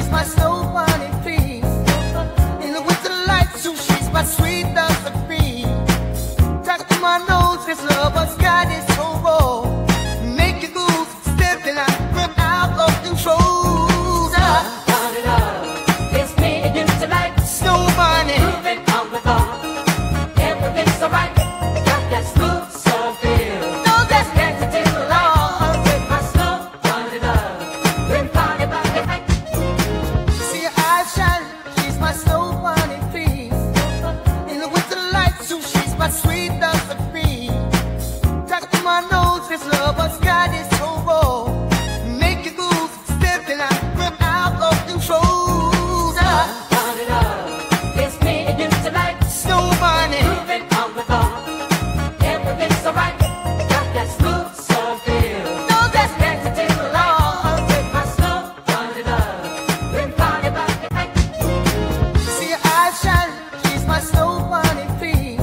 she's my snow bunny, please. In the winter light, so she's my sweet dust of free. Talk to my nose, this lover's got its whole roll. Make you goose, step and I rip out of control. It's me and you tonight. Snow bunny, Moving on the ball. Everything's alright. Got that smooth soul feel. no, that's Dancing till the light. With my snow bunny love. Been party about the night. see her eyes shining. She's my snow bunny, please. In the winter light, so she's my sweet dust of free. Talk to my nose, this lover's got its whole roll. Make you goose, step and I rip out of control. Bunny love. It's me and you tonight. Snow bunny, Moving on the ball. Everything's alright. Got that smooth soul feel. no, that's Dancing till the light. With my snow bunny love. Been party about the night. see her eyes shining. She's my snow bunny, please.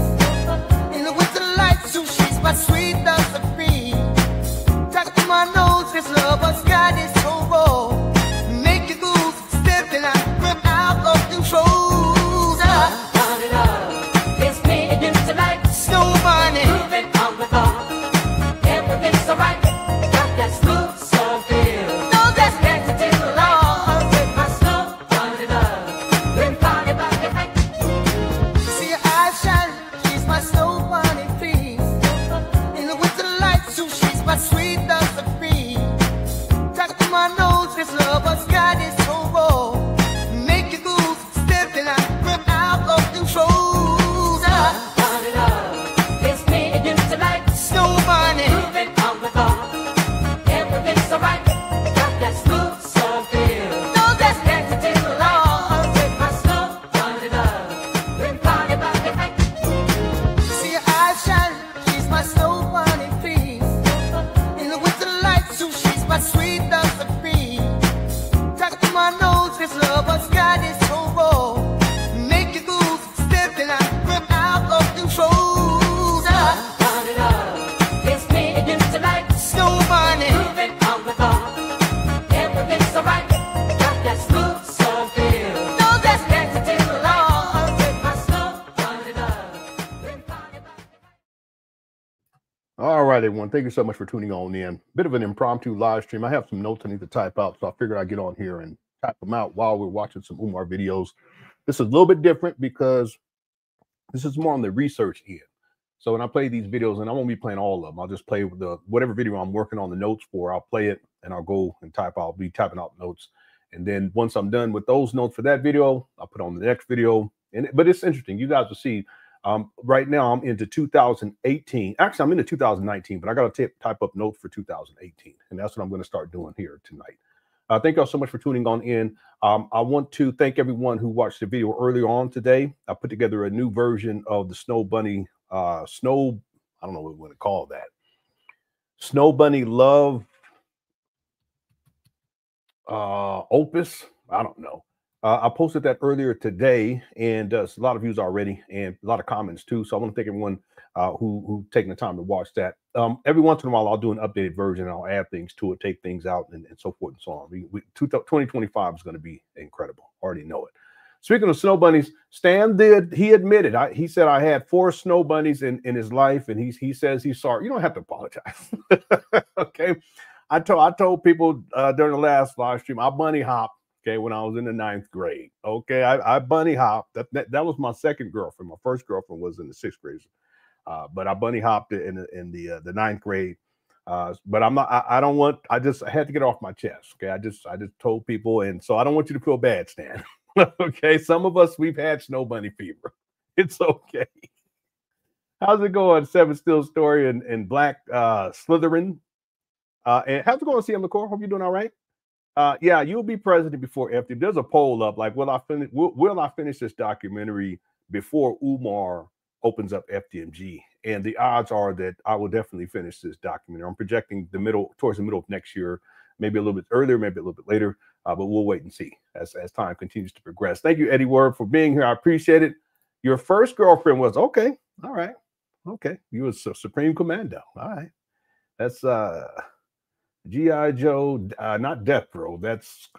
In the winter light, so she's my sweet dust of free. Talk to my nose, this lover's got its whole roll. Make you goose, step and I rip out of control. Bunny love. It's me and you tonight. Snow bunny, Moving on the ball. Everything's alright. Got that smooth soul feel. no, that's Dancing till the light. With my snow bunny love. Been party about the night. see her eyes shining. She's my snow bunny, please. In the winter light, so she's my sweet dust of free. Talk to my nose, this lover's got its whole roll. Make you goose, step and I rip out of control. Bunny love. It's me and you tonight. Snow bunny, Moving on the ball. Everything's alright. Got that smooth soul feel. no, that's Dancing till the light. With my snow bunny love. Been party about the night. see her eyes shining. She's my snow bunny, please. In the winter light, so she's my sweet dust of free. Talk to my nose, this lover's got its whole roll. Make you goose, step and I rip out of control. Bunny love. It's me and you tonight. Snow bunny, Moving on the ball. Everything's alright. Got that smooth soul feel. no, that's Dancing till the light. With my snow bunny love. Been party about the night. All right, everyone. Thank you so much for tuning on in. Bit of an impromptu live stream. I have some notes I need to type out, so I figured I'd get on here and type them out while we're watching some Umar videos. This is a little bit different because this is more on the research end. So when I play these videos, and I won't be playing all of them, I'll just play the whatever video I'm working on the notes for. I'll play it and I'll go and type. I'll be typing out notes, and then once I'm done with those notes for that video, I'll put on the next video. But it's interesting. You guys will see. Right now, I'm into 2018. Actually, I'm into 2019, but I got to type up notes for 2018, and that's what I'm going to start doing here tonight. Thank y'all so much for tuning on in. I want to thank everyone who watched the video earlier on today. I put together a new version of the Snow Bunny, I don't know what we want to call that. Snow Bunny Love Opus. I don't know. I posted that earlier today, and a lot of views already, and a lot of comments too. So I want to thank everyone who taking the time to watch that. Every once in a while, I'll do an updated version. I'll add things to it, take things out, and so forth and so on. 2025 is going to be incredible. Already know it. Speaking of snow bunnies, Stan he admitted, he said I had 4 snow bunnies in his life, and he says he's sorry. You don't have to apologize. Okay. I told people during the last live stream, I bunny hopped. Okay, when I was in the 9th grade. Okay, I bunny hopped. That was my second girlfriend. My first girlfriend was in the 6th grade. But I bunny hopped in the 9th grade. But I'm not. I just had to get off my chest. Okay, I just told people, and so I don't want you to feel bad, Stan. Okay, some of us, we've had snow bunny fever. It's okay. How's it going, Seven Still Story and Black Slytherin? And how's it going, CM LaCour? Hope you're doing all right. Yeah, you'll be president before FD. There's a poll up like, will I finish this documentary before Umar opens up FDMG? And the odds are that I will definitely finish this documentary. I'm projecting towards the middle of next year, maybe a little bit earlier, maybe a little bit later, but we'll wait and see as time continues to progress. Thank you, Eddie Word, for being here. I appreciate it. Your first girlfriend was okay. All right. Okay. You was a Supreme Commando. All right. That's G.I. Joe, not Death Row. That's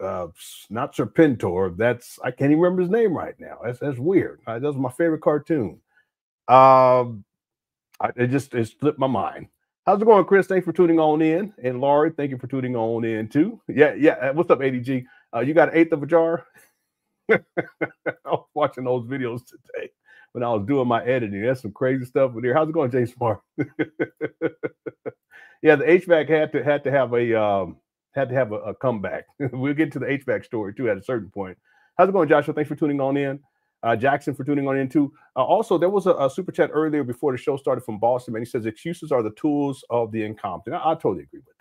not Serpentor. That's, I can't even remember his name right now. That's weird. That was my favorite cartoon. It slipped my mind. How's it going, Chris? Thanks for tuning on in. And Laurie, thank you for tuning on in too. Yeah. What's up, ADG? You got an eighth of a jar? I was watching those videos today when I was doing my editing. That's some crazy stuff in there. How's it going, Jay Smart? Yeah, the HVAC had to have a comeback. We'll get to the HVAC story too at a certain point. How's it going, Joshua? Thanks for tuning on in. Jackson for tuning on in too. Also, there was a super chat earlier before the show started from Boston, and he says excuses are the tools of the incompetent. I totally agree with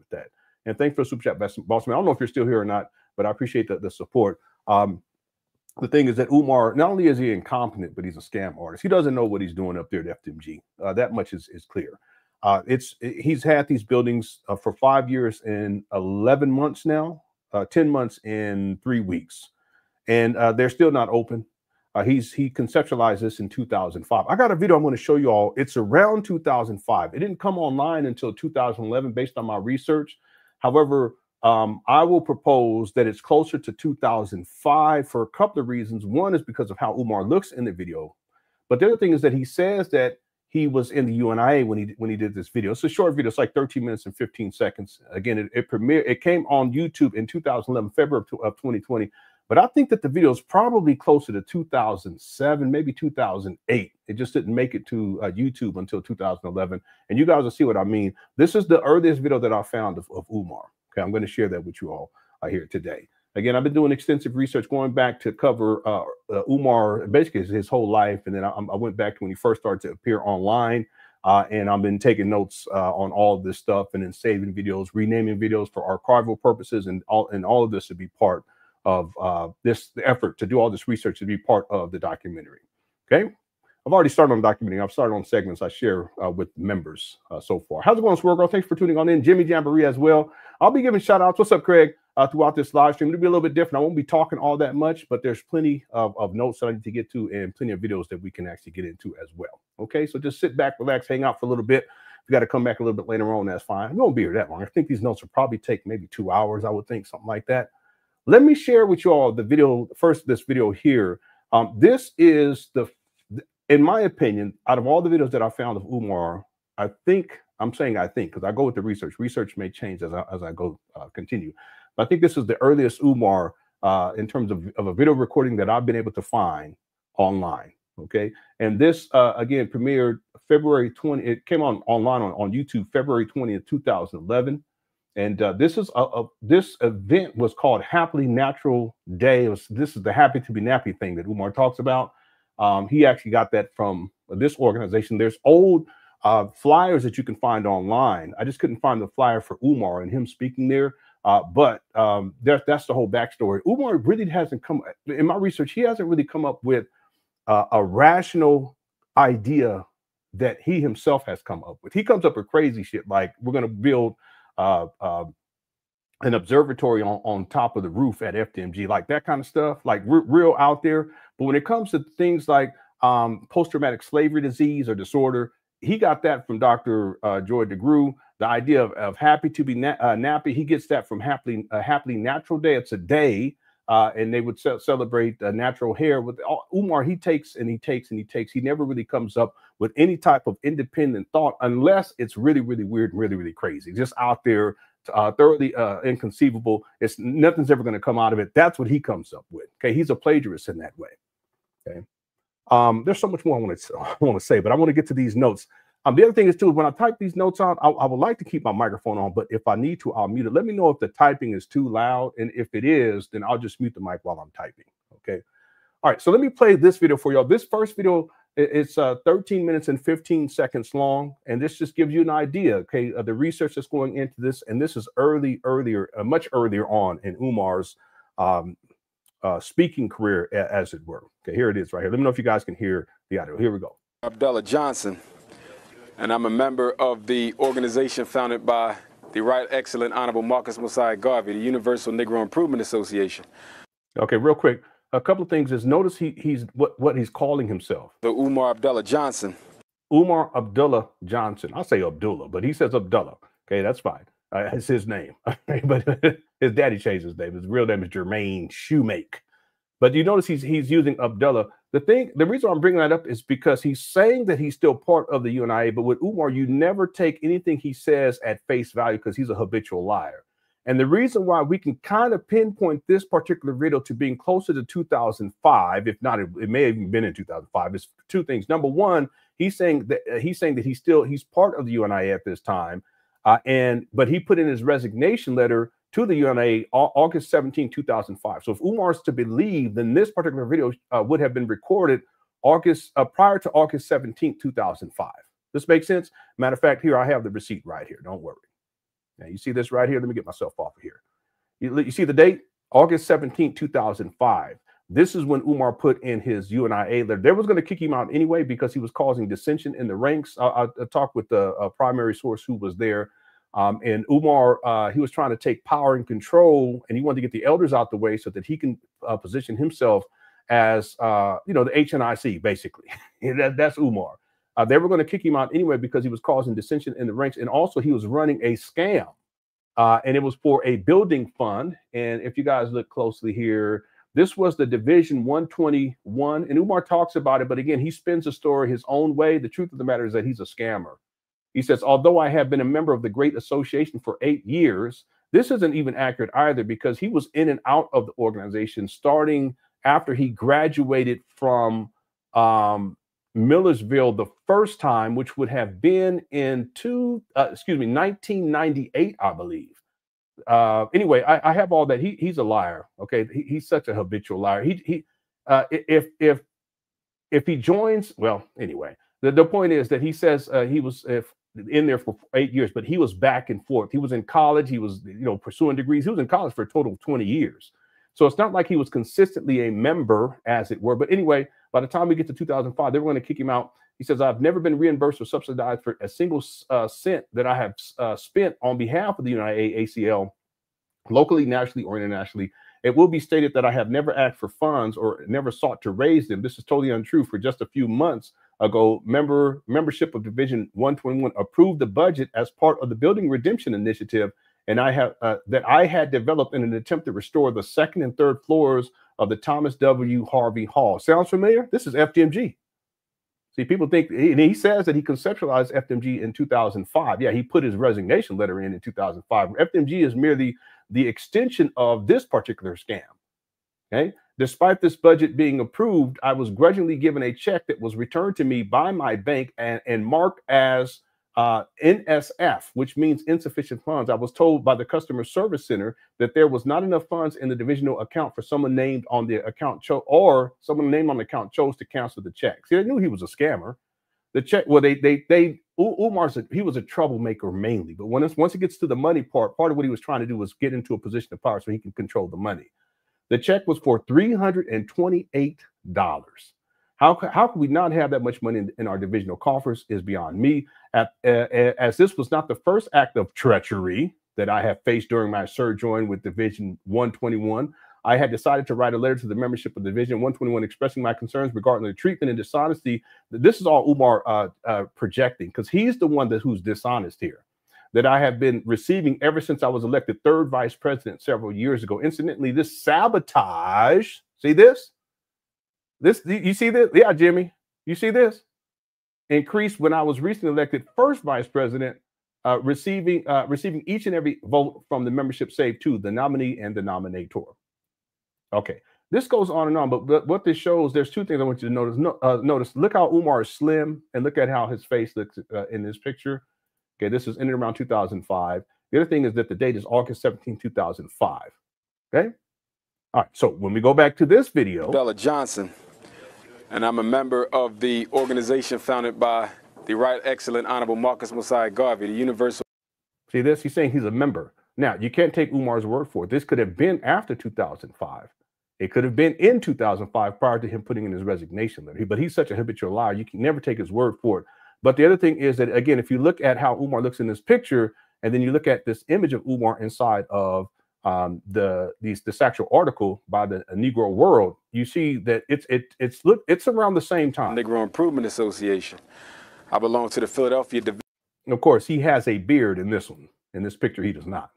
that. And thanks for the super chat, Boston. I don't know if you're still here or not, but I appreciate the support. The thing is that Umar, not only is he incompetent, but he's a scam artist. He doesn't know what he's doing up there at FDMG. That much is clear. He's had these buildings for 5 years and 11 months now, 10 months and 3 weeks, and they're still not open. He conceptualized this in 2005. I got a video I'm going to show you all. It's around 2005. It didn't come online until 2011 based on my research. However, I will propose that it's closer to 2005 for a couple of reasons. One is because of how Umar looks in the video. But the other thing is that he says that he was in the UNIA when he did this video. It's a short video. It's like 13 minutes and 15 seconds. Again, it came on YouTube in 2011, February of 2020. But I think that the video is probably closer to 2007, maybe 2008. It just didn't make it to YouTube until 2011. And you guys will see what I mean. This is the earliest video that I found of Umar. Okay, I'm going to share that with you all here today. Again, I've been doing extensive research going back to cover Umar, basically his whole life. And then I went back to when he first started to appear online. And I've been taking notes on all of this stuff and then saving videos, renaming videos for archival purposes. And all of this to be part of the effort to do all this research to be part of the documentary. Okay. I've already started on documenting. I've started on segments I share with members so far. How's it going, Swirl Girl? Thanks for tuning on in. Jimmy Jamboree as well. I'll be giving shout outs. What's up, Craig? Throughout this live stream. It'll be a little bit different. I won't be talking all that much, but there's plenty of notes that I need to get to and plenty of videos that we can actually get into as well. Okay, so just sit back, relax, hang out for a little bit. If you got to come back a little bit later on, that's fine. I won't be here that long. I think these notes will probably take maybe 2 hours, I would think, something like that. Let me share with you all the video, first this video here. This is in my opinion, out of all the videos that I found of Umar, I'm saying because I go with the research. Research may change as I go continue. But I think this is the earliest Umar in terms of a video recording that I've been able to find online. Okay, and this again premiered February 20. It came online on YouTube February 20th, 2011. And this event was called Happily Natural Day. This is the Happy to be Nappy thing that Umar talks about. He actually got that from this organization. There's old flyers that you can find online. I just couldn't find the flyer for Umar and him speaking there. But that's the whole backstory. Umar really hasn't come, in my research, he hasn't really come up with a rational idea that he himself has come up with. He comes up with crazy shit like we're going to build an observatory on top of the roof at FDMG, like that kind of stuff, like real out there. But when it comes to things like post-traumatic slavery disease or disorder, he got that from Dr. Joy DeGruy. The idea of happy to be nappy, he gets that from Happily Natural Day. It's a day, and they would celebrate natural hair. With Umar, he takes and he takes and he takes. He never really comes up with any type of independent thought unless it's really, really weird, really, really crazy. Just out there, thoroughly inconceivable. Nothing's ever going to come out of it. That's what he comes up with. Okay, he's a plagiarist in that way. Okay. There's so much more I want to say, but I want to get to these notes. The other thing is too, when I type these notes out, I would like to keep my microphone on, but if I need to, I'll mute it. Let me know if the typing is too loud, and if it is, then I'll just mute the mic while I'm typing. Okay. All right. So let me play this video for y'all. This first video, it's 13 minutes and 15 seconds long, and this just gives you an idea, okay, of the research that's going into this. And this is much earlier on in Umar's speaking career, as it were. Okay, here it is right here. Let me know if you guys can hear the audio. Here we go. Umar Johnson, and I'm a member of the organization founded by the Right Excellent Honorable Marcus Mosiah Garvey, the Universal Negro Improvement Association. Okay, real quick. A couple of things is notice he's what he's calling himself. The Umar Johnson. Umar Abdullah Johnson. I'll say Abdullah, but he says Abdullah. Okay, that's fine. It's his name, but his daddy changed his name. His real name is Jermaine Shoemake. But you notice he's using Abdullah. The reason I'm bringing that up is because he's saying that he's still part of the UNIA, but with Umar, you never take anything he says at face value because he's a habitual liar. And the reason why we can kind of pinpoint this particular video to being closer to 2005, if not, it may have even been in 2005, is two things. Number one, he's saying that he's part of the UNIA at this time, but he put in his resignation letter to the UNA August 17, 2005. So if Umar is to believe, then this particular video would have been recorded prior to August 17, 2005. This makes sense? Matter of fact, here I have the receipt right here. Don't worry. Now you see this right here. Let me get myself off of here. You see the date? August 17, 2005. This is when Umar put in his UNIA letter. They was going to kick him out anyway because he was causing dissension in the ranks. I talked with the primary source who was there. And Umar, he was trying to take power and control, and he wanted to get the elders out the way so that he can position himself as, the HNIC, basically. That's Umar. They were going to kick him out anyway because he was causing dissension in the ranks. And also he was running a scam, and it was for a building fund. And if you guys look closely here, this was the Division 121. And Umar talks about it, but again, he spins the story his own way. The truth of the matter is that he's a scammer. He says, although I have been a member of the Great Association for 8 years, this isn't even accurate either because he was in and out of the organization starting after he graduated from Millersville the first time, which would have been in 1998, I believe. Anyway, I have all that. He's a liar. Okay, he's such a habitual liar. If he joins, well, anyway, the point is that he says he was in there for 8 years, but he was back and forth. He was in college. He was, pursuing degrees. He was in college for a total of 20 years. So it's not like he was consistently a member, as it were. But anyway, by the time we get to 2005, they were going to kick him out. He says, I've never been reimbursed or subsidized for a single cent that I have spent on behalf of the United ACL, locally, nationally, or internationally. It will be stated that I have never asked for funds or never sought to raise them. This is totally untrue. For just a few months ago, membership of Division 121 approved the budget as part of the Building Redemption Initiative, and I had developed in an attempt to restore the second and third floors of the Thomas W. Harvey Hall. Sounds familiar? This is FDMG. See, people think, and he says that he conceptualized FDMG in 2005. Yeah, he put his resignation letter in 2005. FDMG is merely the extension of this particular scam. Okay. Despite this budget being approved, I was grudgingly given a check that was returned to me by my bank and marked as NSF, which means insufficient funds. I was told by the customer service center that there was not enough funds in the divisional account for someone named on the account someone named on the account chose to cancel the check. See, they knew he was a scammer. The check, well, Umar said he was a troublemaker mainly, but once it gets to the money part of what he was trying to do was get into a position of power so he can control the money. The check was for $328. How could we not have that much money in our divisional coffers is beyond me. As this was not the first act of treachery that I have faced during my sojourn with Division 121, I had decided to write a letter to the membership of Division 121 expressing my concerns regarding the treatment and dishonesty. This is all Umar projecting because he's the one who's dishonest here, that I have been receiving ever since I was elected third vice president several years ago. Incidentally, this sabotage, see this? You see this? Yeah, Jimmy, you see this? Increased when I was recently elected first vice president, receiving each and every vote from the membership save to the nominee and the nominator. Okay, this goes on and on, but what this shows, there's two things I want you to notice. Notice, look how Umar is slim, and look at how his face looks in this picture. Okay, this is in and around 2005. The other thing is that the date is August 17, 2005. Okay, all right. So when we go back to this video, Umar Johnson, and I'm a member of the organization founded by the Right Excellent Honorable Marcus Mosiah Garvey, the Universal. See this? He's saying he's a member. Now, you can't take Umar's word for it. This could have been after 2005. It could have been in 2005 prior to him putting in his resignation letter. But he's such a habitual liar, you can never take his word for it. But the other thing is that, again, if you look at how Umar looks in this picture, and then you look at this image of Umar inside of this actual article by the Negro World, you see that it's around the same time. Negro Improvement Association. I belong to the Philadelphia Division. Of course, he has a beard in this one. In this picture, he does not.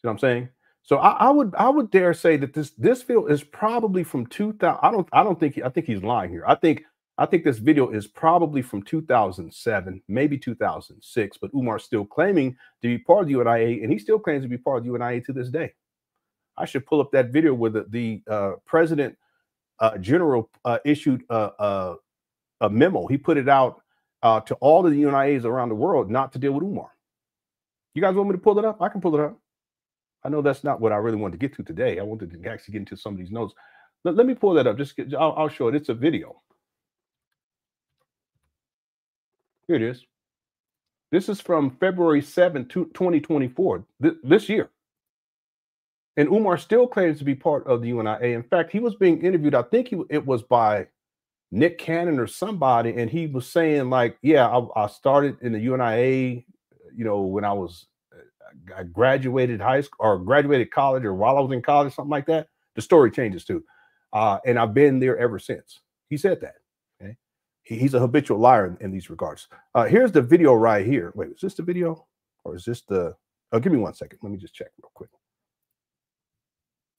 See what I'm saying? So I would dare say that this video is probably from 2000. I think he's lying here. I think this video is probably from 2007, maybe 2006. But Umar's still claiming to be part of the UNIA, and he still claims to be part of the UNIA to this day. I should pull up that video where the President General issued a memo. He put it out to all of the UNIAs around the world not to deal with Umar. You guys want me to pull it up? I can pull it up. I know that's not what I really wanted to get to today. I wanted to actually get into some of these notes. Let me pull that up. I'll show it. It's a video. Here it is. This is from February 7, 2024, this year. And Umar still claims to be part of the UNIA. In fact, he was being interviewed. I think it was by Nick Cannon or somebody, and he was saying like, yeah, I started in the UNIA, when I graduated high school or graduated college, or while I was in college, something like that. The story changes too. And I've been there ever since. He said that. Okay. He's a habitual liar in these regards. Here's the video right here. Wait, is this the video or is this the, give me 1 second. Let me just check real quick.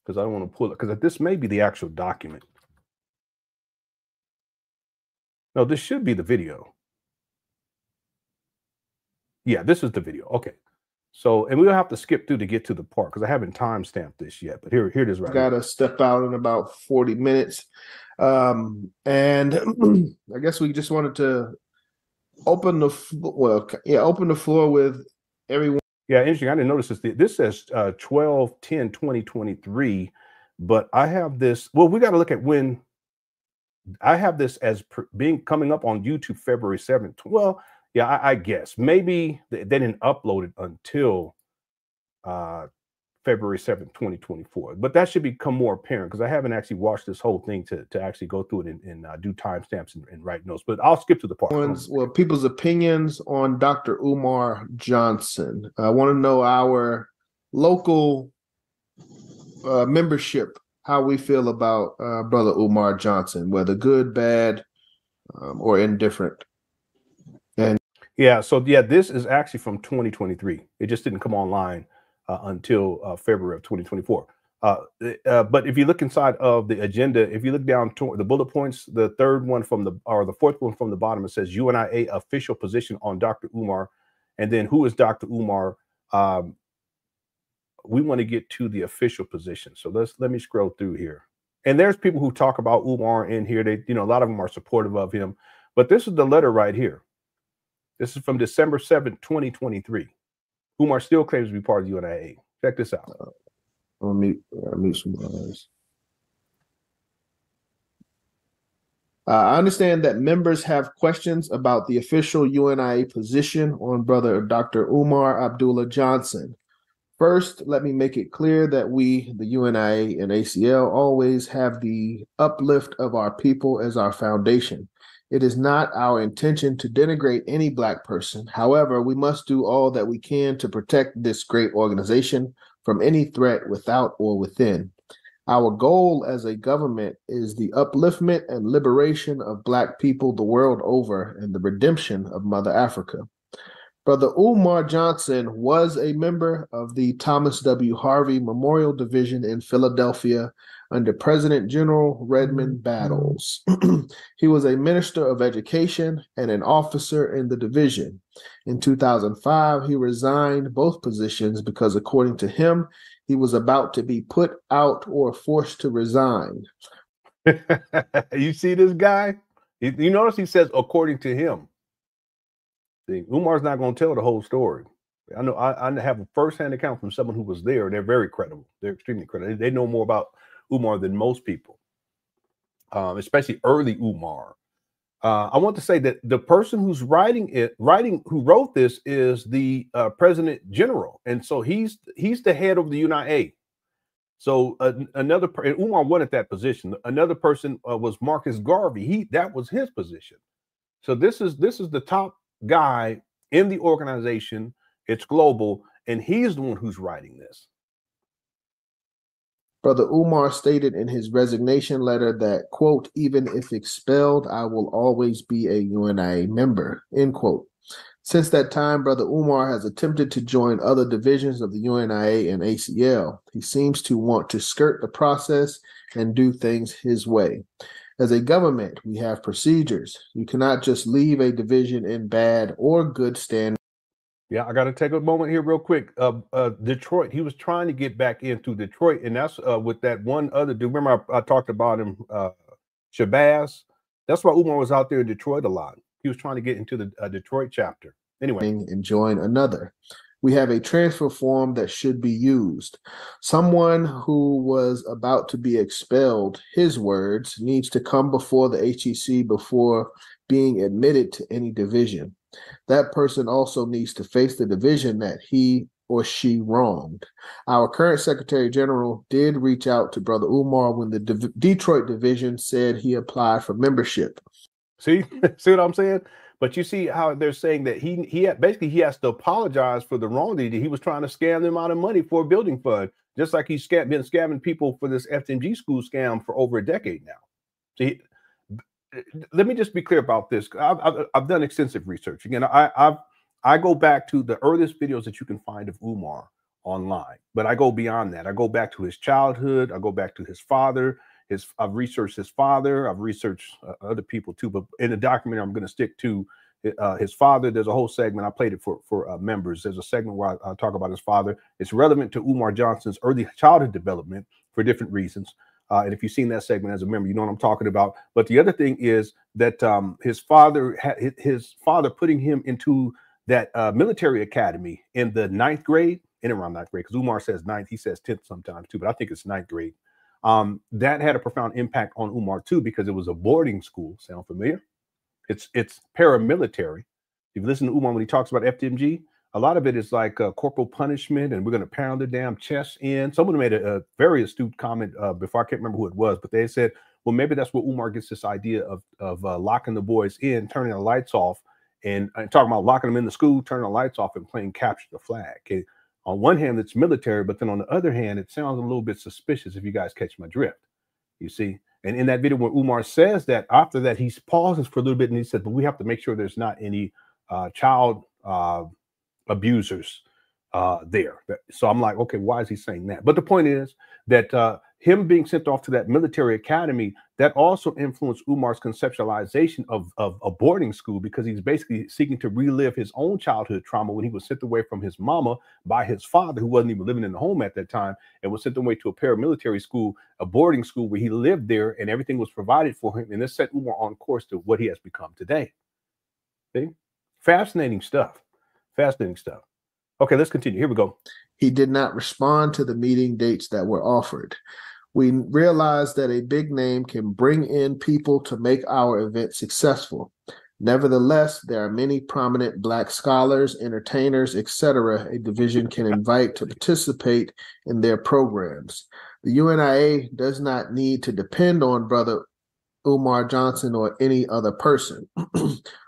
Because I don't want to pull it, because this may be the actual document. No, this should be the video. Yeah, this is the video. Okay. So, and we'll have to skip through to get to the part because I haven't time stamped this yet. But here it is right. Got to step out in about 40 minutes. And I guess we just wanted to open the floor with everyone. Yeah, interesting. I didn't notice this. This says 12/10/2023, but I have this. Well, we got to look at when. I have this as coming up on YouTube February 7th. Well, yeah, I guess maybe they didn't upload it until February 7th, 2024. But that should become more apparent because I haven't actually watched this whole thing to actually go through it and do timestamps and write notes. But I'll skip to the part. Well, people's opinions on Dr. Umar Johnson. I want to know our local membership, how we feel about Brother Umar Johnson, whether good, bad, or indifferent. And yeah, so yeah, this is actually from 2023. It just didn't come online until February of 2024. But if you look inside of the agenda, if you look down to the bullet points, the third one the fourth one from the bottom, it says UNIA official position on Dr. Umar. And then who is Dr. Umar? We want to get to the official position. So let me scroll through here. And there's people who talk about Umar in here. They, a lot of them are supportive of him. But this is the letter right here. This is from December 7th, 2023. Umar still claims to be part of the UNIA. Check this out. I'll mute some others. I understand that members have questions about the official UNIA position on Brother Dr. Umar Abdullah Johnson. First, let me make it clear that we, the UNIA and ACL, always have the uplift of our people as our foundation. It is not our intention to denigrate any Black person. However, we must do all that we can to protect this great organization from any threat without or within. Our goal as a government is the upliftment and liberation of Black people the world over and the redemption of Mother Africa. Brother Umar Johnson was a member of the Thomas W. Harvey Memorial Division in Philadelphia under President General Redmond Battles. He was a minister of education and an officer in the division. In 2005, he resigned both positions because, according to him, he was about to be put out or forced to resign. You see this guy? You notice he says, according to him. See, Umar's not going to tell the whole story. I know I have a first-hand account from someone who was there. They're very credible. They're extremely credible. They know more about Umar than most people, especially early Umar. I want to say that the person who's who wrote this is the President General, and so he's the head of the UNIA. So and Umar wanted that position. Another person was Marcus Garvey. That was his position. So this is the top guy in the organization. It's global, and he's the one who's writing this. Brother Umar stated in his resignation letter that, quote, even if expelled, I will always be a UNIA member, end quote. Since that time, Brother Umar has attempted to join other divisions of the UNIA and ACL. He seems to want to skirt the process and do things his way. As a government, we have procedures. You cannot just leave a division in bad or good standing. Yeah, I got to take a moment here real quick. Detroit, he was trying to get back into Detroit, and that's with that one other dude. Remember, I talked about him, Shabazz. That's why Umar was out there in Detroit a lot. He was trying to get into the Detroit chapter. Anyway, and join another. We have a transfer form that should be used. Someone who was about to be expelled, his words, needs to come before the HEC before being admitted to any division. That person also needs to face the division that he or she wronged. Our current Secretary General did reach out to Brother Umar when the Detroit division said he applied for membership. see what I'm saying? But you see how they're saying that he basically he has to apologize for the wrong that he did. He was trying to scam them out of money for a building fund, just like he's been scamming people for this FDMG school scam for over a decade now. See, let me just be clear about this. I've done extensive research. Again, I go back to the earliest videos that you can find of Umar online, but I go beyond that. I go back to his childhood. I go back to his father. I've researched his father. I've researched other people too. But in the documentary, I'm going to stick to his father. There's a whole segment. I played it for members. There's a segment where I talk about his father. It's relevant to Umar Johnson's early childhood development for different reasons. And if you've seen that segment as a member, you know what I'm talking about. But the other thing is that his father putting him into that military academy in the 9th grade, in around 9th grade, because Umar says 9th, he says 10th sometimes too, but I think it's 9th grade. That had a profound impact on Umar too, because it was a boarding school. Sound familiar? It's paramilitary. If you listen to Umar when he talks about FDMG, a lot of it is like corporal punishment, and we're going to pound their damn chests in. Someone made a very astute comment before. I can't remember who it was, but they said, well, maybe that's where Umar gets this idea of locking the boys in, turning the lights off, and talking about locking them in the school, turning the lights off, and playing capture the flag. Okay? On one hand, it's military, but then on the other hand, it sounds a little bit suspicious if you guys catch my drift. You see? And in that video, when Umar says that, after that, he pauses for a little bit and he said, but we have to make sure there's not any child abusers there. So I'm like, okay, why is he saying that? But the point is that him being sent off to that military academy, that also influenced Umar's conceptualization of a boarding school, because he's basically seeking to relive his own childhood trauma when he was sent away from his mama by his father, who wasn't even living in the home at that time, and was sent away to a paramilitary school, a boarding school where he lived there and everything was provided for him. And this set Umar on course to what he has become today. See? Fascinating stuff. Fascinating stuff. Okay, let's continue. Here we go. He did not respond to the meeting dates that were offered. We realized that a big name can bring in people to make our event successful. Nevertheless, there are many prominent Black scholars, entertainers, etc. a division can invite to participate in their programs. The UNIA does not need to depend on Brother Umar Johnson or any other person.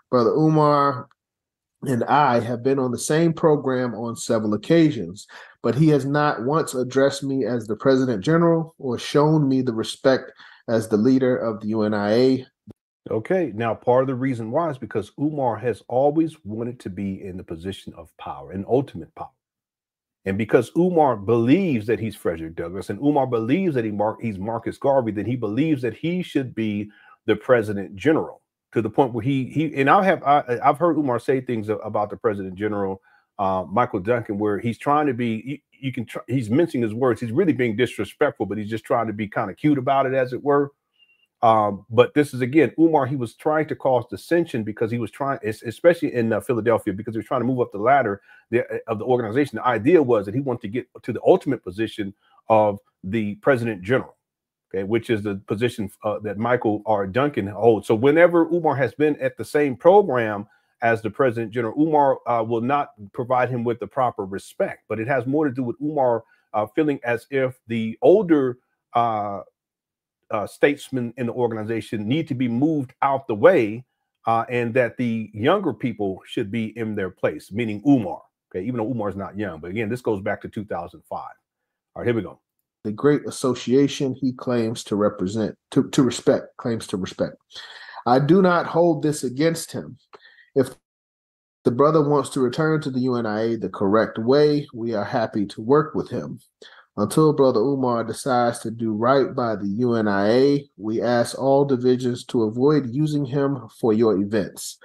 Brother Umar and I have been on the same program on several occasions, but he has not once addressed me as the President General or shown me the respect as the leader of the UNIA. Okay, now part of the reason why is because Umar has always wanted to be in the position of power, and ultimate power. And because Umar believes that he's Frederick Douglass, and Umar believes that he's Marcus Garvey, then he believes that he should be the President General, to the point where and I've heard Umar say things about the President General, Michael Duncan, where he's trying to be, he's mincing his words. He's really being disrespectful, but he's just trying to be kind of cute about it, as it were. But this is, again, Umar, he was trying to cause dissension because he was trying, especially in Philadelphia, because he was trying to move up the ladder of the organization. The idea was that he wanted to get to the ultimate position of the President General. Okay, which is the position that Michael R. Duncan holds. So whenever Umar has been at the same program as the President General, Umar will not provide him with the proper respect. But it has more to do with Umar feeling as if the older statesmen in the organization need to be moved out the way, and that the younger people should be in their place, meaning Umar. Okay, even though Umar is not young. But again, this goes back to 2005. All right, here we go. The great association he claims to represent, claims to respect. I do not hold this against him. If The brother wants to return to the UNIA the correct way. We are happy to work with him. Until Brother Umar decides to do right by the UNIA, we ask all divisions to avoid using him for your events.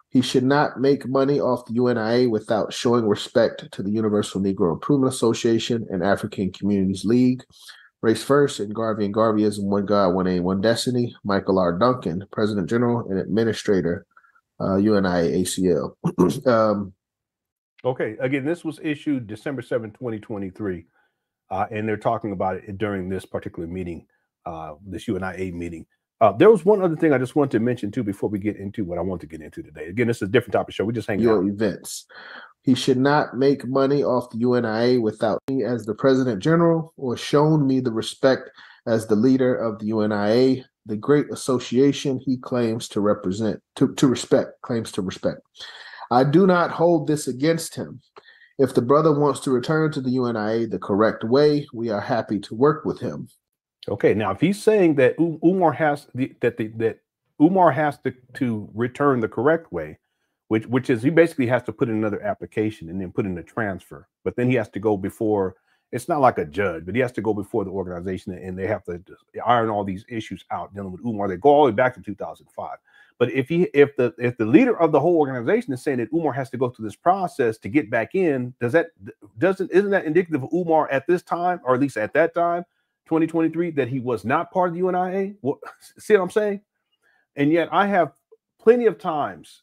He should not make money off the UNIA without showing respect to the Universal Negro Improvement Association and African Communities League. Race First and Garveyism, One God, One Aim, One Destiny. Michael R. Duncan, President General and Administrator, UNIA ACL. Okay, again, this was issued December 7, 2023, and they're talking about it during this particular meeting, this UNIA meeting. There was one other thing I just wanted to mention too before we get into what I want to get into today. Again, this is a different type of show. We just hang out. Events. He should not make money off the UNIA without me as the President General or shown me the respect as the leader of the UNIA, the great association he claims to represent, claims to respect. I do not hold this against him. If the brother wants to return to the UNIA the correct way, we are happy to work with him. Okay, now if he's saying that Umar has to return the correct way, which is he basically has to put in another application and then put in a transfer, but then he has to go before, it's not like a judge, but he has to go before the organization and they have to iron all these issues out dealing with Umar. They go all the way back to 2005. But if the leader of the whole organization is saying that Umar has to go through this process to get back in, isn't that indicative of Umar at this time, or at least at that time, 2023, that he was not part of the UNIA? See what I'm saying? And yet I have plenty of times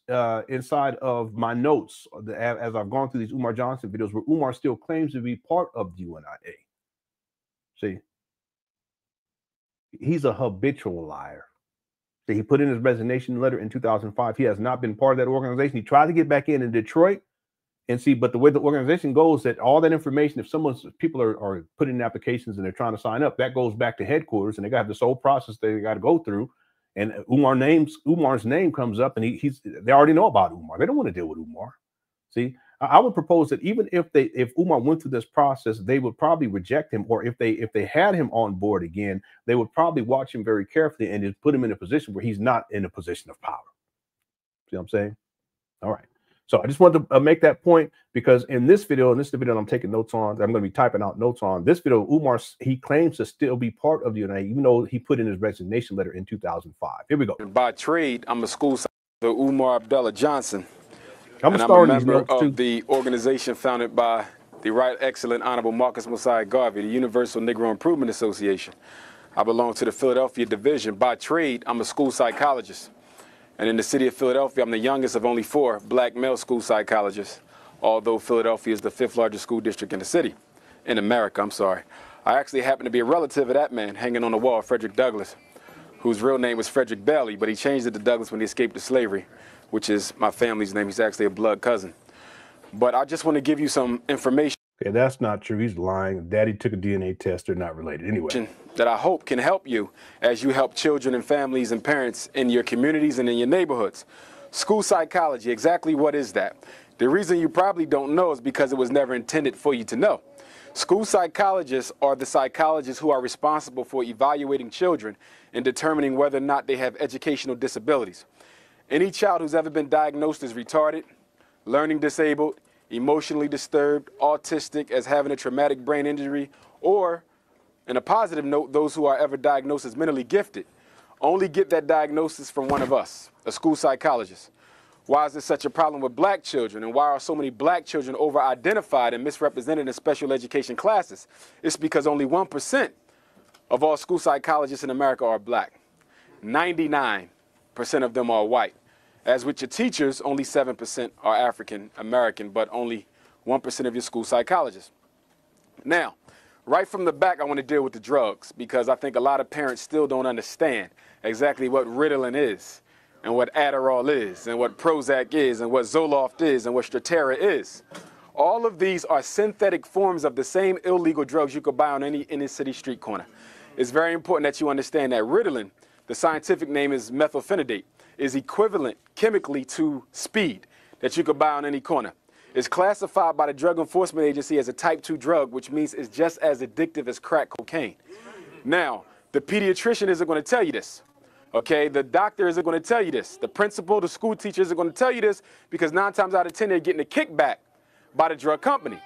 inside of my notes as I've gone through these Umar Johnson videos where Umar still claims to be part of the UNIA. See, he's a habitual liar. See, he put in his resignation letter in 2005. He has not been part of that organization. He tried to get back in Detroit. And see, but the way the organization goes, that all that information, if people are putting in applications and they're trying to sign up, that goes back to headquarters and they got this whole process they got to go through. And Umar's name comes up, and they already know about Umar. They don't want to deal with Umar. See, I would propose that even if Umar went through this process, they would probably reject him, or if they had him on board again, they would probably watch him very carefully and just put him in a position where he's not in a position of power. See what I'm saying? All right. So I just wanted to make that point, because in this video, and this is the video I'm taking notes on, I'm going to be typing out notes on this video, Umar, he claims to still be part of the UNIA, even though he put in his resignation letter in 2005. Here we go. By trade, I'm a school the Umar Abdullah Johnson. I'm a member of the organization founded by the Right Excellent Honorable Marcus Mosiah Garvey, the Universal Negro Improvement Association. I belong to the Philadelphia division. By trade, I'm a school psychologist. And in the city of Philadelphia, I'm the youngest of only 4 black male school psychologists, although Philadelphia is the 5th largest school district in the city, in America, I'm sorry. I actually happen to be a relative of that man hanging on the wall, Frederick Douglass, whose real name was Frederick Bailey, but he changed it to Douglass when he escaped to slavery, which is my family's name. He's actually a blood cousin. But I just want to give you some information. Okay, that's not true. He's lying. Daddy took a DNA test. They're not related. Anyway. That I hope can help you as you help children and families and parents in your communities and in your neighborhoods. School psychology, exactly what is that? The reason you probably don't know is because it was never intended for you to know. School psychologists are the psychologists who are responsible for evaluating children and determining whether or not they have educational disabilities. Any child who's ever been diagnosed as retarded, learning disabled, emotionally disturbed, autistic, as having a traumatic brain injury, or, in a positive note, those who are ever diagnosed as mentally gifted, only get that diagnosis from one of us, a school psychologist. Why is this such a problem with black children, and why are so many black children over-identified and misrepresented in special education classes? It's because only 1% of all school psychologists in America are black. 99% of them are white. As with your teachers, only 7% are African American, but only 1% of your school psychologists. Now, right from the back, I want to deal with the drugs, because I think a lot of parents still don't understand exactly what Ritalin is, and what Adderall is, and what Prozac is, and what Zoloft is, and what Strattera is. All of these are synthetic forms of the same illegal drugs you could buy on any inner city street corner. It's very important that you understand that Ritalin, the scientific name is methylphenidate, is equivalent chemically to speed that you could buy on any corner. It's classified by the Drug Enforcement Agency as a type 2 drug, which means it's just as addictive as crack cocaine. Now, the pediatrician isn't going to tell you this, Okay, the doctor isn't going to tell you this. The principal, the school teacher isn't going to tell you this because 9 times out of 10 they're getting a kickback by the drug company.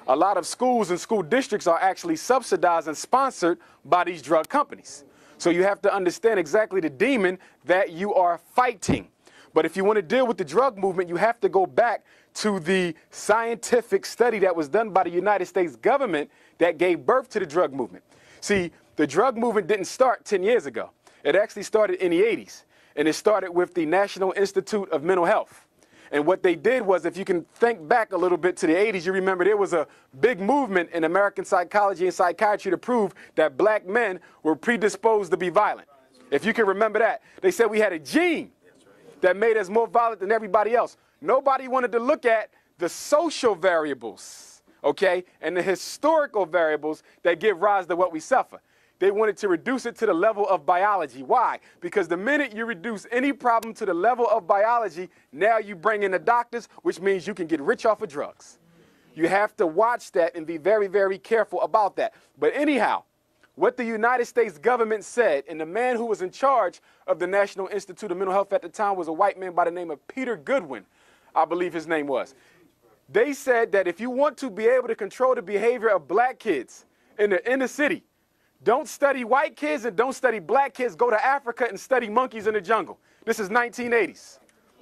A lot of schools and school districts are actually subsidized and sponsored by these drug companies. So you have to understand exactly the demon that you are fighting. But if you want to deal with the drug movement, you have to go back to the scientific study that was done by the United States government that gave birth to the drug movement. See, the drug movement didn't start 10 years ago. It actually started in the 80s, and it started with the National Institute of Mental Health. And what they did was, if you can think back a little bit to the 80s, you remember there was a big movement in American psychology and psychiatry to prove that black men were predisposed to be violent. If you can remember that, they said we had a gene that made us more violent than everybody else. Nobody wanted to look at the social variables, okay, and the historical variables that give rise to what we suffer. They wanted to reduce it to the level of biology. Why? Because the minute you reduce any problem to the level of biology, now you bring in the doctors, which means you can get rich off of drugs. You have to watch that and be very, very careful about that. But anyhow, what the United States government said, and the man who was in charge of the National Institute of Mental Health at the time was a white man by the name of Peter Goodwin, I believe his name was. They said that if you want to be able to control the behavior of black kids in the inner city, don't study white kids and don't study black kids. Go to Africa and study monkeys in the jungle. This is 1980s.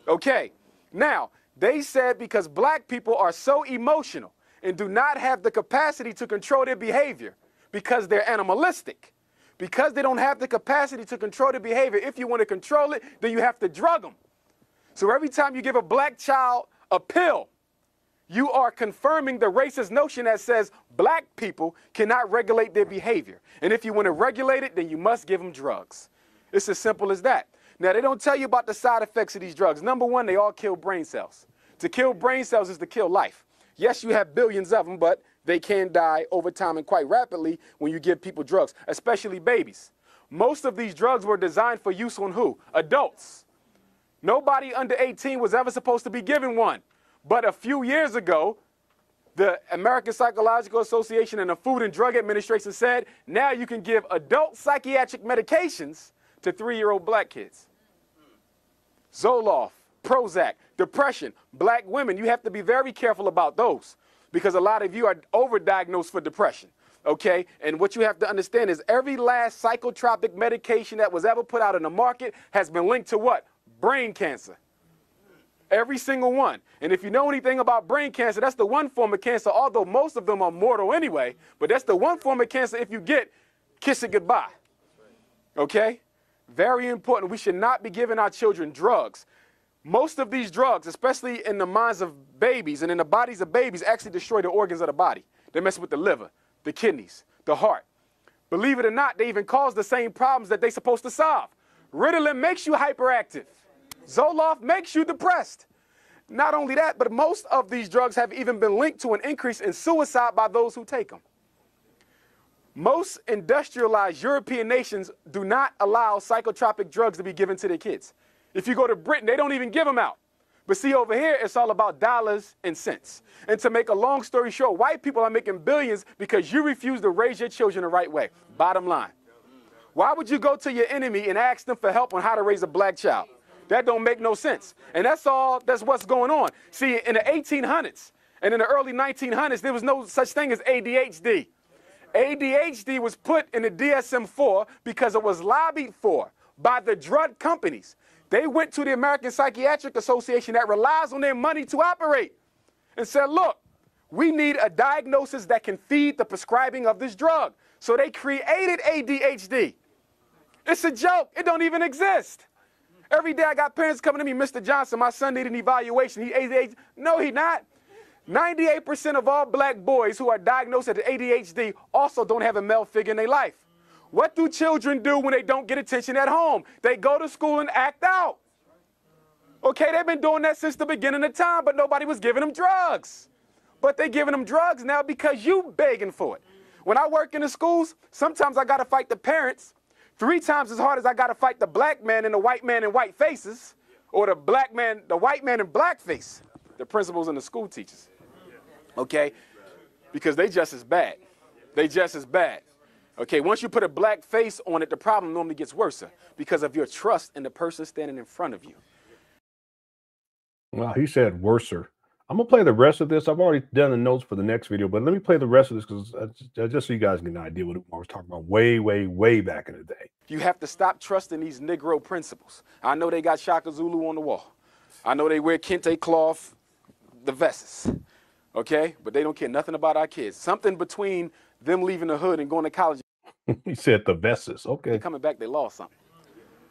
Okay. Now, they said because black people are so emotional and do not have the capacity to control their behavior because they're animalistic, because they don't have the capacity to control their behavior, if you want to control it, then you have to drug them. So every time you give a black child a pill, you are confirming the racist notion that says black people cannot regulate their behavior. And if you want to regulate it, then you must give them drugs. It's as simple as that. Now, they don't tell you about the side effects of these drugs. Number one, they all kill brain cells. To kill brain cells is to kill life. Yes, you have billions of them, but they can die over time and quite rapidly when you give people drugs, especially babies. Most of these drugs were designed for use on who? Adults. Nobody under 18 was ever supposed to be given one. But a few years ago, the American Psychological Association and the Food and Drug Administration said, now you can give adult psychiatric medications to 3-year-old black kids. Zoloft, Prozac, depression, black women, you have to be very careful about those because a lot of you are overdiagnosed for depression, okay? And what you have to understand is every last psychotropic medication that was ever put out in the market has been linked to what? Brain cancer. Every single one. And if you know anything about brain cancer, that's the one form of cancer, although most of them are mortal anyway, but that's the one form of cancer if you get, kiss it goodbye. Okay? Very important. We should not be giving our children drugs. Most of these drugs, especially in the minds of babies and in the bodies of babies, actually destroy the organs of the body. They mess with the liver, the kidneys, the heart. Believe it or not, they even cause the same problems that they're supposed to solve. Ritalin makes you hyperactive. Zoloft makes you depressed. Not only that, but most of these drugs have even been linked to an increase in suicide by those who take them. Most industrialized European nations do not allow psychotropic drugs to be given to their kids. If you go to Britain, they don't even give them out. But see, over here, it's all about dollars and cents. And to make a long story short, white people are making billions because you refuse to raise your children the right way. Bottom line. Why would you go to your enemy and ask them for help on how to raise a black child? That don't make no sense. And that's what's going on. See, in the 1800s and in the early 1900s, there was no such thing as ADHD. ADHD was put in the DSM-4 because it was lobbied for by the drug companies. They went to the American Psychiatric Association that relies on their money to operate and said, look, we need a diagnosis that can feed the prescribing of this drug. So they created ADHD. It's a joke. It don't even exist. Every day I got parents coming to me, Mr. Johnson, my son needed an evaluation. He ADHD. No, he not. 98% of all black boys who are diagnosed with ADHD also don't have a male figure in their life. What do children do when they don't get attention at home? They go to school and act out. Okay, they've been doing that since the beginning of time, but nobody was giving them drugs. But they're giving them drugs now because you begging for it. When I work in the schools, sometimes I got to fight the parents 3 times as hard as I got to fight the black man and the white man in white faces, or the white man in black face, the principals and the school teachers. Okay? Because they just as bad. They just as bad. Okay, once you put a black face on it, the problem normally gets worse because of your trust in the person standing in front of you. Well, he said worser. I'm gonna play the rest of this. I've already done the notes for the next video, but let me play the rest of this because just so you guys get an idea what I was talking about way, way, way back in the day. You have to stop trusting these Negro principles. I know they got Shaka Zulu on the wall. I know they wear kente cloth, the vests, okay? But they don't care nothing about our kids. Something between them leaving the hood and going to college. He said the vests. Okay. They're coming back, they lost something,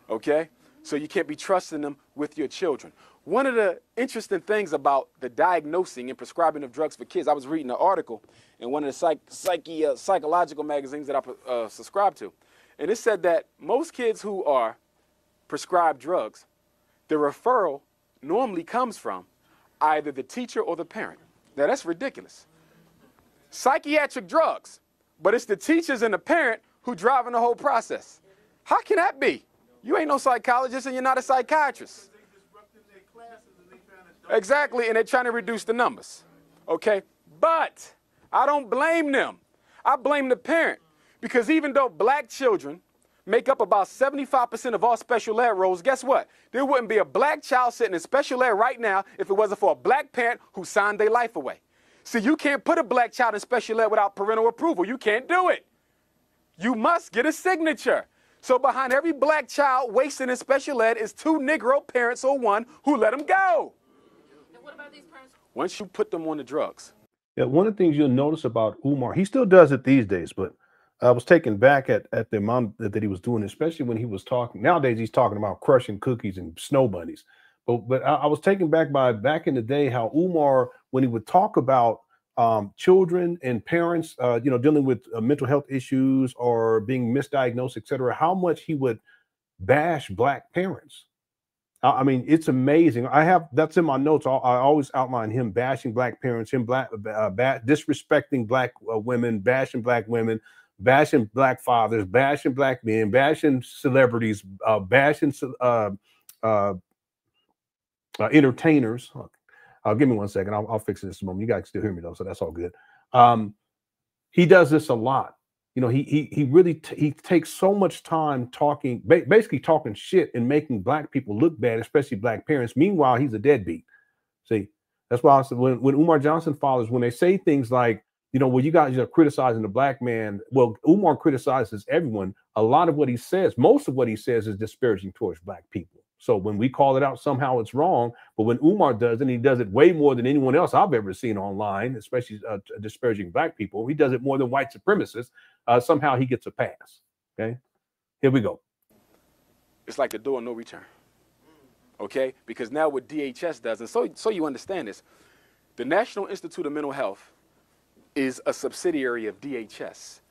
okay? So you can't be trusting them with your children. One of the interesting things about the diagnosing and prescribing of drugs for kids, I was reading an article in one of the psychological magazines that I subscribe to. And it said that most kids who are prescribed drugs, the referral normally comes from either the teacher or the parent. Now that's ridiculous. Psychiatric drugs, but it's the teachers and the parent who driving the whole process. How can that be? You ain't no psychologist and you're not a psychiatrist. Exactly, and they're trying to reduce the numbers, okay? But I don't blame them. I blame the parent because even though black children make up about 75% of all special ed roles, guess what? There wouldn't be a black child sitting in special ed right now if it wasn't for a black parent who signed their life away. See, you can't put a black child in special ed without parental approval. You can't do it. You must get a signature. So behind every black child wasted in special ed is 2 Negro parents or one who let them go. What about these parents? Once you put them on the drugs. Yeah, one of the things you'll notice about Umar, he still does it these days, but I was taken back at the amount that he was doing, especially when he was talking. Nowadays, he's talking about crushing cookies and snow bunnies. But I was taken back by back in the day how Umar, when he would talk about children and parents, dealing with mental health issues or being misdiagnosed, et cetera, how much he would bash black parents. I mean, it's amazing. That's in my notes. I always outline him bashing black parents, him disrespecting black women, bashing black women, bashing black fathers, bashing black men, bashing celebrities, bashing entertainers. Give me 1 second. I'll fix this in a moment. You guys can still hear me though, so that's all good. He does this a lot. You know, he really he takes so much time talking, basically talking shit and making black people look bad, especially black parents. Meanwhile, he's a deadbeat. See, that's why I said when Umar Johnson fathers, when they say things like, well, you guys are criticizing the black man. Well, Umar criticizes everyone. A lot of what he says, most of what he says is disparaging towards black people. So when we call it out, somehow it's wrong. But when Umar does it, and he does it way more than anyone else I've ever seen online, especially disparaging black people. He does it more than white supremacists. Somehow he gets a pass. Okay, here we go. It's like the door of no return. Okay, because now what DHS does, and so you understand this, the National Institute of Mental Health is a subsidiary of DHS.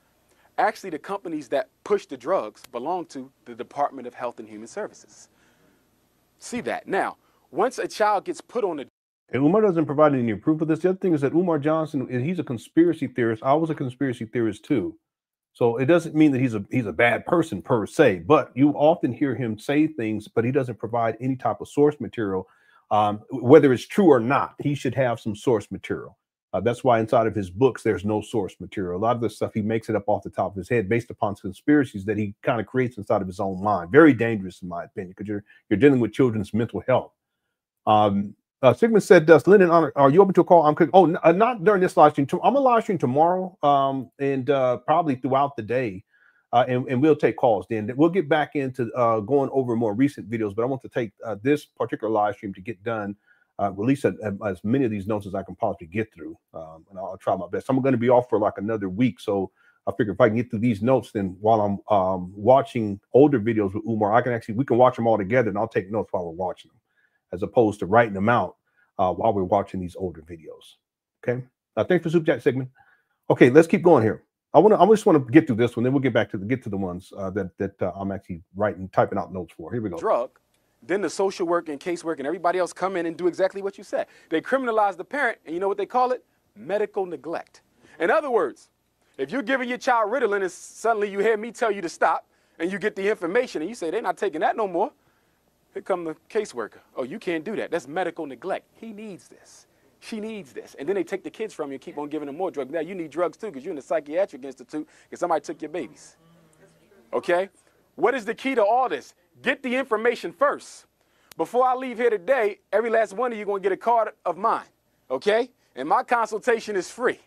Actually, the companies that push the drugs belong to the Department of Health and Human Services. See that. Now, once a child gets put on the... And Umar doesn't provide any proof of this. The other thing is that Umar Johnson, he's a conspiracy theorist. I was a conspiracy theorist too. So it doesn't mean that he's a bad person per se, but you often hear him say things, but he doesn't provide any type of source material. Whether it's true or not, he should have some source material. That's why inside of his books, there's no source material. A lot of the stuff, he makes it up off the top of his head based upon conspiracies that he kind of creates inside of his own mind. Very dangerous, in my opinion, because you're dealing with children's mental health. Sigmund said, does LenonHonor, are you open to a call? Not during this live stream. I'm going to live stream tomorrow and probably throughout the day. And we'll take calls then. We'll get back into going over more recent videos, but I want to take this particular live stream to get done. Release as many of these notes as I can possibly get through, and I'll try my best. I'm going to be off for like another week, so I figure if I can get through these notes, then while I'm watching older videos with Umar, we can watch them all together, and I'll take notes while we're watching them, as opposed to writing them out while we're watching these older videos. Okay, thanks for super chat segment. Okay, let's keep going here. I just want to get through this one, then we'll get back to the ones that I'm actually typing out notes for. Here we go. Drug. Then the social work and casework and everybody else come in and do exactly what you said. They criminalize the parent, and you know what they call it? Medical neglect. In other words, if you're giving your child Ritalin and suddenly you hear me tell you to stop, and you get the information and you say, they're not taking that no more, here come the caseworker. Oh, you can't do that. That's medical neglect. He needs this. She needs this. And then they take the kids from you and keep on giving them more drugs. Now you need drugs too because you're in the psychiatric institute because somebody took your babies. Okay? What is the key to all this? Get the information first. Before I leave here today, every last one of you are going to get a card of mine. Okay? And my consultation is free.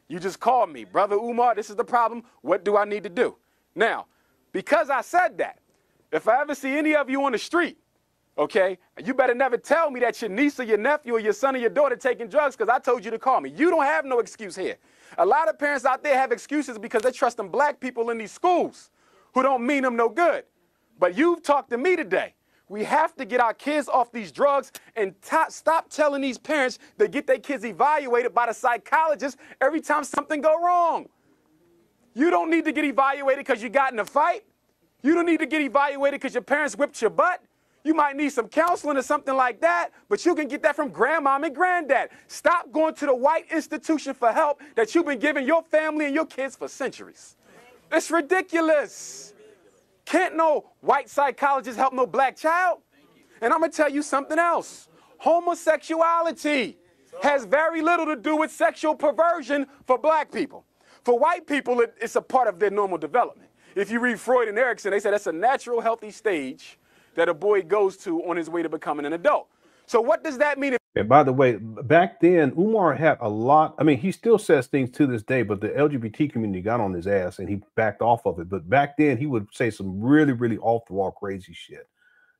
You just call me, Brother Umar, this is the problem. What do I need to do? Now, because I said that, if I ever see any of you on the street, okay, you better never tell me that your niece or your nephew or your son or your daughter taking drugs because I told you to call me. You don't have no excuse here. A lot of parents out there have excuses because they trust them black people in these schools who don't mean them no good. But you've talked to me today. We have to get our kids off these drugs and stop telling these parents to get their kids evaluated by the psychologist every time something go wrong. You don't need to get evaluated because you got in a fight. You don't need to get evaluated because your parents whipped your butt. You might need some counseling or something like that, but you can get that from grandmom and granddad. Stop going to the white institution for help that you've been giving your family and your kids for centuries. It's ridiculous. Can't no white psychologist help no black child? And I'm going to tell you something else. Homosexuality has very little to do with sexual perversion for black people. For white people, it's a part of their normal development. If you read Freud and Erikson, they say that's a natural, healthy stage that a boy goes to on his way to becoming an adult. So what does that mean? And by the way, back then, Umar had a lot. I mean, he still says things to this day, but the LGBT community got on his ass and he backed off of it. But back then, he would say some really, really off the wall crazy shit,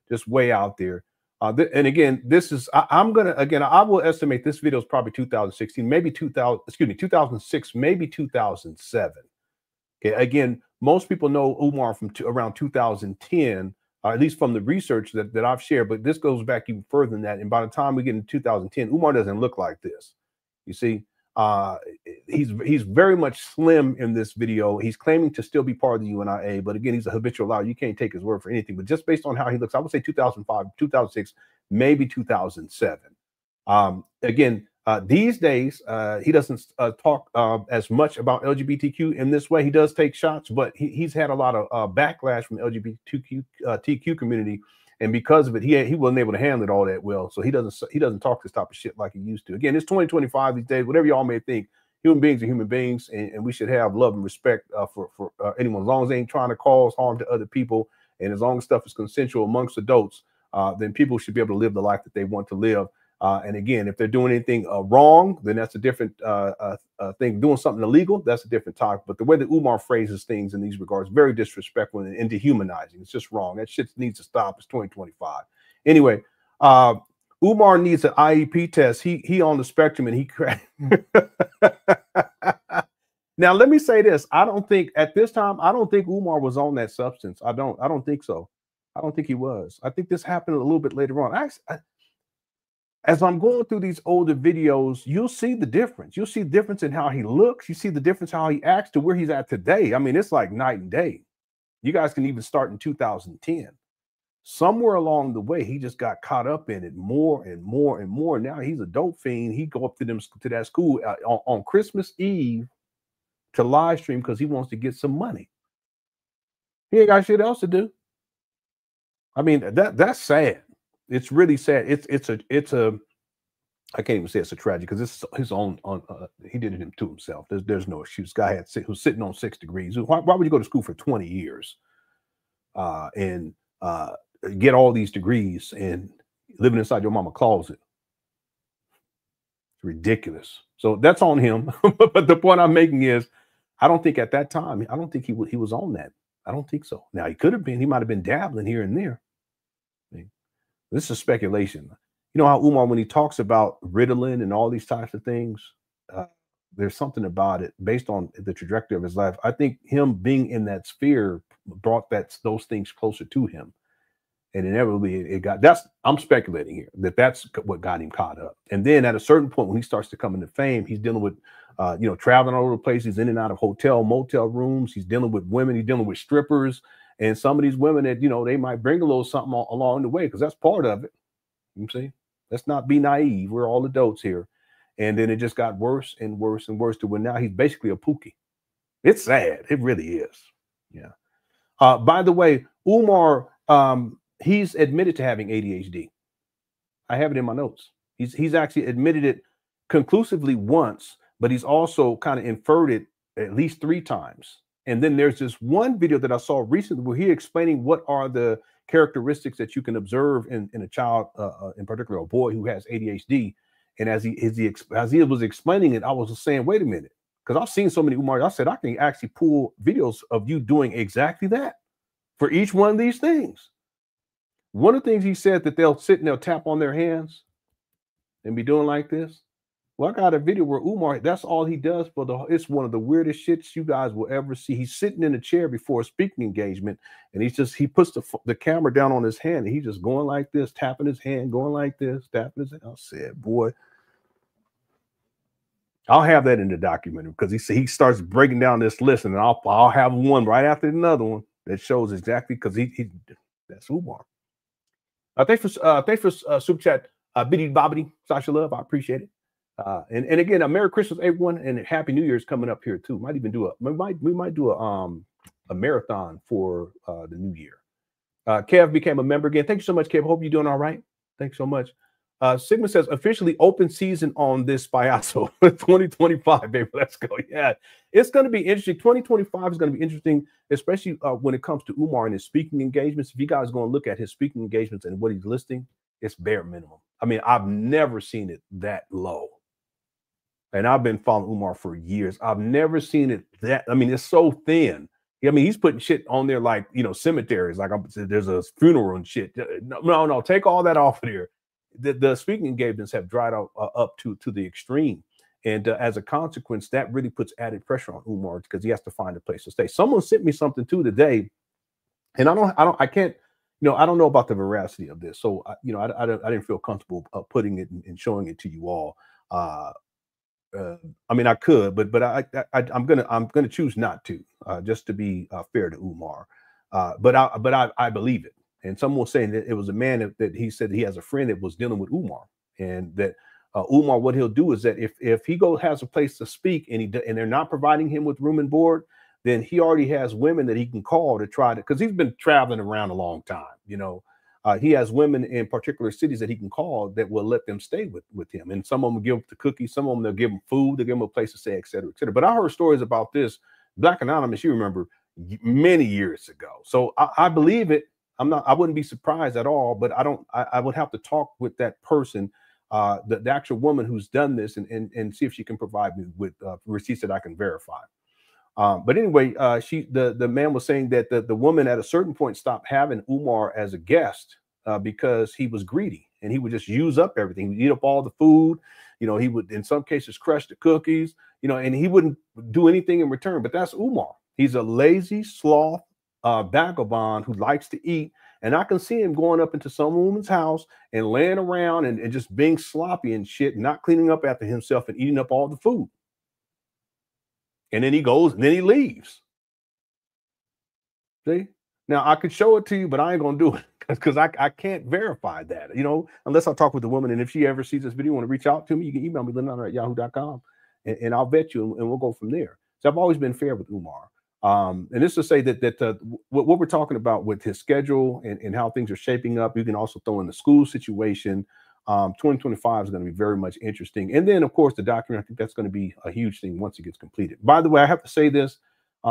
just way out there. And again, this is, I'm going to, again, I will estimate this video is probably 2016, maybe 2006, maybe 2007. Okay. Again, most people know Umar from around 2010. At least from the research that I've shared, but this goes back even further than that. And by the time we get into 2010, Umar doesn't look like this. You see, he's very much slim in this video. He's claiming to still be part of the UNIA, but again, he's a habitual liar. You can't take his word for anything. But just based on how he looks, I would say 2005, 2006, maybe 2007. Again, these days, he doesn't talk as much about LGBTQ in this way. He does take shots, but he's had a lot of backlash from the LGBTQ community, and because of it, he wasn't able to handle it all that well. So he doesn't talk this type of shit like he used to. Again, it's 2025 these days. Whatever y'all may think, human beings are human beings, and we should have love and respect for anyone, as long as they ain't trying to cause harm to other people, and as long as stuff is consensual amongst adults, then people should be able to live the life that they want to live. And again, if they're doing anything wrong, then that's a different thing. Doing something illegal, that's a different topic. But the way that Umar phrases things in these regards, very disrespectful and dehumanizing. It's just wrong. That shit needs to stop. It's 2025. Anyway, Umar needs an IEP test. He on the spectrum and he cracked. Now, let me say this. I don't think at this time, I don't think Umar was on that substance. I don't think so. I don't think he was. I think this happened a little bit later on. As I'm going through these older videos, you'll see the difference. You'll see the difference in how he looks. You see the difference how he acts to where he's at today. I mean, it's like night and day. You guys can even start in 2010. Somewhere along the way, he just got caught up in it more and more and more. Now he's a dope fiend. He go up to that school on Christmas Eve to live stream because he wants to get some money. He ain't got shit else to do. I mean, that's sad. It's really sad. It's a I can't even say it's a tragedy because it's his own. He did it to himself. There's no excuse. Guy who's sitting on 6 degrees. Why would you go to school for 20 years and get all these degrees and living inside your mama's closet? It's ridiculous. So that's on him. But the point I'm making is, I don't think at that time, I don't think he was on that. I don't think so. Now he could have been. He might have been dabbling here and there. This is speculation. You know how Umar, when he talks about Ritalin and all these types of things, there's something about it based on the trajectory of his life. I think him being in that sphere brought those things closer to him. And inevitably I'm speculating here that's what got him caught up. And then at a certain point, when he starts to come into fame, he's dealing with, traveling all over the place. He's in and out of hotel, motel rooms. He's dealing with women. He's dealing with strippers. And some of these women that, they might bring a little something along the way, because that's part of it. You see, let's not be naive. We're all adults here. And then it just got worse and worse and worse to where now he's basically a pookie. It's sad. It really is. Yeah. By the way, Umar, he's admitted to having ADHD. I have it in my notes. He's actually admitted it conclusively once, but he's also kind of inferred it at least 3 times. And then there's this one video that I saw recently where he explaining what are the characteristics that you can observe in a child, in particular a boy who has ADHD. And as he was explaining it, I was saying, wait a minute, because I've seen so many Umar. I said I can actually pull videos of you doing exactly that for each one of these things. One of the things he said that they'll sit and they'll tap on their hands and be doing like this. Well, I got a video where Umar, that's all he does for it's one of the weirdest shits you guys will ever see. He's sitting in a chair before a speaking engagement, and he puts the camera down on his hand, and he's just going like this, tapping his hand, going like this, tapping his hand. I said, boy, I'll have that in the documentary, because he starts breaking down this list, and I'll have one right after another one that shows exactly, because that's Umar. Thanks for super chat, Biddy Bobbity, Sasha Love. I appreciate it. And again, a Merry Christmas, everyone, and Happy New Year's coming up here too. We might do a marathon for the new year. Kev became a member again. Thank you so much, Kev. Hope you're doing all right. Thanks so much. Sigma says officially open season on this Payaso 2025, baby. Let's go. Yeah, it's going to be interesting. 2025 is going to be interesting, especially when it comes to Umar and his speaking engagements. If you guys are going to look at his speaking engagements and what he's listing, it's bare minimum. I mean, I've never seen it that low. And I've been following Umar for years. I've never seen it that. I mean, it's so thin. I mean, he's putting shit on there like, cemeteries. Like there's a funeral and shit. No, take all that off of there. The speaking engagements have dried up to the extreme. And as a consequence, that really puts added pressure on Umar, because he has to find a place to stay. Someone sent me something too today, and I don't know about the veracity of this. So, I didn't feel comfortable putting it and showing it to you all. I mean, I could, but I'm gonna choose not to, just to be fair to Umar. But I believe it. And someone was saying that it was a man that he said he has a friend that was dealing with Umar, and that Umar, what he'll do is that if he has a place to speak and they're not providing him with room and board, then he already has women that he can call to try to, because he's been traveling around a long time. He has women in particular cities that he can call that will let them stay with him. And some of them give the cookies, some of them they'll give him food, they'll give him a place to stay, et cetera, et cetera. But I heard stories about this, Black Anonymous, you remember, many years ago. So I believe it. I wouldn't be surprised at all, but I would have to talk with that person, the actual woman who's done this, and see if she can provide me with receipts that I can verify. But anyway, the man was saying that the woman at a certain point stopped having Umar as a guest because he was greedy, and he would just use up everything. He would eat up all the food. He would, in some cases, crush the cookies, and he wouldn't do anything in return. But that's Umar. He's a lazy sloth vagabond who likes to eat. And I can see him going up into some woman's house and laying around and just being sloppy and shit, not cleaning up after himself and eating up all the food. And then he goes and then he leaves. See? Now I could show it to you, but I ain't gonna do it because I can't verify that, unless I talk with the woman. And if she ever sees this video, want to reach out to me, you can email me, LenonHonor@yahoo.com, and I'll vet you and we'll go from there. So I've always been fair with Umar. And this to say that what we're talking about with his schedule and how things are shaping up, you can also throw in the school situation. 2025 is going to be very much interesting. And then, of course, the document, I think that's going to be a huge thing once it gets completed. By the way, I have to say this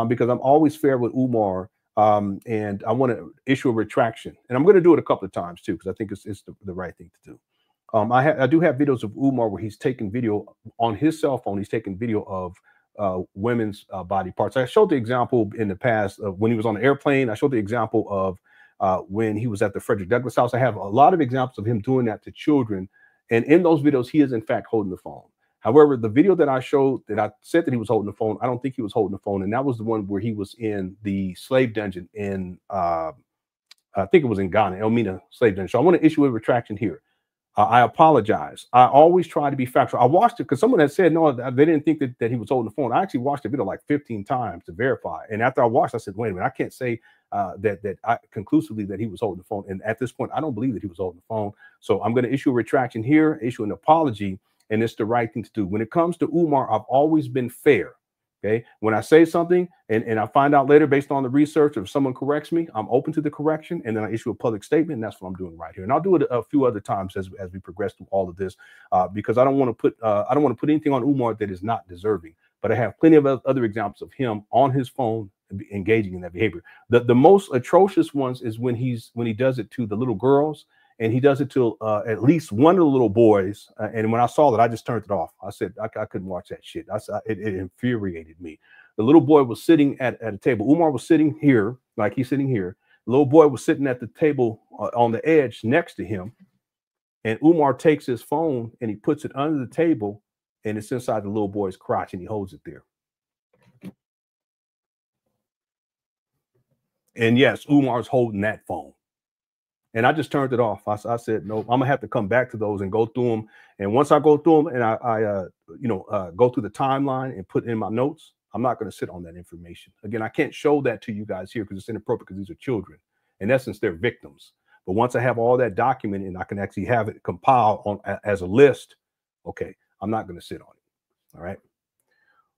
because I'm always fair with Umar, and I want to issue a retraction. And I'm going to do it a couple of times, too, because I think it's the right thing to do. I do have videos of Umar where he's taking video on his cell phone. He's taking video of women's body parts. I showed the example in the past of when he was on the airplane. I showed the example of when he was at the Frederick Douglass House. I have a lot of examples of him doing that to children. And in those videos, he is in fact holding the phone. However, the video that I showed that I said that he was holding the phone, I don't think he was holding the phone. And that was the one where he was in the slave dungeon in, I think it was in Ghana, Elmina slave dungeon. So I want to issue a retraction here. I apologize. I always try to be factual. I watched it because someone had said, no, they didn't think that he was holding the phone. I actually watched the video like 15 times to verify. And after I watched, I said, wait a minute, I can't say that I conclusively that he was holding the phone. And at this point, I don't believe that he was holding the phone. So I'm going to issue a retraction here, issue an apology, and it's the right thing to do. When it comes to Umar, I've always been fair. Okay. When I say something and I find out later based on the research, if someone corrects me, I'm open to the correction, and then I issue a public statement. And that's what I'm doing right here. And I'll do it a few other times as we progress through all of this, because I don't want to put anything on Umar that is not deserving. But I have plenty of other examples of him on his phone engaging in that behavior. The most atrocious ones is when he does it to the little girls. And he does it to at least one of the little boys. And when I saw that, I just turned it off. I said, I couldn't watch that shit. It infuriated me. The little boy was sitting at a table. Umar was sitting here, like he's sitting here. The little boy was sitting at the table on the edge next to him. And Umar takes his phone and he puts it under the table, and it's inside the little boy's crotch, and he holds it there. And yes, Umar's holding that phone. And I just turned it off. I said, no, I'm gonna have to come back to those and go through them. And once I go through them and I go through the timeline and put in my notes, I'm not gonna sit on that information. Again, I can't show that to you guys here because it's inappropriate, because these are children. In essence, they're victims. But once I have all that documented and I can actually have it compiled on as a list, okay, I'm not gonna sit on it. All right.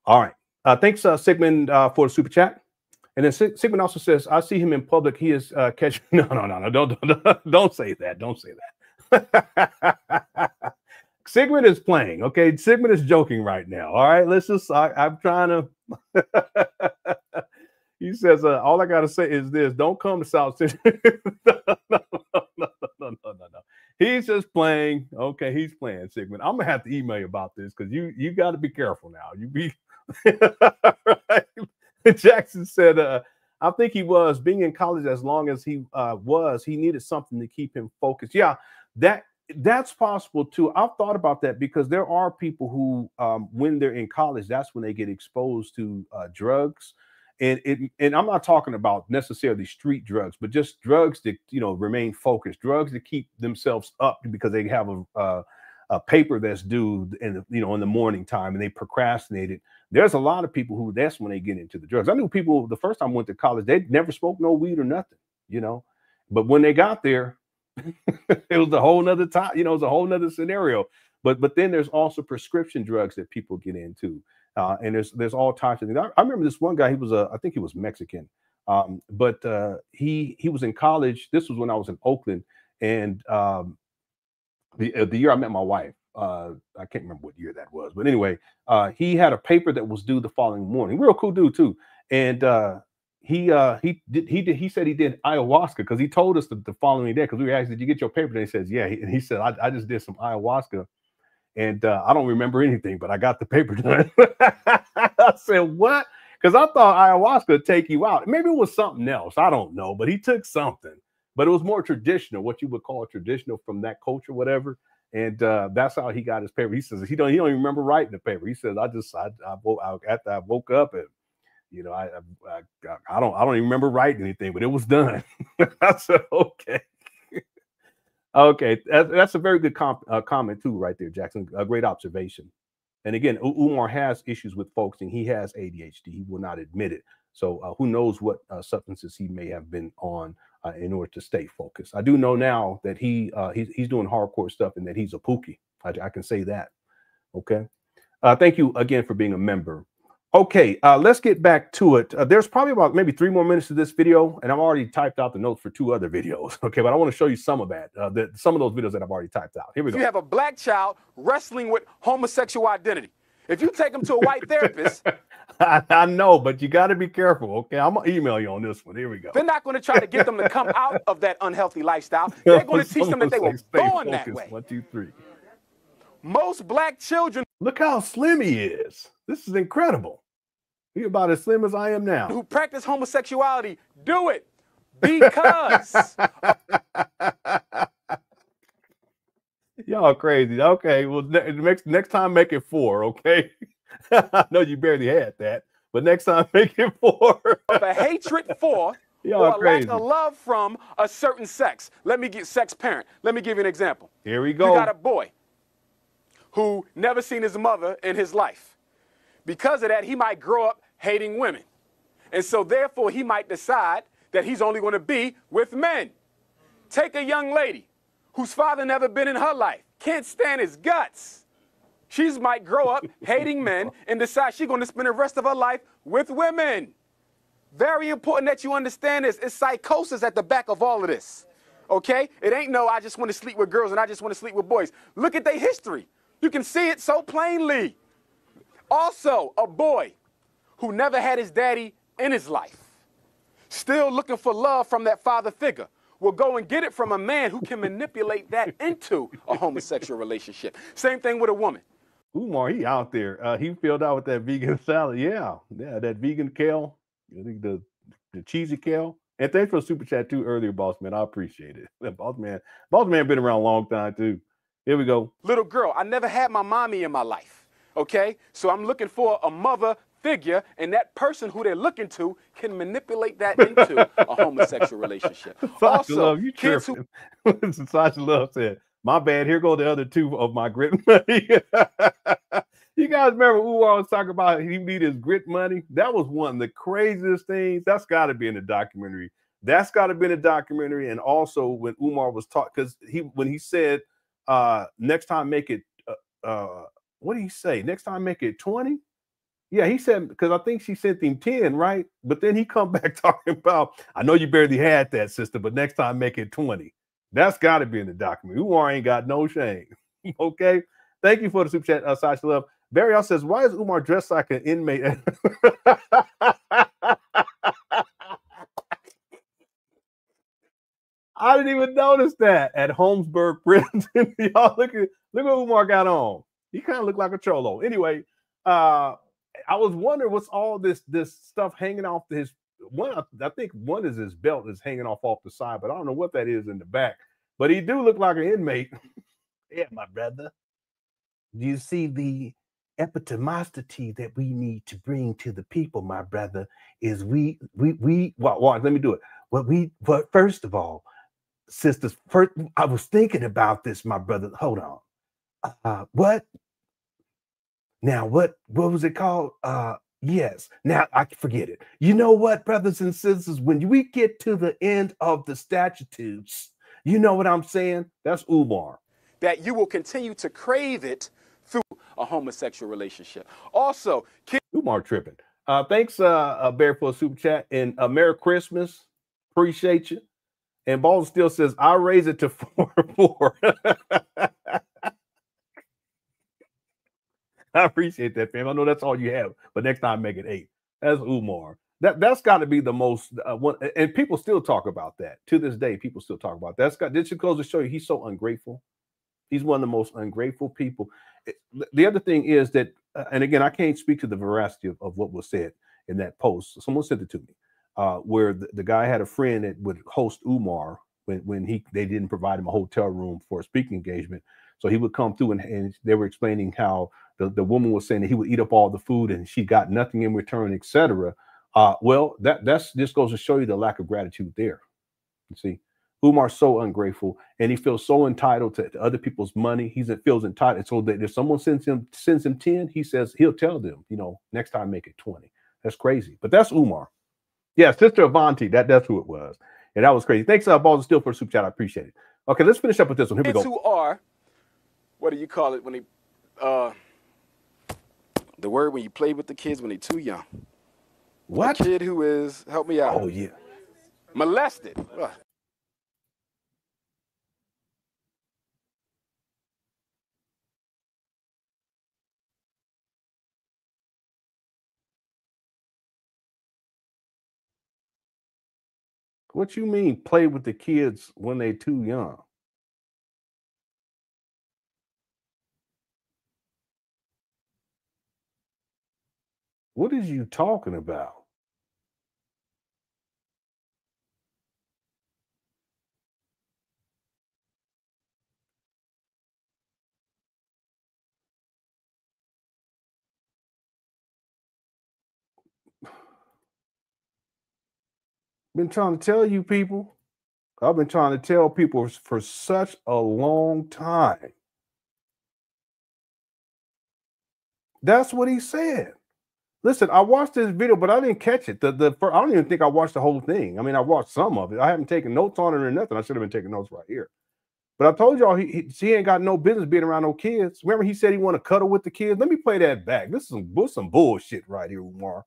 All right. Thanks, Sigmund, for the super chat. And then Sigmund also says, I see him in public. He is catching. No, don't say that. Don't say that. Sigmund is playing. Okay. Sigmund is joking right now. All right. Let's just, I'm trying to. He says, all I got to say is this: don't come to South Central. No. He's just playing. Okay. He's playing, Sigmund. I'm going to have to email you about this, because you got to be careful now. You be. Right? Jackson said, I think he was being in college as long as he he needed something to keep him focused. Yeah, that's possible too. I've thought about that, because there are people who, when they're in college, that's when they get exposed to drugs. And I'm not talking about necessarily street drugs, but just drugs that, remain focused, drugs that keep themselves up because they have a paper that's due in the morning time, and they procrastinate it. There's a lot of people who that's when they get into the drugs. I knew people the first time I went to college, they never smoked no weed or nothing, but when they got there, it was a whole nother time, it was a whole nother scenario. But then there's also prescription drugs that people get into. And there's all types of things. I remember this one guy, I think he was Mexican. But he was in college. This was when I was in Oakland, and the year I met my wife, I can't remember what year that was, but anyway, he had a paper that was due the following morning. Real cool dude too. And he said he did ayahuasca, because he told us the following day, because we were asking, did you get your paper? And he says, yeah. And he said, I just did some ayahuasca, and I don't remember anything, but I got the paper done. I said, what? Because I thought ayahuasca would take you out. Maybe it was something else. I don't know, but he took something. But it was more traditional, what you would call traditional from that culture, whatever. And that's how he got his paper. He says he don't even remember writing the paper. He says after I woke up, and I don't even remember writing anything, but it was done. I said, okay. Okay, that's a very good comment too, right there, Jackson. A great observation. And again, Umar has issues with focusing. He has ADHD. He will not admit it. So who knows what substances he may have been on in order to stay focused. I do know now that he's doing hardcore stuff, and that he's a pookie. I can say that. Okay. Thank you again for being a member. Okay, let's get back to it. There's probably about maybe 3 more minutes to this video, and I've already typed out the notes for 2 other videos. Okay, but I want to show you some of that, some of those videos that I've already typed out. Here we go. You have a black child wrestling with homosexual identity. If you take them to a white therapist, I know, but you got to be careful. Okay, I'm gonna email you on this one. Here we go. they're not going to try to get them to come out of that unhealthy lifestyle. They're going to teach them that they were born that way. 1, 2, 3. Most black children, Look how slim he is. This is incredible. He's about as slim as I am now. who practice homosexuality do it because Y'all crazy. Okay, well, next time make it 4. Okay. I know you barely had that, but next time make it 4. of a hatred for Y'all or a crazy. lack of love from a certain sex. Let me give sex parent. Let me give you an example. Here we You go. got a boy who never seen his mother in his life. Because of that, he might grow up hating women. And so therefore, he might decide that he's only going to be with men. Take a young lady whose father never been in her life, can't stand his guts. She might grow up hating men and decide she's going to spend the rest of her life with women. Very important that you understand this. It's psychosis at the back of all of this. Okay? It ain't no, I just want to sleep with girls and I just want to sleep with boys. Look at their history. You can see it so plainly. Also, a boy who never had his daddy in his life, still looking for love from that father figure, will go and get it from a man who can manipulate that into a homosexual relationship. Same thing with a woman. Umar, he out there. He filled out with that vegan salad. Yeah, that vegan kale, the cheesy kale. And thanks for the super chat too earlier, boss man. I appreciate it. Boss man been around a long time too. Here we go. Little girl, I never had my mommy in my life. Okay, so I'm looking for a mother figure, and that person who they're looking to can manipulate that into a homosexual relationship. Sasha Love, you kids tripping. Sasha Love said, "My bad. Here go the other two of my grit money." You guys remember Umar was talking about he need his grit money? That was one of the craziest things. That's got to be in the documentary. That's got to be in the documentary. And also when Umar was talking, because when he said, next time make it, what did he say? Next time make it 20? Yeah, he said, because I think she sent him 10, right? But then he come back talking about, I know you barely had that, sister, but next time make it 20. That's got to be in the documentary. Umar ain't got no shame. Okay? Thank you for the super chat, Sasha Love. Barry also says, why is Umar dressed like an inmate? I didn't even notice that at Holmesburg Prison. Y'all look what Umar got on. He kind of looked like a cholo. Anyway, I was wondering what's all this stuff hanging off his one. I think one is his belt is hanging off the side, but I don't know what that is in the back. But he do look like an inmate. Yeah, my brother. Do you see the epitomosity that we need to bring to the people, my brother? Is well, let me do it. But first of all, sisters, first, I was thinking about this, my brother. Hold on. What? Now, what was it called? Yes. Now I forget it. You know what, brothers and sisters, when we get to the end of the statutes, you know what I'm saying? That's Umar. That you will continue to crave it through a homosexual relationship. Also, Umar tripping. Thanks, Bear, for a super chat. And Merry Christmas. Appreciate you. And Ball still says, I'll raise it to 4-4. I appreciate that, fam. I know that's all you have, but next time make it 8. That's Umar. That's got to be the most one, and people still talk about that to this day. People still talk about that. This just goes to show you he's so ungrateful. He's one of the most ungrateful people. The other thing is that, and again, I can't speak to the veracity of what was said in that post. Someone sent it to me, where the guy had a friend that would host Umar when they didn't provide him a hotel room for a speaking engagement. So he would come through and they were explaining how the woman was saying that he would eat up all the food and she got nothing in return, etc. Well, that's just goes to show you the lack of gratitude there. You see, Umar's so ungrateful and he feels so entitled to other people's money. He feels entitled. So that if someone sends him 10, he says he'll tell them, next time make it 20. That's crazy. But that's Umar. Yeah, Sister Avanti. That's who it was. And that was crazy. Thanks, Balls Still, for the super chat. I appreciate it. Okay, let's finish up with this one. Here we go. Who are, what do you call it when they, the word when you play with the kids when they're too young? What? A kid who is, help me out. Oh, yeah. Molested. Ugh. What you mean play with the kids when they too young? What is you talking about? Been trying to tell you people. I've been trying to tell people for such a long time. That's what he said. Listen, I watched this video, but I didn't catch it. I don't even think I watched the whole thing. I mean, I watched some of it. I haven't taken notes on it or nothing. I should have been taking notes right here. But I told y'all he ain't got no business being around no kids. Remember, he said he want to cuddle with the kids. Let me play that back. This is some bullshit right here, Umar.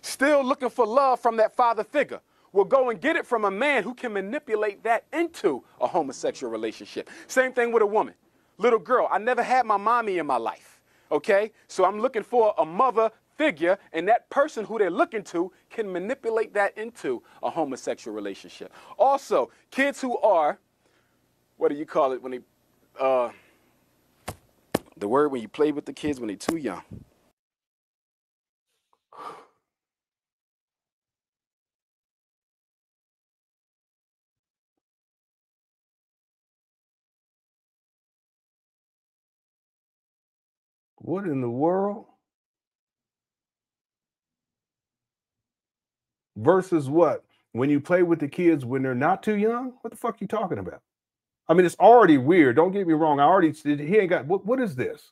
Still looking for love from that father figure. Will go and get it from a man who can manipulate that into a homosexual relationship. Same thing with a woman. Little girl, I never had my mommy in my life, okay? So I'm looking for a mother figure, and that person who they're looking to can manipulate that into a homosexual relationship. Also, kids who are, what do you call it when they, the word when you play with the kids when they're too young. What in the world? Versus what? When you play with the kids when they're not too young? What the fuck you talking about? I mean, it's already weird. Don't get me wrong. He ain't got, what is this?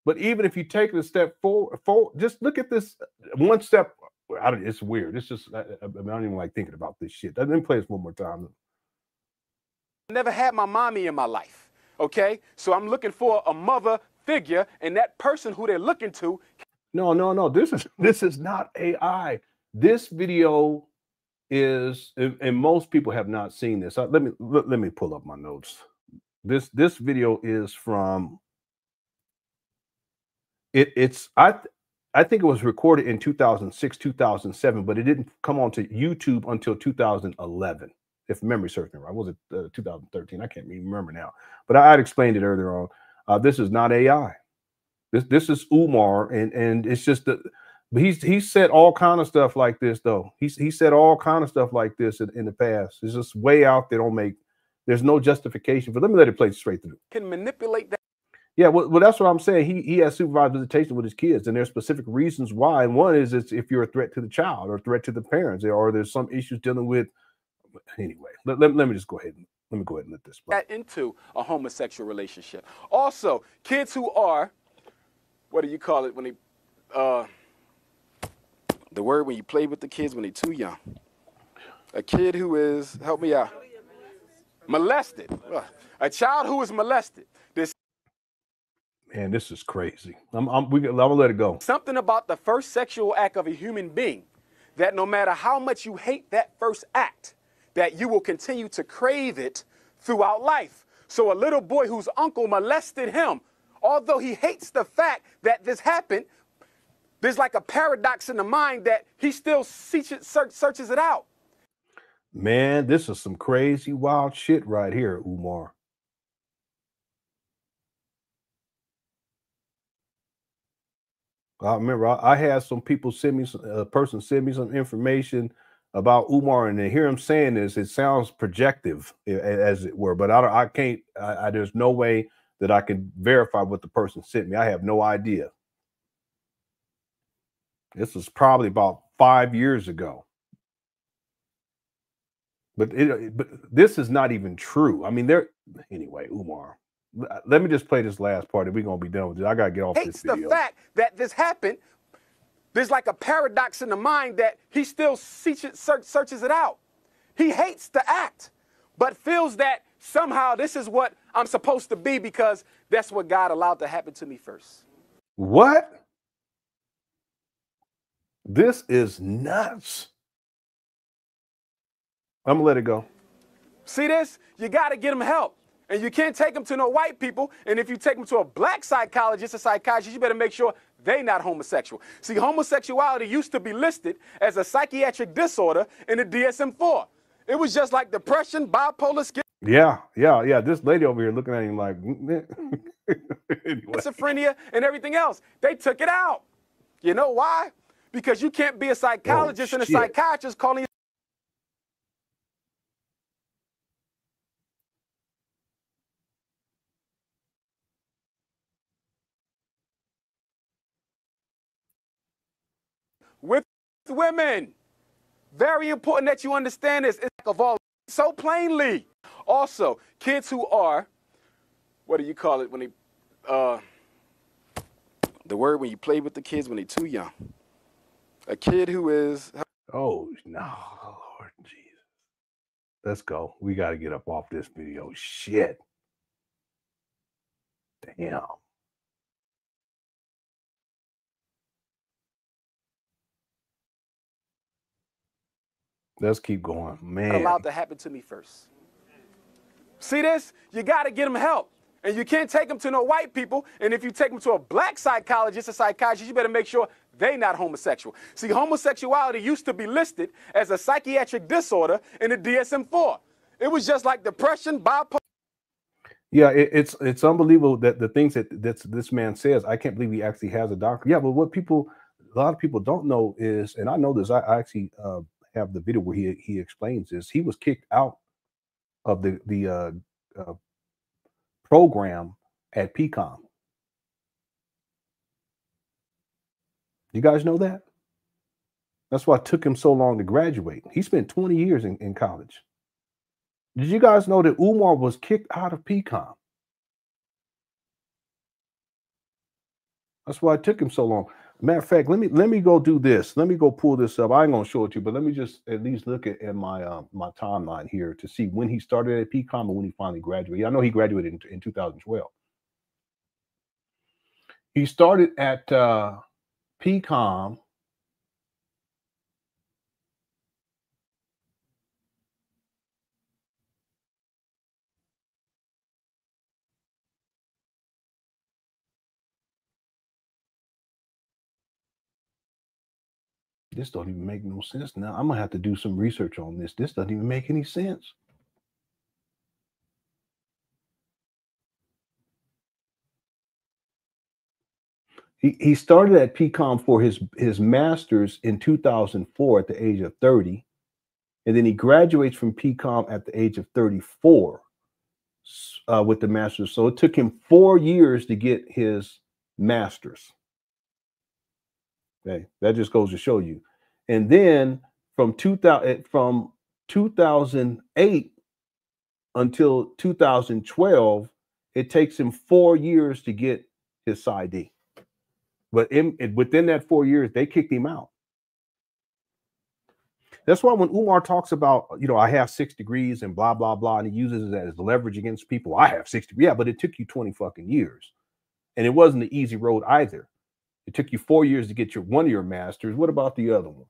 But even if you take it a step forward, just look at this one step. It's weird. It's just, I don't even like thinking about this shit. Let me play this one more time. Never had my mommy in my life, okay? So I'm looking for a mother figure, and that person who they're looking to. No. This is not AI. This video is, and most people have not seen this. Let me pull up my notes. This video is from. I think it was recorded in 2006, 2007, but it didn't come onto YouTube until 2011, if memory serves me right. Was it 2013? I can't even remember now. But I had explained it earlier on. This is not AI. This is Umar, and it's just that he's said all kind of stuff like this though. He said all kind of stuff like this in the past. It's just way out there. There's no justification for. Let me let it play straight through. Can manipulate that. Yeah, well, that's what I'm saying. He has supervised visitation with his kids, and there's specific reasons why. And one is if you're a threat to the child or a threat to the parents, or there's some issues dealing with. Anyway, let me just go ahead and let this play. That into a homosexual relationship. Also, kids who are, what do you call it when they, the word when you play with the kids when they're too young. A kid who is, help me out, molested. A child who is molested. Man, this is crazy. I'm gonna let it go. Something about the first sexual act of a human being, that no matter how much you hate that first act, that you will continue to crave it throughout life. So a little boy whose uncle molested him, although he hates the fact that this happened, there's like a paradox in the mind that he still searches it out. Man, this is some crazy, wild shit right here, Umar. I remember I had some people send me a person send me some information about Umar, and to hear him saying this, it sounds projective, as it were. But I can't. There's no way that I can verify what the person sent me. I have no idea. This was probably about 5 years ago. But this is not even true. I mean, anyway, Umar. Let me just play this last part, and we're gonna be done with it. I gotta get off this video. Hates the fact that this happened. There's like a paradox in the mind that he still searches it out. He hates the act, but feels that somehow this is what I'm supposed to be because that's what God allowed to happen to me first. What? This is nuts. I'm gonna let it go. See this? You got to get him help. And you can't take them to no white people. And if you take them to a black psychologist or psychiatrist, you better make sure they not homosexual. See, homosexuality used to be listed as a psychiatric disorder in the DSM-4. It was just like depression, bipolar, Yeah. This lady over here looking at him like, anyway. schizophrenia, and everything else. They took it out. You know why? Because you can't be a psychologist and a psychiatrist calling with women. Very important that you understand this. It's of all so plainly. Also, kids who are, what do you call it when they, the word when you play with the kids when they're too young. A kid who is. Oh no, Lord Jesus. Let's go. We got to get up off this video. Shit. Damn. Let's keep going, man. Allowed to happen to me first. See this? You got to get them help. And you can't take them to no white people. And if you take them to a black psychologist or psychiatrist, you better make sure they not homosexual. See, homosexuality used to be listed as a psychiatric disorder in the DSM-4. It was just like depression, bipolar. Yeah, it's unbelievable that the things that this man says. I can't believe he actually has a doctor. Yeah, but what a lot of people don't know is, and I know this, I actually have the video where he explains this. He was kicked out of the program at PCOM. You guys know that? That's why it took him so long to graduate. He spent 20 years in college. Did you guys know that Umar was kicked out of PCOM? That's why it took him so long. Matter of fact, let me go do this. Let me go pull this up. I ain't gonna show it to you, but let me just at least look at my my timeline here to see when he started at PCOM and when he finally graduated. I know he graduated in 2012. He started at PCOM. This don't even make no sense now. I'm gonna have to do some research on this. This doesn't even make any sense. He started at PCOM for his master's in 2004 at the age of 30, and then he graduates from PCOM at the age of 34 with the master's. So it took him 4 years to get his master's. Okay, that just goes to show you. And then from 2008 until 2012, it takes him 4 years to get his PsyD. But within that 4 years, they kicked him out. That's why when Umar talks about, I have 6 degrees and blah, blah, blah, and he uses it as leverage against people. I have 6 degrees. Yeah, but it took you 20 fucking years. And it wasn't an easy road either. It took you 4 years to get one of your masters. What about the other one?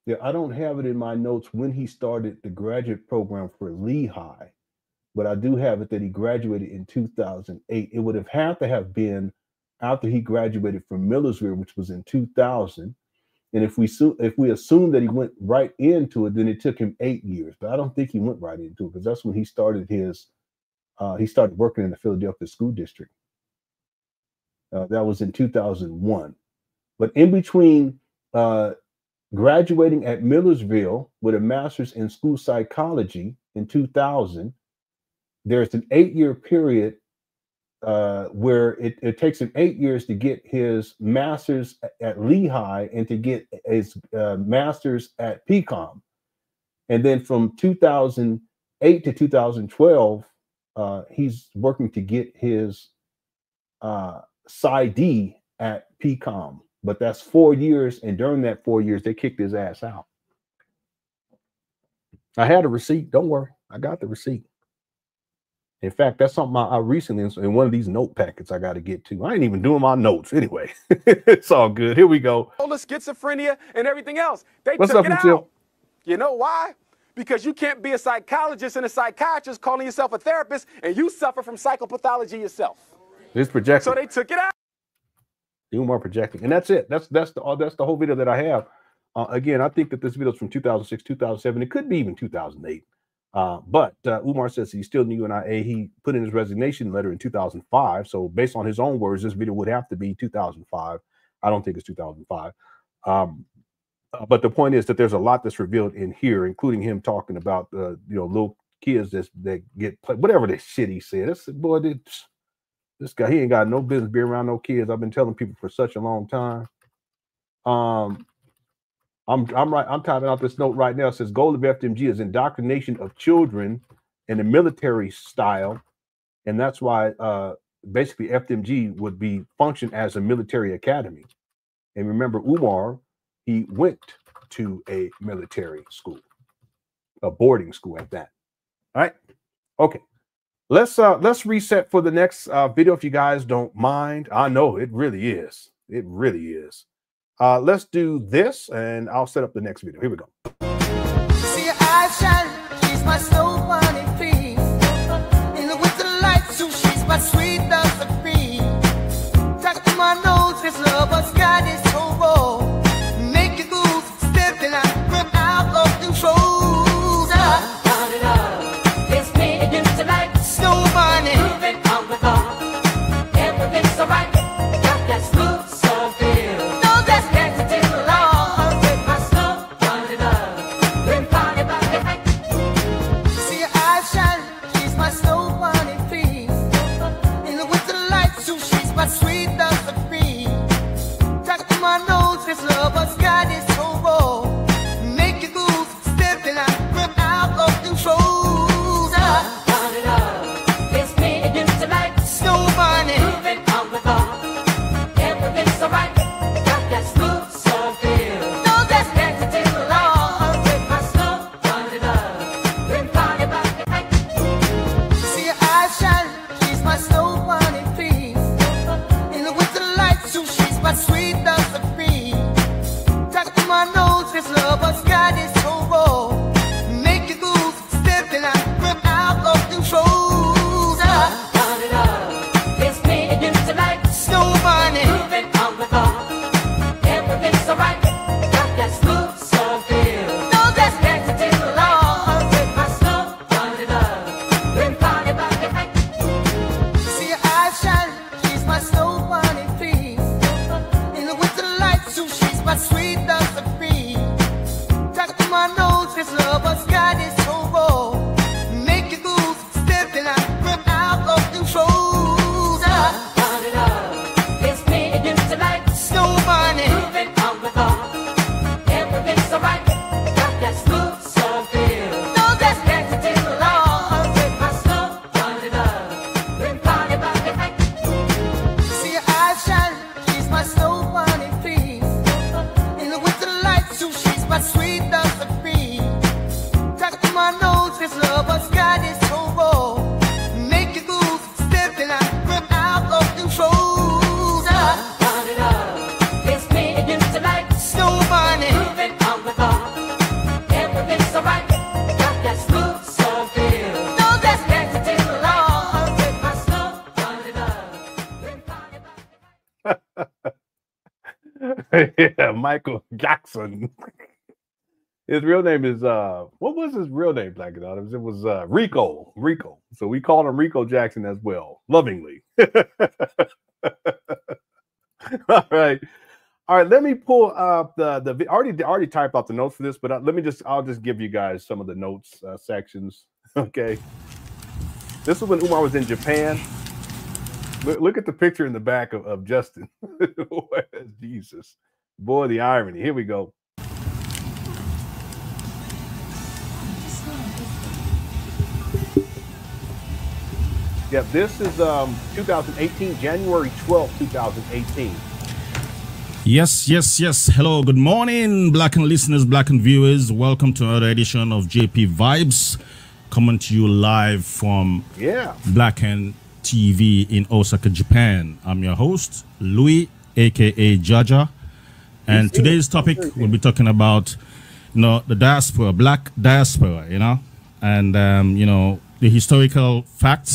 Yeah, I don't have it in my notes when he started the graduate program for Lehigh, but I do have it that he graduated in 2008. It would have had to have been after he graduated from Millersville, which was in 2000. And if we assume that he went right into it, then it took him 8 years. But I don't think he went right into it because that's when he started he started working in the Philadelphia School District. That was in 2001. But in between graduating at Millersville with a master's in school psychology in 2000, there's an 8-year period where it takes him 8 years to get his master's at Lehigh and to get his master's at PCOM. And then from 2008 to 2012, he's working to get his PsyD at PCOM. But that's 4 years, and during that 4 years, they kicked his ass out. I had a receipt. Don't worry. I got the receipt. In fact, that's something I recently, in one of these note packets I got to get to. I ain't even doing my notes anyway. It's all good. Here we go. All the schizophrenia and everything else. They What's took up, it Phil? out. You know why? Because you can't be a psychologist and a psychiatrist calling yourself a therapist, and you suffer from psychopathology yourself. It's projecting. So they took it out. Umar projecting, and that's it. That's the whole video that I have. Again, I think that this video is from 2006, 2007. It could be even 2008. But Umar says he's still in the UNIA. He put in his resignation letter in 2005. So based on his own words, this video would have to be 2005. I don't think it's 2005. But the point is that there's a lot that's revealed in here, including him talking about little kids that get whatever the shit he said. This boy did. This guy, he ain't got no business being around no kids. I've been telling people for such a long time. I'm typing out this note right now. It says goal of FDMG is indoctrination of children in the military style, and that's why basically FDMG would be function as a military academy. And remember, Umar, he went to a military school, a boarding school at that. All right. Okay. Let's reset for the next video if you guys don't mind. I know it really is. It really is. Let's do this and I'll set up the next video. Here we go. See her eyes shine, she's my snow bunny queen. In the winter light, so she's my sweet dove of cream. Talk to my nose, this lover's got its whole roll. Make it move, stepping out, run out of control. It's me against the light. Snow bunny, Moving on the bar. Everything's alright. Got that smooth soul feel. no, that's Dancing till the light. With my snow bunny love. Then party by the night. see her eyes shine, she's my snow bunny queen. In the winter light, so she's my sweet dove of cream. Talk to my nose, this lover's got its whole roll. Make it move, stepping out, run out of control. Bunny love. It's me against the light. Snow bunny, Moving on the bar. Everything's alright. Got that smooth soul feel. no, that's Dancing till the light. With my snow bunny love. Then party by the night. see her eyes shine, she's my snow bunny queen. In the winter light, so she's my sweet dove of cream. Talk to my nose, this lover's got its whole roll. Make it move, stepping out, run out of control. Bunny love. It's me against the light. Snow bunny, Moving on the bar. Everything's alright. Got that smooth soul feel. no, that's Dancing till the light. With my snow bunny love. Then party by the night. see her eyes shine, she's my snow bunny queen. In the winter light, so she's my sweet dove of cream. Talk to my nose, this lover's got its whole roll. Make it move, stepping out, run out of control. Bunny love. It's me against the light. Snow bunny, Moving on the bar. Everything's alright. Got that smooth soul feel. no, that's Dancing till the light. With my snow bunny love. Then party by the night. see her eyes shine, she's my snow bunny queen. In the winter light, so she's my sweet dove of cream. Talk to my nose, this lover's got its whole roll. Make it move, stepping out, run out of control. Bunny love. It's me against the light. Snow bunny, Moving on the bar. Everything's alright. Got that smooth soul feel. no, that's Dancing till the light. With my snow bunny love. Then party by the night. Yeah, Michael Jackson. His real name is what was his real name, Black Anonymous? It was Rico. Rico. So we call him Rico Jackson as well, lovingly. All right. All right, let me pull up the already typed out the notes for this, but I'll just give you guys some of the notes sections. Okay. This was when Umar was in Japan. Look at the picture in the back of Justin. Jesus. Boy, the irony. Here we go. Yep, this is 2018, January 12th, 2018. Yes. Hello, good morning, Blackened listeners, Blackened viewers. Welcome to another edition of JP Vibes, coming to you live from Blackened TV in Osaka, Japan. I'm your host, Louis, aka Jaja. And today's topic, we'll be talking about, the diaspora, Black diaspora, and, the historical facts.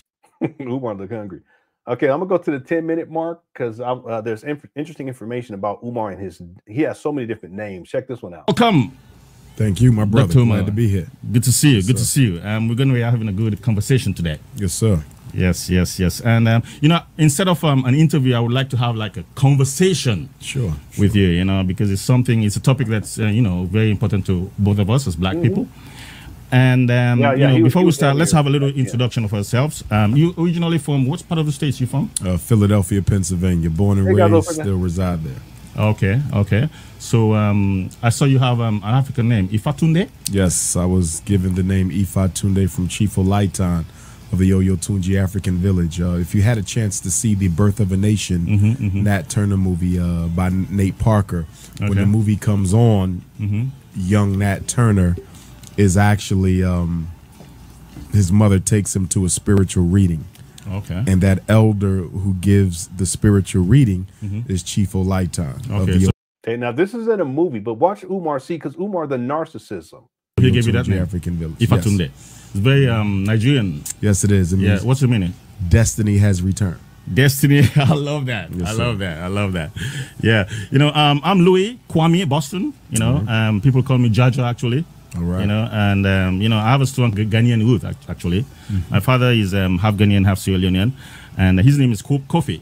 Umar look hungry. Okay, I'm gonna go to the 10-minute mark because there's interesting information about Umar and he has so many different names. Check this one out. Welcome. Thank you, my brother. Glad to be here. Good to see you. Good to see you. We're going to be having a good conversation today. Yes, sir. Yes. And, instead of an interview, I would like to have like a conversation with you, because it's a topic that's, very important to both of us as Black people. And, before we start, let's have a little introduction of ourselves. You originally from what part of the States you from? Philadelphia, Pennsylvania. Born and raised, still reside there. Okay. So I saw you have an African name, Ifatunde? Yes, I was given the name Ifatunde from Chief Olaitan, of the Oyotunji African village. If you had a chance to see The Birth of a Nation, Nat Turner movie by Nate Parker, when the movie comes on, young Nat Turner is actually, his mother takes him to a spiritual reading. Okay. And that elder who gives the spiritual reading is Chief Olaitan. Okay, now this is in a movie, but watch Umar see, because Umar, the narcissism. He gave you that name? African village. Ifatunde. Yes. It's very Nigerian. Yes, it is. It means what's the meaning? Destiny has returned. Destiny. I love that. Yes, I love that. I love that. Yeah. You know, I'm Louis Kwame, Boston. You know, people call me Jaja actually. All right. You know, and you know, I have a strong Ghanaian root actually. My father is half Ghanaian, half Sierra Leonean, and his name is Kofi.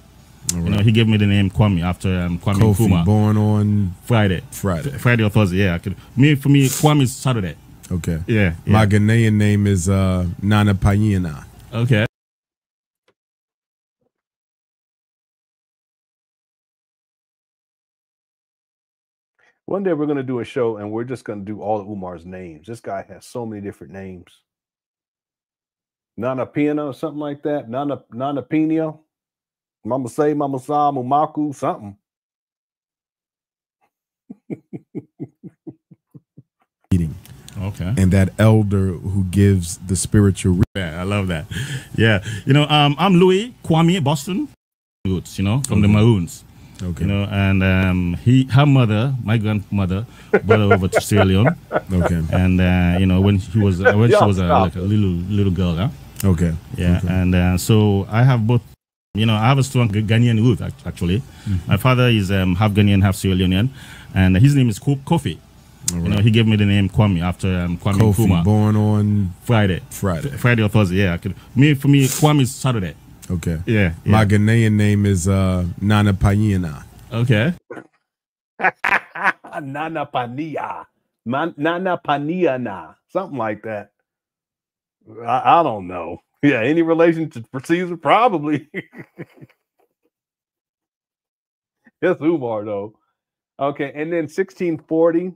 Right. You know, he gave me the name Kwame after Kwame Kofi, Nkrumah. born on Friday or Thursday. Yeah, for me, Kwame is Saturday. Okay. Yeah. My Ghanaian name is Nana Panyina. Okay. One day we're going to do a show and we're just going to do all of Umar's names. This guy has so many different names. Nana Pina or something like that. Nana Pina. Mama Say, Mama Sa, Mumaku, something. Okay. And that elder who gives the spiritual. Yeah, I love that. Yeah. You know, I'm Louis Kwame, Boston. Roots, you know, from the Maroons. Okay. You know, and her mother, my grandmother, brought her over to Sierra Leone. Okay. And you know, when she was like a little girl, huh? Okay. Yeah. Okay. And so I have both. You know, I have a strong Ghanaian root actually. My father is half Ghanaian, half Sierra Leonean, and his name is Kofi. Right. You know, he gave me the name Kwame after Kwame Nkrumah. Born on Friday or Thursday. Yeah. For me, Kwame is Saturday. Okay. Yeah. My Ghanaian name is Nana Panyina. Okay. Nana Pania. Nana Paniana. Something like that. I don't know. Yeah, any relation to Caesar? Probably. It's Umar, though. Okay, and then 1640.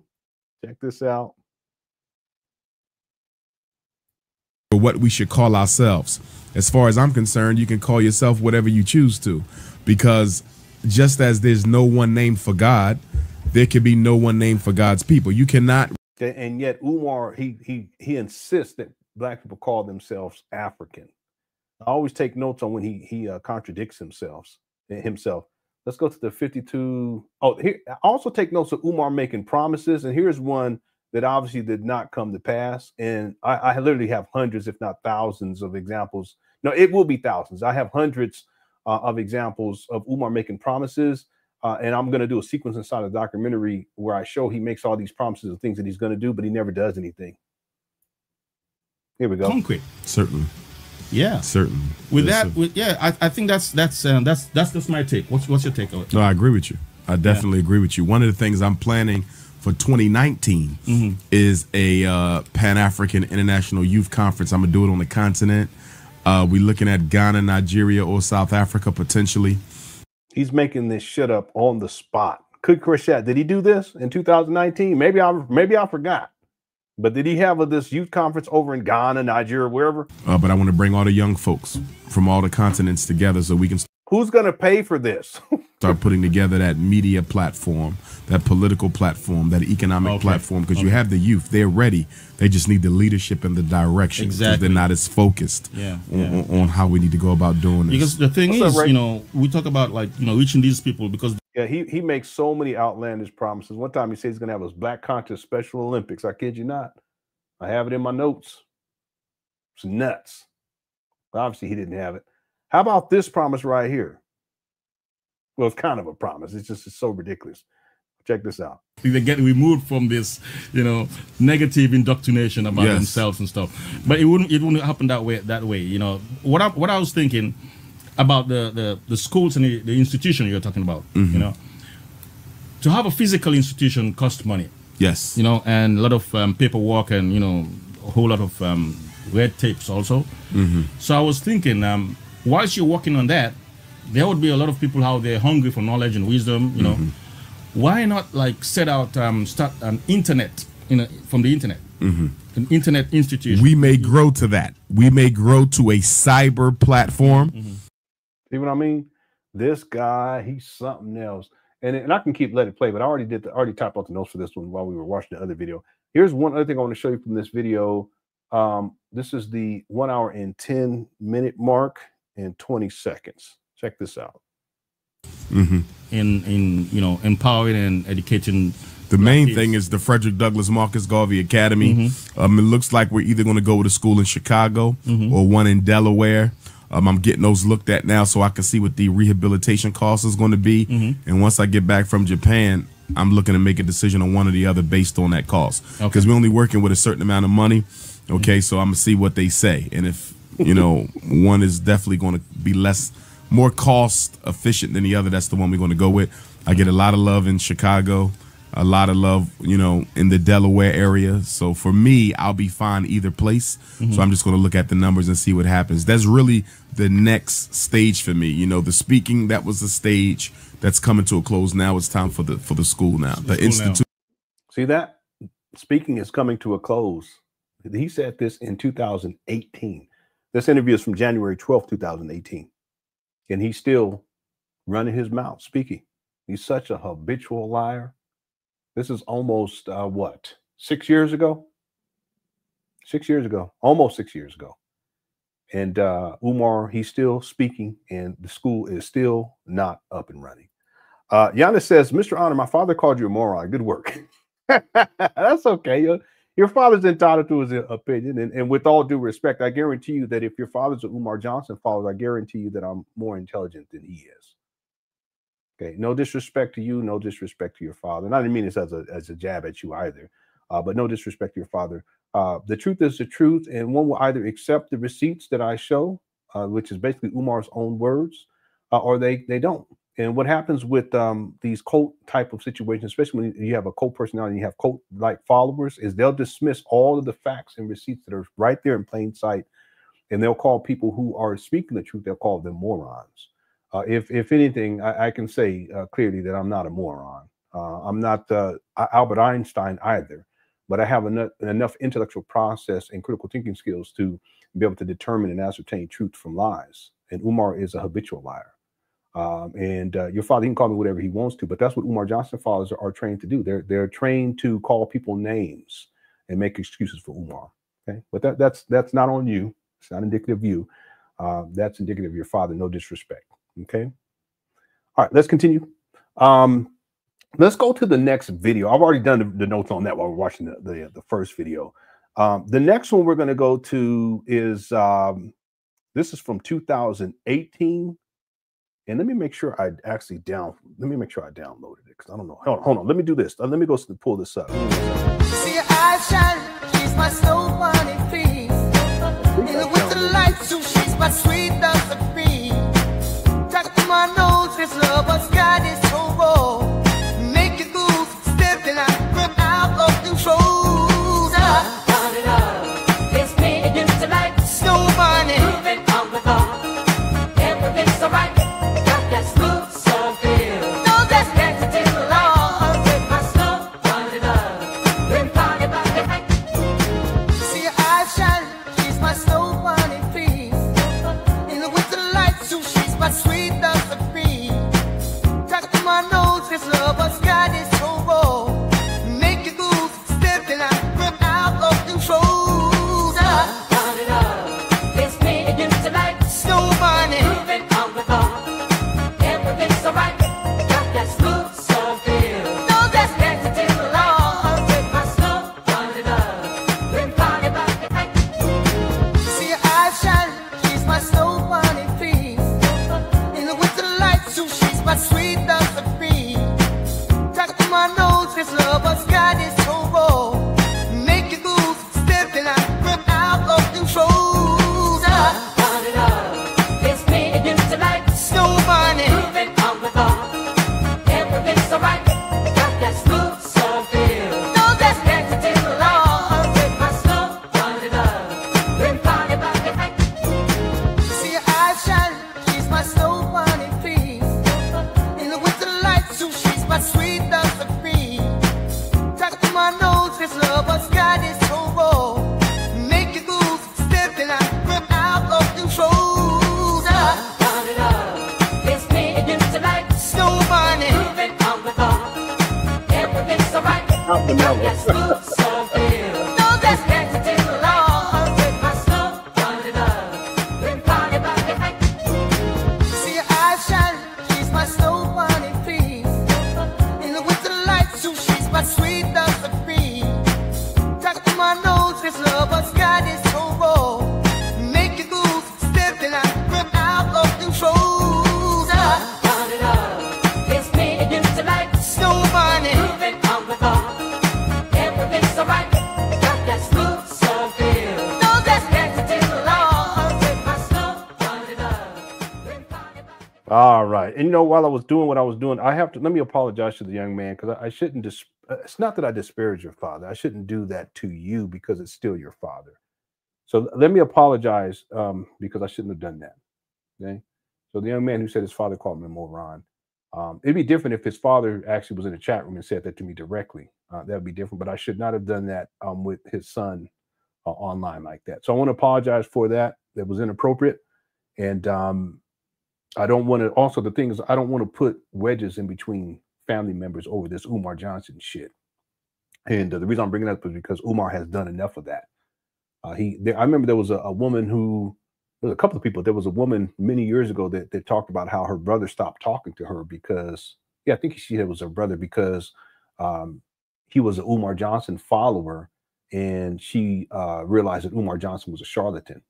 Check this out. What we should call ourselves. As far as I'm concerned, you can call yourself whatever you choose to, because just as there's no one name for God, there can be no one name for God's people. You cannot. And yet Umar, he insists that Black people call themselves African. I always take notes on when he contradicts himself. Let's go to the 52. Oh, here I also take notes of Umar making promises, and here's one that obviously did not come to pass. And I literally have hundreds, if not thousands, of examples. No, it will be thousands. I have hundreds of examples of Umar making promises. And I'm going to do a sequence inside a documentary where I show he makes all these promises of things that he's going to do, but he never does anything. Here we go. Concrete. Certainly. Yeah. Certainly. I think that's my take. What's your take on it? No, I agree with you. I definitely agree with you. One of the things I'm planning for 2019 is a Pan-African International Youth Conference. I'm going to do it on the continent. We're looking at Ghana, Nigeria, or South Africa potentially. He's making this shit up on the spot. Could CashApp, did he do this in 2019? Maybe I forgot. But did he have this youth conference over in Ghana, Nigeria, wherever? But I want to bring all the young folks from all the continents together so we can. Who's going to pay for this? Start putting together that media platform, that political platform, that economic platform, because you have the youth. They're ready. They just need the leadership and the direction. Exactly. They're not as focused on how we need to go about doing this. Because the thing is, you know, we talk about reaching these people because. Yeah, he makes so many outlandish promises. One time he said he's going to have his Black Conscious Special Olympics. I kid you not. I have it in my notes. It's nuts. Obviously, he didn't have it. How about this promise right here? Well, it's kind of a promise. It's so ridiculous. Check this out. They get removed from this, negative indoctrination about themselves and stuff. But it wouldn't happen that way. You know, what I was thinking about the schools and the institution you're talking about, you know, to have a physical institution costs money. Yes. You know, and a lot of paperwork and, a whole lot of red tapes also. So I was thinking, whilst you're working on that, there would be a lot of people out there hungry for knowledge and wisdom, you know. Why not set out, start an internet, from the internet? Because an internet institution. We may grow to that. We may grow to a cyber platform. See what I mean? This guy, he's something else. And I can let it play, but I already typed out the notes for this one while we were watching the other video. Here's one other thing I want to show you from this video. This is the 1 hour and 10 minute mark and 20 seconds. Check this out. In empowering and educating. The main thing is the Frederick Douglass Marcus Garvey Academy. It looks like we're either going to go to school in Chicago or one in Delaware. I'm getting those looked at now so I can see what the rehabilitation cost is going to be. And once I get back from Japan, I'm looking to make a decision on one or the other based on that cost. Because we're only working with a certain amount of money. Okay, so I'm going to see what they say. And if, one is definitely going to be more cost efficient than the other, that's the one we're going to go with. I get a lot of love in Chicago, a lot of love, in the Delaware area. So for me, I'll be fine either place. So I'm just going to look at the numbers and see what happens. That's really the next stage for me. The speaking, that was the stage that's coming to a close. Now it's time for the school now. The institute. See that? Speaking is coming to a close. He said this in 2018. This interview is from January 12th, 2018. And he's still running his mouth, speaking. He's such a habitual liar. This is almost, 6 years ago? 6 years ago, almost 6 years ago. And Umar, he's still speaking, and the school is still not up and running. Giannis says, Mr. Honor, my father called you a moron. Good work. That's okay. Your father's entitled to his opinion. And with all due respect, I guarantee you that if your father's an Umar Johnson follower, I guarantee you that I'm more intelligent than he is. Okay, no disrespect to you, no disrespect to your father. And I didn't mean this as a jab at you either, but no disrespect to your father. The truth is the truth, and one will either accept the receipts that I show, which is basically Umar's own words, or they don't. And what happens with these cult type of situations, especially when you have a cult personality and you have cult-like followers, is they'll dismiss all of the facts and receipts that are right there in plain sight, and they'll call people who are speaking the truth, they'll call them morons. If anything, I can say clearly that I'm not a moron. I'm not Albert Einstein either, but I have enough intellectual process and critical thinking skills to be able to determine and ascertain truth from lies. And Umar is a habitual liar. Your father, he can call me whatever he wants to, but that's what Umar Johnson followers are trained to do. They're trained to call people names and make excuses for Umar. Okay, but that's not on you. It's not indicative of you. That's indicative of your father. No disrespect. Okay. All right, let's continue. Let's go to the next video. I've already done the notes on that while we're watching the first video. The next one we're going to go to is this is from 2018. And let me make sure I downloaded it, because I don't know. Hold on. Let me do this. Let me go pull this up. See your eyes shine, she's my soul money queen. In the winter light, so she's my sweet dust of cream. Talk to my nose, this love, but sky is so raw. Make it move, stepping out of control. It's me and you tonight. Snow money. Moving on the bar. Everything's so right. Got that smooth so feel. No, that's Dance till the light. With my snow money love. Been party by the night. see your eyes shine, she's my snow money queen. In the All right. And while I was doing what I was doing, let me apologize to the young man, because I shouldn't it's not that I disparage your father. I shouldn't do that to you because it's still your father. So let me apologize, because I shouldn't have done that. Okay. So the young man who said his father called him a moron, it'd be different if his father actually was in the chat room and said that to me directly. That would be different, but I should not have done that with his son online like that. So I want to apologize for that. That was inappropriate. And I don't want to, also the thing is, I don't want to put wedges in between family members over this Umar Johnson shit. And the reason I'm bringing that up is because Umar has done enough of that. I remember there was a woman there was a couple of people. There was a woman many years ago that talked about how her brother stopped talking to her because, I think she said it was her brother, because he was an Umar Johnson follower, and she realized that Umar Johnson was a charlatan.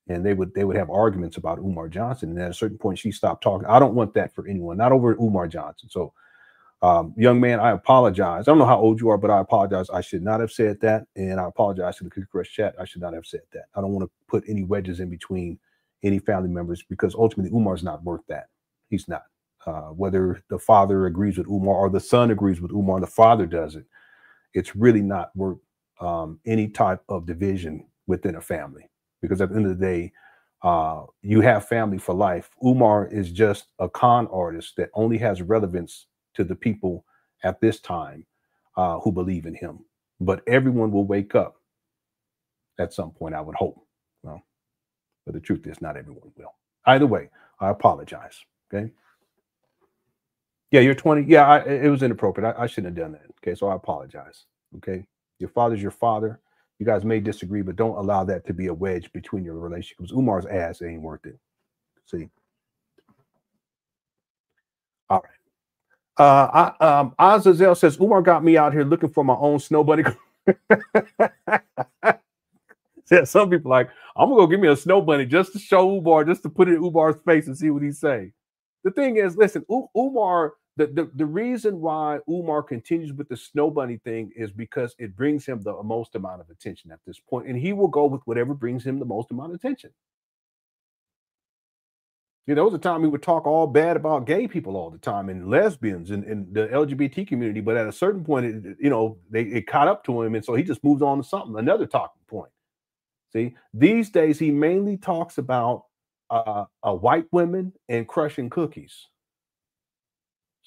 And they would have arguments about Umar Johnson. And at a certain point, she stopped talking. I don't want that for anyone, not over Umar Johnson. So, young man, I apologize. I don't know how old you are, but I apologize. I should not have said that. And I apologize to the Cookie Crush chat. I should not have said that. I don't want to put any wedges in between any family members, because ultimately Umar's not worth that. He's not. Whether the father agrees with Umar or the son agrees with Umar, the father doesn't. It's really not worth any type of division within a family. Because at the end of the day, you have family for life. Umar is just a con artist that only has relevance to the people at this time who believe in him. But everyone will wake up at some point, I would hope. Well, but the truth is, not everyone will. Either way, I apologize. Okay. Yeah, you're 20. Yeah, it was inappropriate. I shouldn't have done that. Okay, so I apologize. Okay, your father's your father. You guys may disagree, but don't allow that to be a wedge between your relationship. Because Umar's ass ain't worth it. See. All right. Azazel says Umar got me out here looking for my own snow bunny. Yeah, some people like, I'm gonna go give me a snow bunny just to show Umar, just to put it in Umar's face and see what he say. The thing is, listen, Umar. The reason why Umar continues with the snow bunny thing is because it brings him the most amount of attention at this point, and he will go with whatever brings him the most amount of attention. There was a time he would talk all bad about gay people all the time, and lesbians and the LGBT community, but at a certain point, it caught up to him, and so he just moved on to something, another talking point. See, these days he mainly talks about white women and crushing cookies.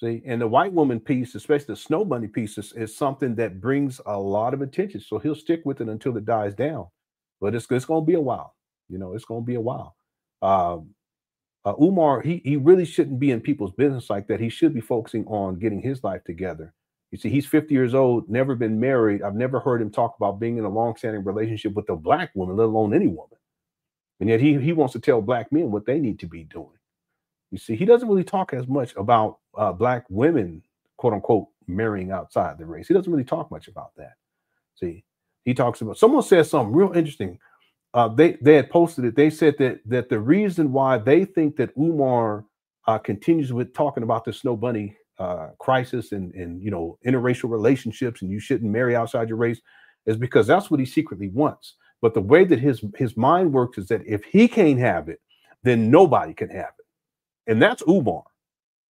See, and the white woman piece, especially the snow bunny piece, is something that brings a lot of attention. So he'll stick with it until it dies down. But it's going to be a while. It's going to be a while. Umar, he really shouldn't be in people's business like that. He should be focusing on getting his life together. You see, he's 50 years old, never been married. I've never heard him talk about being in a long-standing relationship with a black woman, let alone any woman. And yet he wants to tell black men what they need to be doing. You see, he doesn't really talk as much about black women, quote unquote, marrying outside the race. He doesn't really talk much about that. See, he talks about, someone said something real interesting. They had posted it. They said that the reason why they think that Umar continues with talking about the snow bunny crisis and interracial relationships, and you shouldn't marry outside your race, is because that's what he secretly wants. But the way that his mind works is that if he can't have it, then nobody can have it. And that's Umar.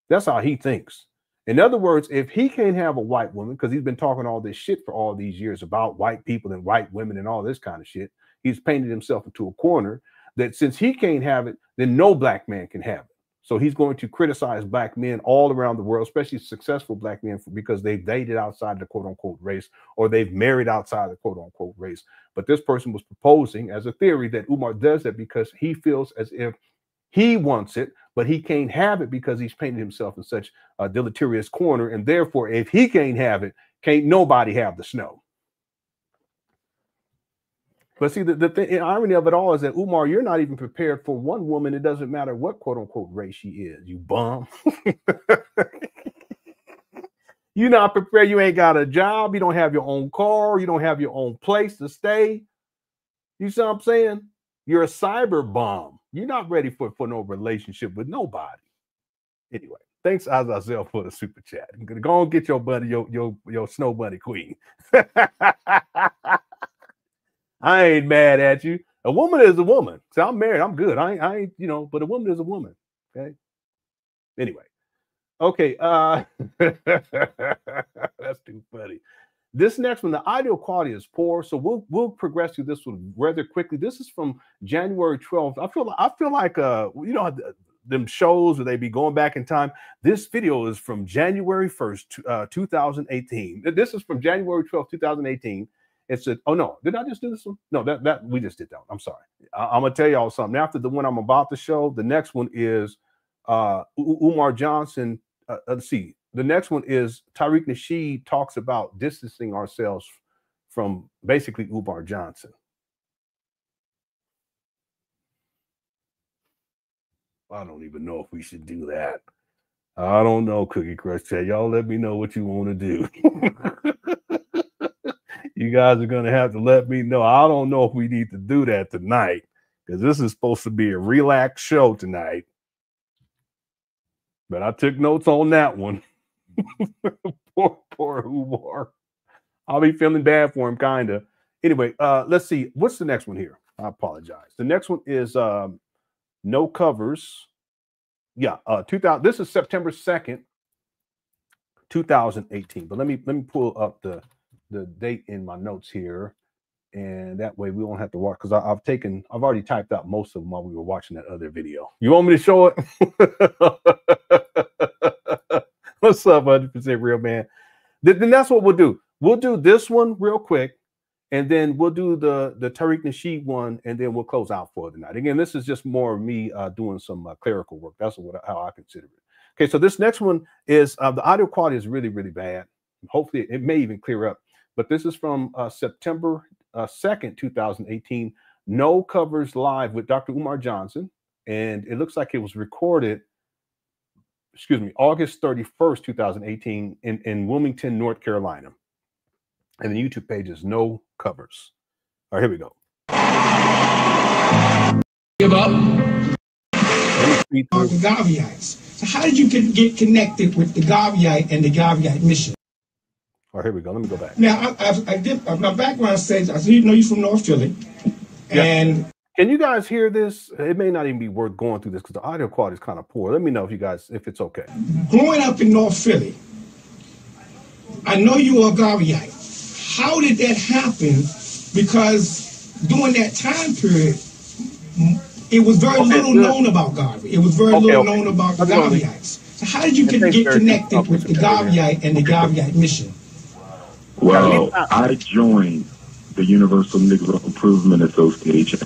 That's how he thinks. In other words, if he can't have a white woman, because he's been talking all this shit for all these years about white people and white women and all this kind of shit, he's painted himself into a corner that since he can't have it, then no black man can have it. So he's going to criticize black men all around the world, especially successful black men, because they've dated outside the quote unquote race, or they've married outside the quote unquote race. But this person was proposing as a theory that Umar does that because he feels as if he wants it, but he can't have it because he's painted himself in such a deleterious corner. And therefore, if he can't have it, can't nobody have the snow. But see, the irony of it all is that, Umar, you're not even prepared for one woman. It doesn't matter what quote unquote race she is, you bum. You're not prepared. You ain't got a job. You don't have your own car. You don't have your own place to stay. You see what I'm saying? You're a cyber bomb. You're not ready for no relationship with nobody. Anyway, thanks Azazel for the super chat. I'm gonna go and get your buddy, your snow bunny queen. I ain't mad at you. A woman is a woman. So I'm married. I'm good. I ain't, but a woman is a woman. Okay. Anyway, okay. That's too funny. This next one, the audio quality is poor, so we'll progress through this one rather quickly. This is from January 12th. I feel like you know, them shows where they be going back in time. This video is from January 1st, 2018. This is from January 12th, 2018. It's a, oh no, did I just do this one? No, that we just did that one. I'm sorry. I'm gonna tell y'all something. After the one I'm about to show, the next one is Umar Johnson. Let's see. The next one is Tariq Nasheed talks about distancing ourselves from basically Umar Johnson. I don't even know if we should do that. I don't know, Cookie Crush Chat. Y'all let me know what you want to do. You guys are going to have to let me know. I don't know if we need to do that tonight, because this is supposed to be a relaxed show tonight. But I took notes on that one. poor Umar. I'll be feeling bad for him, kind of. Anyway, let's see. What's the next one here? I apologize. The next one is no covers. Yeah, 2000. This is September 2nd, 2018. But let me pull up the date in my notes here, and that way we won't have to watch, because I've already typed out most of them while we were watching that other video. You want me to show it? What's up, 100% real man? Then that's what we'll do. We'll do this one real quick, and then we'll do the Tariq Nasheed one, and then we'll close out for the night. Again, this is just more of me doing some clerical work. That's how I consider it. Okay, so this next one is the audio quality is really, really bad. Hopefully, it may even clear up. But this is from September 2nd, 2018. No Covers Live with Dr. Umar Johnson, and it looks like it was recorded, August 31st, 2018 in Wilmington, North Carolina. And the YouTube page is No Covers. All right, here we go. Give up on the Gaviites. So how did you get connected with the Gaviite and the Gaviite mission? All right, here we go. Let me go back. Now, I did my background says, I you know you're from North Philly. Yeah. And can you guys hear this? It may not even be worth going through this because the audio quality is kind of poor. Let me know if it's okay. Growing up in North Philly, I know you were a Gaviite. How did that happen? Because during that time period, it was very little known about Gavi. It was very little known about the Gaviites. So how did you get connected with the Gaviite and the Gaviite mission? Well, I joined the Universal Negro Improvement Association,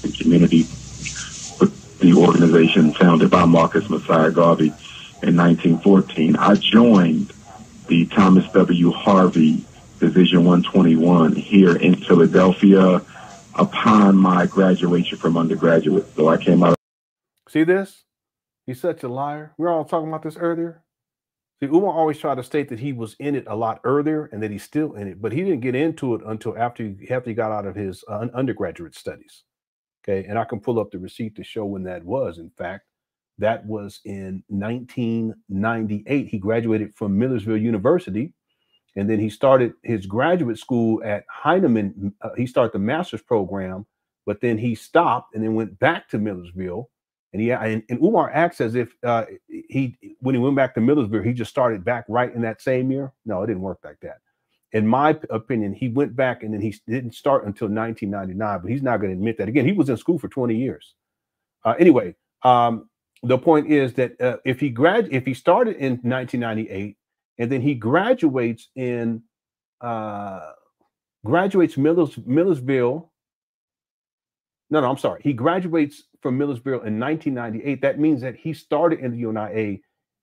the community, the organization founded by Marcus Messiah Garvey in 1914. I joined the Thomas W. Harvey Division 121 here in Philadelphia upon my graduation from undergraduate. So I came out. See this? He's such a liar. We were all talking about this earlier. See, Umar always tried to state that he was in it a lot earlier and that he's still in it, but he didn't get into it until after he got out of his undergraduate studies. Okay, and I can pull up the receipt to show when that was. In fact, that was in 1998. He graduated from Millersville University, and then he started his graduate school at Heinemann. He started the master's program, but then he stopped and then went back to Millersville. And Umar acts as if when he went back to Millersville, he just started back right in that same year. No, it didn't work like that. In my opinion, he went back and then he didn't start until 1999, but he's not going to admit that. Again, he was in school for 20 years. Anyway, the point is that if he started in 1998 and then he graduates Millersville. No, I'm sorry. He graduates from Millersville in 1998. That means that he started in the UNIA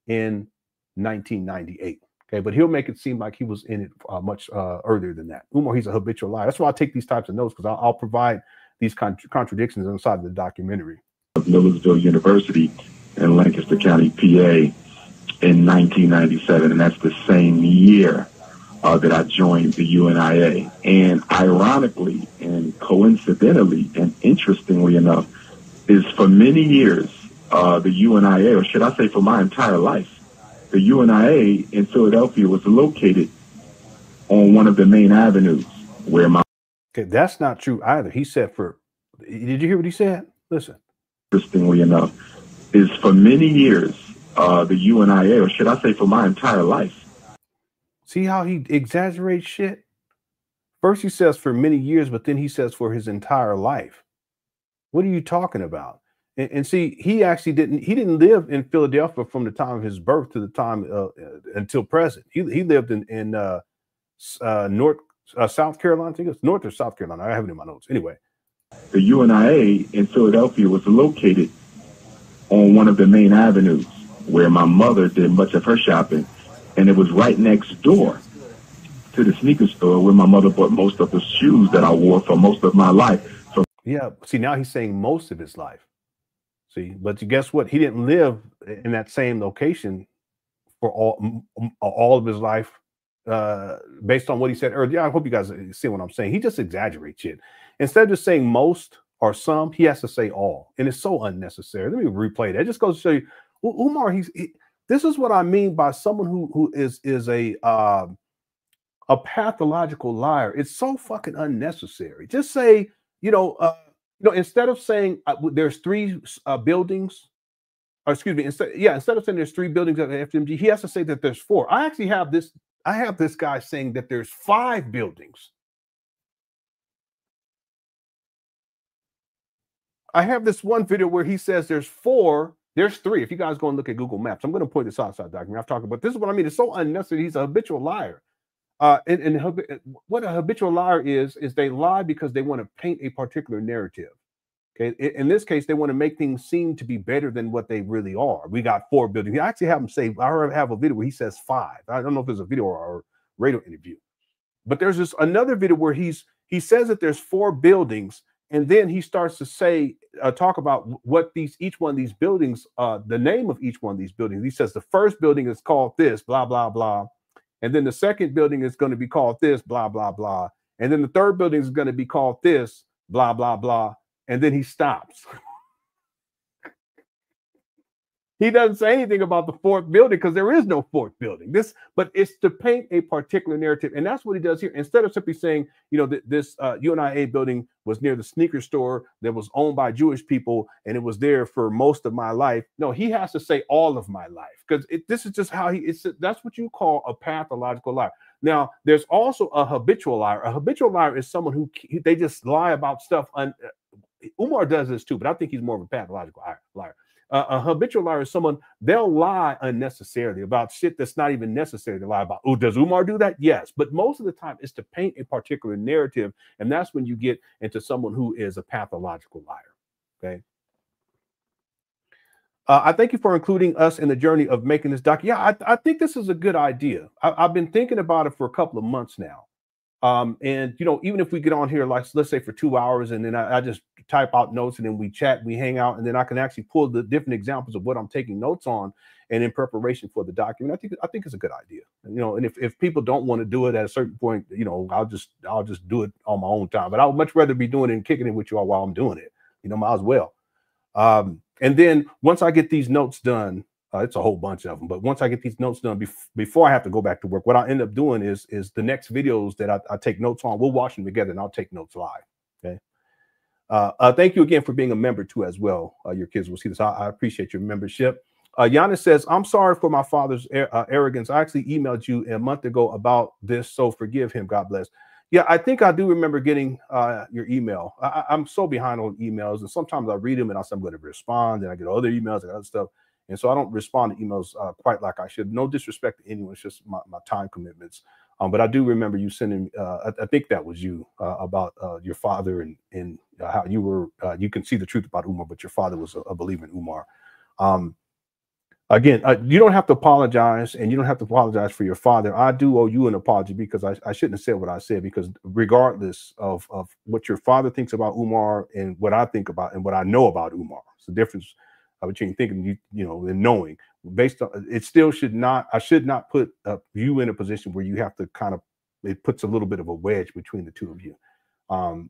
in 1998. Okay, but he'll make it seem like he was in it much earlier than that. Umar, he's a habitual liar. That's why I take these types of notes, because I'll provide these contradictions inside of the documentary. Millersville University in Lancaster County, PA in 1997, and that's the same year that I joined the UNIA. And ironically and coincidentally and interestingly enough, is for many years, the UNIA, or should I say for my entire life, the UNIA in Philadelphia was located on one of the main avenues where my... Okay, that's not true either. He said did you hear what he said? Listen. Interestingly enough, is for many years, the UNIA, or should I say for my entire life. See how he exaggerates shit? First he says for many years, but then he says for his entire life. What are you talking about? And see, he didn't live in Philadelphia from the time of his birth to the time until present. He lived in South Carolina. I think it's North or South Carolina. I have it in my notes. Anyway. The UNIA in Philadelphia was located on one of the main avenues where my mother did much of her shopping. And it was right next door to the sneaker store where my mother bought most of the shoes that I wore for most of my life. So yeah, see, now he's saying most of his life. See, but guess what? He didn't live in that same location for all of his life, based on what he said earlier. I hope you guys see what I'm saying. He just exaggerates shit. Instead of just saying most or some, he has to say all, and it's so unnecessary. Let me replay that. It just goes to show you, Umar. This is what I mean by someone who is a pathological liar. It's so fucking unnecessary. Just say, instead of saying there's 3 buildings, or excuse me, instead of saying there's 3 buildings at the FDMG, he has to say that there's 4. I actually have this. I have this guy saying that there's 5 buildings. I have this one video where he says there's 4. There's 3. If you guys go and look at Google Maps, I'm going to point this outside document. I've talked about this is what I mean. It's so unnecessary. He's a habitual liar. And what a habitual liar is they lie because they want to paint a particular narrative. Okay. In this case, they want to make things seem to be better than what they really are. We got 4 buildings. I actually have him say, I have a video where he says 5. I don't know if there's a video or a radio interview, but there's this another video where he says that there's 4 buildings. And then he starts to say, talk about what each one of these buildings, the name of each one of these buildings. He says the first building is called this, blah, blah, blah. And then the second building is going to be called this, blah, blah, blah. And then the third building is going to be called this, blah, blah, blah. And then he stops. He doesn't say anything about the 4th building because there is no 4th building. But it's to paint a particular narrative. And that's what he does here. Instead of simply saying, this UNIA building was near the sneaker store that was owned by Jewish people, and it was there for most of my life. No, he has to say all of my life, because this is just how that's what you call a pathological liar. Now, there's also a habitual liar. A habitual liar is someone who they just lie about stuff. Umar does this too, but I think he's more of a pathological liar. A habitual liar is someone, they'll lie unnecessarily about shit that's not even necessary to lie about. Oh, does Umar do that? Yes. But most of the time it's to paint a particular narrative. And that's when you get into someone who is a pathological liar. Okay. I thank you for including us in the journey of making this doc. Yeah, I think this is a good idea. I've been thinking about it for a couple of months now. And even if we get on here, like let's say for 2 hours, and then I just type out notes, and then we chat, we hang out, and then I can actually pull the different examples of what I'm taking notes on, and in preparation for the document, I think it's a good idea. And if people don't want to do it at a certain point, I'll just do it on my own time. But I would much rather be doing it and kicking it with you all while I'm doing it. Might as well. And then once I get these notes done. It's a whole bunch of them, but once I get these notes done before I have to go back to work, what I end up doing is the next videos that I take notes on, we'll watch them together, and I'll take notes live. Okay. Thank you again for being a member too, as well. Your kids will see this. I appreciate your membership. Giannis says, I'm sorry for my father's arrogance. I actually emailed you a month ago about this, so forgive him. God bless. Yeah, I think I do remember getting your email. I'm so behind on emails, and sometimes I read them and I'm going to respond, and I get other emails and other stuff. And so I don't respond to emails quite like I should. No disrespect to anyone. It's just my time commitments. But I do remember you sending, I think that was you, about your father and how you were, you can see the truth about Umar, but your father was a believer in Umar. Again, you don't have to apologize, and you don't have to apologize for your father. I do owe you an apology because I shouldn't have said what I said, because regardless of what your father thinks about Umar and what I think about and what I know about Umar, it's the difference between thinking, and knowing. Based on it, still should not. I should not put you in a position where you have to it puts a little bit of a wedge between the two of you,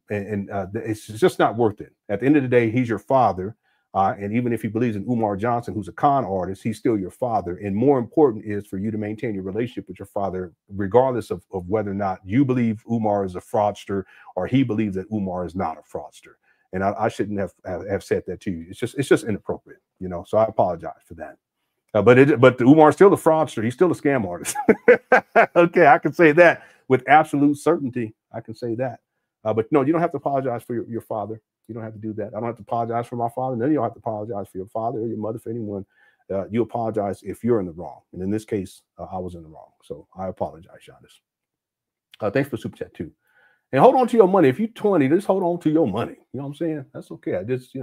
it's just not worth it. At the end of the day, he's your father, and even if he believes in Umar Johnson, who's a con artist, he's still your father. And more important is for you to maintain your relationship with your father, regardless of whether or not you believe Umar is a fraudster or he believes that Umar is not a fraudster. And I shouldn't have said that to you. It's just inappropriate, So I apologize for that. But Umar's still a fraudster. He's still a scam artist. Okay, I can say that with absolute certainty. I can say that. But no, you don't have to apologize for your father. You don't have to do that. I don't have to apologize for my father. Then you don't have to apologize for your father or your mother, for anyone. You apologize if you're in the wrong. And in this case, I was in the wrong. So I apologize, Shonda. Thanks for super chat too. And hold on to your money. If you're 20, just hold on to your money. You know what I'm saying? That's okay. I just,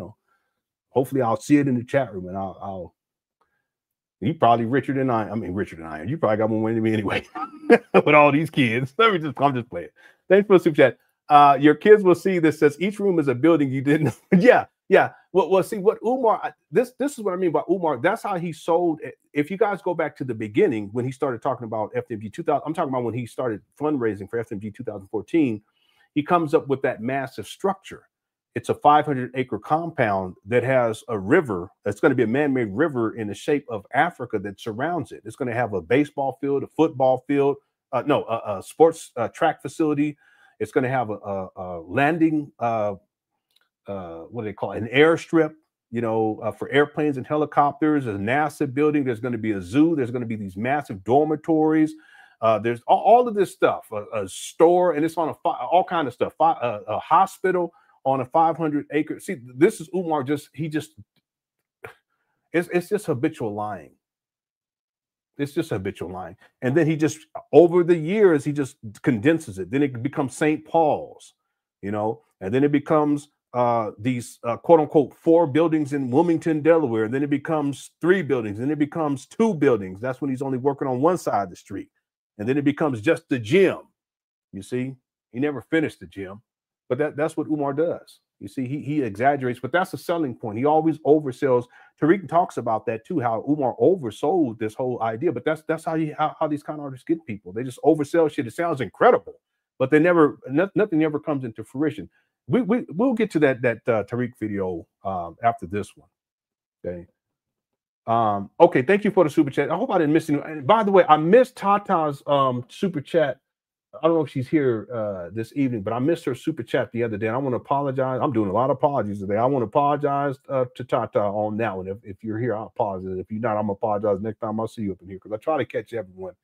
hopefully I'll see it in the chat room, and I'll you probably richer than I am. You probably got more money than me anyway. With all these kids. I'm just playing. Thanks for the super chat. Your kids will see this says each room is a building you didn't. Yeah. Well, see what Umar, this is what I mean by Umar. That's how he sold. If you guys go back to the beginning when he started talking about FDMG 2000, I'm talking about when he started fundraising for FDMG 2014, he comes up with that massive structure. It's a 500-acre compound that has a river. It's going to be a man-made river in the shape of Africa that surrounds it. It's going to have a baseball field, a football field, a sports track facility. It's going to have a landing, what do they call it? An airstrip, for airplanes and helicopters. A NASA building. There's going to be a zoo. There's going to be these massive dormitories. There's all of this stuff. A store, and it's on all kind of stuff. A hospital on a 500-acre. See, this is Umar. It's just habitual lying. It's just habitual lying. And then he just, over the years, he just condenses it. Then it becomes St. Paul's, and then it becomes these quote unquote 4 buildings in Wilmington, Delaware. And then it becomes 3 buildings. And it becomes 2 buildings. That's when he's only working on one side of the street. And then it becomes just the gym. You see, he never finished the gym. But that's what Umar does. You see, he exaggerates, but that's a selling point. He always oversells. Tariq talks about that too, how Umar oversold this whole idea. But that's how these con artists get people. They just oversell shit. It sounds incredible, but nothing ever comes into fruition. We'll get to that Tariq video after this one. Okay. Okay. Thank you for the super chat. I hope I didn't miss any. And by the way, I missed Tata's super chat. I don't know if she's here this evening, but I missed her super chat the other day. And I want to apologize. I'm doing a lot of apologies today. I want to apologize to Tata on that one. If you're here, I'll apologize. If you're not, I'm going to apologize next time I'll see you up in here, because I try to catch everyone.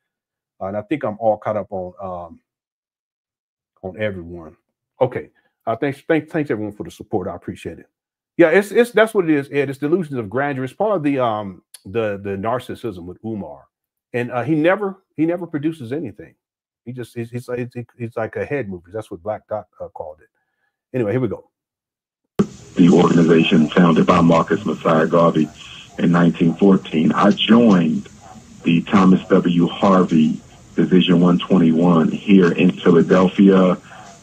And I think I'm all caught up on everyone. Okay. Thanks everyone for the support. I appreciate it. Yeah, that's what it is, Ed. It's delusions of grandeur. It's part of the narcissism with Umar. And he never produces anything. He's like a head movie. That's what Black Dot called it. Anyway, here we go. The organization founded by Marcus Messiah Garvey in 1914. I joined the Thomas W. Harvey Division 121 here in Philadelphia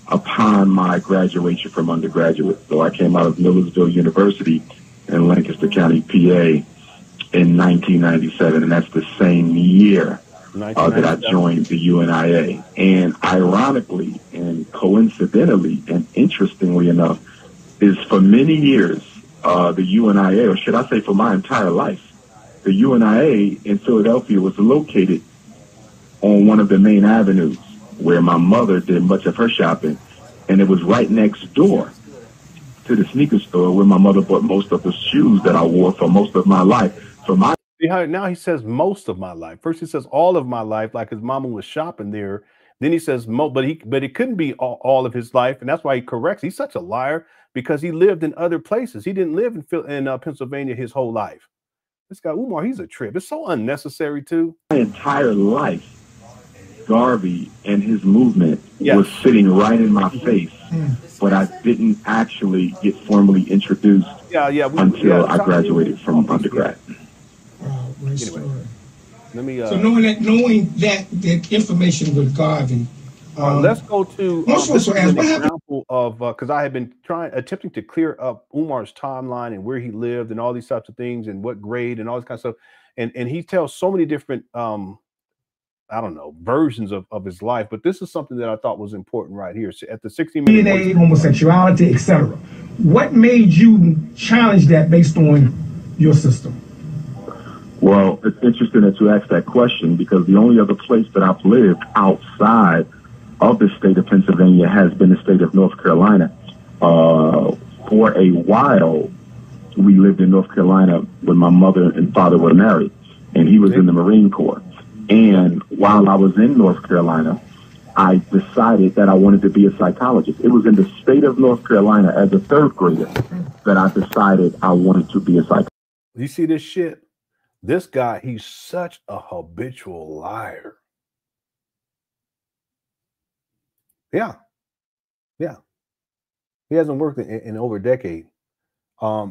upon my graduation from undergraduate. So I came out of Millersville University in Lancaster County, PA in 1997, and that's the same year that I joined the UNIA. And ironically and coincidentally and interestingly enough, is for many years, the UNIA, or should I say for my entire life, the UNIA in Philadelphia was located on one of the main avenues where my mother did much of her shopping. And it was right next door to the sneaker store where my mother bought most of the shoes that I wore for most of my life. So now he says most of my life. First he says all of my life, like his mama was shopping there. Then he says but it couldn't be all of his life, and that's why he corrects. He's such a liar because he lived in other places. He didn't live in Pennsylvania his whole life. This guy Umar, he's a trip. It's so unnecessary too. My entire life, Garvey and his movement was sitting right in my face, but I didn't actually get formally introduced until I graduated from undergrad. Anyway, let me. So knowing that information with Garvey, let's go to most of us will ask, what happened? Example of because I have been attempting to clear up Umar's timeline and where he lived and all these types of things and what grade and all this kind of stuff, and he tells so many different I don't know, versions of his life, but this is something that I thought was important right here. So at the 60-minute DNA, homosexuality, etc. What made you challenge that based on your system? Well, it's interesting that you asked that question because the only other place that I've lived outside of the state of Pennsylvania has been the state of North Carolina. For a while, we lived in North Carolina when my mother and father were married. and he was in the Marine Corps. And while I was in North Carolina, I decided that I wanted to be a psychologist. It was in the state of North Carolina as a third grader that I decided I wanted to be a psychologist. You see this shit? This guy, he's such a habitual liar. Yeah. Yeah. He hasn't worked in over a decade.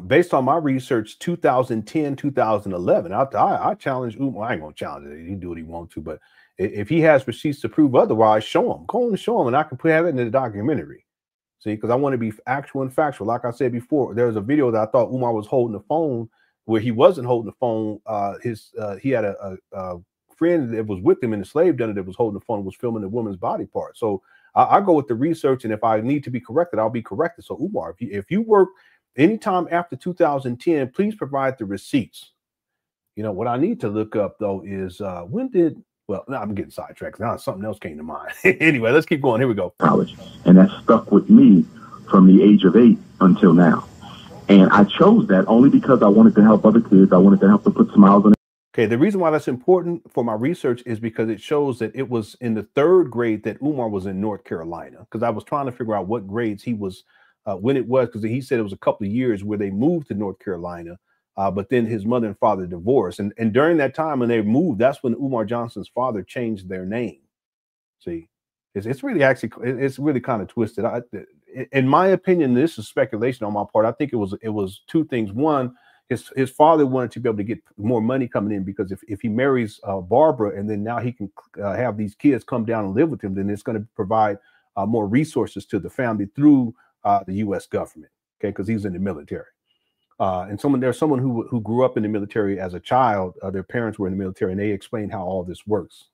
Based on my research, 2010, 2011, I challenge Umar. I ain't going to challenge it. He can do what he wants to, but if he has receipts to prove otherwise, show him. Go on and show him, and I can have it in the documentary. See, because I want to be actual and factual. Like I said before, there was a video that I thought Umar was holding the phone where he wasn't holding the phone. He had a friend that was with him in the slave dungeon that was holding the phone and was filming the woman's body part. So I go with the research, and if I need to be corrected, I'll be corrected. So Umar, if you work anytime after 2010, please provide the receipts. You know, what I need to look up, though, is when did, well, no, I'm getting sidetracked. Now something else came to mind. Anyway, let's keep going. Here we go. College. And that stuck with me from the age of 8 until now. And I chose that only because I wanted to help other kids. I wanted to help them put smiles on. Okay, the reason why that's important for my research is because it shows that it was in the 3rd grade that Umar was in North Carolina, because I was trying to figure out what grades he was, when it was, because he said it was a couple of years where they moved to North Carolina, but then his mother and father divorced. And during that time when they moved, that's when Umar Johnson's father changed their name. See, it's really actually, it's really kind of twisted. In my opinion, this is speculation on my part. I think it was 2 things. One, his father wanted to be able to get more money coming in, because if he marries Barbara and then now he can have these kids come down and live with him, then it's going to provide more resources to the family through the U.S. government. Okay, because he's in the military. And there's someone who grew up in the military as a child. Their parents were in the military, and they explained how all this works.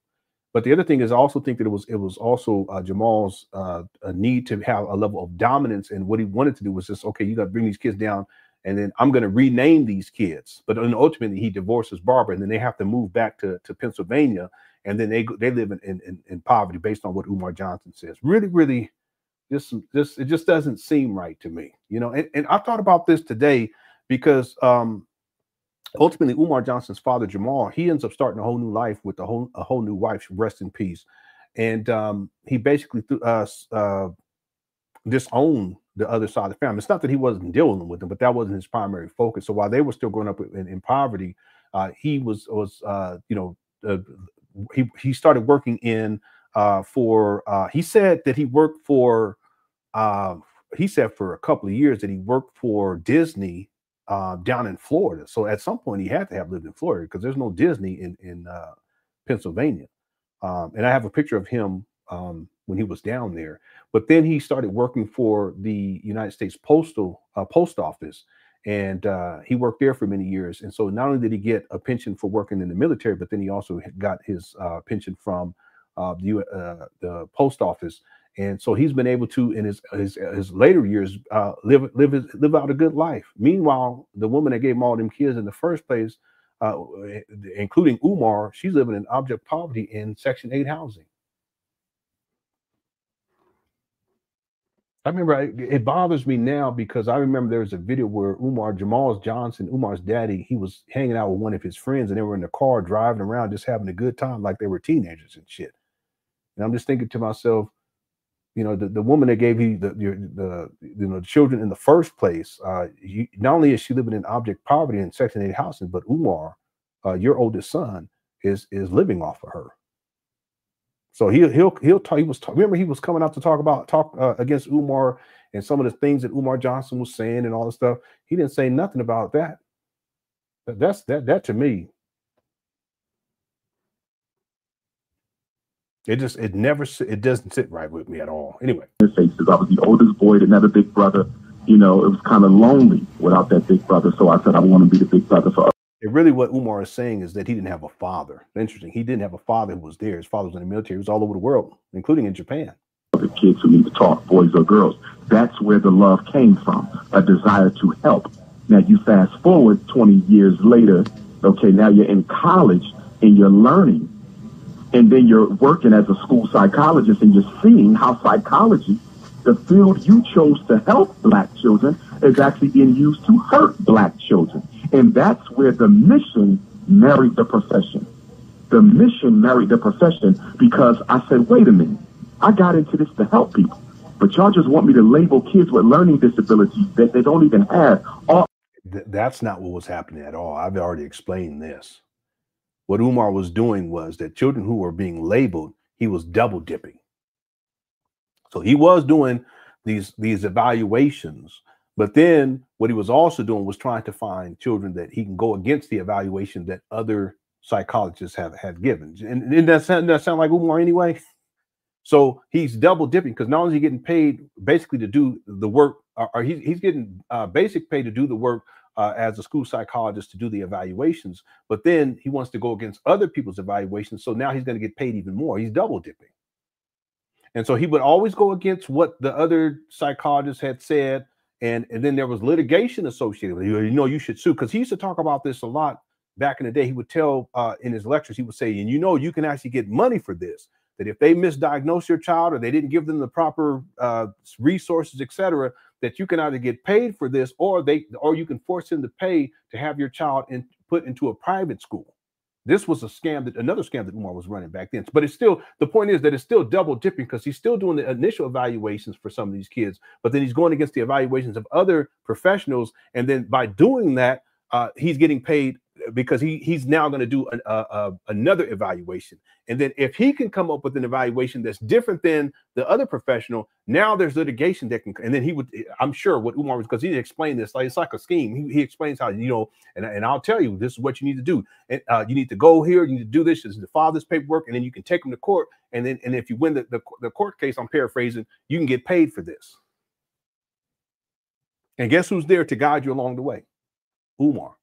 But the other thing is, I also think that it was also Jamal's a need to have a level of dominance, and what he wanted to do was just, okay, you got to bring these kids down, and then I'm going to rename these kids. But then ultimately, he divorces Barbara, and then they have to move back to Pennsylvania, and then they live in poverty, based on what Umar Johnson says. Really, it just doesn't seem right to me, you know. And I thought about this today because ultimately, Umar Johnson's father, Jamal, he ends up starting a whole new life with a whole new wife, rest in peace. And he basically disowned the other side of the family. It's not that he wasn't dealing with them, but that wasn't his primary focus. So while they were still growing up in poverty, he he started working in he said that he worked for he said for a couple of years that he worked for Disney down in Florida. So at some point he had to have lived in Florida, because there's no Disney in Pennsylvania. And I have a picture of him when he was down there. But then he started working for the United States post office, and he worked there for many years. And so not only did he get a pension for working in the military, but then he also got his pension from the post office. And so he's been able to, in his later years, live out a good life. Meanwhile, the woman that gave him all them kids in the first place, including Umar, she's living in abject poverty in Section 8 housing. I remember it bothers me now, because I remember there was a video where Jamal Johnson, Umar's daddy, he was hanging out with one of his friends, and they were in the car driving around just having a good time like they were teenagers and shit. And I'm just thinking to myself, you know, the woman that gave you the children in the first place, not only is she living in abject poverty in Section 8 housing, but Umar, your oldest son, is living off of her. So he'll talk. Remember, he was coming out to talk against Umar and some of the things that Umar Johnson was saying and all this stuff. He didn't say nothing about that. But that to me, it doesn't sit right with me at all. Anyway, I was the oldest boy, didn't have a big brother. You know, it was kind of lonely without that big brother. So I said, I want to be the big brother for others. Really, what Umar is saying is that he didn't have a father. Interesting. He didn't have a father who was there. His father was in the military. He was all over the world, including in Japan. The kids who need to talk, boys or girls. That's where the love came from, a desire to help. Now, you fast forward 20 years later, okay, now you're in college and you're learning. And then you're working as a school psychologist, and you're seeing how psychology, the field you chose to help Black children, is actually being used to hurt Black children. And that's where the mission married the profession. The mission married the profession because I said, wait a minute, I got into this to help people, but y'all just want me to label kids with learning disabilities that they don't even have. That's not what was happening at all. I've already explained this. What Umar was doing was that children who were being labeled, he was double dipping. So he was doing these evaluations, but then what he was also doing was trying to find children that he can go against the evaluation that other psychologists had given. And didn't that sound like Umar anyway? So he's double dipping because not only is he getting paid basically to do the work, or he's getting basic pay to do the work as a school psychologist to do the evaluations, but then he wants to go against other people's evaluations. So now he's going to get paid even more. He's double dipping. And so he would always go against what the other psychologists had said. And then there was litigation associated with it. You know, you should sue, because he used to talk about this a lot back in the day. He would tell in his lectures, he would say, and you know, you can actually get money for this, that if they misdiagnose your child or they didn't give them the proper resources, etc., that you can either get paid for this or you can force them to pay to have your child put into a private school. This was another scam that Umar was running back then. But it's still, the point is that it's still double dipping because he's still doing the initial evaluations for some of these kids, but then he's going against the evaluations of other professionals. And then by doing that, he's getting paid because he's now going to do another evaluation. And then if he can come up with an evaluation that's different than the other professional, now there's litigation that can, and then he would, I'm sure what Umar was, because he explained this, like it's like a scheme. He explains how, you know, and I'll tell you, this is what you need to do. And you need to go here, you need to do this, is to file this paperwork, and then you can take them to court. And then, and if you win the court case, I'm paraphrasing, you can get paid for this. And guess who's there to guide you along the way? Umar.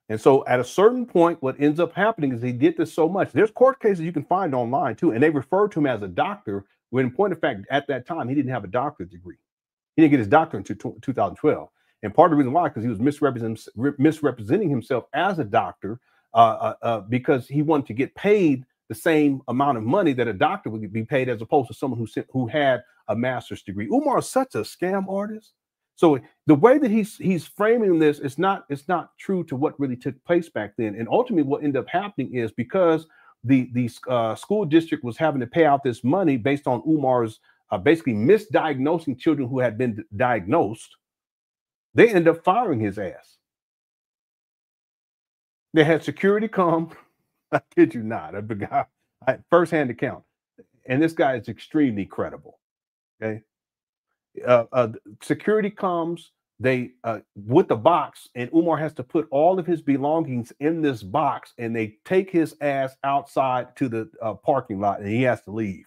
And so at a certain point, what ends up happening is he did this so much. There's court cases you can find online too, and they refer to him as a doctor, when in point of fact, at that time, he didn't have a doctorate degree. He didn't get his doctorate until 2012. And part of the reason why, because he was misrepresenting himself as a doctor because he wanted to get paid the same amount of money that a doctor would be paid, as opposed to someone who had a master's degree. Umar is such a scam artist. So the way that he's framing this, it's not true to what really took place back then. And ultimately what ended up happening is, because the school district was having to pay out this money based on Umar's basically misdiagnosing children who had been diagnosed, they ended up firing his ass. They had security come, I kid you not, first-hand account. And this guy is extremely credible, okay? Security comes, they with the box, and Umar has to put all of his belongings in this box, and they take his ass outside to the parking lot, and he has to leave.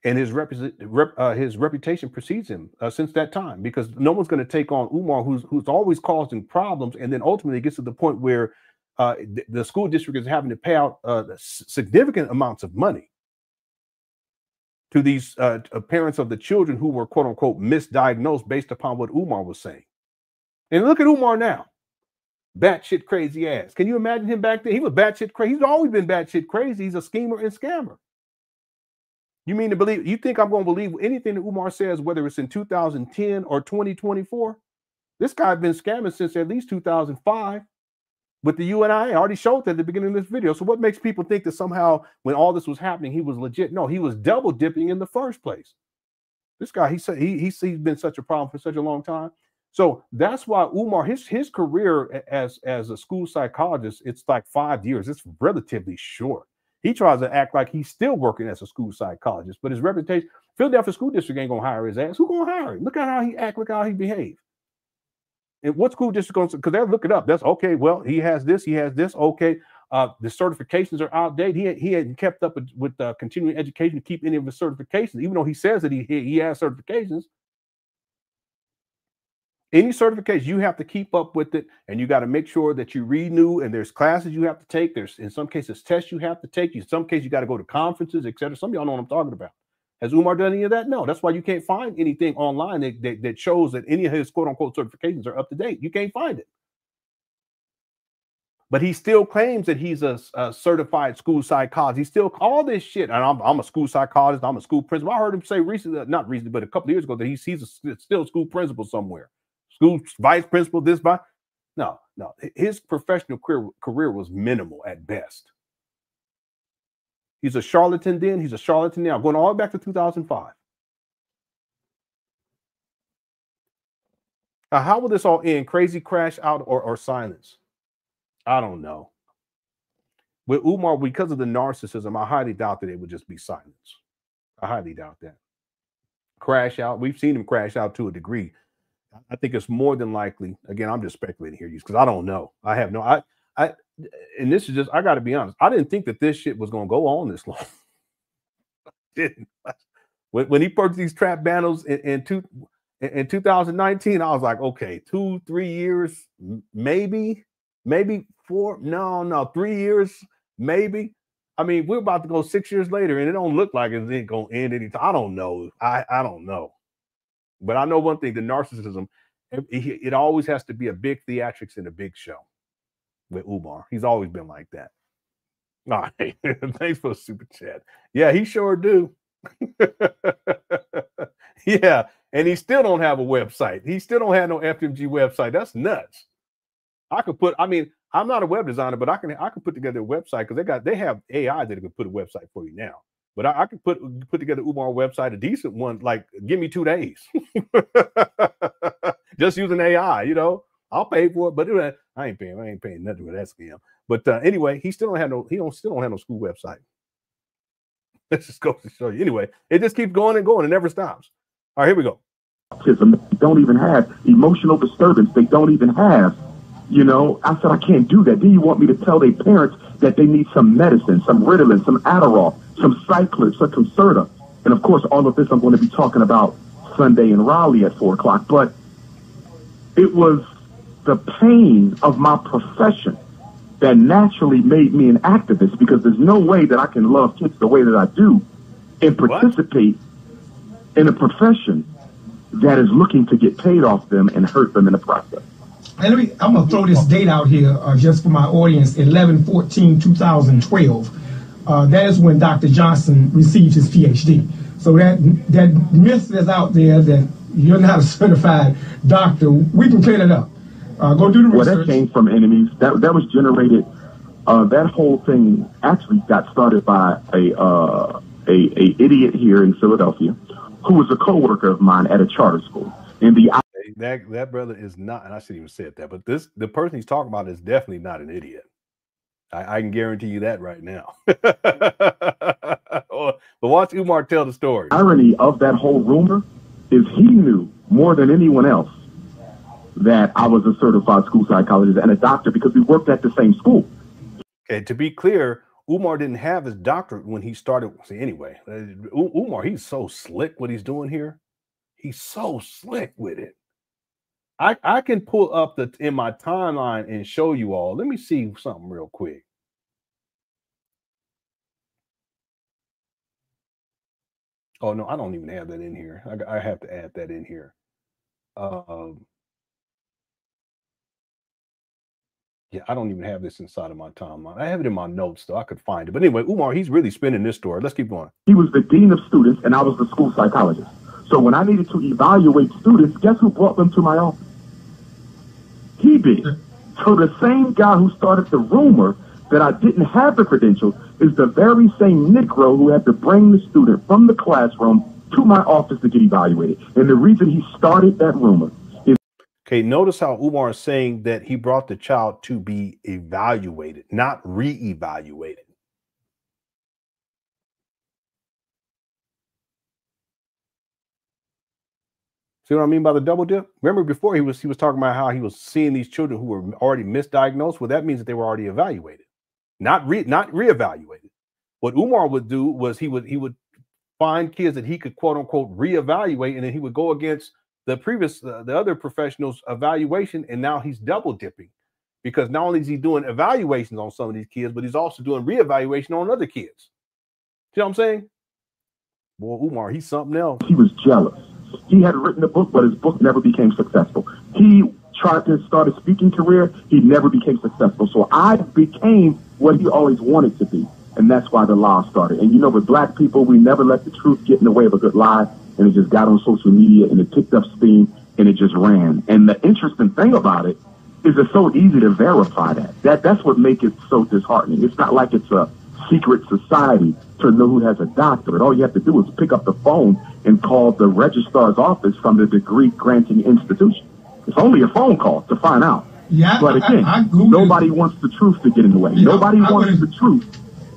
And his reputation precedes him since that time, because no one's going to take on Umar, who's always causing problems, and then ultimately it gets to the point where the school district is having to pay out significant amounts of money to these parents of the children who were, quote unquote, misdiagnosed based upon what Umar was saying. And look at Umar now, batshit crazy ass. Can you imagine him back then? He was batshit crazy. He's always been batshit crazy. He's a schemer and scammer. You mean to believe, you think I'm going to believe anything that Umar says, whether it's in 2010 or 2024? This guy's been scamming since at least 2005. With the UNI, I already showed that at the beginning of this video. So what makes people think that somehow when all this was happening, he was legit? No, he was double dipping in the first place. This guy, he's been such a problem for such a long time. So that's why Umar, his career as a school psychologist, it's like 5 years. It's relatively short. He tries to act like he's still working as a school psychologist, but his reputation, Philadelphia School District ain't gonna hire his ass. Who's gonna hire him? Look at how he act, look how he behaves. And what school district going to, because they'll look it up. That's okay. Well, he has this. Okay. The certifications are outdated. He hadn't kept up with continuing education to keep any of his certifications, even though he says that he has certifications. Any certification, you have to keep up with it, and you got to make sure that you renew. And there's classes you have to take. There's, in some cases, tests you have to take. In some cases, you got to go to conferences, etc. Some of y'all know what I'm talking about. Has Umar done any of that? No. That's why you can't find anything online that shows that any of his quote-unquote certifications are up to date. You can't find it. But he still claims that he's a certified school psychologist. He still, all this shit, and I'm a school psychologist, I'm a school principal. I heard him say recently, not recently, but a couple of years ago, that he's still a school principal somewhere. school vice principal, this, vice. No. His professional career was minimal at best. He's a charlatan then. He's a charlatan now. Going all the way back to 2005. Now, how will this all end? Crazy crash out or silence? I don't know. With Umar, because of the narcissism, I highly doubt that it would just be silence. I highly doubt that. Crash out. We've seen him crash out to a degree. I think it's more than likely. Again, I'm just speculating here because I don't know. I have no. And this is just. I got to be honest. I didn't think that this shit was going to go on this long. Didn't. When he purchased these trap banners in 2019, I was like, okay, 2-3 years, maybe 4. No, 3 years, maybe. I mean, we're about to go 6 years later, and it don't look like it's going to end anytime. I don't know. I don't know. But I know one thing: the narcissism. It always has to be a big theatrics and a big show. With Umar, he's always been like that. All right, thanks for the super chat. Yeah, he sure do. Yeah, and he still don't have a website. He still don't have no FDMG website. That's nuts. I mean, I'm not a web designer, but I can put together a website because they have AI that can put a website for you now. But I can put together Umar website, a decent one. Like, give me 2 days, just using AI. I'll pay for it, but I ain't paying nothing for that scam. But anyway, he still don't have no school website. Let's just go to show you. Anyway, it just keeps going and going. It never stops. All right, here we go. Autism. They don't even have emotional disturbance. They don't even have. I said, I can't do that. Then you want me to tell their parents that they need some medicine, some Ritalin, some Adderall, some Cyclips, some Concerta. And of course, all of this I'm going to be talking about Sunday in Raleigh at 4 o'clock. But it was the pain of my profession that naturally made me an activist, because there's no way that I can love kids the way that I do and participate in a profession that is looking to get paid off them and hurt them in the process. And I'm going to throw this date out here just for my audience, 11/14/2012. That is when Dr. Johnson received his PhD. So that myth that's out there that you're not a certified doctor, we can clear that up. Go do the research. Well, that came from enemies. That was generated. That whole thing actually got started by a idiot here in Philadelphia who was a coworker of mine at a charter school. And that brother is not, and I shouldn't even say that, but the person he's talking about is definitely not an idiot. I can guarantee you that right now. But watch Umar tell the story. The irony of that whole rumor is he knew more than anyone else that I was a certified school psychologist and a doctor because we worked at the same school. Okay, to be clear, Umar didn't have his doctorate when he started. See, anyway, Umar, he's so slick what he's doing here. He's so slick with it. I can pull up in my timeline and show you all. Let me see something real quick. Oh, no, I don't even have that in here. I have to add that in here. Yeah, I don't even have this inside of my timeline. I have it in my notes, though. I could find it. But anyway, Umar, he's really spinning this story. Let's keep going. He was the dean of students, and I was the school psychologist. So when I needed to evaluate students, guess who brought them to my office? He did. So the same guy who started the rumor that I didn't have the credentials is the very same Negro who had to bring the student from the classroom to my office to get evaluated. And the reason he started that rumor is... Okay, notice how Umar is saying that he brought the child to be evaluated, not re-evaluated. See what I mean by the double dip? Remember before he was talking about how he was seeing these children who were already misdiagnosed? Well, that means that they were already evaluated, not reevaluated. What Umar would do was he would find kids that he could quote unquote reevaluate, and then he would go against the previous the other professionals' evaluation, and now he's double dipping because not only is he doing evaluations on some of these kids, but he's also doing reevaluation on other kids. See what I'm saying? Boy, Umar, he's something else. He was jealous. He had written a book, but his book never became successful. He tried to start a speaking career. He never became successful. So I became what he always wanted to be. And that's why the lie started. And with black people, we never let the truth get in the way of a good lie. And it just got on social media and it picked up steam. and it just ran. And the interesting thing about it is it's so easy to verify that's what makes it so disheartening. It's not like it's a secret society to know who has a doctorate. All you have to do is pick up the phone and call the registrar's office from the degree granting institution. It's only a phone call to find out. Yeah, but again, nobody wants the truth to get in the way. Yeah, nobody wants the truth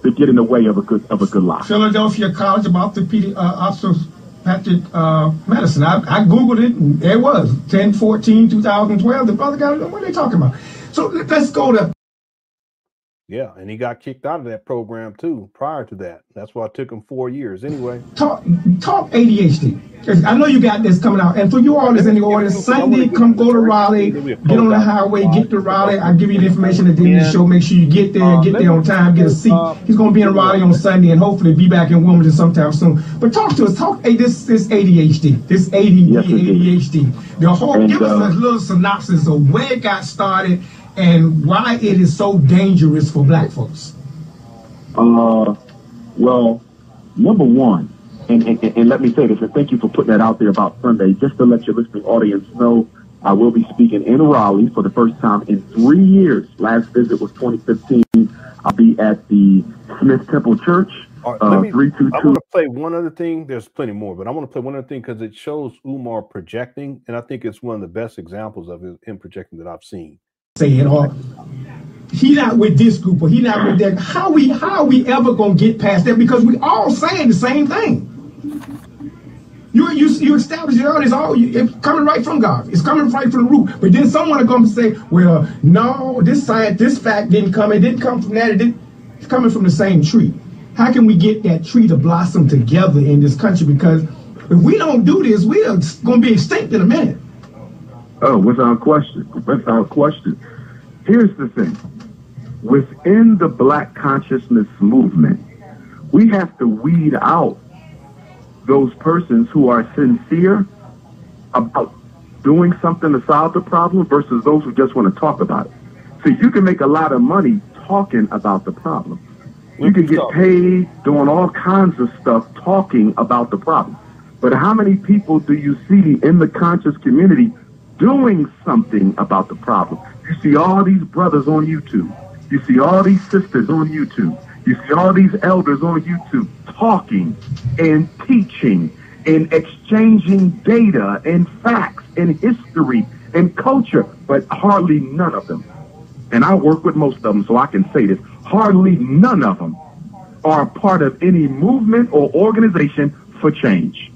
to get in the way of a good lie. Philadelphia College of Orthopedic Obstetric Medicine. I Googled it, and there it was 10/14/2012. The brother got it. What are they talking about? So let's go to. Yeah, and he got kicked out of that program too prior to that. That's why it took him 4 years anyway. Talk ADHD. I know you got this coming out. And for you all that's in the audience, Sunday, come go to Raleigh, get on the highway, get to Raleigh. I'll give you the information at the end of the show. Make sure you get there on time, get a seat. He's going to be in Raleigh on Sunday and hopefully be back in Wilmington sometime soon. But talk to us. This ADHD, this ADHD. The whole, give us a little synopsis of where it got started and why it is so dangerous for black folks. Well, number one, and let me say this, and thank you for putting that out there about Sunday. Just to let your listening audience know, I will be speaking in Raleigh for the first time in 3 years. Last visit was 2015. I'll be at the Smith Temple Church. 322. I want to play one other thing. There's plenty more, but I want to play one other thing because it shows Umar projecting, and I think it's one of the best examples of him projecting that I've seen. Say it all. He not with this group or he not with that. How are we ever gonna get past that? Because we all saying the same thing. You established it earlier. It's coming right from God. It's coming right from the root. But then someone will come and say, "Well, no, this fact didn't come. It didn't come from that. It's coming from the same tree." How can we get that tree to blossom together in this country? Because if we don't do this, we are gonna be extinct in a minute. Oh, without question. Without question. Here's the thing. Within the black consciousness movement, we have to weed out those persons who are sincere about doing something to solve the problem versus those who just want to talk about it. So you can make a lot of money talking about the problem. You can get paid doing all kinds of stuff talking about the problem. But how many people do you see in the conscious community doing something about the problem? You see all these brothers on YouTube. You see all these sisters on YouTube. You see all these elders on YouTube talking and teaching and exchanging data and facts and history and culture, but hardly none of them. And I work with most of them, so I can say this. Hardly none of them are part of any movement or organization for change.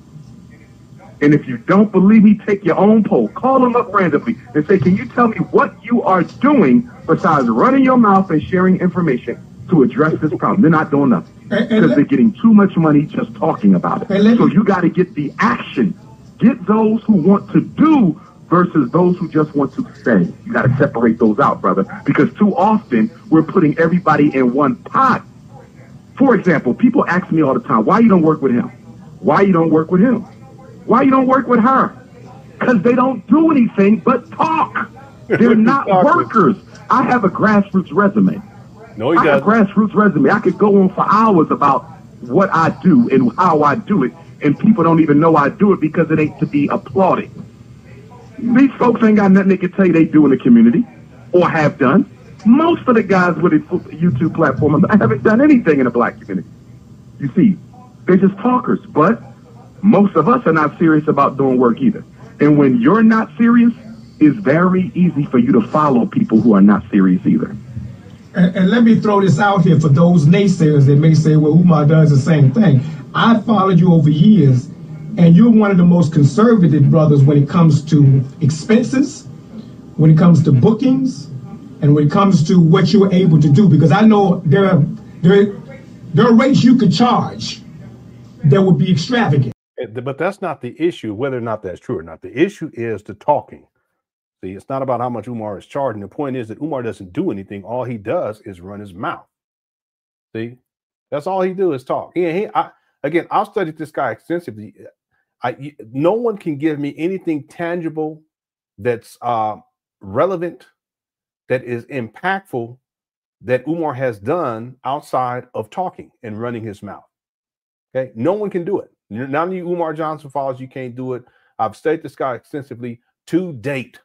And if you don't believe me, take your own poll. Call them up randomly and say, can you tell me what you are doing besides running your mouth and sharing information to address this problem? They're not doing nothing because they're getting too much money just talking about it. So you got to get the action. Get those who want to do versus those who just want to say. You got to separate those out, brother, because too often we're putting everybody in one pot. For example, people ask me all the time, why you don't work with him? Why you don't work with him? Why you don't work with her? Because they don't do anything but talk. They're not workers. I have a grassroots resume. No, he doesn't. I have a grassroots resume. I could go on for hours about what I do and how I do it, and people don't even know I do it because it ain't to be applauded. These folks ain't got nothing they can tell you they do in the community or have done. Most of the guys with a YouTube platform haven't done anything in the black community. You see, they're just talkers, but most of us are not serious about doing work either. And when you're not serious, it's very easy for you to follow people who are not serious either. And let me throw this out here for those naysayers that may say, well, Umar does the same thing. I followed you over years, and you're one of the most conservative brothers when it comes to expenses, when it comes to bookings, and when it comes to what you're able to do. Because I know there are rates you could charge that would be extravagant. But that's not the issue, whether or not that's true or not. The issue is the talking. See, it's not about how much Umar is charging. The point is that Umar doesn't do anything. All he does is run his mouth. See, that's all he do is talk. Again, I've studied this guy extensively. No one can give me anything tangible that's relevant, that is impactful, that Umar has done outside of talking and running his mouth. Okay, no one can do it. None of you Umar Johnson followers, you can't do it. I've studied this guy extensively. to date,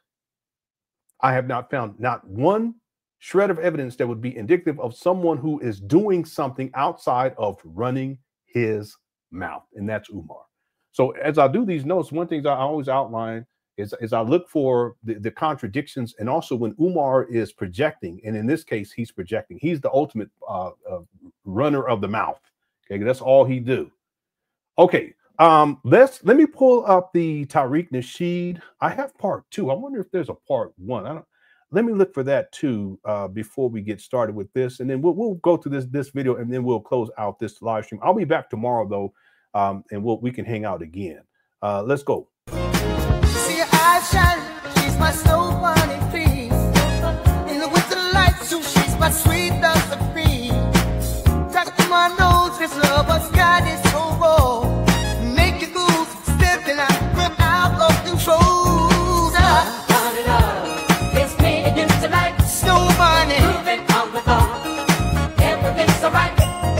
I have not found not one shred of evidence that would be indicative of someone who is doing something outside of running his mouth, and that's Umar. So as I do these notes, one thing that I always outline is I look for the contradictions, and also when Umar is projecting, and in this case, he's projecting. He's the ultimate runner of the mouth. Okay, that's all he do. Okay, let me pull up the Tariq Nasheed. I have part 2. I wonder if there's a part 1. Let me look for that too before we get started with this, and then we'll go through this video, and then we'll close out this live stream. I'll be back tomorrow though, and we can hang out again. Let's go. See her eyes shine, she's my snow bunny queen. In the winter light, so she's my sweet love supreme. Talk to my nose, this love has got it so raw. Make you lose, step and I'm out of control. Snow bunny, moving on the ball. Everything's alright.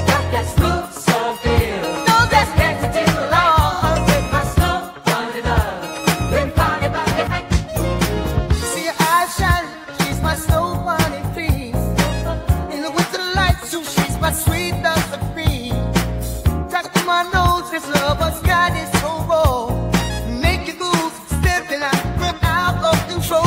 Got that smooth soul feel. No, that's dancing in the lawn with my snow bunny love. Been party by the night. See her eyes shine, she's my snow bunny queen. In the winter light, so she's my sweet love supreme. Talk to my nose, this love has got it so raw. Make you lose, step and I'm out of control.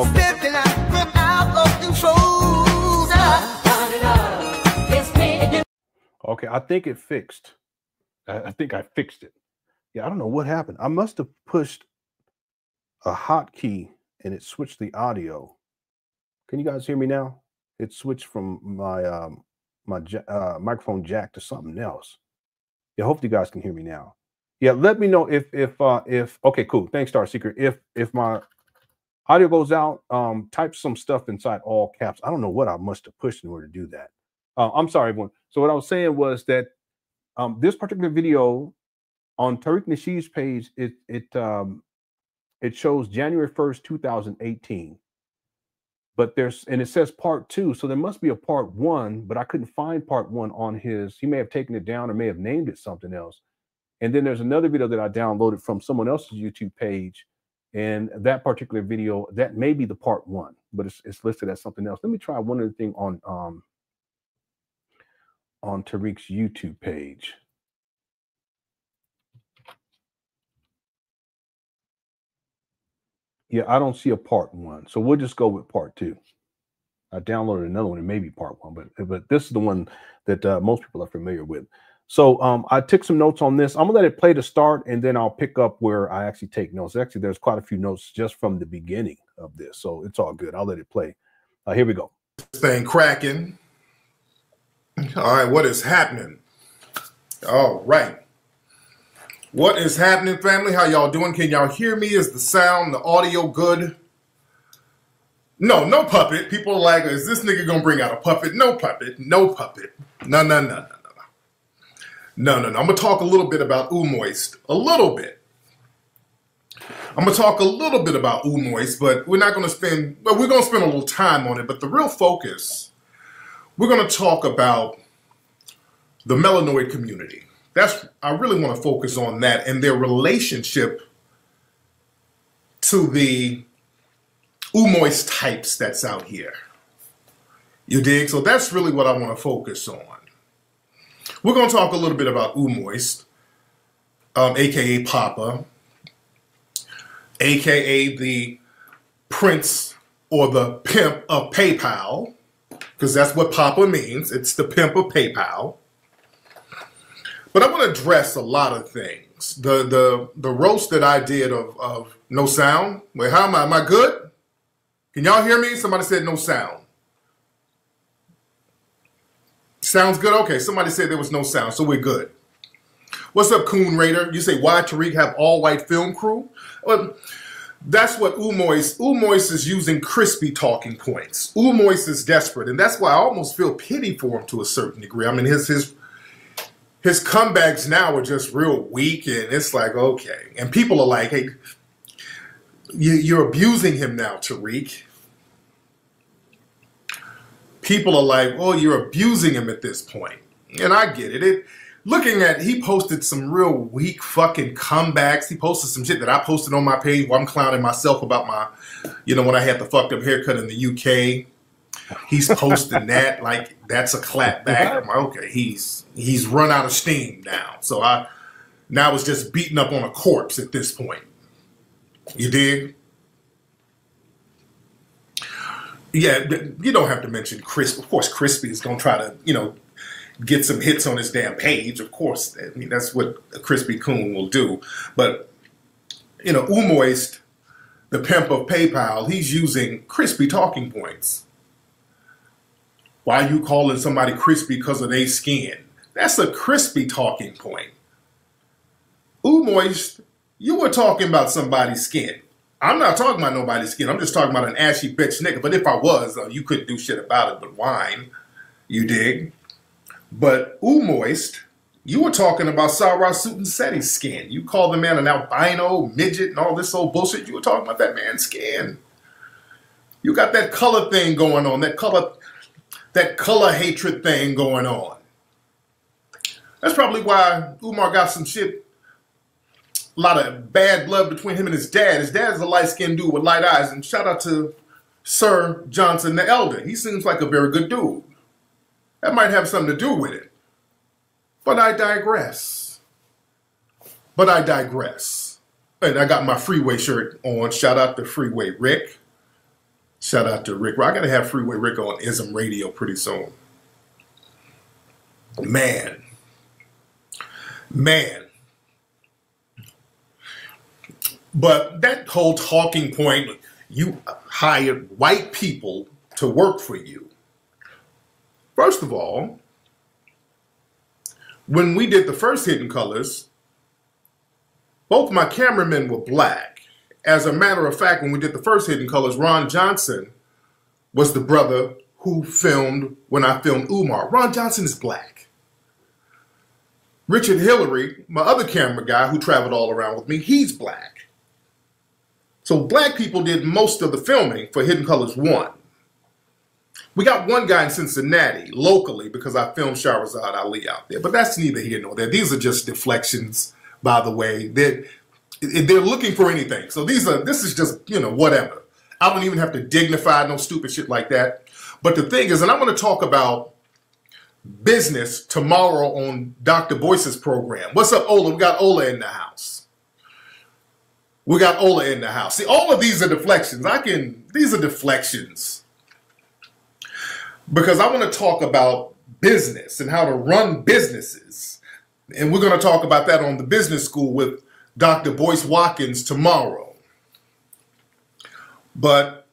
stepping out of control. Okay, I think it fixed. I think I fixed it. Yeah, I don't know what happened. I must have pushed a hotkey and it switched the audio. Can you guys hear me now? It switched from my microphone jack to something else. Yeah, hopefully you guys can hear me now. Yeah, let me know if okay, cool. Thanks, Star Secret. If my audio goes out, type some stuff inside all caps. I don't know what I must have pushed in order to do that. I'm sorry, everyone. So what I was saying was that this particular video on Tariq Nasheed's page, it shows January 1st, 2018. But it says part 2, so there must be a part 1, but I couldn't find part 1 on his. He may have taken it down or may have named it something else. And then there's another video that I downloaded from someone else's YouTube page, and that particular video, that may be the part 1, but it's listed as something else. Let me try one other thing on Tariq's YouTube page. Yeah, I don't see a part 1, so we'll just go with part 2. I downloaded another one, it may be part 1, but this is the one that most people are familiar with. So I took some notes on this. I'm gonna let it play to start, and then I'll pick up where I actually take notes. Actually, there's quite a few notes just from the beginning of this, so it's all good. I'll let it play. Here we go. This thing cracking. All right, what is happening? All right. What is happening, family? How y'all doing? Can y'all hear me? Is the sound, the audio good? No, no puppet. People are like, is this nigga gonna bring out a puppet? No puppet. No puppet. No. I'm gonna talk a little bit about Umoist. A little bit. I'm gonna talk a little bit about Umoist, but we're not gonna spend, well, we're gonna spend a little time on it, but the real focus, we're gonna talk about the melanoid community. I really want to focus on that and their relationship to the Umoist types that's out here. You dig? So that's really what I want to focus on. We're going to talk a little bit about Umoist, aka Papa, aka the prince or the pimp of PayPal, because that's what Papa means. It's the pimp of PayPal. But I want to address a lot of things. The roast that I did of no sound. Wait, how am I good? Can y'all hear me? Somebody said no sound. Sounds good? Okay, somebody said there was no sound, so we're good. What's up, Coon Raider? You say, why Tariq have all-white film crew? Well, that's what Umoist is using crispy talking points. Umoist is desperate, and that's why I almost feel pity for him to a certain degree. I mean, his comebacks now are just real weak, and it's like, okay. And people are like, hey, you're abusing him now, Tariq. People are like, oh, you're abusing him at this point. And I get it. He posted some real weak fucking comebacks. He posted some shit that I posted on my page where I'm clowning myself about my, when I had the fucked up haircut in the UK. He's posting that like that's a clap back. I'm like, okay, he's run out of steam now. So now it's just beating up on a corpse at this point. You dig? Yeah, you don't have to mention Crispy. Of course, Crispy is gonna try to, get some hits on his damn page. Of course, I mean that's what a Crispy Coon will do. But Umoist, the pimp of PayPal, he's using crispy talking points. Why are you calling somebody crispy because of their skin? That's a crispy talking point. Umoist, you were talking about somebody's skin. I'm not talking about nobody's skin. I'm just talking about an ashy bitch nigga. But if I was, you couldn't do shit about it but whine. You dig? But Umoist, you were talking about Sarah Sutton-Setty's skin. You called the man an albino, midget, and all this old bullshit. You were talking about that man's skin. You got that color thing going on, that color hatred thing going on. That's probably why Umar got some shit, a lot of bad blood between him and his dad. His dad's a light-skinned dude with light eyes, and shout out to Sir Johnson the Elder. He seems like a very good dude. That might have something to do with it. But I digress. And I got my Freeway shirt on. Shout out to Freeway Rick. Shout out to Rick. I got to have Freeway Rick on ISM Radio pretty soon. Man. But that whole talking point, you hired white people to work for you. First of all, when we did the first Hidden Colors, both my cameramen were black. As a matter of fact, when we did the first Hidden Colors, Ron Johnson was the brother who filmed when I filmed Umar. Ron Johnson is black. Richard Hillary, my other camera guy who traveled all around with me, he's black. So black people did most of the filming for Hidden Colors 1. We got one guy in Cincinnati, locally, because I filmed Shahrazad Ali out there. But that's neither here nor there. These are just deflections, by the way. They're looking for anything. So this is just, you know, whatever. I don't even have to dignify no stupid shit like that. But the thing is, and I'm going to talk about business tomorrow on Dr. Boyce's program. What's up, Ola? We got Ola in the house. We got Ola in the house. See, all of these are deflections. These are deflections. Because I want to talk about business and how to run businesses. And we're going to talk about that on the business school with Dr. Boyce Watkins tomorrow. But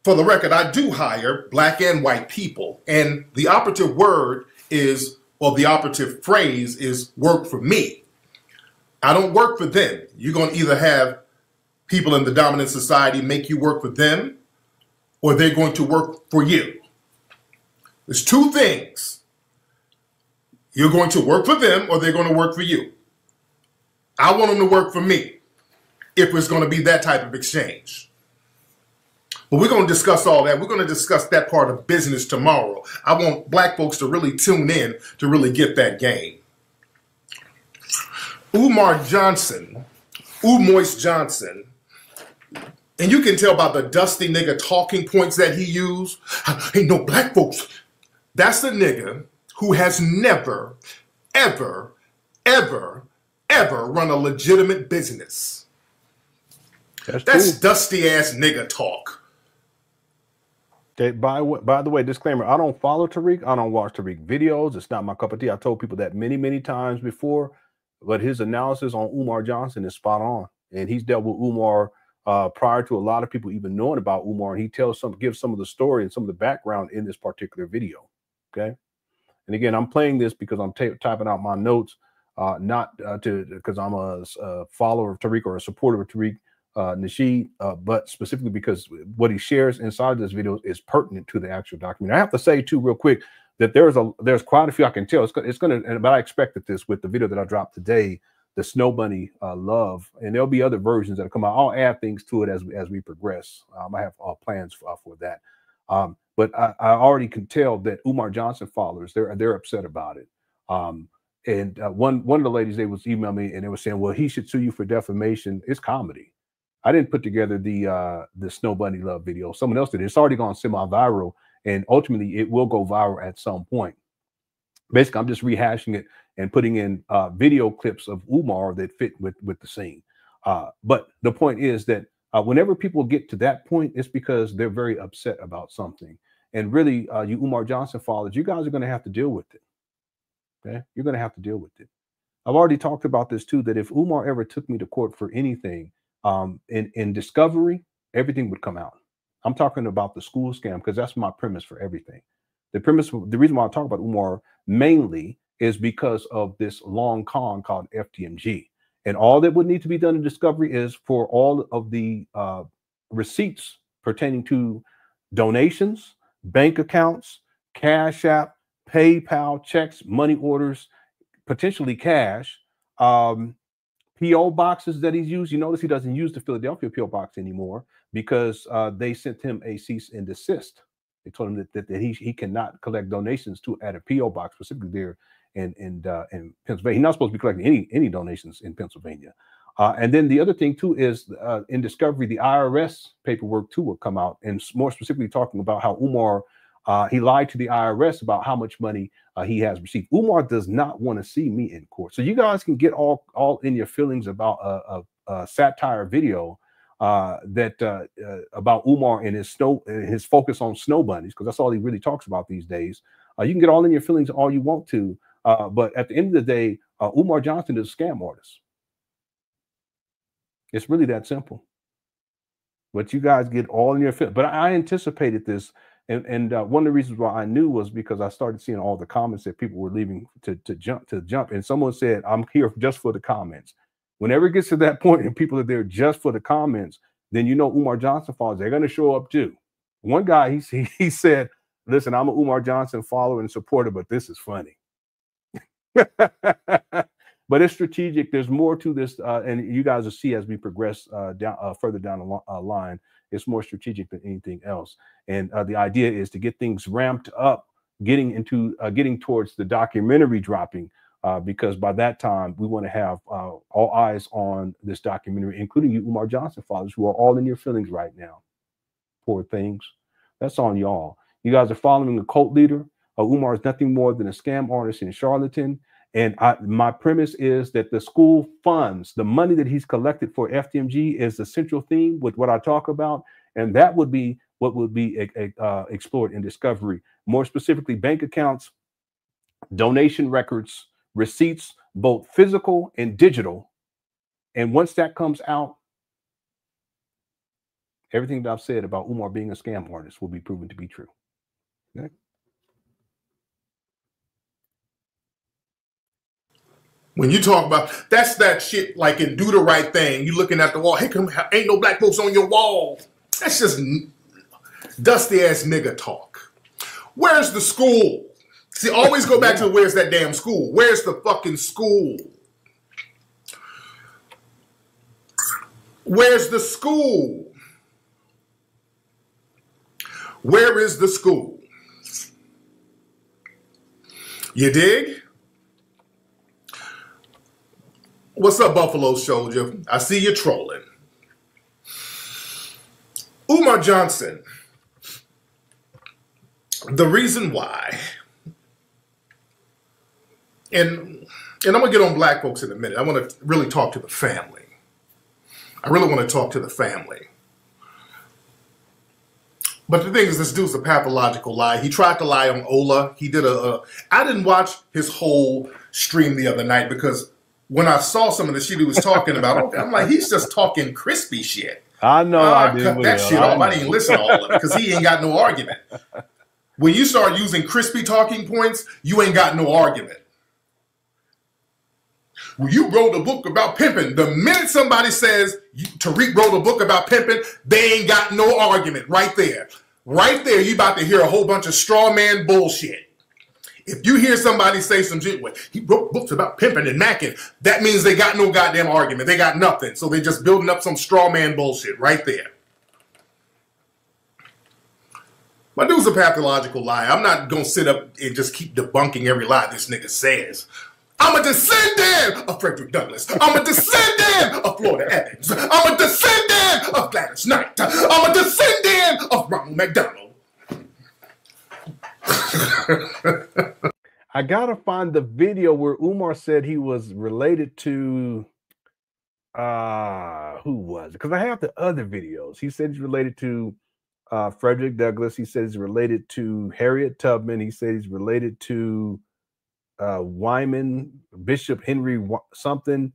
for the record, I do hire black and white people. And the operative word is, or the operative phrase is, work for me. I don't work for them. You're going to either have people in the dominant society make you work for them, or they're going to work for you. There's two things. You're going to work for them, or they're going to work for you. I want them to work for me if it's going to be that type of exchange. But we're going to discuss all that. We're going to discuss that part of business tomorrow. I want black folks to really tune in to really get that game. Umar Johnson, Umoist Johnson, and you can tell by the dusty nigga talking points that he used. Ain't no black folks. That's the nigga who has never, ever, ever, ever run a legitimate business. That's dusty ass nigga talk. Okay, by the way, disclaimer, I don't follow Tariq. I don't watch Tariq videos. It's not my cup of tea. I told people that many, many times before, but his analysis on Umar Johnson is spot on. And he's dealt with Umar prior to a lot of people even knowing about Umar. And he gives some of the story and some of the background in this particular video. Okay. And again, I'm playing this because I'm typing out my notes, not because I'm a follower of Tariq or a supporter of Tariq Nasheed, but specifically because what he shares inside this video is pertinent to the actual document. I have to say too, real quick, that there's quite a few. I can tell it's gonna, but I expected this with the video that I dropped today, the Snow Bunny love, and there'll be other versions that come out. I'll add things to it as we progress. I have plans for that. But I already can tell that Umar Johnson followers, they're upset about it. And one of the ladies, they was emailing me and they were saying, well, he should sue you for defamation. It's comedy. I didn't put together the Snow Bunny love video. Someone else did. It's already gone semi-viral, and ultimately it will go viral at some point. Basically, I'm just rehashing it and putting in video clips of Umar that fit with the scene. But the point is that whenever people get to that point, it's because they're very upset about something. And really, you Umar Johnson followers, you guys are going to have to deal with it. Okay, you're going to have to deal with it. I've already talked about this too, that if Umar ever took me to court for anything, in discovery, everything would come out. I'm talking about the school scam because that's my premise for everything. The reason why I talk about Umar mainly is because of this long con called FDMG. And all that would need to be done in discovery is for all of the receipts pertaining to donations, bank accounts, CashApp, PayPal, checks, money orders, potentially cash, PO boxes that he's used. You notice he doesn't use the Philadelphia PO box anymore because they sent him a cease and desist. They told him that he cannot collect donations at a PO box, specifically there in Pennsylvania. He's not supposed to be collecting any donations in Pennsylvania. And then the other thing too is in discovery, the IRS paperwork too will come out, and more specifically talking about how Umar he lied to the IRS about how much money he has received. Umar does not want to see me in court. So you guys can get all in your feelings about a satire video about Umar and his focus on snow bunnies, because that's all he really talks about these days. You can get all in your feelings all you want to, but at the end of the day, Umar Johnson is a scam artist. It's really that simple. But you guys get all in your feelings. But I anticipated this, and one of the reasons why I knew was because I started seeing all the comments that people were leaving to jump. And someone said, "I'm here just for the comments." Whenever it gets to that point and people are there just for the comments, then you know Umar Johnson followers, they're going to show up too. One guy, he said, "Listen, I'm an Umar Johnson follower and supporter, but this is funny." But it's strategic. There's more to this, and you guys will see as we progress further down the line. It's more strategic than anything else. And the idea is to get things ramped up, getting towards the documentary dropping, because by that time we want to have all eyes on this documentary, including you Umar Johnson followers who are all in your feelings right now. Poor things. That's on y'all. You guys are following a cult leader. Umar is nothing more than a scam artist and charlatan. And my premise is that the school funds, the money that he's collected for FDMG is the central theme with what I talk about. And that would be what would be explored in discovery. More specifically, bank accounts, donation records, receipts, both physical and digital. And once that comes out, everything that I've said about Umar being a scam artist will be proven to be true. Okay? When you talk about that's that shit like in Do the Right Thing, you looking at the wall, hey, come, ain't no black folks on your wall. That's just dusty ass nigga talk. Where's the school? See, always go back to where's that damn school? Where's the fucking school? Where's the school? Where is the school? You dig? What's up, Buffalo Soldier? I see you trolling. Umar Johnson. The reason why, and I'm going to get on black folks in a minute. I want to really talk to the family. I really want to talk to the family. But the thing is, this dude's a pathological lie. He tried to lie on Ola. He did I didn't watch his whole stream the other night because when I saw some of the shit he was talking about, I'm like, he's just talking crispy shit. I know. I cut that shit off. I didn't even listen to all of it because he ain't got no argument. When you start using crispy talking points, you ain't got no argument. Well, you wrote a book about pimping. The minute somebody says Tariq wrote a book about pimping, they ain't got no argument right there. Right there, you about to hear a whole bunch of straw man bullshit. If you hear somebody say some shit, well, he wrote books about pimping and macking, that means they got no goddamn argument. They got nothing. So they just building up some straw man bullshit right there. My dude's a pathological liar. I'm not going to sit up and just keep debunking every lie this nigga says. I'm a descendant of Frederick Douglass. I'm a descendant of Florida Evans. I'm a descendant of Gladys Knight. I'm a descendant of Ronald McDonald. I gotta find the video where Umar said he was related to who was it? Because I have the other videos. He said he's related to Frederick Douglass. He said he's related to Harriet Tubman. He said he's related to Wyman, Bishop Henry something.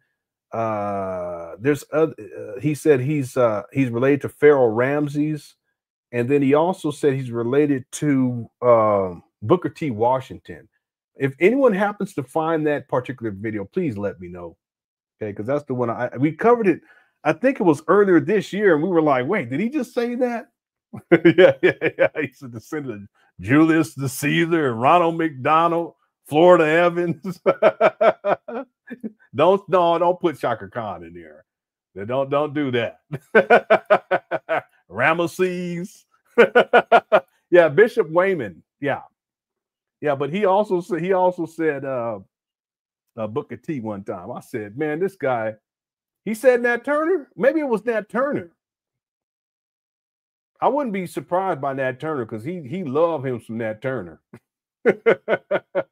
There's other. He said he's related to Pharaoh Ramses, and then he also said he's related to Booker T. Washington. If anyone happens to find that particular video, please let me know. Okay, because that's the one we covered it. I think it was earlier this year, and we were like, "Wait, did he just say that?" yeah. He's a descendant of Julius the Caesar and Ronald McDonald, Florida Evans. Don't put Shaka Khan in there. Don't do that. Ramesses. Yeah, Bishop Wayman. Yeah, but he also said Booker T one time. I said, man, this guy, he said Nat Turner. Maybe it was Nat Turner. I wouldn't be surprised by Nat Turner because he loved him some Nat Turner.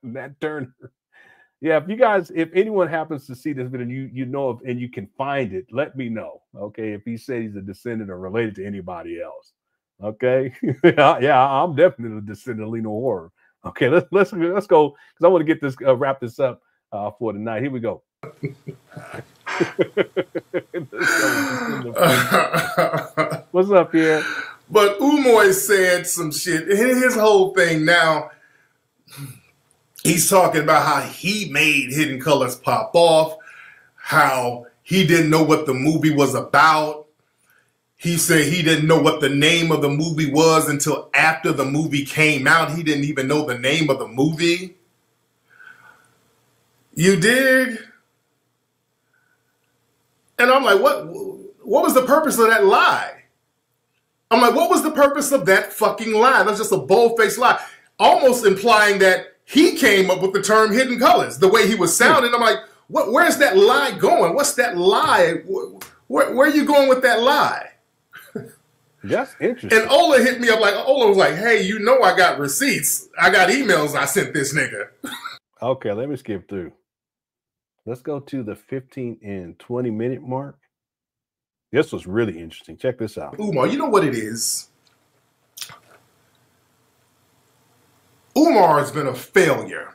Nat Turner. Yeah, if you guys, if anyone happens to see this video, you know of, and you can find it, let me know. Okay, if he said he's a descendant or related to anybody else. Okay, yeah, I'm definitely a descendant of LenonHonor. Okay, let's go because I want to get this wrap this up for tonight. Here we go. What's up here? But Umar said some shit. His whole thing now. He's talking about how he made Hidden Colors pop off, how he didn't know what the movie was about. He said he didn't know what the name of the movie was until after the movie came out. He didn't even know the name of the movie. You dig? And I'm like, what was the purpose of that lie? I'm like, what was the purpose of that fucking lie? That's just a bold-faced lie. Almost implying that he came up with the term Hidden Colors, the way he was sounding. I'm like, where's that lie going? What's that lie? Where are you going with that lie? That's interesting. And Ola hit me up like, Ola was like, hey, you know I got receipts. I got emails I sent this nigga. Okay, let me skip through. Let's go to the 15 and 20 minute mark. This was really interesting. Check this out. Umar, you know what it is? Umar has been a failure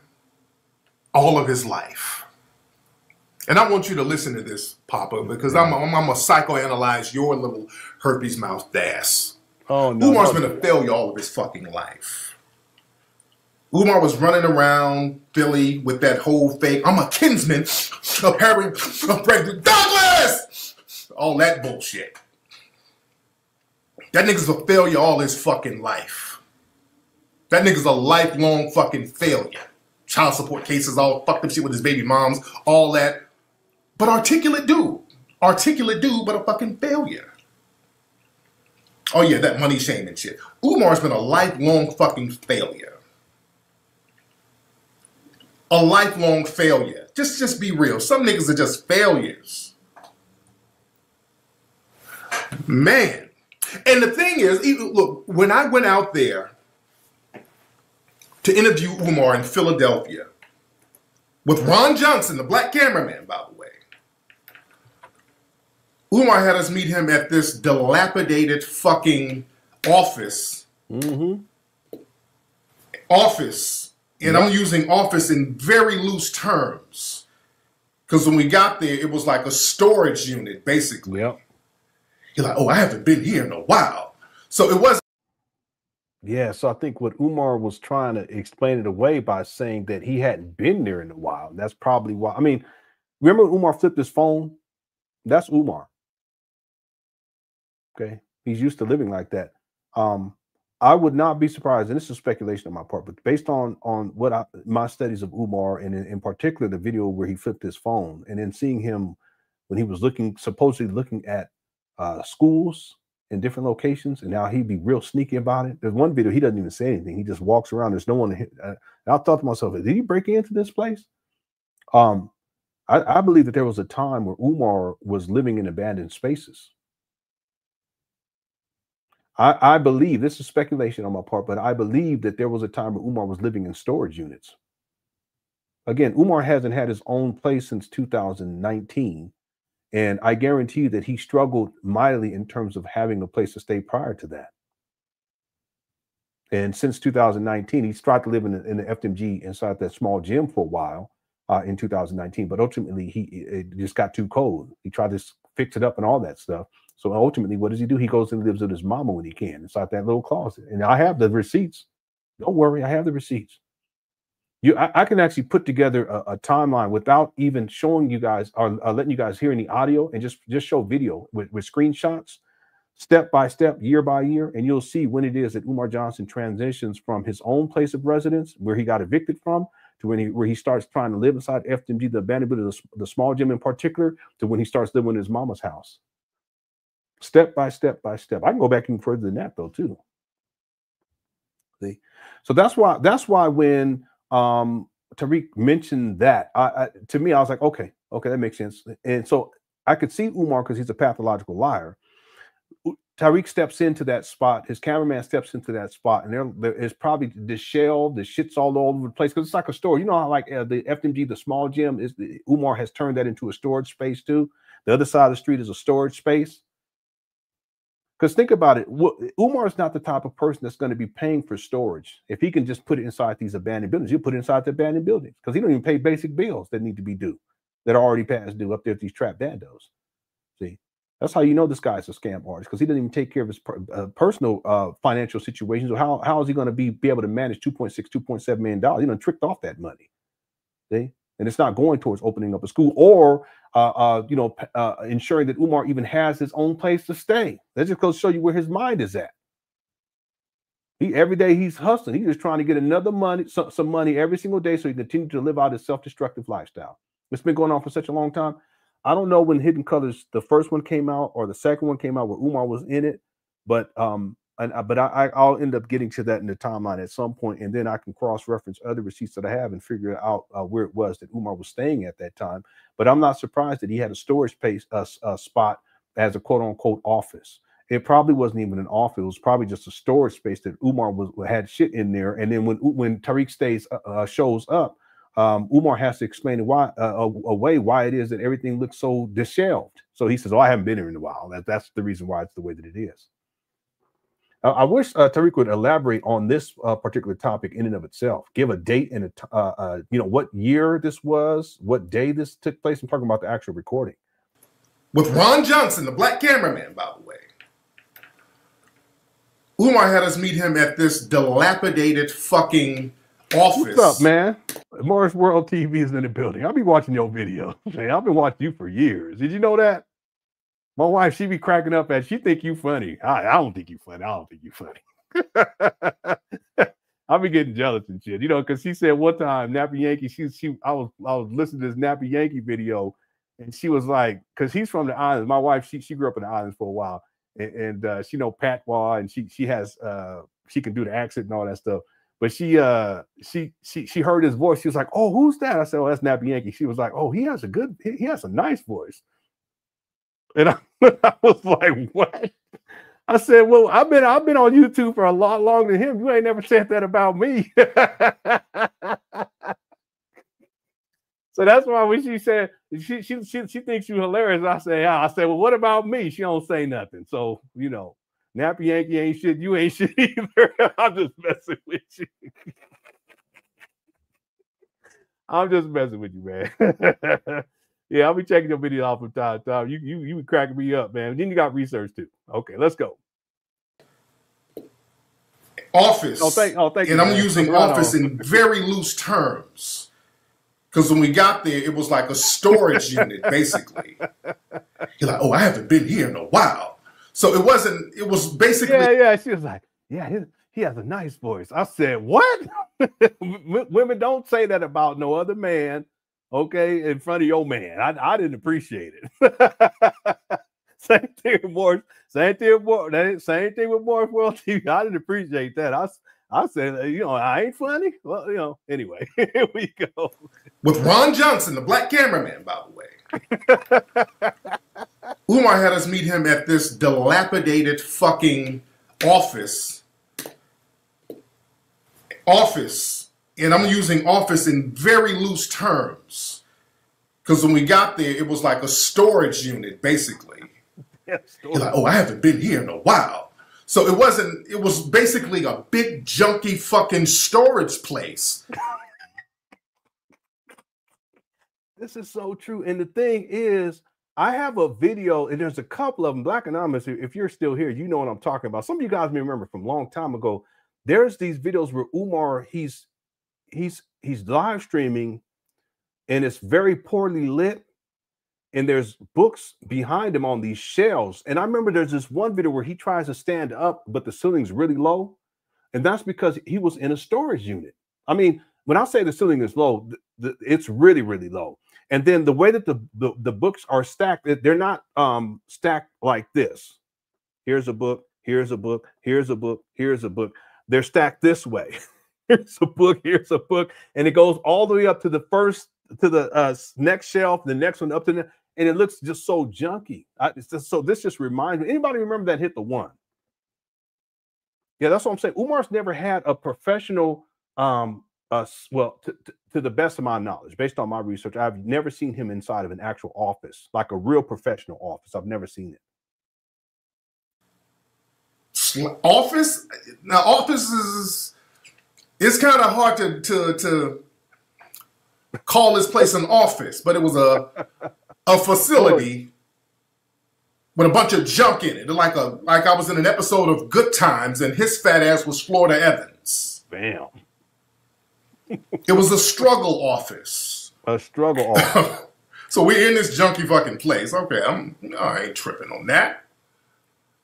all of his life. And I want you to listen to this, Papa, because I'm going to psychoanalyze your little herpes mouth ass. Oh, no. Umar's been a failure all of his fucking life. Umar was running around Philly with that whole fake, I'm a kinsman of Harry Frederick Douglass! All that bullshit. That nigga's a failure all his fucking life. That nigga's a lifelong fucking failure. Child support cases, all fucked up shit with his baby moms, all that. But articulate dude. Articulate dude, but a fucking failure. Oh yeah, that money shaming shit. Umar's been a lifelong fucking failure. A lifelong failure. Just be real. Some niggas are just failures. Man. And the thing is, look, when I went out there to interview Umar in Philadelphia with Ron Johnson, the black cameraman, by the way. Umar had us meet him at this dilapidated fucking office. Office. And I'm using office in very loose terms. Because when we got there, it was like a storage unit, basically. Yep. You're like, oh, I haven't been here in a while. So it wasn't. Yeah, so I think what Umar was trying to explain it away by saying that he hadn't been there in a while. That's probably why. I mean, remember when Umar flipped his phone? That's Umar. Okay, he's used to living like that. I would not be surprised, and this is speculation on my part, but based on what my studies of Umar, and in particular the video where he flipped his phone, and then seeing him when he was supposedly looking at schools in different locations, and now he'd be real sneaky about it. There's one video he doesn't even say anything; he just walks around. There's no one to hit. And I thought to myself, did he break into this place? I believe that there was a time where Umar was living in abandoned spaces. I believe, this is speculation on my part, but I believe that there was a time where Umar was living in storage units. Again, Umar hasn't had his own place since 2019. And I guarantee you that he struggled mightily in terms of having a place to stay prior to that. And since 2019, he's tried to live in the FDMG inside that small gym for a while in 2019. But ultimately, it just got too cold. He tried to fix it up and all that stuff. So ultimately, what does he do? He goes and lives with his mama when he can inside that little closet. And I have the receipts. Don't worry, I have the receipts. I can actually put together a timeline without even showing you guys or letting you guys hear any audio, and just show video with screenshots, step by step, year by year, and you'll see when it is that Umar Johnson transitions from his own place of residence, where he got evicted from, to where he starts trying to live inside FDMG, the abandonment of the small gym in particular, to when he starts living in his mama's house. Step by step by step. I can go back even further than that though too. See, so that's why when Tariq mentioned that, to me, I was like, okay, that makes sense. And so I could see Umar, because he's a pathological liar. Tariq steps into that spot. His cameraman steps into that spot, and there is probably the shell, the shit's all over the place because it's like a store. You know how like the FDMG, the small gym, is Umar has turned that into a storage space too. The other side of the street is a storage space. Because think about it, Umar is not the type of person that's going to be paying for storage. If he can just put it inside these abandoned buildings, he'll put it inside the abandoned buildings because he don't even pay basic bills that need to be due, that are already past due up there at these trap bandos. See? That's how you know this guy's a scam artist because he doesn't even take care of his personal financial situations. So how is he going to be able to manage $2.7 million? You know, tricked off that money. See? And it's not going towards opening up a school or ensuring that Umar even has his own place to stay. That just goes to show you where his mind is at. Every day he's hustling. He's just trying to get some money every single day so he can continue to live out his self-destructive lifestyle. It's been going on for such a long time. I don't know when Hidden Colors, the first one came out or the second one came out where Umar was in it, but I'll end up getting to that in the timeline at some point, and then I can cross-reference other receipts that I have and figure out where it was that Umar was staying at that time. But I'm not surprised that he had a storage space spot as a quote-unquote office. It probably wasn't even an office. It was probably just a storage space that Umar had shit in there. And then when Tariq shows up, Umar has to explain why it is that everything looks so disheveled. So he says, "Oh, I haven't been here in a while. That's the reason why it's the way that it is." I wish Tariq would elaborate on this particular topic in and of itself. Give a date and what year this was, what day this took place. I'm talking about the actual recording. With Ron Johnson, the black cameraman, by the way. Umar had us meet him at this dilapidated fucking office. What's up, man? Morris World TV is in the building. I'll be watching your videos. Man, I've been watching you for years. Did you know that? My wife, she be cracking up at. She think you funny. I don't think you funny. I don't think you funny. I'll be getting jealous and shit, because she said one time Nappy Yankee. I was listening to this Nappy Yankee video, and she was like, because he's from the islands. My wife, she grew up in the islands for a while, and she know patois, and she has she can do the accent and all that stuff. But she heard his voice. She was like, "Oh, who's that?" I said, "Oh, that's Nappy Yankee." She was like, "Oh, he has a nice voice." And I was like, "What?" I said, "Well, I've been on YouTube for a lot longer than him. You ain't never said that about me." So that's why when she said she thinks you hilarious, I said, "Well, what about me?" She don't say nothing. So Nappy Yankee ain't shit. You ain't shit either. I'm just messing with you. I'm just messing with you, man. Yeah, I'll be checking your video out from time to time. You be cracking me up, man. Then you got research too. Okay, let's go. Office. Thank you. And I'm using office in very loose terms. Because when we got there, it was like a storage unit, basically. You're like, "Oh, I haven't been here in a while." So it was basically. Yeah. She was like, "Yeah, he has a nice voice." I said, "What?" Women don't say that about no other man. Okay, in front of your man. I didn't appreciate it. Same thing with Morris. Same thing with Morris World TV. I didn't appreciate that. I said, I ain't funny. Well, anyway, here we go. With Ron Johnson, the black cameraman, by the way. Umar had us meet him at this dilapidated fucking office. And I'm using office in very loose terms. Because when we got there, it was like a storage unit, basically. Yeah, you're like, "Oh, I haven't been here in a while." So it was basically a big junky fucking storage place. This is so true. And the thing is, I have a video, and there's a couple of them. Black Anonymous, if you're still here, you know what I'm talking about. Some of you guys may remember from a long time ago. There's these videos where Umar, he's live streaming, and it's very poorly lit, and there's books behind him on these shelves. And I remember there's this one video where he tries to stand up, but the ceiling's really low, and that's because he was in a storage unit. I mean, when I say the ceiling is low, it's really, really low. And then the way that the books are stacked, they're not stacked like this. Here's a book, here's a book, here's a book, here's a book. They're stacked this way. Here's a book, and it goes all the way up to the next shelf, the next one up to the, and it looks just so junky. So this just reminds me. Anybody remember that hit the one? Yeah, that's what I'm saying. Umar's never had a professional. Well, to the best of my knowledge, based on my research, I've never seen him inside of an actual office, like a real professional office. I've never seen it. Office? Now, offices, it's kind of hard to call this place an office, but it was a facility with a bunch of junk in it. Like I was in an episode of Good Times, and his fat ass was Florida Evans. Bam. It was a struggle office. A struggle office. So we're in this junky fucking place. Okay, I ain't tripping on that.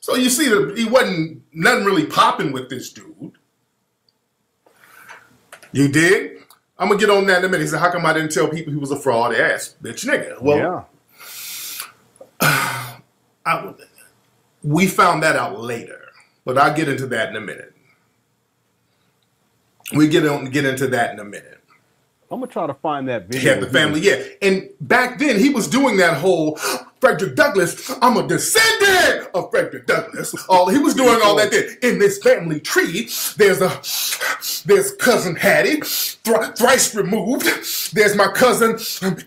So you see that he wasn't nothing really popping with this dude. You dig? I'm gonna get on that in a minute. He said, how come I didn't tell people he was a fraud ass bitch nigga? Well, yeah. We found that out later, but I'll get into that in a minute. We get into that in a minute. I'm gonna try to find that video. He had the family, yeah. And back then he was doing that whole Frederick Douglass, I'm a descendant of Frederick Douglass. He was doing all that there. In this family tree, there's cousin Hattie, thrice removed. There's my cousin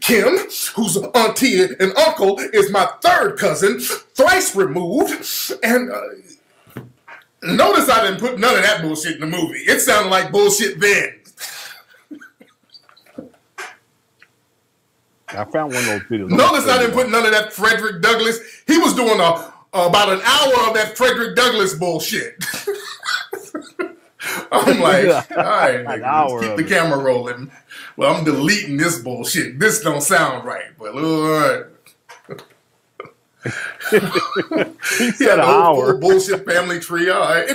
Kim, whose auntie and uncle is my third cousin, thrice removed. And notice I didn't put none of that bullshit in the movie. It sounded like bullshit then. I found one of those videos. Notice I didn't put none of that Frederick Douglass. He was doing about an hour of that Frederick Douglass bullshit. I'm like, all right, nigga, let's keep the camera rolling. Well, I'm deleting this bullshit. This don't sound right, but all right. He said an hour. Bullshit family tree. All right.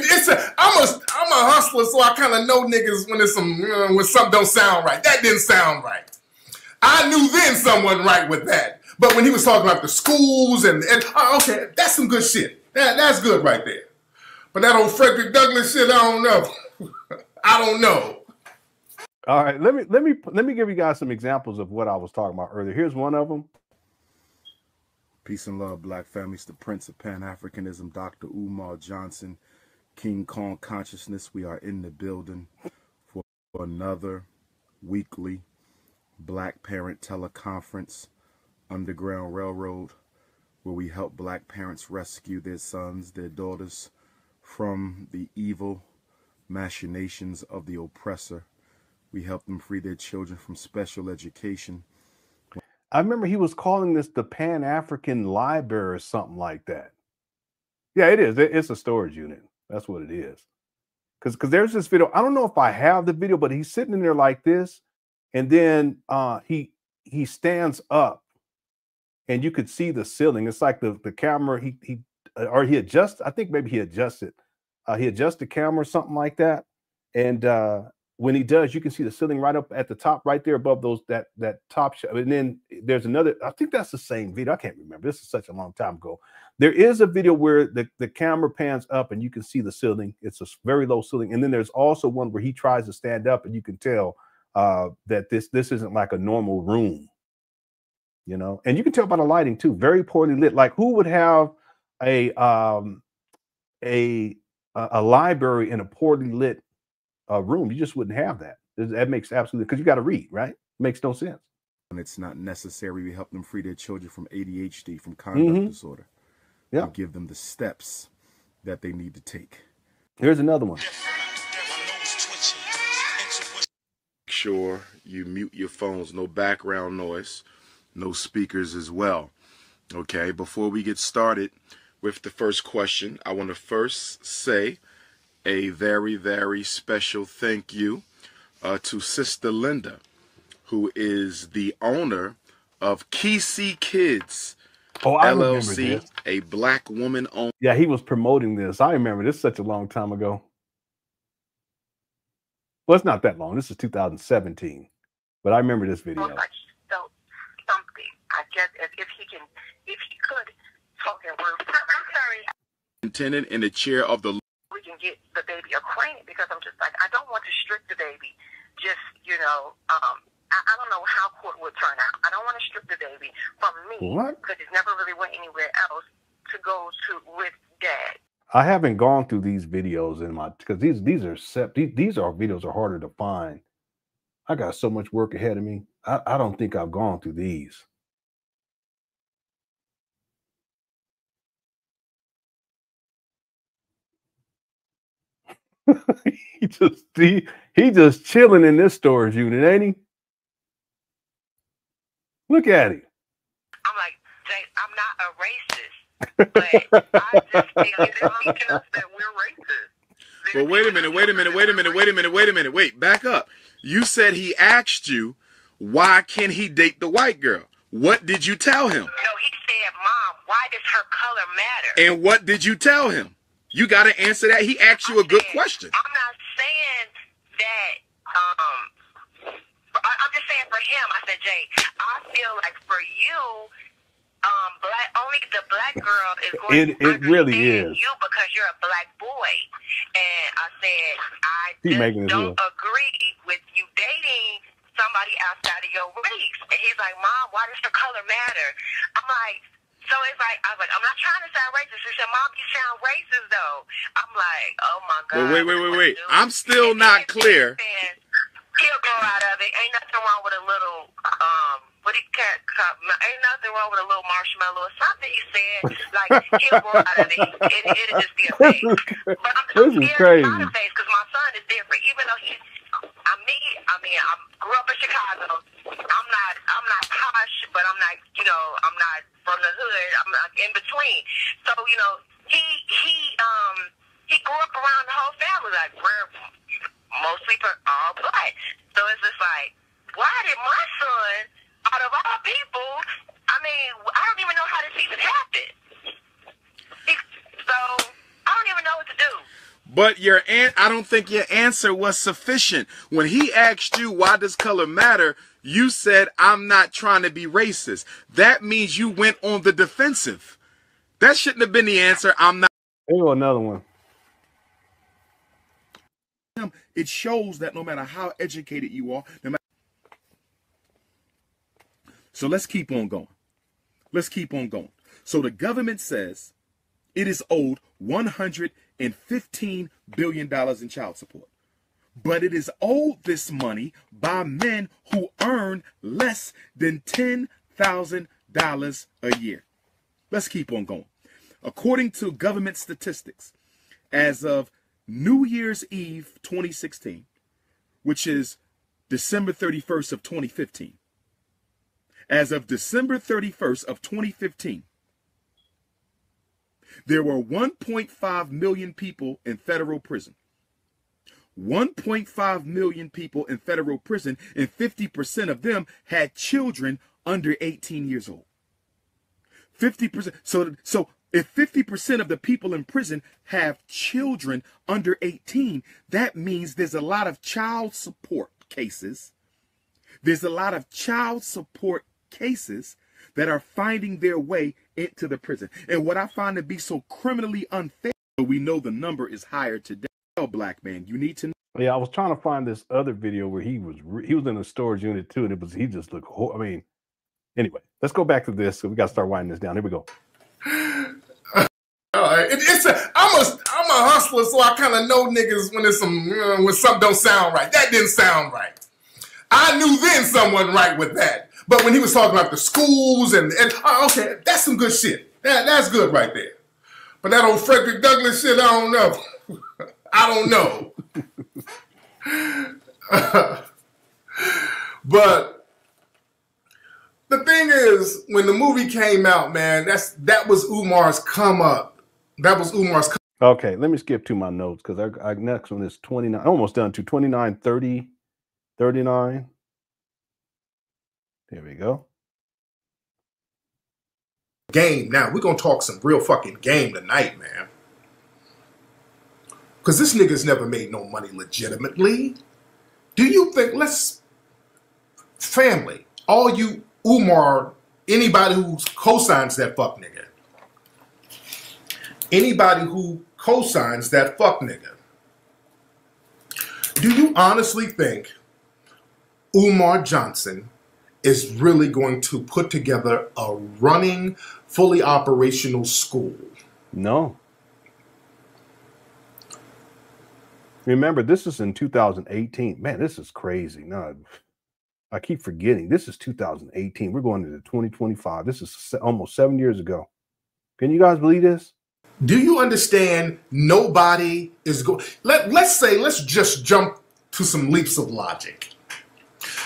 I'm a hustler, so I kind of know niggas when there's when something don't sound right. That didn't sound right. I knew then something wasn't right with that. But when he was talking about the schools and okay, that's some good shit. That's good right there. But that old Frederick Douglass shit, I don't know. I don't know. All right, let me give you guys some examples of what I was talking about earlier. Here's one of them. Peace and love, black families. The Prince of Pan-Africanism, Dr. Umar Johnson, King Kong Consciousness. We are in the building for another weekly Black Parent Teleconference, Underground Railroad, where we help black parents rescue their sons, their daughters from the evil machinations of the oppressor. We help them free their children from special education. I remember he was calling this the Pan-African Library or something like that. Yeah, it is. It's a storage unit. That's what it is. Because there's this video. I don't know if I have the video, but he's sitting in there like this. And then he stands up and you could see the ceiling. It's like the camera, he adjusts, I think maybe he adjusts it. He adjusts the camera or something like that. And when he does, you can see the ceiling right up at the top, right there above that top shot. And then there's another, I think that's the same video. I can't remember. This is such a long time ago. There is a video where the camera pans up and you can see the ceiling. It's a very low ceiling. And then there's also one where he tries to stand up and you can tell that this isn't like a normal room, you know, and you can tell by the lighting too, very poorly lit. Like who would have a library in a poorly lit room? You just wouldn't have that. That makes absolutely, because you got to read, right? It makes no sense. And it's not necessary. We help them free their children from ADHD, from conduct disorder. Yeah, give them the steps that they need to take. Here's another one. Sure you mute your phones, no background noise, no speakers as well. Okay, before we get started with the first question, I want to first say a very, very special thank you to Sister Linda, who is the owner of Kesey Kids LLC, a black woman owned. Yeah, he was promoting this. I remember this such a long time ago. Well, it's not that long. This is 2017, but I remember this video. I felt something. I guess if he could talk in words. I'm sorry. Intended in the chair of the. We can get the baby acquainted, because I'm just like, I don't want to strip the baby. Just, you know, I don't know how court would turn out. I don't want to strip the baby from me What? Because it never really went anywhere else to go to with Dad. I haven't gone through these videos in my, because these videos are harder to find. I got so much work ahead of me. I don't think I've gone through these. he just chilling in this storage unit, ain't he? Look at him. I'm like, Jay, I'm not a racist, but I just feel they're making us that we're racist. Well, wait a minute. Wait, back up. You said he asked you, why can't he date the white girl? What did you tell him? No, he said, Mom, why does her color matter? And what did you tell him? You got to answer that. He asked you a good question. I'm not saying that, I'm just saying for him, I said, Jay, I feel like for you, only the black girl is going to understand you because you're a black boy. And I said, I just don't agree with you dating somebody outside of your race. And he's like, Mom, why does her color matter? I'm like, so it's like, I'm not trying to sound racist. He said, Mom, you sound racist though. I'm like, oh my God. Wait. I'm still not clear. He'll grow out of it. Ain't nothing wrong with a little, ain't nothing wrong with a little marshmallow or something. He said, like, he'll grow out of it. It'll just be a phase. But I'm scared it's not a phase because my son is different. Even though I grew up in Chicago. I'm not posh, but I'm not, I'm not from the hood. I'm not in between. So, he grew up around the whole family. Like, we're mostly all black. So it's just like, why did my son, out of all people, I don't even know how this even happened. So I don't even know what to do. But I don't think your answer was sufficient. When he asked you, why does color matter? You said, I'm not trying to be racist. That means you went on the defensive. That shouldn't have been the answer. I'm not. Oh, another one. It shows that no matter how educated you are, so let's keep on going. So the government says it is owed $115 billion in child support. But it is owed this money by men who earn less than $10,000 a year. Let's keep on going. According to government statistics, as of New Year's Eve 2016, which is December 31st of 2015. As of December 31st of 2015, there were 1.5 million people in federal prison. 1.5 million people in federal prison, and 50% of them had children under 18 years old. 50%. So if 50% of the people in prison have children under 18, that means there's a lot of child support cases. There's a lot of child support cases that are finding their way into the prison. And what I find to be so criminally unfair, we know the number is higher today. Oh, black man, you need to know. Yeah, I was trying to find this other video where he was in a storage unit too, and he just looked. Anyway, let's go back to this. So we got to start winding this down. Here we go. I'm a hustler, so I kind of know niggas when when something don't sound right. That didn't sound right. I knew then something wasn't right with that. But when he was talking about the schools and okay, that's some good shit. That's good right there. But that old Frederick Douglass shit, I don't know. I don't know. But the thing is, when the movie came out, man, that was Umar's come up. That was Umar's come up. Okay, let me skip to my notes because I next one is 29, almost done to 29, 30, 39. There we go. Game. Now, we're going to talk some real fucking game tonight, man. Because this nigga's never made no money legitimately. Do you think, family, all you Umar, anybody who co-signs that fuck nigga. Anybody who co-signs that fuck nigga. Do you honestly think Umar Johnson is really going to put together a running, fully operational school. No. Remember, this is in 2018. Man, this is crazy. No, I keep forgetting. This is 2018. We're going into 2025. This is almost 7 years ago. Can you guys believe this? Do you understand? Nobody is going. Let's just jump to some leaps of logic.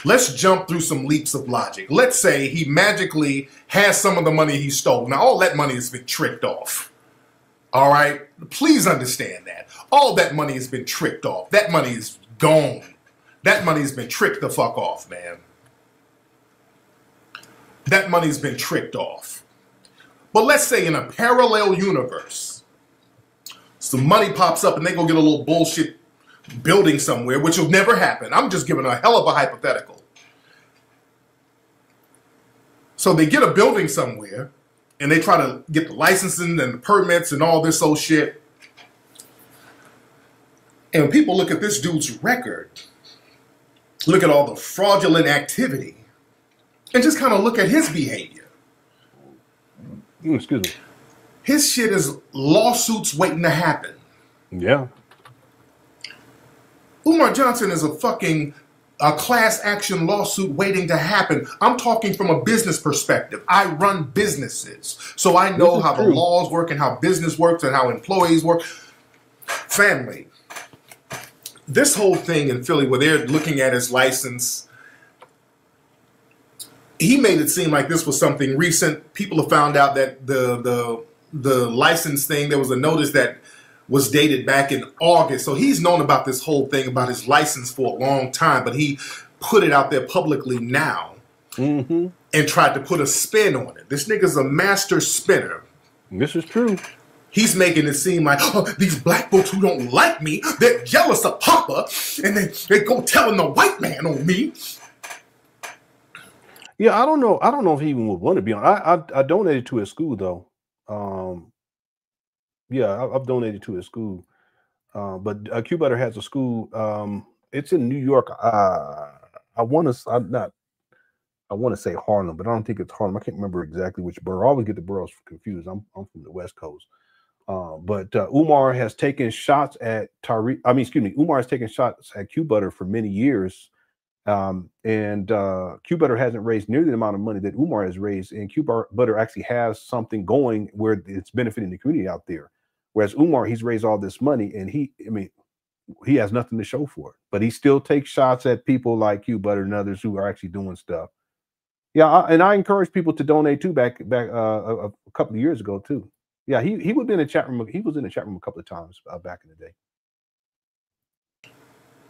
Let's jump through some leaps of logic. Let's say he magically has some of the money he stole. Now, all that money has been tricked off. All right? Please understand that. All that money has been tricked off. That money is gone. That money has been tricked the fuck off, man. That money's been tricked off. But let's say in a parallel universe, some money pops up and they go get a little bullshit building somewhere, which will never happen. I'm just giving a hell of a hypothetical. So they get a building somewhere and they try to get the licensing and the permits and all this old shit. And when people look at this dude's record, look at all the fraudulent activity, and just kind of look at his behavior. Excuse me. His shit is lawsuits waiting to happen. Yeah. Umar Johnson is a class action lawsuit waiting to happen. I'm talking from a business perspective. I run businesses, so I know how the laws work and how business works and how employees work. Family. This whole thing in Philly where they're looking at his license, he made it seem like this was something recent. People have found out that the license thing, there was a notice that was dated back in August. So he's known about this whole thing about his license for a long time, but he put it out there publicly now and tried to put a spin on it. This nigga's a master spinner. This is true. He's making it seem like, oh, these black folks who don't like me, they're jealous of Papa, and they go telling the white man on me. Yeah, I don't know. I don't know if he even would want to be on. I donated to his school though. Yeah, I've donated to his school. But Q Butter has a school. It's in New York. I want to say Harlem, but I don't think it's Harlem. I can't remember exactly which borough. I always get the boroughs confused. I'm from the West Coast. But Umar has taken shots at Umar has taken shots at Q Butter for many years. And Q Butter hasn't raised nearly the amount of money that Umar has raised. And Q Butter actually has something going where it's benefiting the community out there. Whereas Umar, he's raised all this money and he has nothing to show for it, but he still takes shots at people like Q Butter and others who are actually doing stuff. Yeah. And I encourage people to donate too back a couple of years ago too. Yeah. He would be in the chat room. He was in the chat room a couple of times back in the day.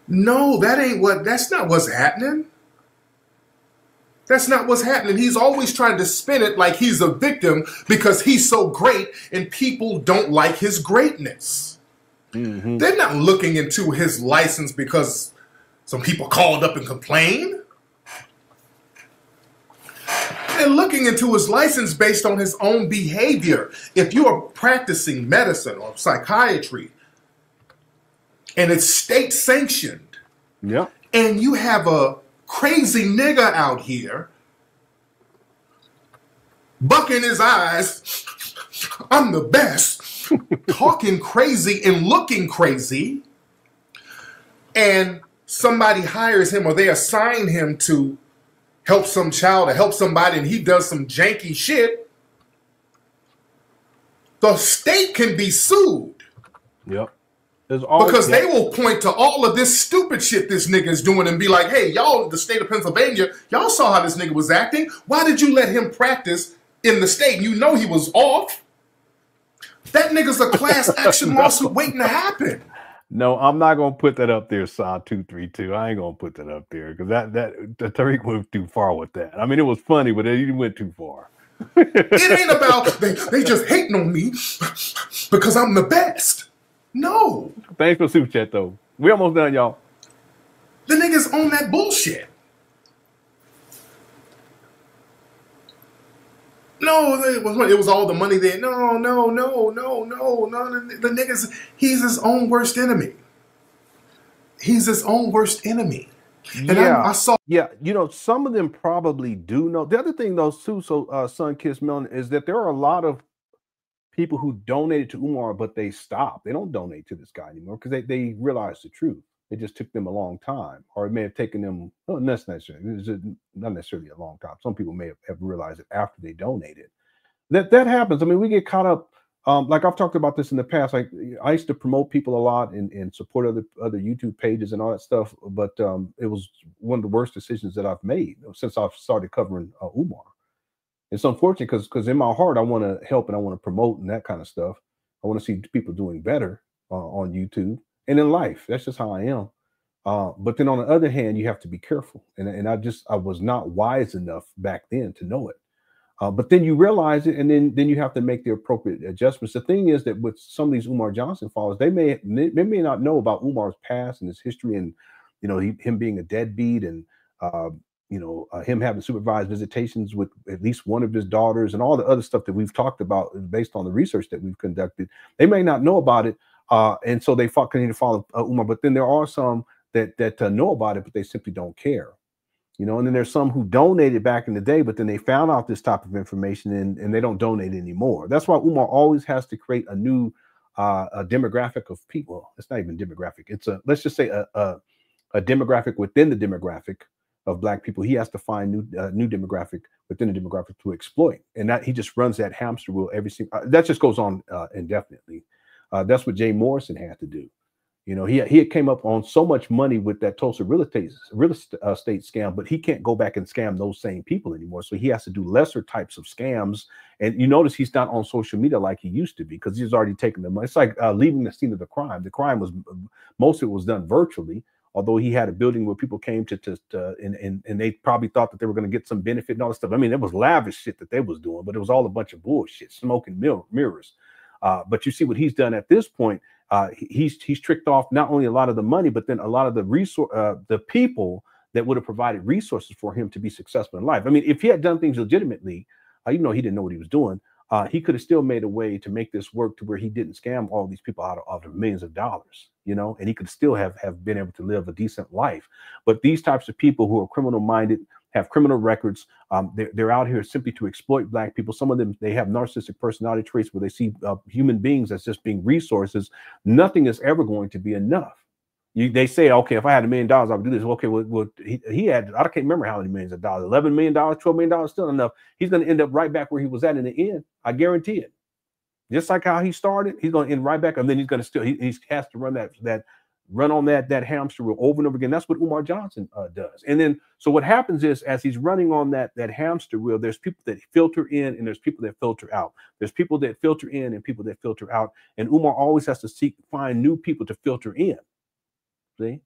No, that's not what's happening. That's not what's happening. He's always trying to spin it like he's a victim because he's so great and people don't like his greatness. They're not looking into his license because some people called up and complained. They're looking into his license based on his own behavior. If you are practicing medicine or psychiatry and it's state sanctioned, yeah, and you have a crazy nigga out here bucking his eyes, I'm the best, talking crazy and looking crazy, and somebody hires him or they assign him to help some child or help somebody and he does some janky shit, the state can be sued. Yep. Because they will point to all of this stupid shit this nigga is doing and be like, hey, y'all, the state of Pennsylvania, y'all saw how this nigga was acting. Why did you let him practice in the state? You know he was off. That nigga's a class action lawsuit waiting to happen. No, I'm not gonna put that up there, Saw 232. I ain't gonna put that up there because that Tariq went too far with that. I mean, it was funny, but he went too far. It ain't about they just hating on me because I'm the best. No. Thanks for super chat though. We almost done, y'all. The niggas own that bullshit. No, it was all the money there. No. The niggas, he's his own worst enemy. He's his own worst enemy. And I saw. Yeah, you know, some of them probably do know. The other thing, though, too, so Sun Kiss Melon, is that there are a lot of people who donated to Umar, but they stopped. They don't donate to this guy anymore because they realized the truth. It just took them a long time, or it may have taken them, well, not necessarily a long time. Some people may have realized it after they donated. That happens. I mean, we get caught up. Like I've talked about this in the past. Like I used to promote people a lot and support other YouTube pages and all that stuff. But it was one of the worst decisions that I've made since I've started covering Umar. It's unfortunate because in my heart I want to help and I want to promote and that kind of stuff. I want to see people doing better on YouTube and in life. That's just how I am. But then on the other hand, you have to be careful. And I was not wise enough back then to know it. But then you realize it, and then you have to make the appropriate adjustments. The thing is that with some of these Umar Johnson followers, they may not know about Umar's past and his history, and you know him being a deadbeat, and him having supervised visitations with at least one of his daughters, and all the other stuff that we've talked about based on the research that we've conducted. They may not know about it, and so they continue to follow Umar. But then there are some that know about it, but they simply don't care. You know, and then there's some who donated back in the day, but then they found out this type of information and they don't donate anymore. That's why Umar always has to create a new a demographic of people. It's not even demographic. It's let's just say a demographic within the demographic of Black people. He has to find new demographic within the demographic to exploit, and that he just runs that hamster wheel every single. That just goes on indefinitely. That's what Jay Morrison had to do. You know, he came up on so much money with that Tulsa real estate scam, but he can't go back and scam those same people anymore. So he has to do lesser types of scams. And you notice he's not on social media like he used to be because he's already taken the money. It's like leaving the scene of the crime. The crime was most of it was done virtually, although he had a building where people came and they probably thought that they were going to get some benefit and all this stuff. I mean, it was lavish shit that they was doing, but it was all a bunch of bullshit, smoke and mirrors. But you see what he's done at this point. He's tricked off not only a lot of the money, but then a lot of the people that would have provided resources for him to be successful in life. I mean, if he had done things legitimately, even though he didn't know what he was doing, he could have still made a way to make this work to where he didn't scam all these people out of millions of dollars, you know, and he could still have been able to live a decent life. But these types of people who are criminal minded, have criminal records, they're out here simply to exploit Black people. Some of them, they have narcissistic personality traits where they see human beings as just being resources. Nothing is ever going to be enough. They say, okay, if I had $1 million, I would do this. Okay, well he had, I can't remember how many millions of dollars, $11 million, $12 million, still enough. He's going to end up right back where he was at in the end. I guarantee it. Just like how he started, he's going to end right back, and then he's going to still, he has to run on that hamster wheel over and over again. That's what Umar Johnson does. And then, so what happens is, as he's running on that hamster wheel, there's people that filter in and there's people that filter out. There's people that filter in and people that filter out. And Umar always has to find new people to filter in. See?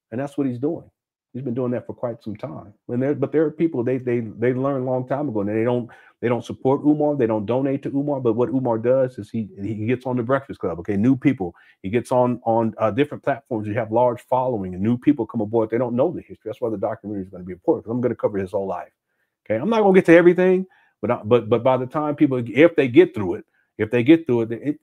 And that's what he's doing. He's been doing that for quite some time. But there are people they learned a long time ago, and they don't support Umar, they don't donate to Umar. But what Umar does is he gets on the Breakfast Club. Okay, new people. He gets on different platforms. You have large following, and new people come aboard. They don't know the history. That's why the documentary is going to be important, because I'm going to cover his whole life. Okay, I'm not going to get to everything, but by the time people, if they get through it,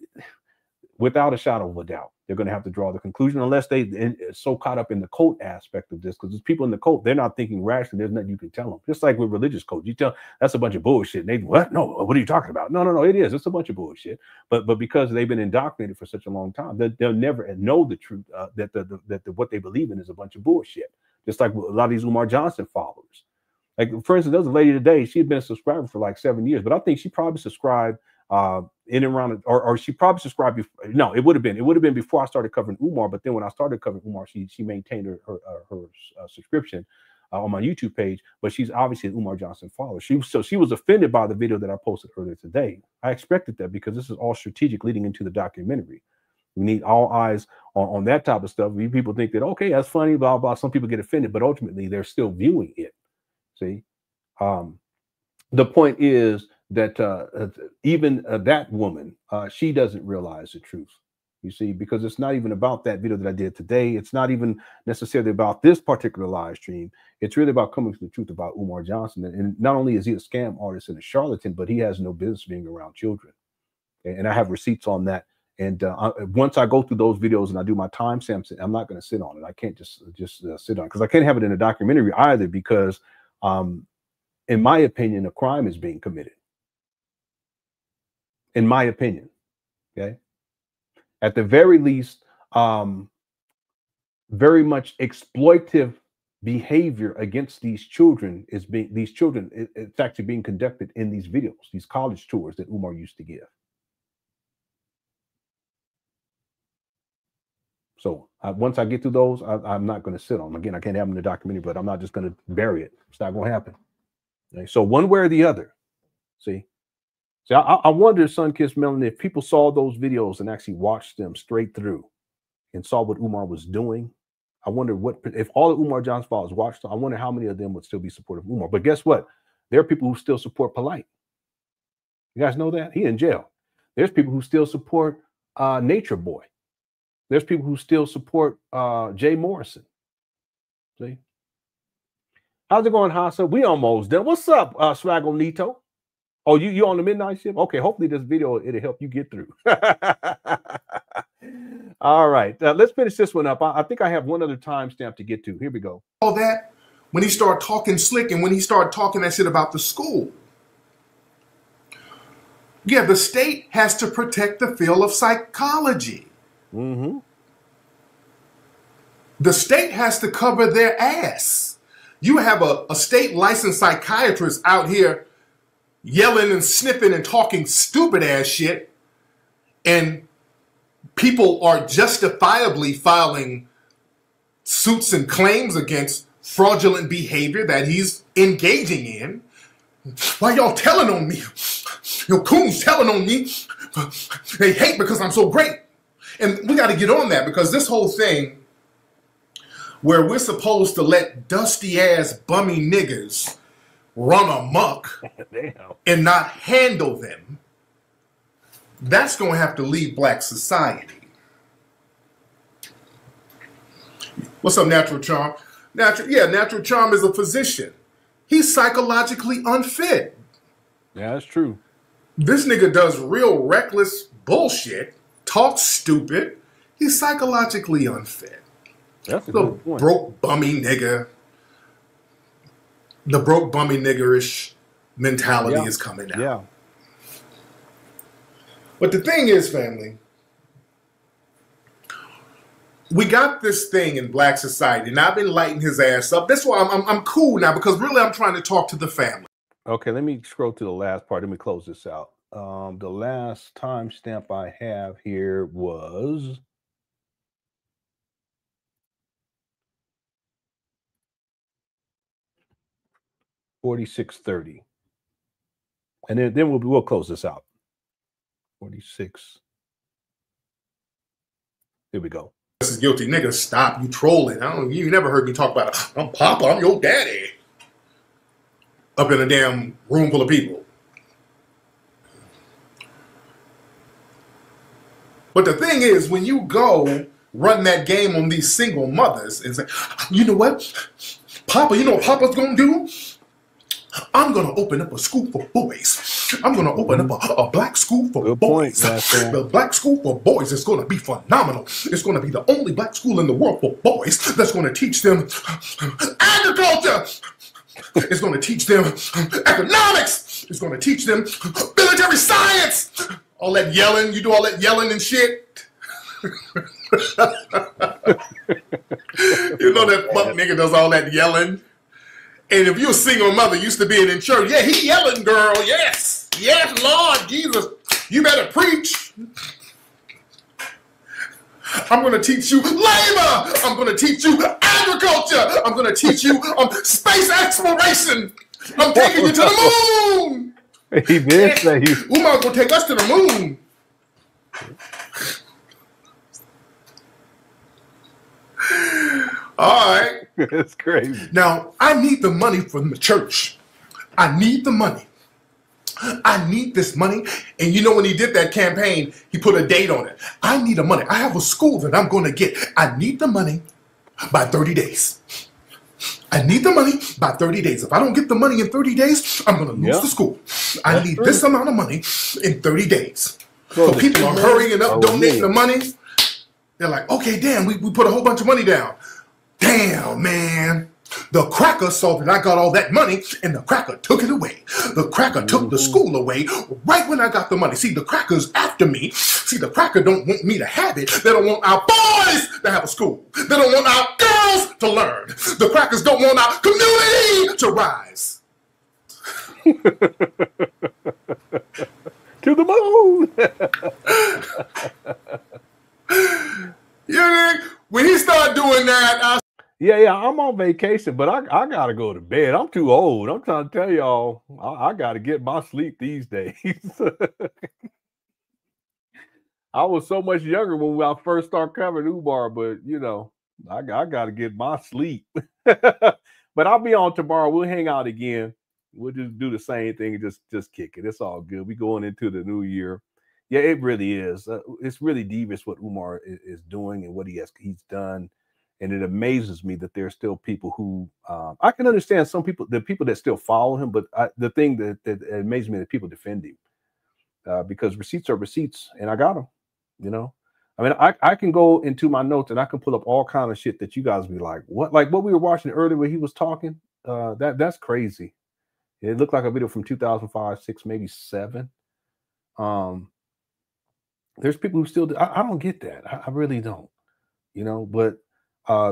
without a shadow of a doubt, they're going to have to draw the conclusion, unless they so caught up in the cult aspect of this. Because there's people in the cult, they're not thinking rationally. There's nothing you can tell them. Just like with religious cults, you tell that's a bunch of bullshit. And they, what? No, what are you talking about? No, it is. It's a bunch of bullshit. But because they've been indoctrinated for such a long time, they'll never know the truth. That what they believe in is a bunch of bullshit. Just like a lot of these Umar Johnson followers. Like, for instance, there's a lady today. She had been a subscriber for like 7 years, but I think she probably subscribed in and around, or she probably subscribed before. No, it would have been before I started covering Umar. But then when I started covering Umar, she maintained her subscription on my YouTube page. But she's obviously an Umar Johnson follower. She was offended by the video that I posted earlier today. I expected that, because this is all strategic leading into the documentary. We need all eyes on that type of stuff. People think that, okay, that's funny, blah blah. Some people get offended, but ultimately they're still viewing it. See, the point is that even that woman, she doesn't realize the truth, you see, because it's not even about that video that I did today. It's not even necessarily about this particular live stream. It's really about coming to the truth about Umar Johnson. And not only is he a scam artist and a charlatan, but he has no business being around children. And I have receipts on that And once I go through those videos and I do my timestamps, I'm not going to sit on it. I can't just sit on it because I can't have it in a documentary either because, in my opinion, a crime is being committed. In my opinion, okay? At the very least, very much exploitive behavior against these children is being, it's actually being conducted in these videos, these college tours that Umar used to give. So once I get through those, I'm not going to sit on them. Again, I can't have them in the documentary, but I'm not just going to bury it. It's not going to happen. Okay? So one way or the other, see, I wonder, Sun-Kissed Melanin, if people saw those videos and actually watched them straight through and saw what Umar was doing, I wonder what, if all the Umar Johnson followers watched them, I wonder how many of them would still be supportive of Umar. But guess what? There are people who still support Polite. You guys know that? He in jail. There's people who still support Nature Boy. There's people who still support Jay Morrison. See? How's it going, Hassa? We almost done. What's up, Swaggle Nito? Oh, you on the midnight shift? Okay, hopefully this video, it'll help you get through. All right, let's finish this one up. I think I have one other timestamp to get to. Here we go. All that when he started talking slick and when he started talking that shit about the school. Yeah, the state has to protect the field of psychology. Mm-hmm. The state has to cover their ass. You have a state licensed psychiatrist out here yelling and sniffing and talking stupid ass shit, and people are justifiably filing suits and claims against fraudulent behavior that he's engaging in. Why y'all telling on me? Your coons telling on me. They hate because I'm so great. And we got to get on that, because this whole thing where we're supposed to let dusty ass bummy niggas run amok and not handle them, that's going to have to leave black society. What's up, Natural Charm? Natural Charm is a physician. He's psychologically unfit. Yeah, that's true. This nigga does real reckless bullshit, talks stupid. He's psychologically unfit. That's a the good point. Broke bummy nigga. The broke bummy niggerish mentality is coming out. Yeah. But the thing is, family, we got this thing in black society, and I've been lighting his ass up. That's why I'm cool now, because really I'm trying to talk to the family. Okay, let me scroll to the last part. Let me close this out. The last timestamp I have here was 46:30, and then we'll close this out. 46. Here we go. This is guilty. Nigga, stop. You trolling. You never heard me talk about it. I'm Papa. I'm your daddy. Up in a damn room full of people. But the thing is, when you go run that game on these single mothers and say, you know what, Papa, you know what Papa's gonna do? I'm gonna open up a school for boys. I'm gonna open up a black school for boys. The black school for boys is gonna be phenomenal. It's gonna be the only black school in the world for boys that's gonna teach them agriculture. It's gonna teach them economics. It's gonna teach them military science. All that yelling, you do all that yelling and shit. You know that fuck nigga does all that yelling. And if you're a single mother used to being in church, yeah, he yelling, girl, yes. Yes, Lord Jesus, you better preach. I'm going to teach you labor. I'm going to teach you agriculture. I'm going to teach you space exploration. I'm taking you to the moon. He did say he... Umar's going to take us to the moon. All right. That's crazy. Now, I need the money from the church. I need the money. I need this money. And you know, when he did that campaign, he put a date on it. I need the money. I have a school that I'm going to get. I need the money by 30 days. I need the money by 30 days. If I don't get the money in 30 days, I'm going to lose the school. I need this amount of money in 30 days. So people are hurrying up, donating the money. They're like, okay, damn, we put a whole bunch of money down. Damn, man. The cracker saw that I got all that money, and the cracker took it away. The cracker took the school away right when I got the money. See, the cracker's after me. See, the cracker don't want me to have it. They don't want our boys to have a school. They don't want our girls to learn. The crackers don't want our community to rise. To the moon. Yeah, when he started doing that, yeah, I'm on vacation, but I gotta go to bed. I'm too old. I'm trying to tell y'all, I gotta get my sleep these days. I was so much younger when I first started covering Umar, but you know, I gotta get my sleep. But I'll be on tomorrow. We'll hang out again. We'll just do the same thing and just kick it. It's all good. We going into the new year. Yeah, it really is. It's really devious what Umar is doing and what he's done. And it amazes me that there's still people who I can understand some people, the people that still follow him, but the thing that amazes me that people defend him because receipts are receipts, and I got them. You know, I mean, I can go into my notes and I can pull up all kind of shit that you guys be like, what? Like what we were watching earlier when he was talking. That's crazy. It looked like a video from 2005, 6, maybe 7. There's people who still I don't get that. I really don't. You know, but.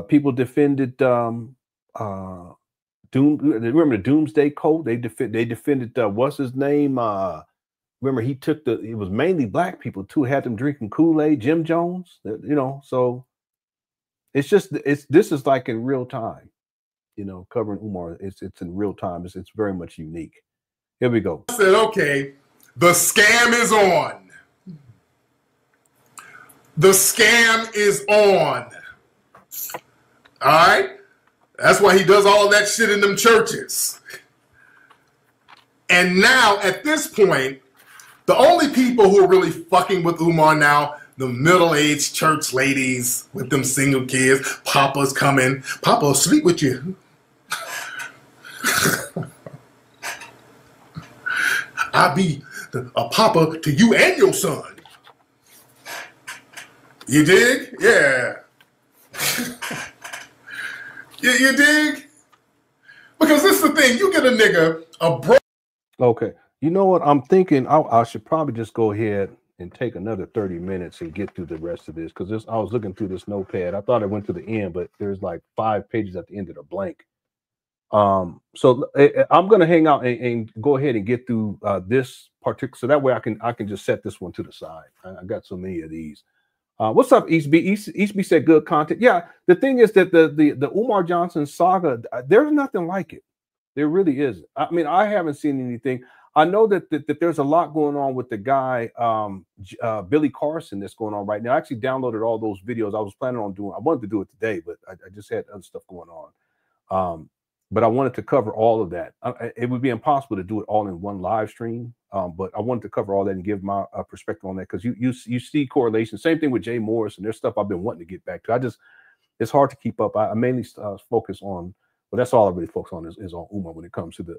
People defended Doom. Remember the Doomsday Code? They defended what's his name? Remember he took it was mainly black people too. Had them drinking Kool-Aid. Jim Jones. You know, so it's just this is like in real time. You know, covering Umar. It's in real time. It's very much unique. Here we go. I said, okay, the scam is on. The scam is on. All right, that's why he does all of that shit in them churches. And now, at this point, the only people who are really fucking with Umar now, the middle-aged church ladies with them single kids. Papa's coming. Papa will sleep with you. I'll be a papa to you and your son. You dig? Yeah. You dig? Because this is the thing. You get a nigga, a bro. Okay. You know what? I'm thinking I should probably just go ahead and take another 30 minutes and get through the rest of this because I was looking through this notepad. I thought I went to the end, but there's like 5 pages at the end that are blank. So I'm going to hang out and go ahead and get through this particular. So that way I can just set this one to the side. I got so many of these. What's up, Eastby? Eastby said good content. Yeah, the thing is that the Umar Johnson saga, there's nothing like it. There really isn't. I mean, I haven't seen anything. I know that there's a lot going on with the guy, Billy Carson, that's going on right now. I actually downloaded all those videos. I was planning on I wanted to do it today, but I just had other stuff going on. But I wanted to cover all of that. It would be impossible to do it all in one live stream. But I wanted to cover all that and give my perspective on that because you see correlation. Same thing with Jay Morris, and there's stuff I've been wanting to get back to. It's hard to keep up. I mainly focus on. Well, that's all I really focus on is on Umar when it comes to the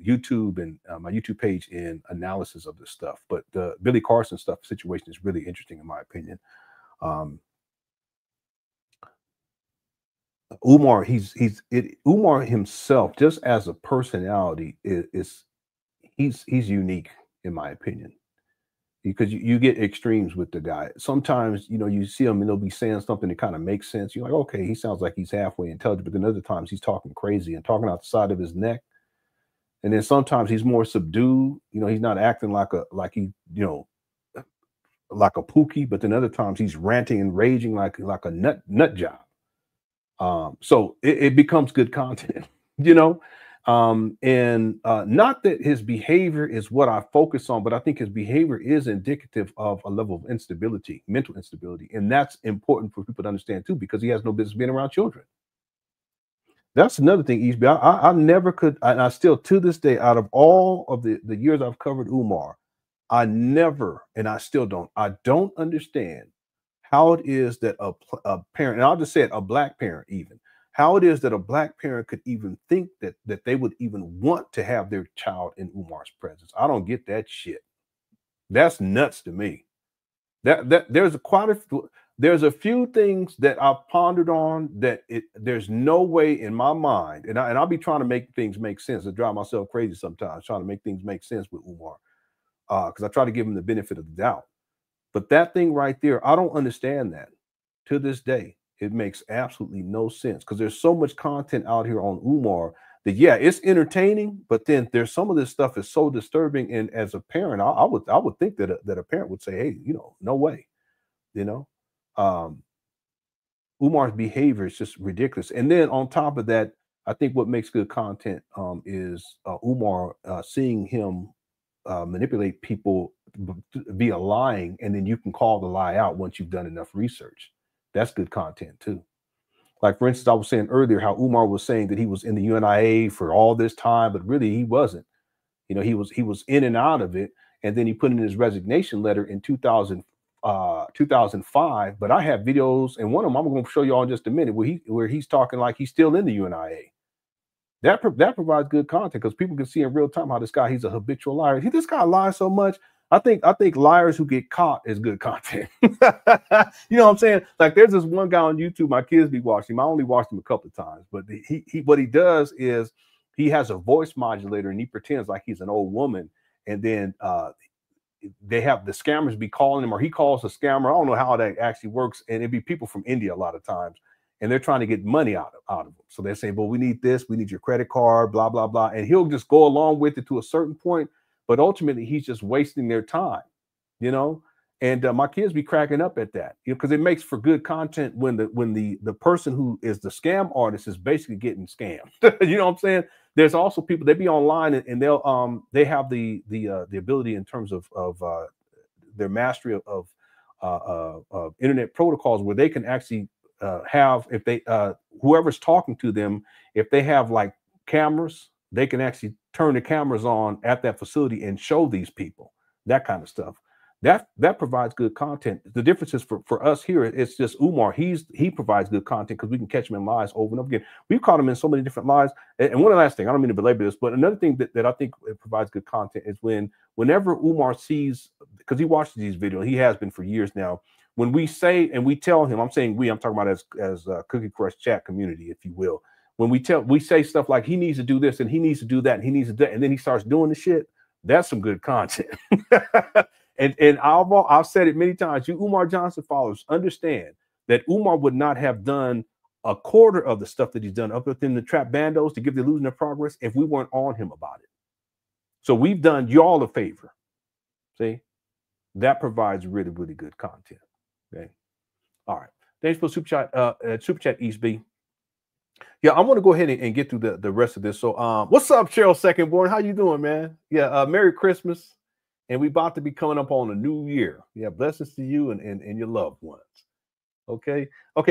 YouTube and my YouTube page and analysis of this stuff. But the Billy Carson stuff situation is really interesting in my opinion. Umar, Umar himself, just as a personality, he's unique in my opinion, because you get extremes with the guy. Sometimes, you know, you see him and he'll be saying something that kind of makes sense. You're like, okay, he sounds like he's halfway intelligent, but then other times he's talking crazy and talking out the side of his neck. And then sometimes he's more subdued. You know, he's not acting like a pookie, but then other times he's ranting and raging like a nut job. So it becomes good content, you know. Not that his behavior is what I focus on, but I think his behavior is indicative of a level of instability, mental instability. And that's important for people to understand too, because he has no business being around children. That's another thing, Eastby. I never could, and I still to this day, out of all of the years I've covered Umar, I never, and I still don't, I don't understand how it is that a parent, and I'll just say it, a black parent even, how it is that a black parent could even think that they would even want to have their child in Umar's presence. I don't get that shit. That's nuts to me. There's a few things that I've pondered on that there's no way in my mind, and I'll be trying to make things make sense. I drive myself crazy sometimes trying to make things make sense with Umar, because I try to give him the benefit of the doubt. But that thing right there, I don't understand that to this day. It makes absolutely no sense because there's so much content out here on Umar that, yeah, it's entertaining, but then there's some of this stuff is so disturbing. And as a parent, I would think that a parent would say, hey, no way, Umar's behavior is just ridiculous. And then on top of that, I think what makes good content is Umar seeing him manipulate people via lying, and then you can call the lie out once you've done enough research. That's good content too. Like, for instance, I was saying earlier how Umar was saying that he was in the UNIA for all this time, but really he wasn't. He was in and out of it, and then he put in his resignation letter in 2005. But I have videos, and one of them I'm going to show you all in just a minute, where he's talking like he's still in the UNIA. That provides good content because people can see in real time how he's a habitual liar. This guy lies so much. I think liars who get caught is good content. You know what I'm saying? Like, there's this one guy on YouTube, my kids be watching him. I only watched him a couple of times, but what he does is he has a voice modulator and he pretends like he's an old woman, and then they have the scammers be calling him, or he calls a scammer. I don't know how that actually works, and it'd be people from India a lot of times, and they're trying to get money out of them. So they're saying, well, we need this, we need your credit card, blah, blah, blah. And he'll just go along with it to a certain point, but ultimately he's just wasting their time, And my kids be cracking up at that, because it makes for good content when the person who is the scam artist is basically getting scammed. You know what I'm saying? There's also people, they be online and they'll they have the ability in terms of their mastery of internet protocols, where they can actually have, if they whoever's talking to them, if they have like cameras, they can actually turn the cameras on at that facility and show these people that kind of stuff. That provides good content. The difference is for us here, it's just Umar. He provides good content because we can catch him in lies over and over again. We've caught him in so many different lies. And one last thing, I don't mean to belabor this, but another thing that I think it provides good content is whenever Umar sees, because he watches these videos, he has been for years now. When we say and we tell him, I'm saying I'm talking about as Cookie Crush chat community, if you will. When we say stuff like he needs to do this and he needs to do that and he needs to do that, and then he starts doing the shit, that's some good content. And I've said it many times. You Umar Johnson followers understand that Umar would not have done a quarter of the stuff that he's done up within the trap bandos to give the illusion of progress if we weren't on him about it. So we've done y'all a favor. See, that provides really, really good content. Okay. All right. Thanks for super chat, East B. Yeah, I want to go ahead and get through the rest of this. So, what's up, Cheryl Secondborn? How you doing, man? Yeah, Merry Christmas. And we about to be coming up on a new year. Yeah, blessings to you and your loved ones. Okay.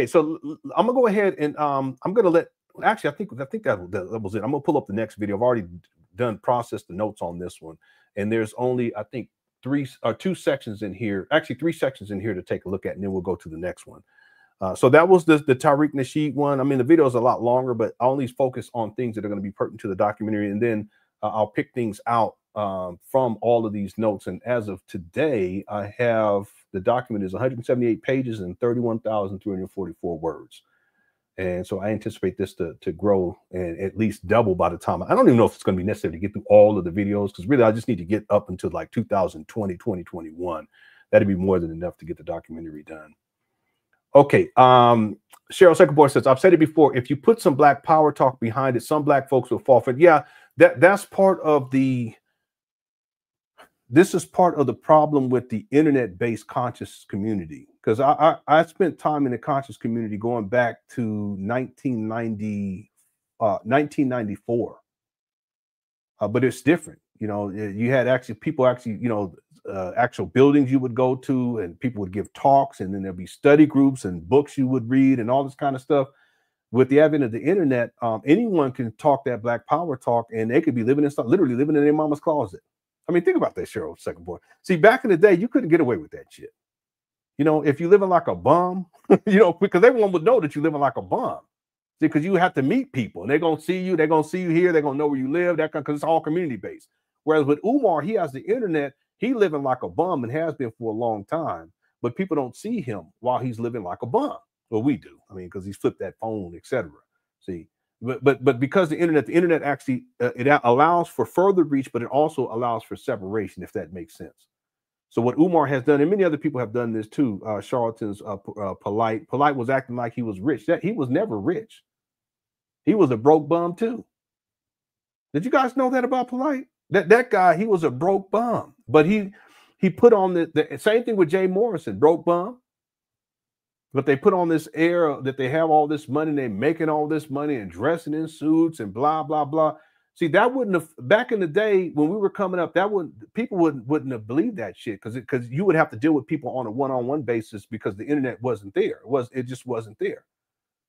So I'm gonna go ahead and I'm gonna let. Actually, I think that was it. I'm gonna pull up the next video. I've already processed the notes on this one, and there's only, I think, 2 sections in here. Actually, 3 sections in here to take a look at, and then we'll go to the next one. So that was the Tariq Nasheed one. I mean, the video is a lot longer, but I only focus on things that are going to be pertinent to the documentary, and then I'll pick things out from all of these notes. And as of today, I have the document is 178 pages and 31,344 words. And so I anticipate this to grow and at least double by the time. I don't even know if it's going to be necessary to get through all of the videos, because really I just need to get up until like 2020, 2021. That'd be more than enough to get the documentary done. Okay. Cheryl Secondborn says, I've said it before, if you put some black power talk behind it, some black folks will fall for it. Yeah, that's part of this is part of the problem with the internet-based conscious community, because I spent time in the conscious community going back to 1994. But it's different. You had people actual buildings you would go to, and people would give talks, and then there'd be study groups and books you would read and all this kind of stuff. With the advent of the internet, anyone can talk that black power talk, and they could be literally living in their mama's closet. I mean, think about that, Cheryl Secondborn. See, back in the day, you couldn't get away with that shit. If you're living like a bum, because everyone would know that you're living like a bum. See, because you have to meet people, and they're gonna see you here, they're gonna know where you live, because it's all community based. Whereas with Umar, he has the internet, He living like a bum and has been for a long time, but people don't see him while he's living like a bum. Well, we do. I mean, because he's flipped that phone, etc. See, but because the internet actually it allows for further reach, but it also allows for separation, if that makes sense. So what Umar has done, and many other people have done this too. Charlatans, Polite was acting like he was rich. That he was never rich. He was a broke bum too. Did you guys know that about Polite? That guy, he was a broke bum, but he put on the same thing with Jay Morrison, broke bum. But they put on this air that they have all this money, and they're making all this money and dressing in suits and blah blah blah. See, that wouldn't have, back in the day when we were coming up, that people wouldn't have believed that shit, because you would have to deal with people on a one-on-one basis because the internet wasn't there. It just wasn't there.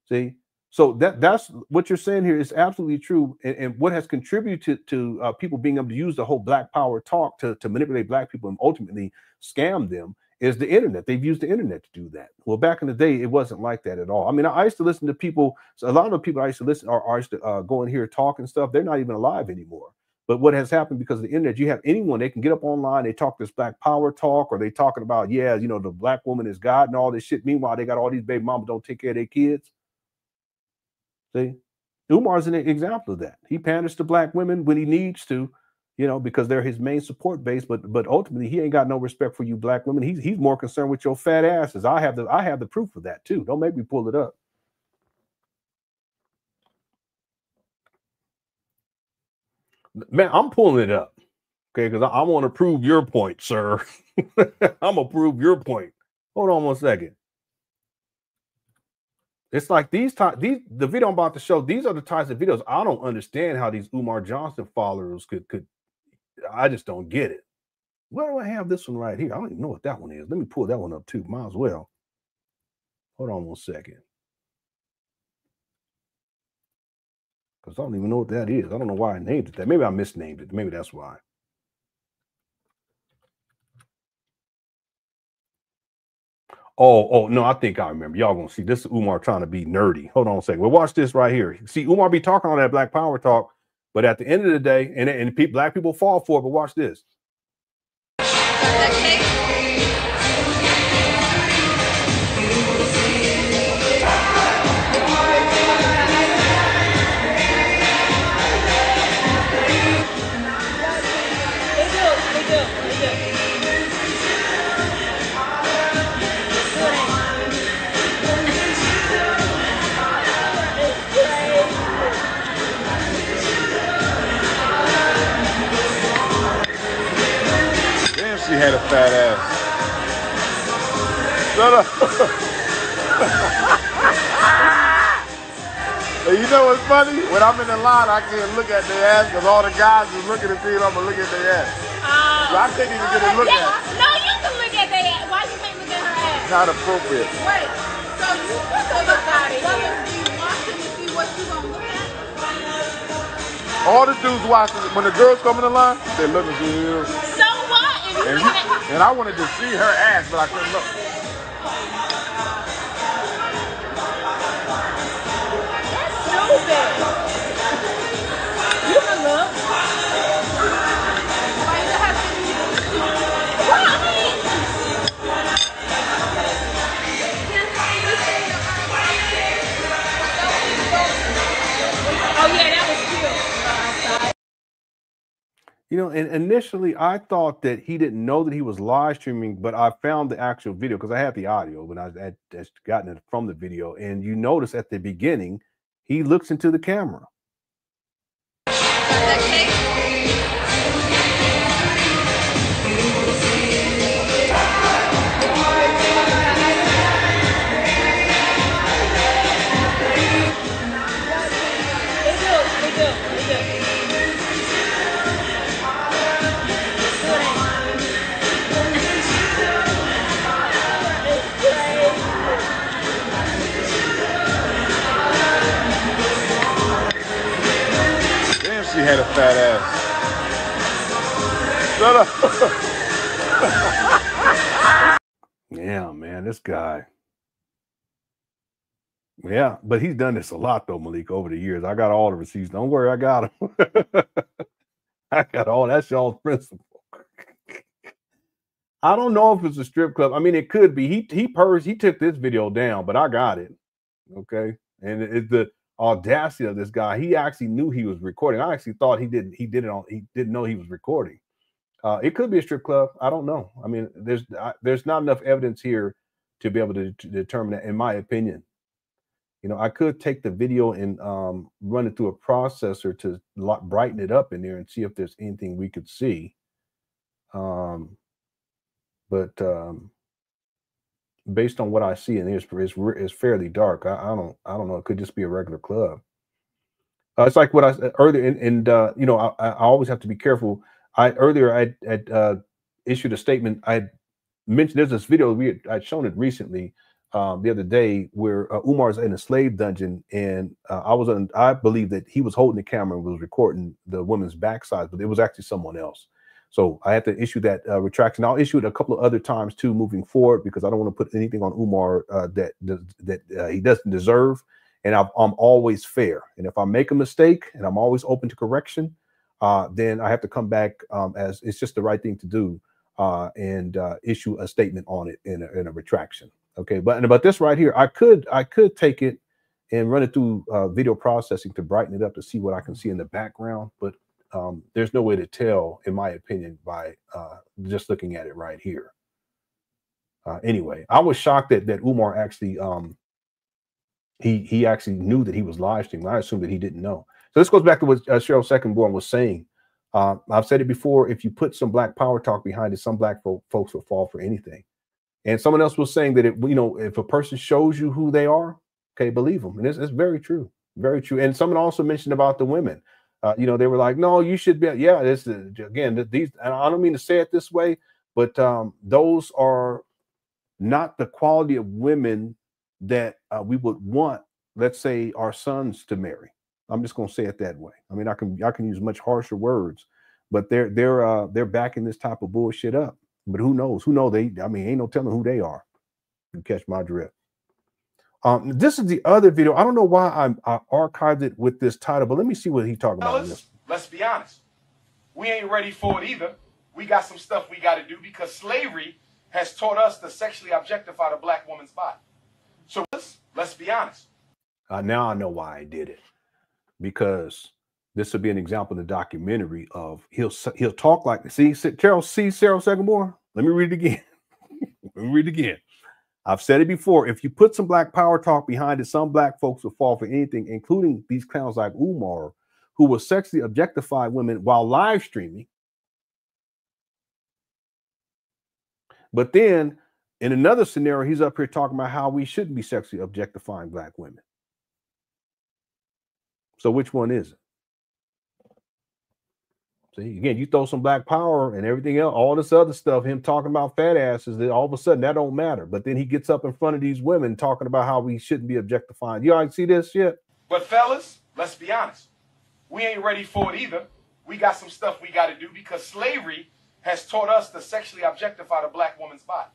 See, so that's what you're saying here is absolutely true, and what has contributed to people being able to use the whole Black Power talk to manipulate Black people and ultimately scam them is the internet. They've used the internet to do that. Well, back in the day, it wasn't like that at all. I mean, I used to listen to people. So a lot of the people I used to listen or I used to go in here talk and stuff. They're not even alive anymore. But what has happened because of the internet, you have anyone, they can get up online, they talk this Black Power talk, or they talking about, yeah, you know, the Black woman is God and all this shit. Meanwhile, they got all these baby mamas don't take care of their kids. See, Umar's an example of that. He panders to Black women when he needs to, you know, because they're his main support base. But ultimately, he ain't got no respect for you Black women. He's more concerned with your fat asses. I have the proof of that too. Don't make me pull it up. Man, I'm pulling it up, okay? Because I want to prove your point, sir. I'm gonna prove your point. Hold on one second. It's like the video I'm about to show. These are the types of videos I don't understand how these Umar Johnson followers could. I just don't get it. Where do I have this one right here? I don't even know what that one is. Let me pull that one up too. Might as well. Hold on one second. Because I don't even know what that is. I don't know why I named it that. Maybe I misnamed it. Maybe that's why. Oh, no, I think I remember. Y'all gonna see this is Umar trying to be nerdy. Hold on a second. Well, watch this right here. See, Umar be talking all that Black Power talk, but at the end of the day, and Black people fall for it, but watch this. She had a fat ass. Shut up. And you know what's funny? When I'm in the line, I can't look at their ass because all the guys is looking at me and I'm going to look at their ass. So I can't even get a look at it. No, you can look at their ass. Why you can't look at her ass? Not appropriate. Wait, so you put the look out of here. Do you watch it to see what you going to look at? All the dudes watching, when the girls come in the line, they're looking for you. So what? And I wanted to see her ass, but I couldn't look. That's stupid. You can look. Why you have to? Well, I mean. Oh yeah, that was cute. You know, and initially I thought that he didn't know that he was live streaming, but I found the actual video because I had the audio, but I had gotten it from the video. And you notice at the beginning, he looks into the camera. She had a fat ass. Shut up. Yeah, man, this guy. Yeah, but he's done this a lot though, Malik, over the years. I got all the receipts. Don't worry, I got them. I got all. That's y'all's principle. I don't know if it's a strip club. I mean, it could be. He took this video down, but I got it. Okay, and it's the audacity of this guy. He actually knew he was recording. I actually thought he didn't. He didn't know he was recording. It could be a strip club. I don't know. I mean, there's not enough evidence here to be able to determine that, in my opinion. You know, I could take the video and run it through a processor to brighten it up in there and see if there's anything we could see. But based on what I see in here, it's fairly dark. I don't know. It could just be a regular club. It's like what I said earlier, and you know, I always have to be careful. I issued a statement. I mentioned there's this video I'd shown it recently the other day where Umar's in a slave dungeon, and I believe that he was holding the camera and was recording the woman's backside, but it was actually someone else. So I had to issue that retraction. I'll issue it a couple of other times too, moving forward, because I don't want to put anything on Umar that he doesn't deserve. And I'm always fair. And if I make a mistake, and I'm always open to correction, then I have to come back as it's just the right thing to do and issue a statement on it in a retraction. Okay, but this right here, I could take it and run it through video processing to brighten it up to see what I can see in the background, but there's no way to tell, in my opinion, by just looking at it right here. Anyway, I was shocked that Umar actually he actually knew that he was live streaming. I assumed that he didn't know. So this goes back to what Cheryl Secondborn was saying. I've said it before. If you put some Black Power talk behind it, some Black folks will fall for anything. And someone else was saying that if a person shows you who they are, okay, believe them. And it's very true, very true. And someone also mentioned about the women. They were like, no, you should be. Yeah, this again. These, and I don't mean to say it this way, but those are not the quality of women that we would want, let's say, our sons to marry. I'm just going to say it that way. I mean, I can use much harsher words, but they're backing this type of bullshit up. But who knows? Who know they? I mean, ain't no telling who they are. You catch my drift. This is the other video. I don't know why I archived it with this title, but let me see what he talking about. Let's be honest. We ain't ready for it either. We got some stuff we got to do because slavery has taught us to sexually objectify the Black woman's body. So let's be honest. Now I know why I did it, because this will be an example in the documentary of he'll talk like see Cheryl Secondborn. Let me read it again. Let me read it again. I've said it before. If you put some Black Power talk behind it, some Black folks will fall for anything, including these clowns like Umar, who will sexually objectify women while live streaming. But then in another scenario, he's up here talking about how we shouldn't be sexually objectifying Black women. So which one is it? See, again, you throw some Black Power and everything else, all this other stuff, him talking about fat asses, that all of a sudden that don't matter. But then he gets up in front of these women talking about how we shouldn't be objectifying. You all see this shit? But fellas, let's be honest. We ain't ready for it either. We got some stuff we got to do because slavery has taught us to sexually objectify the Black woman's body.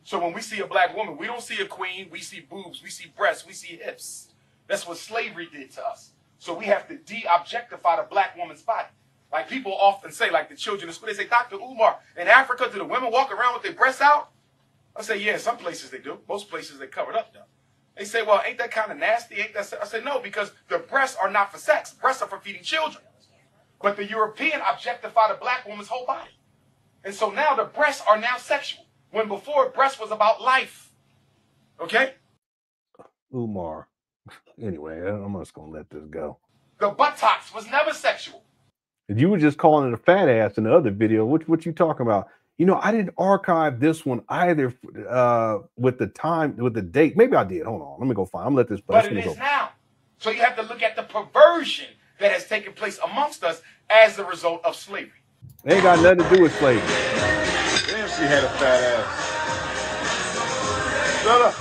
So when we see a Black woman, we don't see a queen, we see boobs, we see breasts, we see hips. That's what slavery did to us. So we have to de-objectify the Black woman's body. Like people often say, like the children in school, they say, Dr. Umar, in Africa, do the women walk around with their breasts out? I say, yeah, some places they do. Most places they cover it up though. They say, well, ain't that kind of nasty? Ain't that? I say, no, because the breasts are not for sex. Breasts are for feeding children. But the European objectify the Black woman's whole body. And so now the breasts are now sexual, when before breast was about life. Okay? Umar. Anyway, I'm just going to let this go. The buttocks was never sexual. You were just calling it a fat ass in the other video. What you talking about? You know, I didn't archive this one either with the time, with the date. Maybe I did. Hold on. Let me go find. I'm going to let this. But it is now. So you have to look at the perversion that has taken place amongst us as a result of slavery. It ain't got nothing to do with slavery. Damn, she had a fat ass. Shut up.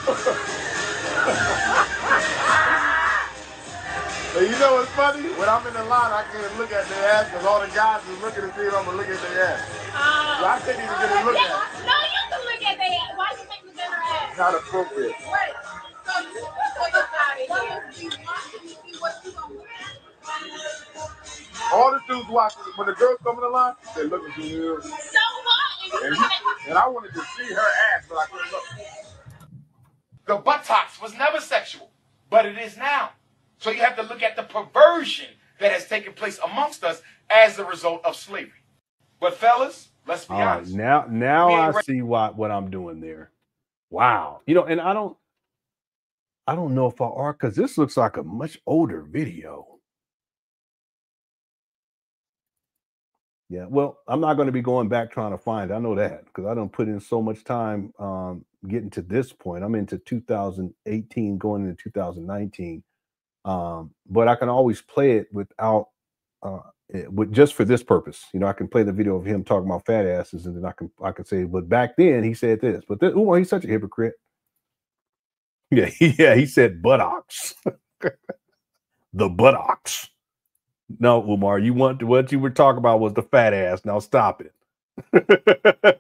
Hey, you know what's funny? When I'm in the line, I can't look at their ass because all the guys is looking to see if I'm going to look at their ass. So I can't even get a look at it. No, you can look at their ass. Why you think look at her ass? Not appropriate. Right. So you out of here. You watching to see what you gonna wear. All the dudes watching, when the girls come in the line, they're looking through you. So what? And I wanted to see her ass, but I couldn't look. The buttocks was never sexual, but it is now. So you have to look at the perversion that has taken place amongst us as a result of slavery. But fellas, let's be honest. Now I see what I'm doing there. Wow. You know, and I don't know if I are, because this looks like a much older video. Yeah, well, I'm not going to be going back trying to find it. I know that because I don't put in so much time getting to this point. I'm into 2018 going into 2019. But I can always play it without with just for this purpose. You know, I can play the video of him talking about fat asses, and then I can say, but back then he said this. But he's such a hypocrite. Yeah, he said buttocks. The buttocks. No, Umar, what you were talking about was the fat ass. Now stop it.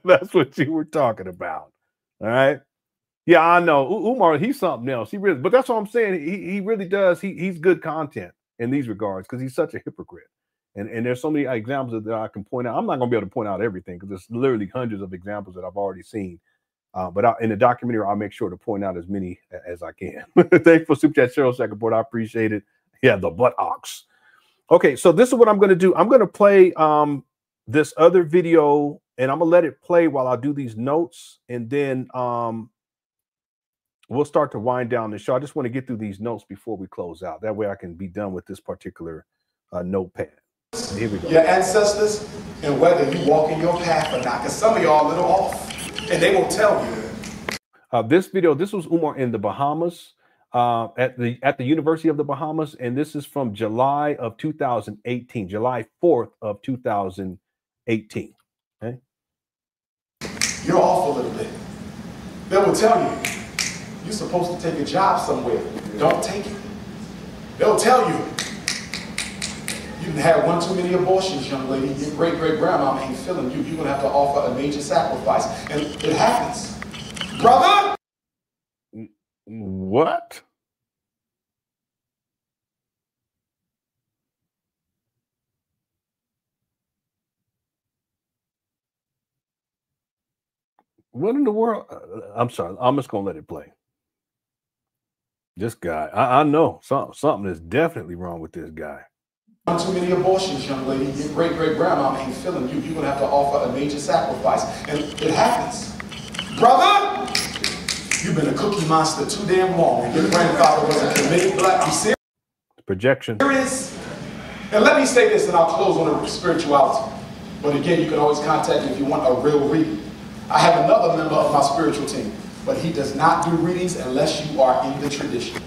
That's what you were talking about. All right. Yeah, I know. Umar, he's something else. He really, but that's what I'm saying. He really does. He's good content in these regards because he's such a hypocrite. And there's so many examples that I can point out. I'm not going to be able to point out everything because there's literally hundreds of examples that I've already seen. But in the documentary, I'll make sure to point out as many as I can. Thanks for Super Chat, Cheryl Second Board. I appreciate it. Yeah, the buttocks. Okay, so this is what I'm going to do. I'm going to play this other video, and I'm going to let it play while I do these notes, and then we'll start to wind down the show. I just want to get through these notes before we close out. That way I can be done with this particular notepad. Here we go. Your ancestors, and whether you walk in your path or not, because some of y'all a little off, and they will tell you. This video, this was Umar in the Bahamas, at the University of the Bahamas, and this is from July of 2018, July 4th of 2018. Okay. You're off a little bit. They will tell you, you're supposed to take a job somewhere. Don't take it. They'll tell you, you had one too many abortions, young lady. Your great-great-grandma ain't feeling you. You're going to have to offer a major sacrifice. And it happens. Brother! What? What in the world? I'm sorry. I'm just going to let it play. This guy, I know something is definitely wrong with this guy. One too many abortions, young lady. Your great-great-grandma ain't feeling you. You're going to have to offer a major sacrifice. And it happens. Brother! You've been a cookie monster too damn long. And your grandfather was a committed black. I'm serious. Projection. And let me say this, and I'll close on the spirituality. But again, you can always contact me if you want a real reading. I have another member of my spiritual team, but he does not do readings unless you are in the tradition.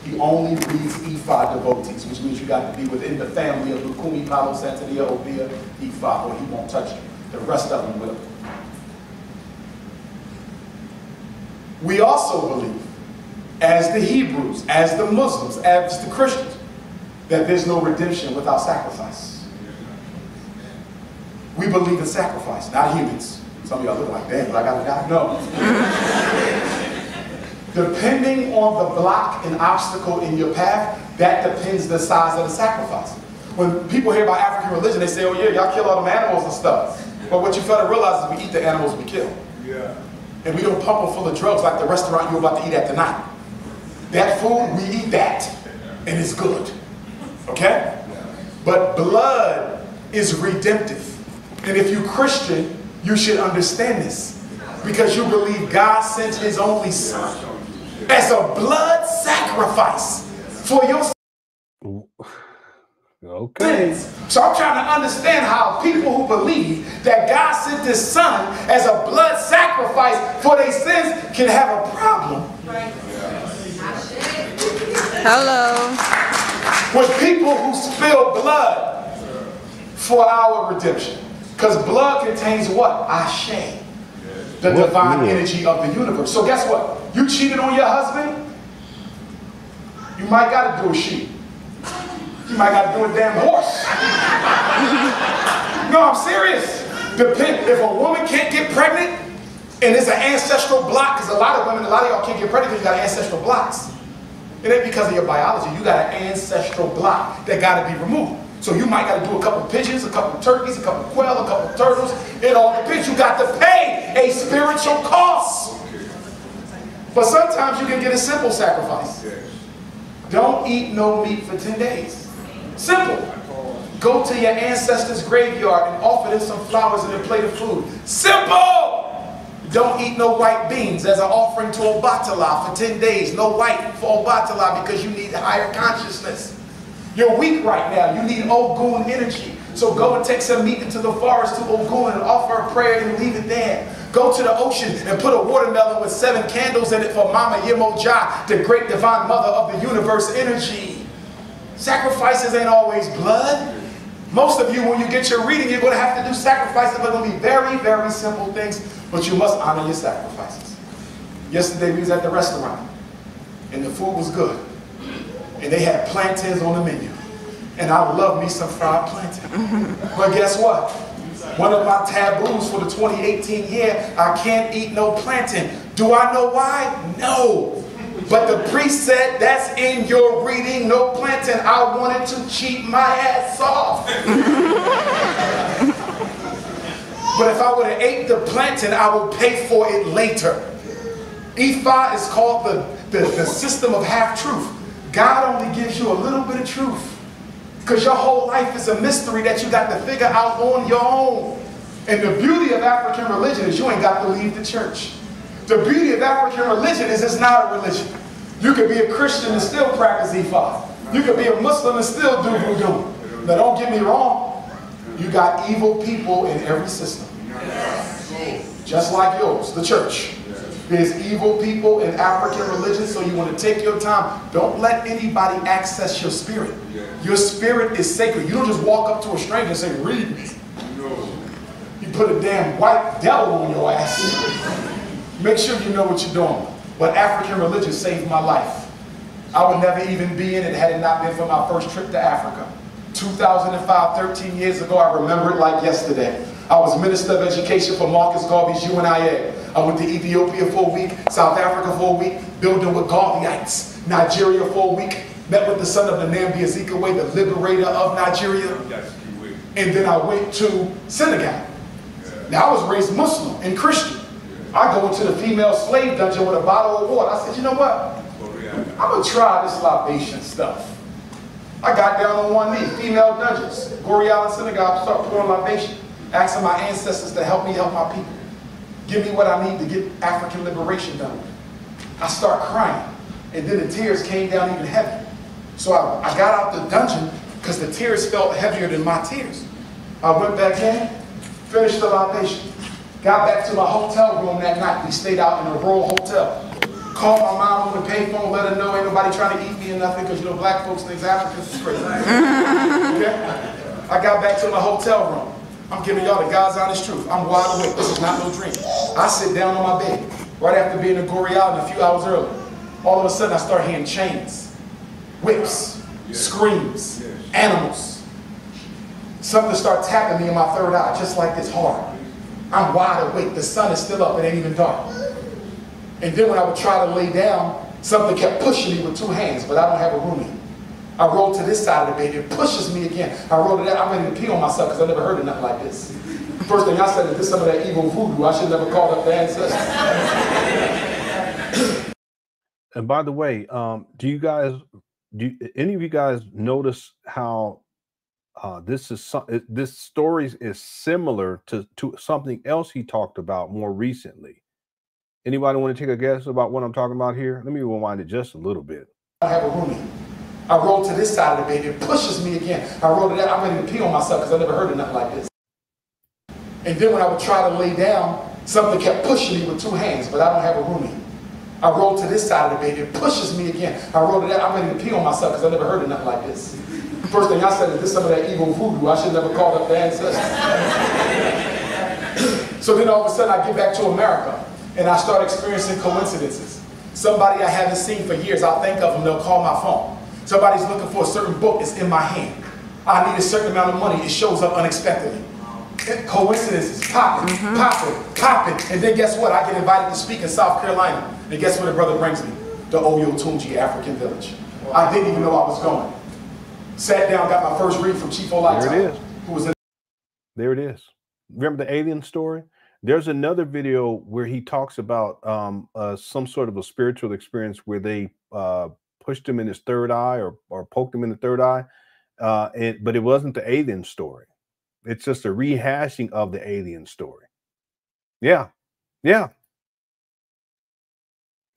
He only reads Ifa devotees, which means you got to be within the family of Lukumi, Palo, Santeria, Obia, Ifa, or he won't touch you. The rest of them will. We also believe, as the Hebrews, as the Muslims, as the Christians, that there's no redemption without sacrifice. We believe in sacrifice, not humans. Some of y'all look like, damn, but I got to die. No. Depending on the block and obstacle in your path, that depends the size of the sacrifice. When people hear about African religion, they say, oh yeah, y'all kill all them animals and stuff. But what you fail to realize is we eat the animals we kill. Yeah. And we don't pump them full of drugs like the restaurant you're about to eat at tonight. That food, we eat that, and it's good. Okay? But blood is redemptive. And if you're Christian, you should understand this. Because you believe God sent his only son as a blood sacrifice for your sins. Okay. So I'm trying to understand how people who believe that God sent his son as a blood sacrifice for their sins can have a problem. Hello. With people who spill blood for our redemption. Because blood contains what? Ashe. The divine energy of the universe. So guess what? You cheated on your husband? You might got to do a sheep. You might got to do a damn horse. No, I'm serious. If a woman can't get pregnant, and there's an ancestral block, because a lot of y'all can't get pregnant because you got ancestral blocks. It ain't because of your biology. You got an ancestral block that got to be removed. So you might got to do a couple pigeons, a couple turkeys, a couple quail, a couple turtles. It all depends. You got to pay a spiritual cost. But sometimes you can get a simple sacrifice. Don't eat no meat for 10 days. Simple. Go to your ancestors' graveyard and offer them some flowers and a plate of food. Simple. Don't eat no white beans as an offering to Obatala for 10 days. No white for Obatala because you need higher consciousness. You're weak right now. You need Ogun energy. So go and take some meat into the forest to Ogun and offer a prayer and leave it there. Go to the ocean and put a watermelon with 7 candles in it for Mama Yemoja, the great divine mother of the universe energy. Sacrifices ain't always blood. Most of you, when you get your reading, you're going to have to do sacrifices, but they're going to be very, very simple things, but you must honor your sacrifices. Yesterday we was at the restaurant, and the food was good, and they had plantains on the menu, and I love me some fried plantain. But guess what? One of my taboos for the 2018 year, I can't eat no plantain. Do I know why? No. But the priest said, that's in your reading, no plantain. I wanted to cheat my ass off. But if I would have ate the plantain, I will pay for it later. Ifa is called the system of half-truth. God only gives you a little bit of truth. Because your whole life is a mystery that you got to figure out on your own. And the beauty of African religion is you ain't got to leave the church. The beauty of African religion is it's not a religion. You could be a Christian and still practice Ifa. You could be a Muslim and still do voodoo. Now don't get me wrong. You got evil people in every system. Just like yours, the church. There's evil people in African religion, so you want to take your time. Don't let anybody access your spirit. Your spirit is sacred. You don't just walk up to a stranger and say, read me. You put a damn white devil on your ass. Make sure you know what you're doing. But African religion saved my life. I would never even be in it had it not been for my first trip to Africa. 2005, 13 years ago, I remember it like yesterday. I was Minister of Education for Marcus Garvey's UNIA. I went to Ethiopia for a week, South Africa for a week, building with Garveyites. Nigeria for a week, met with the son of the Nnamdi Azikiwe, the liberator of Nigeria. And then I went to Senegal. Now I was raised Muslim and Christian. I go into the female slave dungeon with a bottle of water. I said, you know what? I'm going to try this libation stuff. I got down on one knee, female dungeons, Gorial in Senegal, start pouring libation, asking my ancestors to help me help my people. Give me what I need to get African liberation done. I start crying, and then the tears came down even heavier. So I got out the dungeon because the tears felt heavier than my tears. I went back in, finished the libation, got back to my hotel room that night. We stayed out in a rural hotel. Called my mom on the payphone, let her know ain't nobody trying to eat me or nothing because you know black folks think Africans is crazy. Okay? I got back to my hotel room. I'm giving y'all the God's honest truth. I'm wide awake. This is not no dream. I sit down on my bed right after being in Gorial a few hours earlier. All of a sudden I start hearing chains, whips, screams, animals. Something starts tapping me in my third eye, just like this hard. I'm wide awake. The sun is still up. It ain't even dark. And then when I would try to lay down, something kept pushing me with 2 hands, but I don't have a roomie. I rolled to this side of the bed. It pushes me again. I rolled it out. I'm ready to pee on myself because I never heard of nothing like this. First thing I said is this some of that evil voodoo. I should never call up the ancestors. And by the way, do any of you guys notice how this story is similar to something else he talked about more recently? Anybody want to take a guess about what I'm talking about here? Let me rewind it just a little bit. I have a roomie. I rolled to this side of the bed. It pushes me again. I rolled it out. I'm ready to pee on myself because I never heard of nothing like this. And then when I would try to lay down, something kept pushing me with 2 hands, but I don't have a roomie. I rolled to this side of the bed. It pushes me again. I rolled it out. I'm ready to pee on myself because I never heard of nothing like this. First thing I said is this some of that evil voodoo. I should never call up the ancestors. So then all of a sudden I get back to America. And I start experiencing coincidences. Somebody I haven't seen for years, I'll think of them, they'll call my phone. Somebody's looking for a certain book, it's in my hand. I need a certain amount of money, it shows up unexpectedly. Coincidences, popping, popping. And then guess what? I get invited to speak in South Carolina. And guess where the brother brings me? The Oyo Tunji African village. I didn't even know I was going. Sat down, got my first read from Chief Olatunji. There it is. Who was in. There it is. Remember the alien story? There's another video where he talks about some sort of a spiritual experience where they pushed him in his third eye or poked him in the third eye, but it wasn't the alien story. It's just a rehashing of the alien story. Yeah, yeah,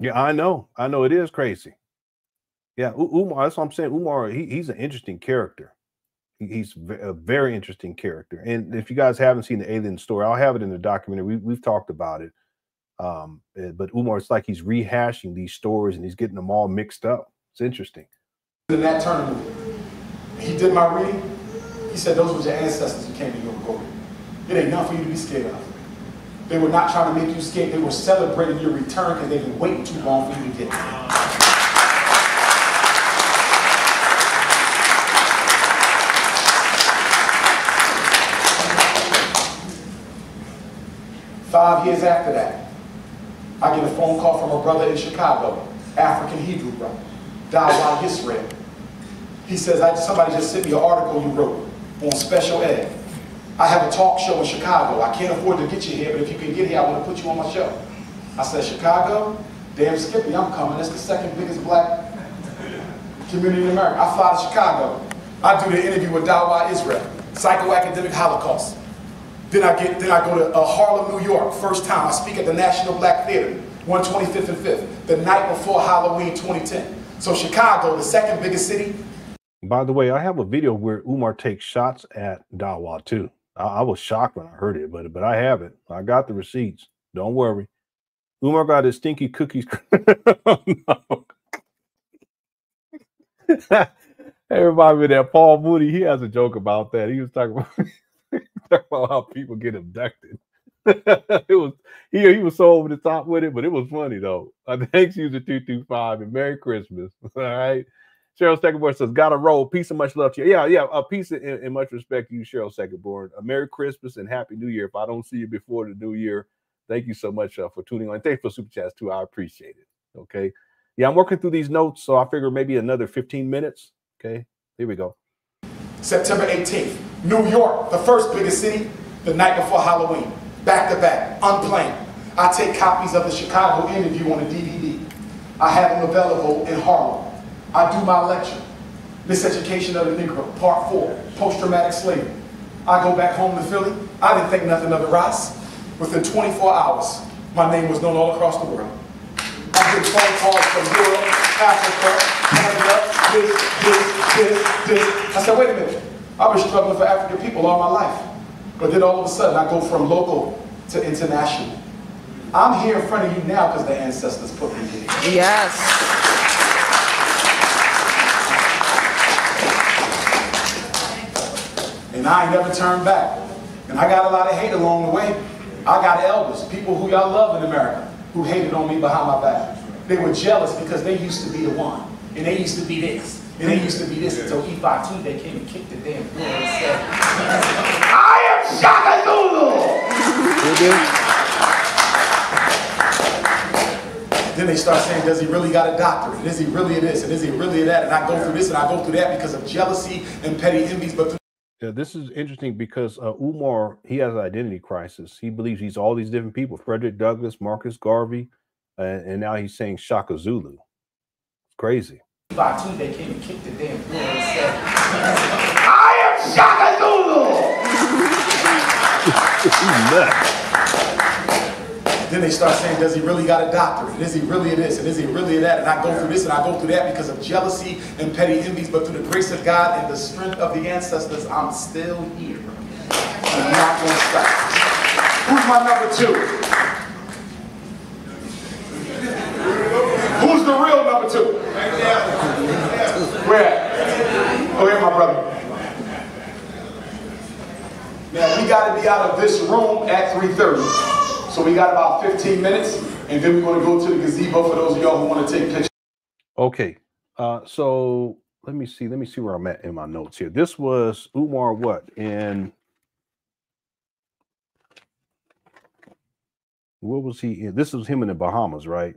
yeah. I know it is crazy. Yeah, Umar. That's what I'm saying. Umar, he's an interesting character. He's a very interesting character. And if you guys haven't seen the alien story, I'll have it in the documentary. We've talked about it. But Umar, it's like he's rehashing these stories and he's getting them all mixed up. It's interesting. In that tournament, he did my reading. He said, those were your ancestors who came to your glory. It ain't nothing for you to be scared of. They were not trying to make you scared. They were celebrating your return because they've been waiting too long for you to get there. 5 years after that, I get a phone call from a brother in Chicago, African Hebrew brother, Dawa Israel. He says, somebody just sent me an article you wrote on special ed. I have a talk show in Chicago. I can't afford to get you here, but if you can get here, I want to put you on my show. I said, Chicago? Damn Skippy, I'm coming. That's the second biggest black community in America. I fly to Chicago. I do the interview with Dawa Israel, psychoacademic Holocaust. Then I go to Harlem, New York, first time. I speak at the National Black Theater, 125th and 5th, the night before Halloween 2010. So Chicago, the second biggest city. By the way, I have a video where Umar takes shots at Dawa too. I was shocked when I heard it, but I have it. I got the receipts. Don't worry. Umar got his stinky cookies. Oh, no. Everybody with that Paul Moody, he has a joke about that. He was talking about how people get abducted. It was he was so over the top with it, but it was funny though. Thanks, user 225, and Merry Christmas. All right. Cheryl Secondborn says, "Got a roll. Peace and much love to you." Yeah. A peace and much respect to you, Cheryl Secondborn. A Merry Christmas and Happy New Year. If I don't see you before the New Year, thank you so much for tuning on. Thanks for super chats too. I appreciate it. Okay. Yeah, I'm working through these notes, so I figure maybe another 15 minutes. Okay. Here we go. September 18th, New York, the first biggest city, the night before Halloween, back to back, unplanned. I take copies of the Chicago interview on a DVD. I have them available in Harlem. I do my lecture, Miseducation of the Negro, Part 4, Post-Traumatic Slavery. I go back home to Philly. I didn't think nothing of the Ross. Within 24 hours, my name was known all across the world. I get phone calls from Europe, Africa, Canada, this. I said, wait a minute. I've been struggling for African people all my life. But then all of a sudden, I go from local to international. I'm here in front of you now because the ancestors put me here. Yes. And I ain't never turned back. And I got a lot of hate along the way. I got elders, people who y'all love in America, who hated on me behind my back. They were jealous because they used to be the one. And they used to be this. And they used to be this until E5T, they came and kicked the damn door and said, I am Shaka Zulu! Then they start saying, does he really got a doctorate? Is he really this? And is he really that? And I go through this and I go through that because of jealousy and petty envies. But yeah, this is interesting because Umar, he has an identity crisis. He believes he's all these different people: Frederick Douglass, Marcus Garvey, and now he's saying Shaka Zulu. It's crazy. They came and kicked the damn door and said, I am Shaka Zulu! Then they start saying, does he really got a doctorate? And is he really this? And is he really that? And I go through this and I go through that because of jealousy and petty envies. But through the grace of God and the strength of the ancestors, I'm still here. And I'm not going to stop. Who's my number 2? Who's the real number 2? Where? Oh, here, my brother. Now, we got to be out of this room at 3:30. So we got about 15 minutes, and then we're going to go to the gazebo for those of y'all who want to take pictures. Okay. So let me see where I'm at in my notes here. This was Umar what? And what was he in? This was him in the Bahamas, right?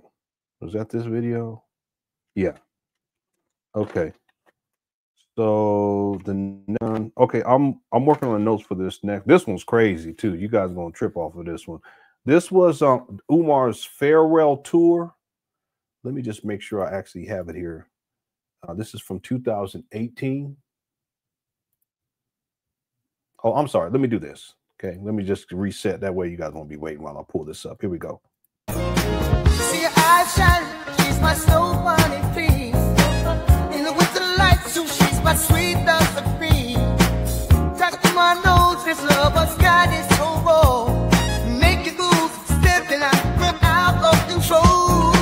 Was that this video? Yeah. Okay. So okay, I'm working on the notes for this next. This one's crazy too. You guys are gonna trip off of this one. This was Umar's farewell tour. Let me just make sure I actually have it here. This is from 2018. Oh, I'm sorry. Let me do this. Okay, let me just reset. That way you guys won't be waiting while I pull this up. Here we go. See your eyes shine, she's my snow bunny queen. In the winter light, so she's my sweet love supreme. Talk to my nose, this love has got its so raw. Make you move, stepping out, from out of control.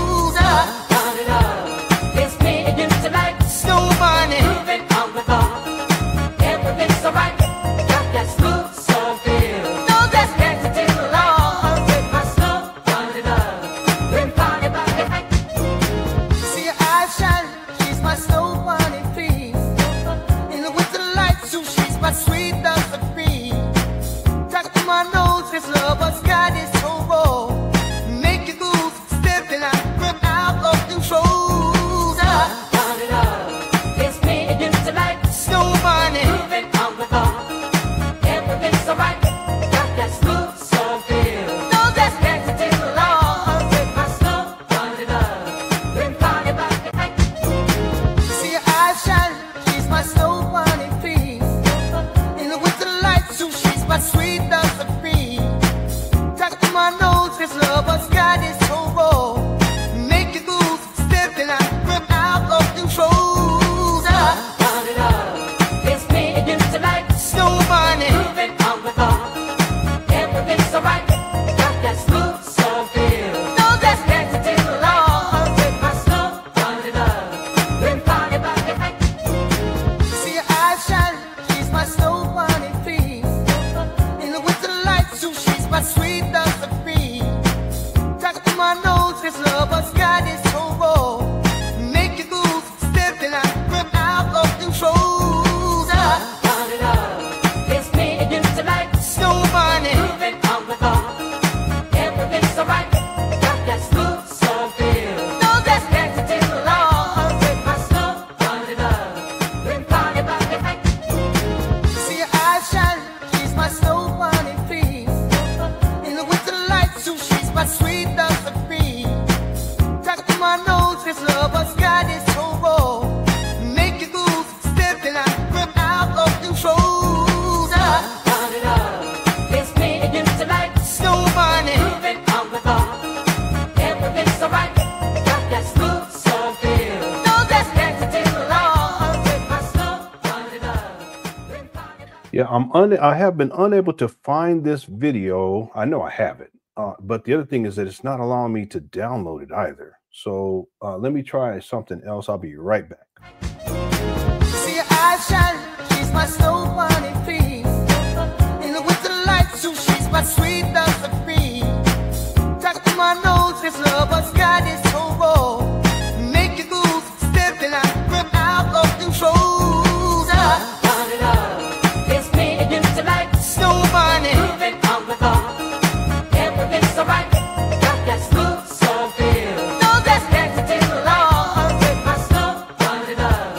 It's me and you tonight. Snow bunny, moving on the bar. Everything's alright. Got that smooth soul feel. No, that's dancing till the Lord with my snow bunny love. Been party by the night. see your eyes shine, she's my snow bunny queen. In the winter light, so she's my sweet love supreme. Talk to my nose, this love has got its so raw. Make you move, stepping out, from out of control. It's me and you tonight. Snow bunny, moving on the bar. Everything's alright. Got that smooth soul feel. no, that's Dancing till the Lord with my snow bunny love. Been party by the night. see your eyes shine, she's my snow bunny queen. In the winter light, so she's my sweet love supreme. Talk to my nose, this love has got its so raw. Make you move, stepping out, from out of control. It's me and you tonight. Snow bunny, Moving on the bar. Everything's alright. Got that smooth soul feel. no, that's Dancing till the Lord with my snow bunny love. Been party by the night. see your eyes shine, she's my snow bunny queen. In the winter light, so she's my sweet love supreme. Talk to my nose, this love has got its so raw. Make you move, stepping out, from out of control. It's me and you tonight. Snow bunny, Moving on the bar. Everything's alright. Got that smooth soul feel. no, that's Dancing till the Lord with my snow bunny love. Been party by the night. see your eyes shine, she's my snow bunny queen. In the winter light, so she's my sweet love supreme. Talk to my nose, this love has got its so raw. Make you move, stepping out, from out of control. It's me and you tonight. Snow bunny, Moving on the bar. Everything's alright. Got that smooth soul feel. no, that's Dancing till the Lord with my snow bunny love. Been party by Yeah, I have been unable to find this video. I know I have it, but the other thing is that it's not allowing me to download it either. So let me try something else. I'll be right back. see your eyes shine, she's my snow bunny queen. In the winter light, so she's my sweet love supreme. Talk to my nose, this love has got its so raw. Make you move, stepping out, from out of control. It's me and you tonight. Snow bunny, Moving on the bar. Everything's alright. Got that smooth soul feel. no, that's Dancing till the Lord with my snow bunny love.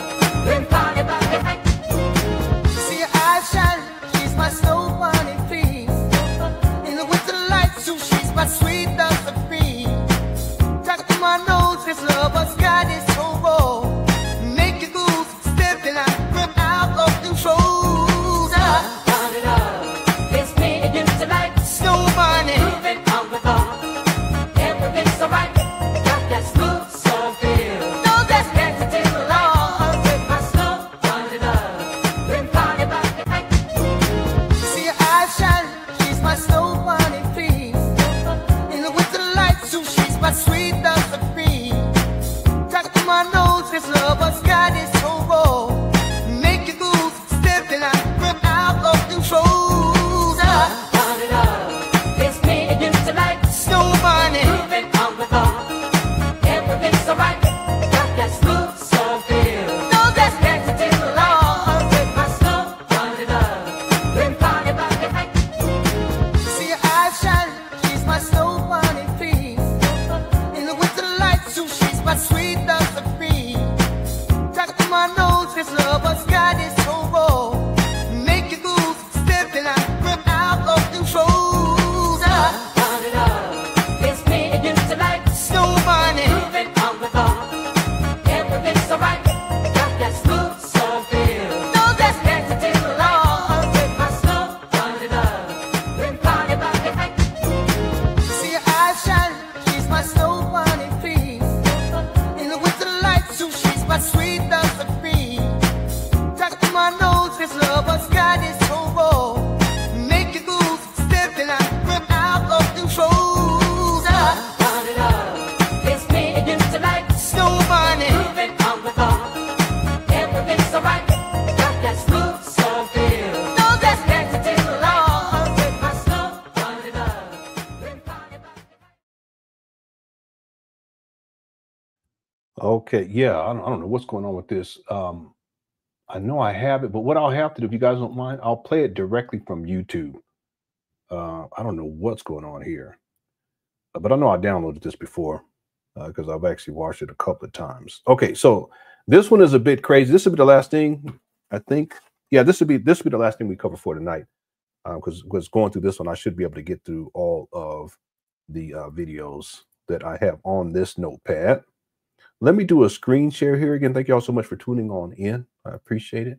Okay, yeah, I don't know what's going on with this. I know I have it, but what I'll have to do, if you guys don't mind, I'll play it directly from YouTube. I don't know what's going on here, but I know I downloaded this before because I've actually watched it a couple of times. Okay, so this one is a bit crazy. This will be the last thing, I think. Yeah, this will be the last thing we cover for tonight. Because going through this one, I should be able to get through all of the videos that I have on this notepad. Let me do a screen share here again. Thank you all so much for tuning on in. I appreciate it.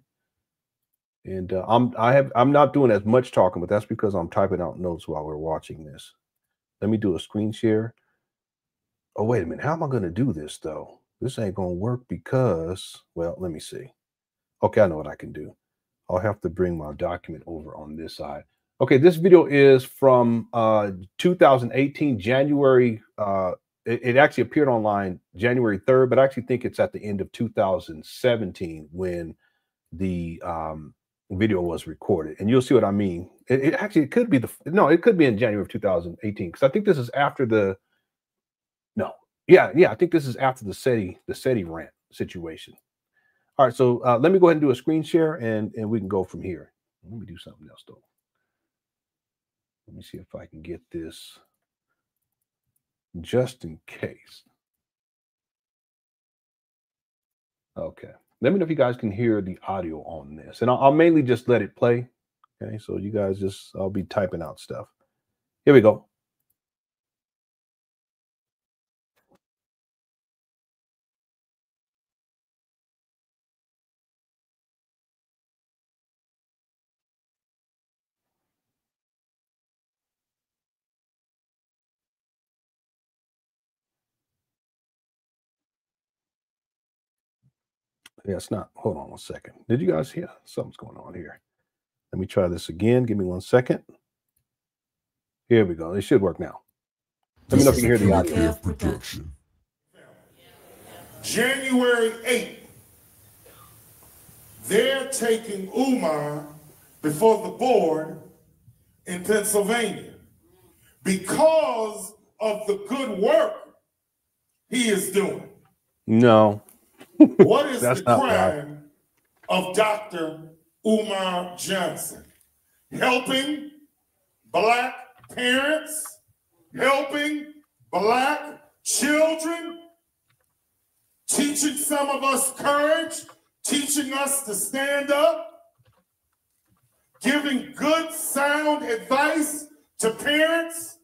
And I'm not doing as much talking, but that's because I'm typing out notes while we're watching this. Let me do a screen share. Oh, wait a minute. How am I going to do this though? This ain't going to work because, well, let me see. Okay, I know what I can do. I'll have to bring my document over on this side. Okay, this video is from 2018, January. It actually appeared online January 3rd, but I actually think it's at the end of 2017 when the video was recorded. And you'll see what I mean. It could be it could be in January of 2018 because I think this is after the I think this is after the SETI rant situation. All right, so let me go ahead and do a screen share and we can go from here. Let me do something else though. Let me see if I can get this just in case. Okay, let me know if you guys can hear the audio on this, and I'll mainly just let it play. Okay, so you guys I'll be typing out stuff. Here we go. Yeah, it's not. Hold on one second. Did you guys hear? Something's going on here. Let me try this again. Give me 1 second. Here we go. It should work now. Let me know if you can hear the audio. Production. January 8th, they're taking Umar before the board in Pennsylvania because of the good work he is doing. No. What is the crime of Dr. Umar Johnson? Helping Black parents, helping Black children, teaching some of us courage, teaching us to stand up, giving good, sound advice to parents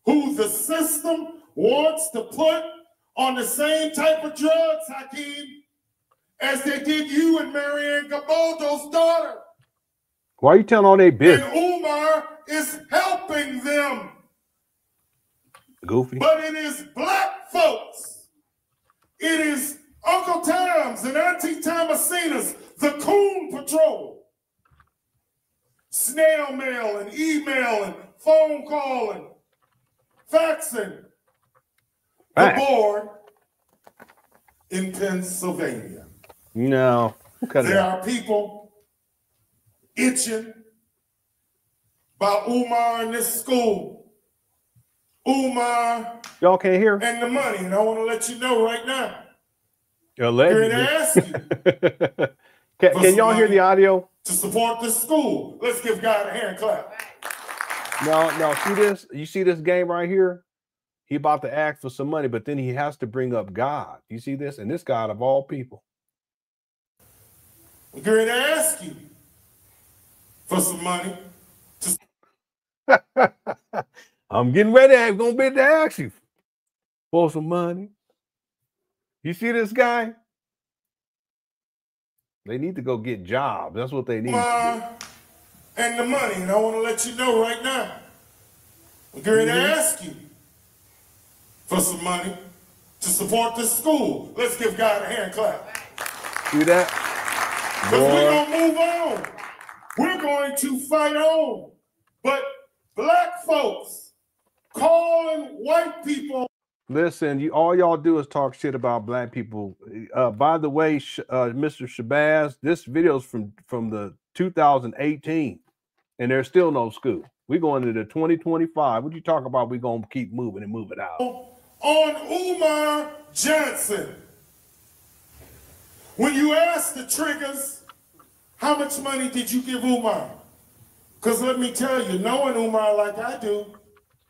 who the system wants to put on the same type of drugs, Hakeem, as they did you and Marianne Gaboldo's daughter. Why are you telling all their business? And Umar is helping them. Goofy. But it is Black folks. It is Uncle Tom's and Auntie Thomasina's, the Coon Patrol. Snail mail and email and phone call and faxing the board in Pennsylvania. No. There are people itching about Umar in this school. Umar. Y'all can't hear. And the money. And I want to let you know right now. Allegedly. Here to ask you. Can y'all hear the audio? To support this school. Let's give God a hand clap. No, see this? You see this game right here? He about to ask for some money, but then he has to bring up God. You see this? And this God of all people. We're going to ask you for some money. I'm getting ready. I'm going to be to ask you for some money. You see this guy? They need to go get jobs. That's what they need. And the money. And I want to let you know right now. We're going to ask you for some money to support this school. Let's give God a hand clap. See that? Because we're going to move on. We're going to fight on. But Black folks calling white people. Listen, all y'all do is talk shit about Black people. By the way, Mr. Shabazz, this video is from the 2018, and there's still no school. We're going into the 2025. What you talk about? We're going to keep moving and moving out. On Umar Johnson. When you ask the triggers, how much money did you give Umar? Because let me tell you, knowing Umar like I do,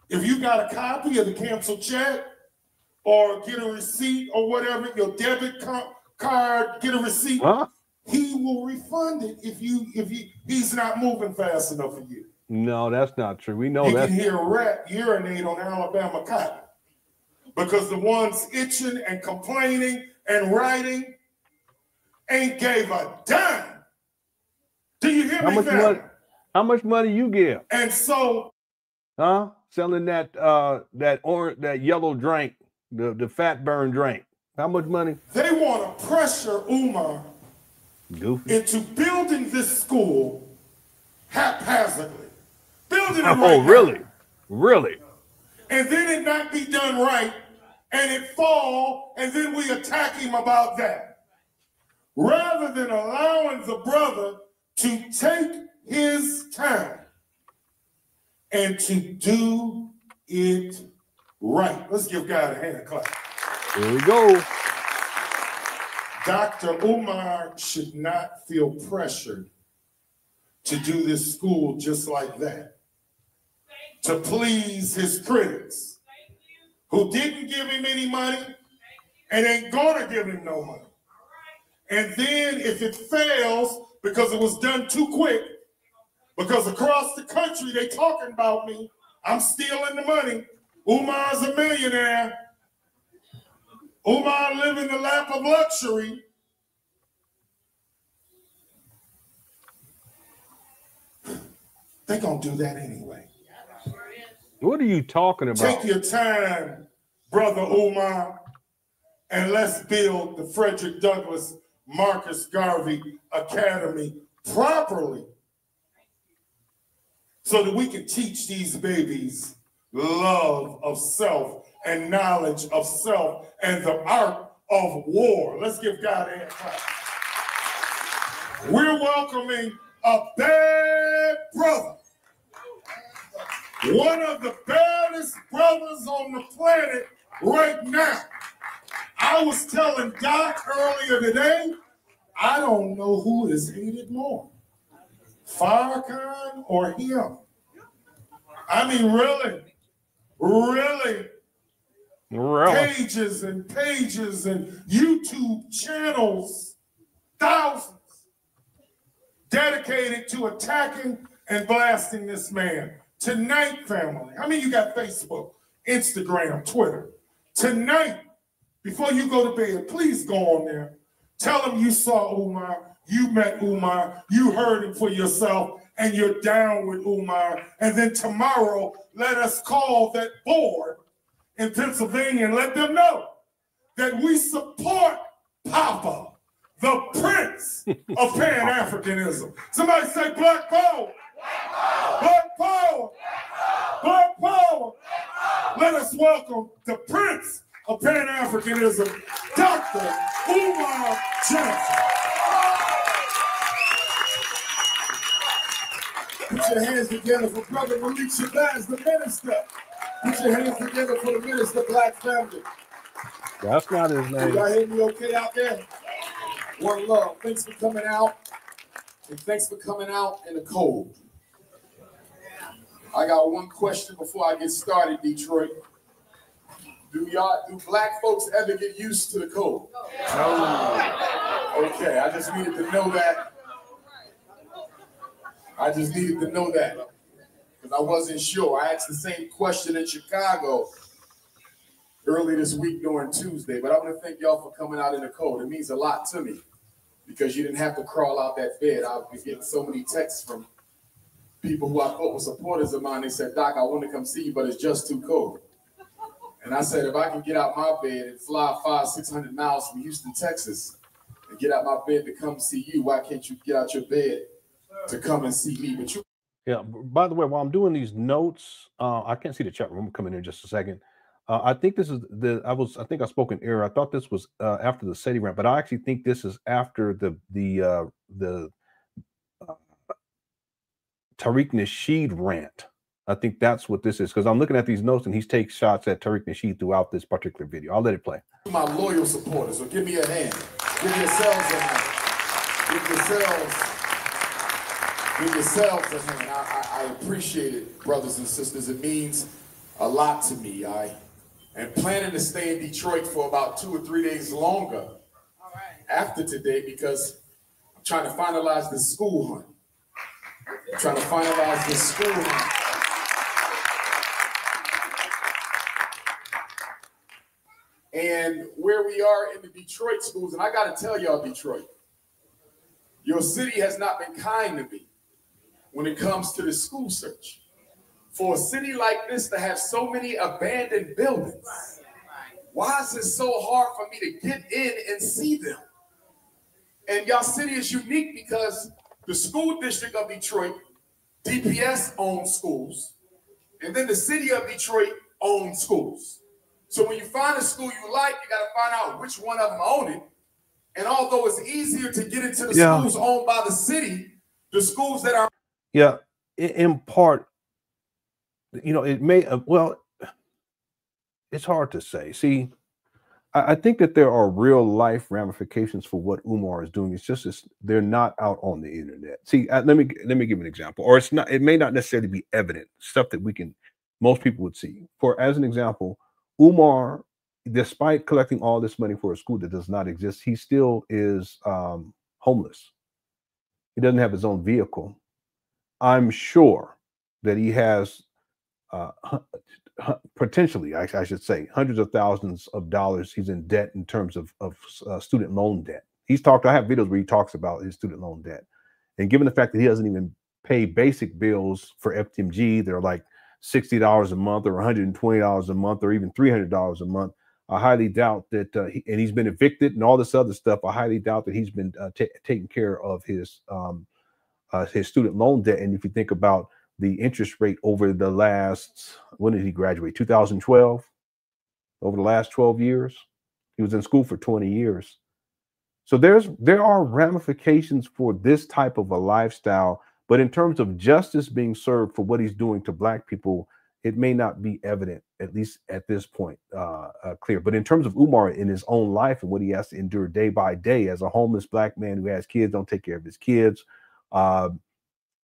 if you got a copy of the canceled check or get a receipt or whatever, your debit card, get a receipt, he will refund it if he's not moving fast enough for you. No, that's not true. We know that. You can hear a rat urinate on Alabama cotton because the ones itching and complaining and writing ain't gave a dime. Do you hear me, family? How much money you give? And so, selling that that yellow drink, the fat burn drink. How much money? They want to pressure Umar into building this school haphazardly. Building it right really? now. Really? And then it not be done right, and it fall, and then we attack him about that. Rather than allowing the brother to take his time and to do it right. Let's give God a hand clap. Here we go. Dr. Umar should not feel pressured to do this school just like that, to please his critics, who didn't give him any money and ain't gonna give him no money. And then if it fails because it was done too quick, because across the country they talking about me, I'm stealing the money. Umar's a millionaire. Umar live in the lap of luxury. They gonna do that anyway. What are you talking about? Take your time, brother Umar, and let's build the Frederick Douglass Marcus Garvey Academy properly so that we can teach these babies love of self and knowledge of self and the art of war. Let's give God a hand clap. We're welcoming a bad brother. One of the baddest brothers on the planet right now. I was telling Doc earlier today, I don't know who is hated more, Farrakhan or him. I mean, really. Pages and pages and YouTube channels, thousands, dedicated to attacking and blasting this man. Tonight, family, how many of you got Facebook, Instagram, Twitter? Tonight, before you go to bed, please go on there. Tell them you saw Umar, you met Umar, you heard him for yourself, and you're down with Umar. And then tomorrow, let us call that board in Pennsylvania and let them know that we support Papa, the Prince of Pan-Africanism. Somebody say Black Power. Black Power. Black Power. Let us welcome the Prince of Pan-Africanism, Dr. Umar Johnson. Put your hands together for Brother Malik Shabazz, the minister. Put your hands together for the minister, Black family. That's not his name. Y'all hear me okay out there? One love. Thanks for coming out. And thanks for coming out in the cold. I got one question before I get started, Detroit. Do black folks ever get used to the cold? No. Okay, I just needed to know that. Because I wasn't sure. I asked the same question in Chicago early this week during Tuesday, but I want to thank y'all for coming out in the cold. It means a lot to me because you didn't have to crawl out that bed. I've been getting so many texts from people who I thought were supporters of mine. They said, Doc, I want to come see you, but it's just too cold. And I said, if I can get out my bed and fly 500-600 miles from Houston, Texas, and get out my bed to come see you, why can't you get out your bed to come and see me? But you. Yeah. By the way, while I'm doing these notes, I can't see the chat room. I'm coming in just a second. I think this is I think I spoke in error. I thought this was after the SETI rant, but I actually think this is after the Tariq Nasheed rant. I think that's what this is because I'm looking at these notes and he's taking shots at Tariq Nasheed throughout this particular video. I'll let it play. My loyal supporters, so give me a hand. Give yourselves a hand. Give yourselves a hand. I appreciate it, brothers and sisters. It means a lot to me. I am planning to stay in Detroit for about 2 or 3 days longer after today because I'm trying to finalize this school hunt. And where we are in the Detroit schools, and I got to tell y'all, Detroit, your city has not been kind to me when it comes to the school search. For a city like this to have so many abandoned buildings, why is it so hard for me to get in and see them? And y'all city is unique because the school district of Detroit, DPS owns schools, and then the city of Detroit owns schools. So when you find a school you like, you got to find out which one of them own it. And although it's easier to get into the schools owned by the city, the schools that are in part, you know, it may well, it's hard to say. See, I think that there are real life ramifications for what Umar is doing. It's just they're not out on the internet. See, let me give an example, or it's not. It may not necessarily be evident stuff that most people would see. For as an example, Umar, despite collecting all this money for a school that does not exist, he still is homeless. He doesn't have his own vehicle. I'm sure that he has potentially, I should say, hundreds of thousands of dollars he's in debt in terms of student loan debt. I have videos where he talks about his student loan debt. And given the fact that he doesn't even pay basic bills for FDMG, they're like $60 a month or $120 a month or even $300 a month. I highly doubt that, and he's been evicted and all this other stuff. I highly doubt that he's been taking care of his student loan debt. And if you think about the interest rate over the last, when did he graduate? 2012. Over the last 12 years, he was in school for 20 years. So there are ramifications for this type of a lifestyle. But in terms of justice being served for what he's doing to Black people, it may not be evident, at least at this point, clear. But in terms of Umar in his own life and what he has to endure day by day as a homeless Black man who has kids, don't take care of his kids, that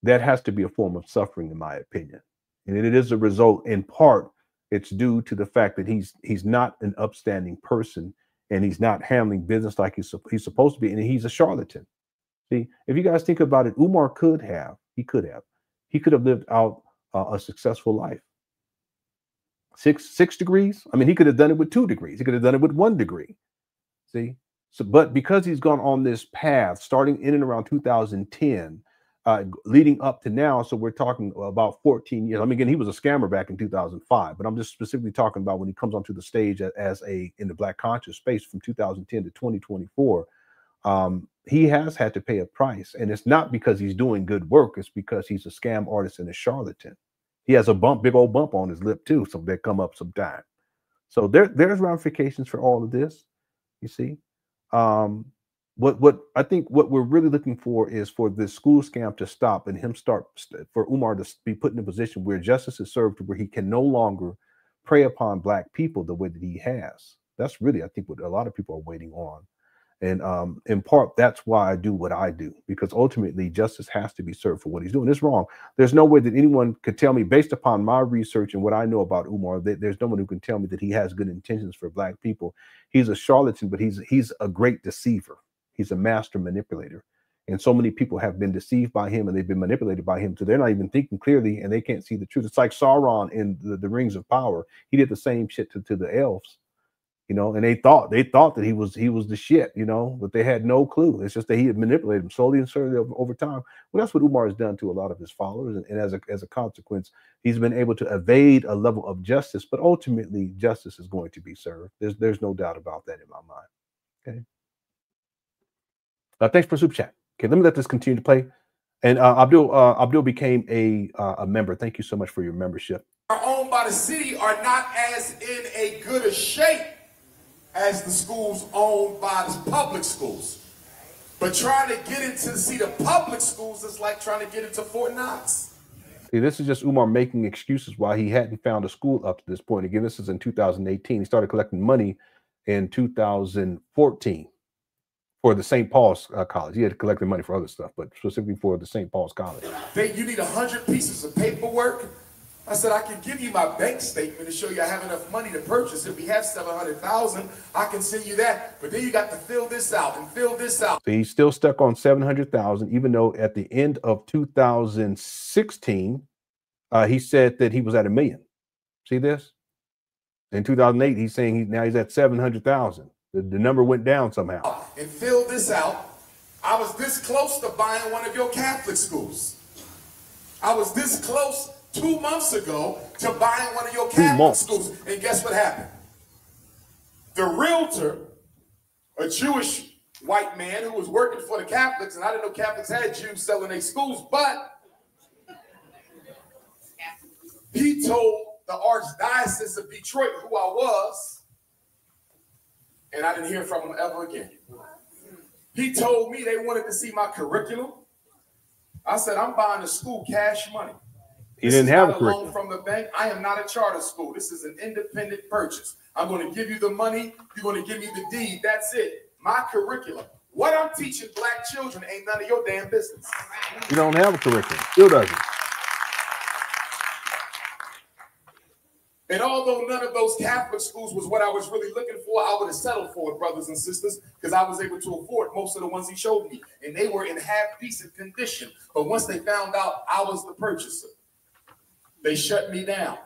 has to be a form of suffering, in my opinion. And it is a result, in part, it's due to the fact that he's not an upstanding person and he's not handling business like he's supposed to be, and he's a charlatan. See, if you guys think about it, Umar could have lived out a successful life. Six degrees. I mean, he could have done it with 2 degrees. He could have done it with 1 degree. See, so but because he's gone on this path, starting in and around 2010, leading up to now, so we're talking about 14 years. I mean, again, he was a scammer back in 2005, but I'm just specifically talking about when he comes onto the stage in the Black conscious space from 2010 to 2024. He has had to pay a price, and it's not because he's doing good work. It's because he's a scam artist and a charlatan. He has a big old bump on his lip too, so they come up sometime. So there's ramifications for all of this. You see, what I think what we're really looking for is for this school scam to stop and for Umar to be put in a position where justice is served, where he can no longer prey upon Black people the way that he has. That's really, I think, what a lot of people are waiting on. And in part, that's why I do what I do, because ultimately justice has to be served for what he's doing. It's wrong. There's no way that anyone could tell me, based upon my research and what I know about Umar, there's no one who can tell me that he has good intentions for Black people. He's a charlatan, but he's a great deceiver. He's a master manipulator. And so many people have been deceived by him and they've been manipulated by him. So they're not even thinking clearly and they can't see the truth. It's like Sauron in the Rings of Power. He did the same shit to the elves. You know, and they thought that he was the shit, you know, but they had no clue. It's just that he had manipulated them slowly and surely over time. Well, that's what Umar has done to a lot of his followers, and as a consequence, he's been able to evade a level of justice. But ultimately, justice is going to be served. There's no doubt about that in my mind. Okay. Thanks for super chat. Okay, let me let this continue to play. And Abdul became a member. Thank you so much for your membership. Are owned by the city are not as in a good a shape as the schools owned by the public schools. But trying to get into the public schools is like trying to get into Fort Knox. See, this is just Umar making excuses why he hadn't found a school up to this point. Again, this is in 2018. He started collecting money in 2014. for the St. Paul's college. He had collected money for other stuff, but specifically for the St. Paul's college. You need 100 pieces of paperwork. I said, I can give you my bank statement to show you I have enough money to purchase. If we have 700,000, I can send you that. But then you got to fill this out and fill this out. So he's still stuck on 700,000, even though at the end of 2016, he said that he was at $1 million. See this? In 2008, he's saying now he's at 700,000. The number went down somehow. And fill this out. I was this close to buying one of your Catholic schools. I was this close 2 months ago to buying one of your Catholic schools. And guess what happened? The realtor, a Jewish white man who was working for the Catholics, and I didn't know Catholics had Jews selling their schools, but he told the Archdiocese of Detroit who I was, and I didn't hear from him ever again. He told me they wanted to see my curriculum. I said, I'm buying the school cash money. He didn't have a curriculum. Loan from the bank. I am not a charter school. This is an independent purchase. I'm going to give you the money. You're going to give me the deed. That's it. My curriculum. What I'm teaching black children ain't none of your damn business. You don't have a curriculum. Still doesn't. And although none of those Catholic schools was what I was really looking for, I would have settled for it, brothers and sisters, because I was able to afford most of the ones he showed me. And they were in half decent condition. But once they found out I was the purchaser, they shut me down.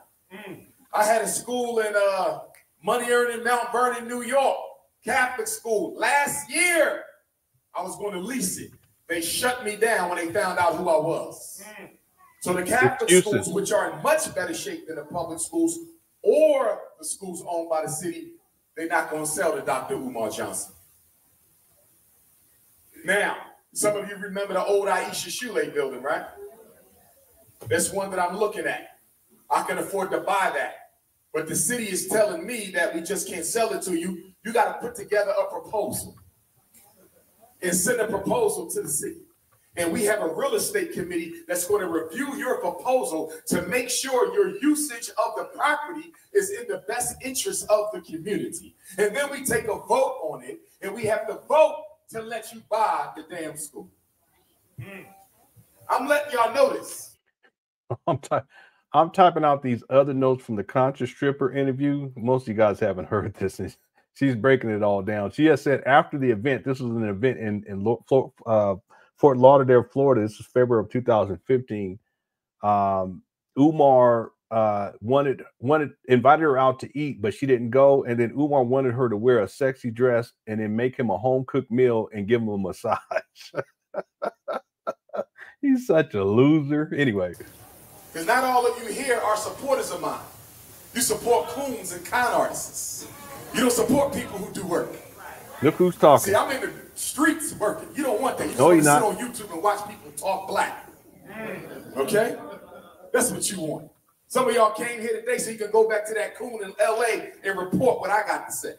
I had a school in money earning Mount Vernon, New York, Catholic school. Last year, I was going to lease it. They shut me down when they found out who I was. So the Catholic schools, which are in much better shape than the public schools or the schools owned by the city, they're not going to sell to Dr. Umar Johnson. Now, some of you remember the old Aisha Shule building, right? That's one that I'm looking at. I can afford to buy that. But the city is telling me that we just can't sell it to you. You got to put together a proposal and send a proposal to the city. And we have a real estate committee that's going to review your proposal to make sure your usage of the property is in the best interest of the community. And then we take a vote on it, and we have to vote to let you buy the damn school. I'm letting y'all know this. I'm typing out these other notes from the Contra Stripper interview. Most of you guys haven't heard this. She's breaking it all down. She has said after the event, this was an event in Fort Lauderdale, Florida. This is February of 2015. Umar invited her out to eat, but she didn't go. And then Umar wanted her to wear a sexy dress and then make him a home cooked meal and give him a massage. He's such a loser. Anyway. Because not all of you here are supporters of mine. You support coons and con artists. You don't support people who do work. Look who's talking. See, I'm in the streets working. You don't want that. You just no, want to you're sit not. on YouTube and watch people talk black. Okay? That's what you want. Some of y'all came here today so you can go back to that coon in LA and report what I got to say.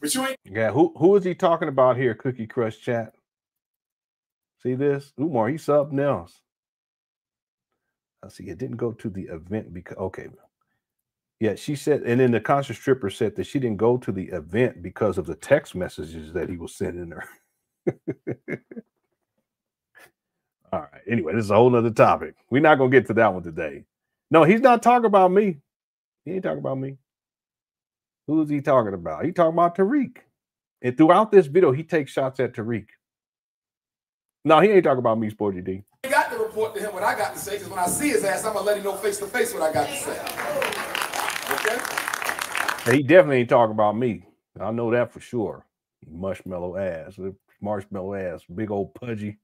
But you ain't. Yeah, who is he talking about here, Cookie Crush chat? See this? Umar, he's something else. I see it didn't go to the event because okay. Yeah, she said, and then the Contra Stripper said that she didn't go to the event because of the text messages that he was sending her. All right. Anyway, this is a whole nother topic. We're not gonna get to that one today. No, he's not talking about me. He ain't talking about me. Who is he talking about? He talking about Tariq. And throughout this video, he takes shots at Tariq. No, he ain't talking about me, Sporty D. I got to report to him what I got to say, because when I see his ass, I'm gonna let him know face to face what I got to say. Okay? He definitely ain't talking about me. I know that for sure. Marshmallow ass, big old pudgy.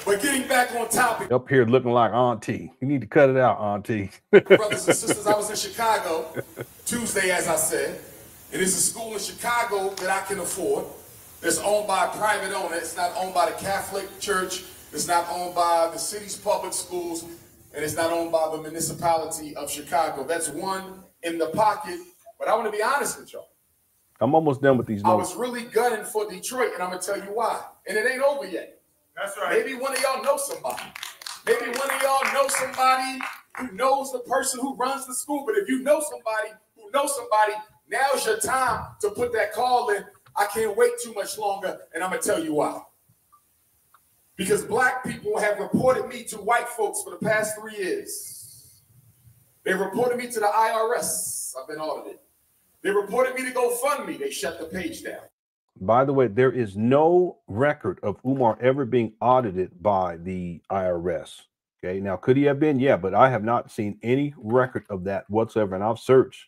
But getting back on topic. Up here looking like Auntie. You need to cut it out, Auntie. Brothers and sisters, I was in Chicago Tuesday, as I said. It is a school in Chicago that I can afford. It's owned by a private owner. It's not owned by the Catholic Church. It's not owned by the city's public schools. And it's not owned by the municipality of Chicago. That's one in the pocket. But I want to be honest with y'all. I'm almost done with these notes. I was really gunning for Detroit, and I'm going to tell you why. And it ain't over yet. That's right. Maybe one of y'all know somebody. Maybe one of y'all know somebody who knows the person who runs the school. But if you know somebody who knows somebody, now's your time to put that call in. I can't wait too much longer, and I'm going to tell you why. Because black people have reported me to white folks for the past 3 years. They reported me to the IRS. I've been audited. They reported me to GoFundMe. They shut the page down. By the way, there is no record of Umar ever being audited by the IRS. Okay, now could he have been? Yeah, but I have not seen any record of that whatsoever, and I've searched.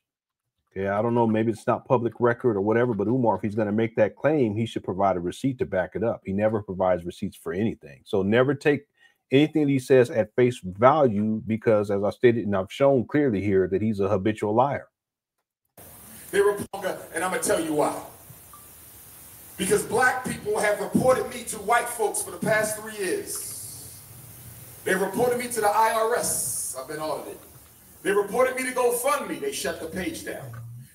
Okay, I don't know, maybe it's not public record or whatever, but Umar, if he's going to make that claim, he should provide a receipt to back it up. He never provides receipts for anything. So never take anything that he says at face value, because as I stated, and I've shown clearly here, that he's a habitual liar. They were, and I'm going to tell you why. Because black people have reported me to white folks for the past 3 years. They reported me to the IRS. I've been audited. They reported me to GoFundMe. They shut the page down.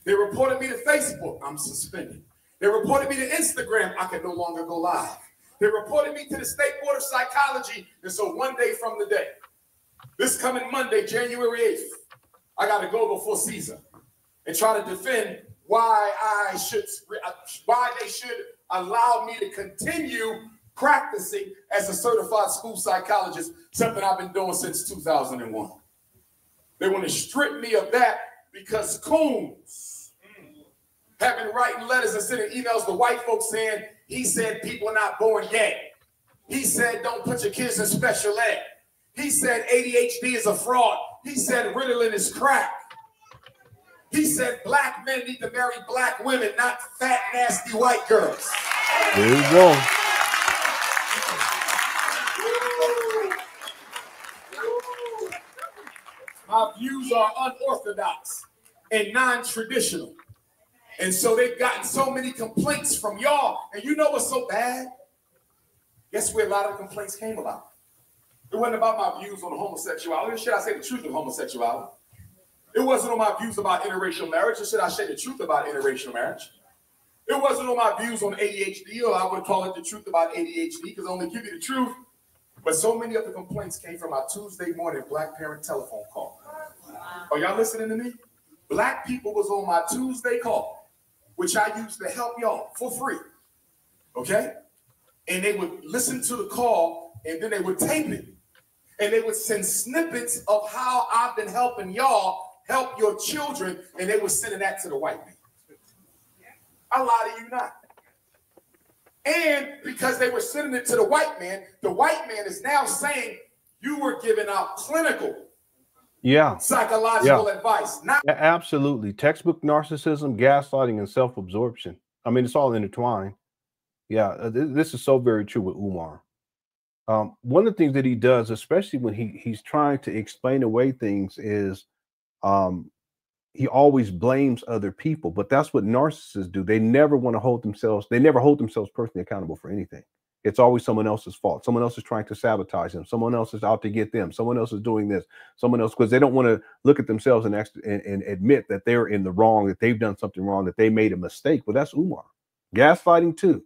They reported me to Facebook. I'm suspended. They reported me to Instagram. I can no longer go live. They reported me to the State Board of Psychology. And so one day from the day, this coming Monday, January 8th, I got to go before Caesar and try to defend why they should allow me to continue practicing as a certified school psychologist, something I've been doing since 2001. They want to strip me of that because coons have been writing letters and sending emails to white folks saying, he said people are not born gay. He said don't put your kids in special ed. He said ADHD is a fraud. He said Ritalin is crack. He said black men need to marry black women, not fat, nasty white girls. There you go. My views are unorthodox and non-traditional. And so they've gotten so many complaints from y'all. And you know what's so bad? Guess where a lot of complaints came about? It wasn't about my views on homosexuality. Or should I say the truth of homosexuality? It wasn't on my views about interracial marriage. Or should I say the truth about interracial marriage? It wasn't on my views on ADHD, or I would call it the truth about ADHD, because I only give you the truth. But so many of the complaints came from my Tuesday morning black parent telephone call. Are y'all listening to me? Black people was on my Tuesday call, which I used to help y'all for free. Okay? And they would listen to the call, and then they would tape it. And they would send snippets of how I've been helping y'all help your children, and they were sending that to the white man. I lie to you not. And because they were sending it to the white man is now saying you were giving out clinical psychological advice. Absolutely. Textbook narcissism, gaslighting, and self-absorption. I mean, it's all intertwined. Yeah, this is so very true with Umar. One of the things that he does, especially when he's trying to explain away things, is he always blames other people. But that's what narcissists do. They never want to hold themselves. They never hold themselves personally accountable for anything. It's always someone else's fault. Someone else is trying to sabotage them. Someone else is out to get them. Someone else is doing this. Someone else, because they don't want to look at themselves and admit that they're in the wrong, that they've done something wrong, that they made a mistake. But that's Umar. Gaslighting too.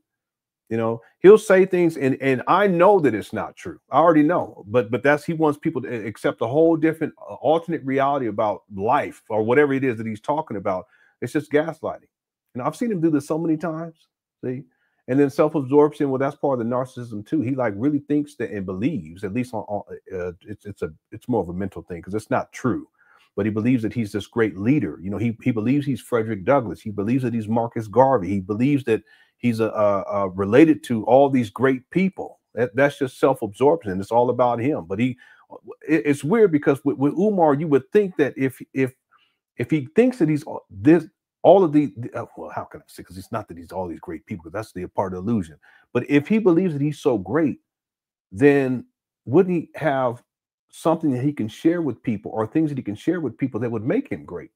You know, he'll say things, and I know that it's not true. I already know, but he wants people to accept a whole different alternate reality about life or whatever it is that he's talking about. It's just gaslighting. And I've seen him do this so many times. See, and then self-absorption. Well, that's part of the narcissism too. He like really thinks that and believes, at least it's more of a mental thing because it's not true. But he believes that he's this great leader. You know, he believes he's Frederick Douglass. He believes that he's Marcus Garvey. He believes that he's related to all these great people. That's just self-absorption. It's all about him. But it's weird because with Umar, you would think that if he thinks that he's all of the well, how can I say? Because it's not that he's all these great people. That's the part of the illusion. But if he believes that he's so great, then wouldn't he have something that he can share with people, or things that he can share with people that would make him great?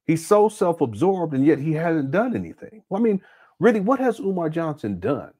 He's so self-absorbed, and yet he hasn't done anything. Well, I mean, really, what has Umar Johnson done?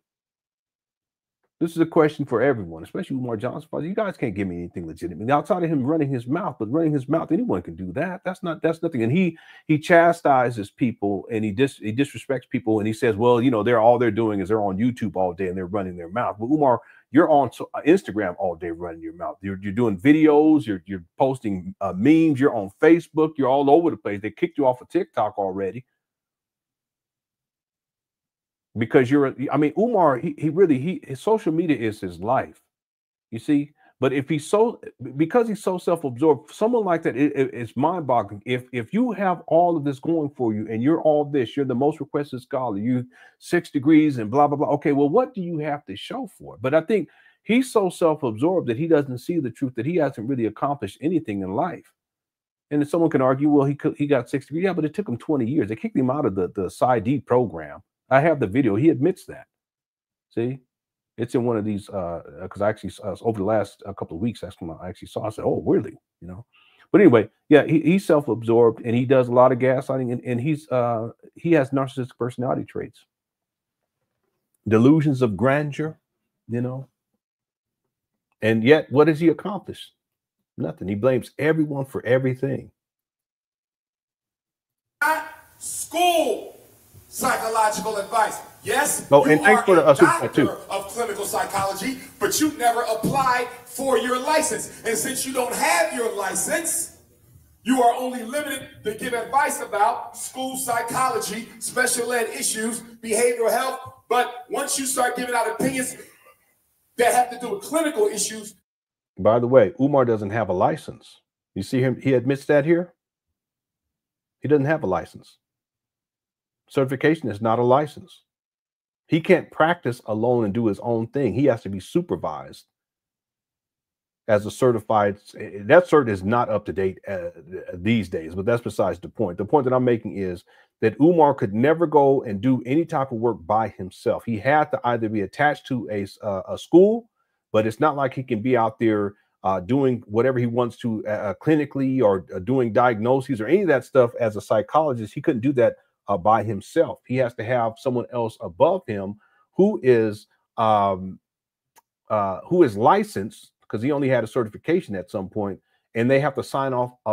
This is a question for everyone, especially Umar Johnson. You guys can't give me anything legitimate outside of him running his mouth. But running his mouth, anyone can do that. That's nothing. And he chastises people, and he disrespects people, and he says, well, you know, all they're doing is they're on YouTube all day and they're running their mouth. But Umar, you're on Instagram all day running your mouth. You're doing videos. You're posting memes. You're on Facebook. You're all over the place. They kicked you off of TikTok already. because I mean, Umar, his social media is his life. You see, but if because he's so self-absorbed, someone like that, it's mind-boggling. If you have all of this going for you and you're all this, you're the most requested scholar, you 6 degrees and blah, blah, blah. Okay, well, what do you have to show for it? But I think he's so self-absorbed that he doesn't see the truth that he hasn't really accomplished anything in life. And then someone can argue, well, he got 6 degrees. Yeah, but it took him 20 years. They kicked him out of the PsyD program. I have the video. He admits that. See? It's in one of these, because I actually, over the last couple of weeks, that's when I actually saw, I said, oh, really? You know? But anyway, yeah, he's self-absorbed and he does a lot of gaslighting and he has narcissistic personality traits. Delusions of grandeur, you know? And yet, what has he accomplished? Nothing. He blames everyone for everything. School psychological advice. Yes, oh, you and thanks for the doctor of clinical psychology, but you never applied for your license. And since you don't have your license, you are only limited to give advice about school psychology, special ed issues, behavioral health. But once you start giving out opinions that have to do with clinical issues. By the way, Umar doesn't have a license. You see him, he admits that here. He doesn't have a license. Certification is not a license. He can't practice alone and do his own thing. He has to be supervised as a certified. That cert is not up to date these days, but that's besides the point. The point that I'm making is that Umar could never go and do any type of work by himself. He had to either be attached to a school, but it's not like he can be out there doing whatever he wants to clinically or doing diagnoses or any of that stuff as a psychologist. He couldn't do that by himself. He has to have someone else above him who is licensed, because he only had a certification at some point, and they have to sign off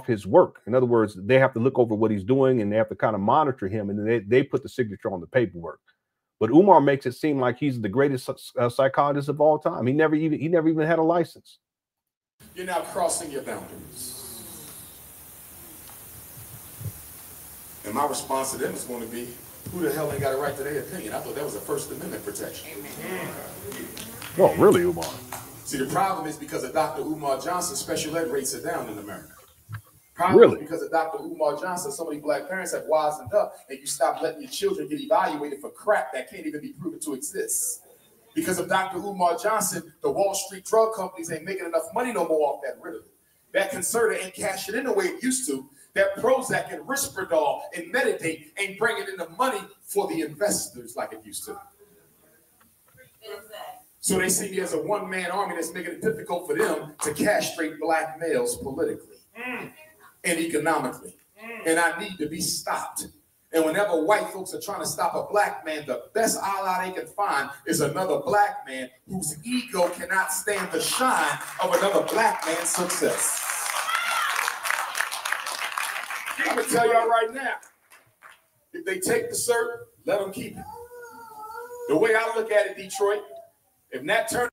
his work. In other words, they have to look over what he's doing and they have to kind of monitor him, and then they put the signature on the paperwork. But Umar makes it seem like he's the greatest psychologist of all time. He never even had a license. You're now crossing your boundaries. And my response to them is going to be, who the hell ain't got a right to their opinion? I thought that was a First Amendment protection. Oh, really, Umar? See, the problem is because of Dr. Umar Johnson, special ed rates are down in America. Problem Really? is because of Dr. Umar Johnson, so many black parents have wisened up and you stop letting your children get evaluated for crap that can't even be proven to exist. Because of Dr. Umar Johnson, the Wall Street drug companies ain't making enough money no more off that Ritalin. That Concerta ain't cashing in the way it used to. That Prozac and Risperdal and Meditate ain't bringing in the money for the investors like it used to. So they see me as a one-man army that's making it difficult for them to castrate black males politically and economically. And I need to be stopped. And whenever white folks are trying to stop a black man, the best ally they can find is another black man whose ego cannot stand the shine of another black man's success. I'm going to tell y'all right now, if they take the cert, let them keep it. The way I look at it, Detroit, if Nat Turner...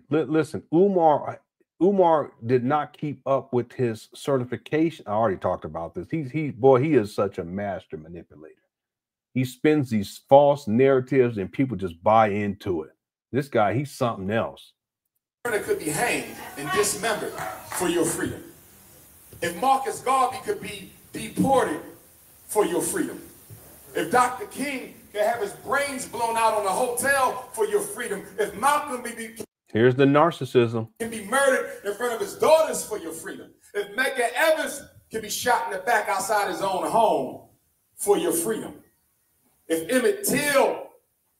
Listen, Umar did not keep up with his certification. I already talked about this. He is such a master manipulator. He spins these false narratives and people just buy into it. This guy, he's something else. Turner could be hanged and dismembered for your freedom. If Marcus Garvey could be deported for your freedom. If Dr. King can have his brains blown out on a hotel for your freedom. If Malcolm here's the narcissism. Can be murdered in front of his daughters for your freedom. If Medgar Evers can be shot in the back outside his own home for your freedom. If Emmett Till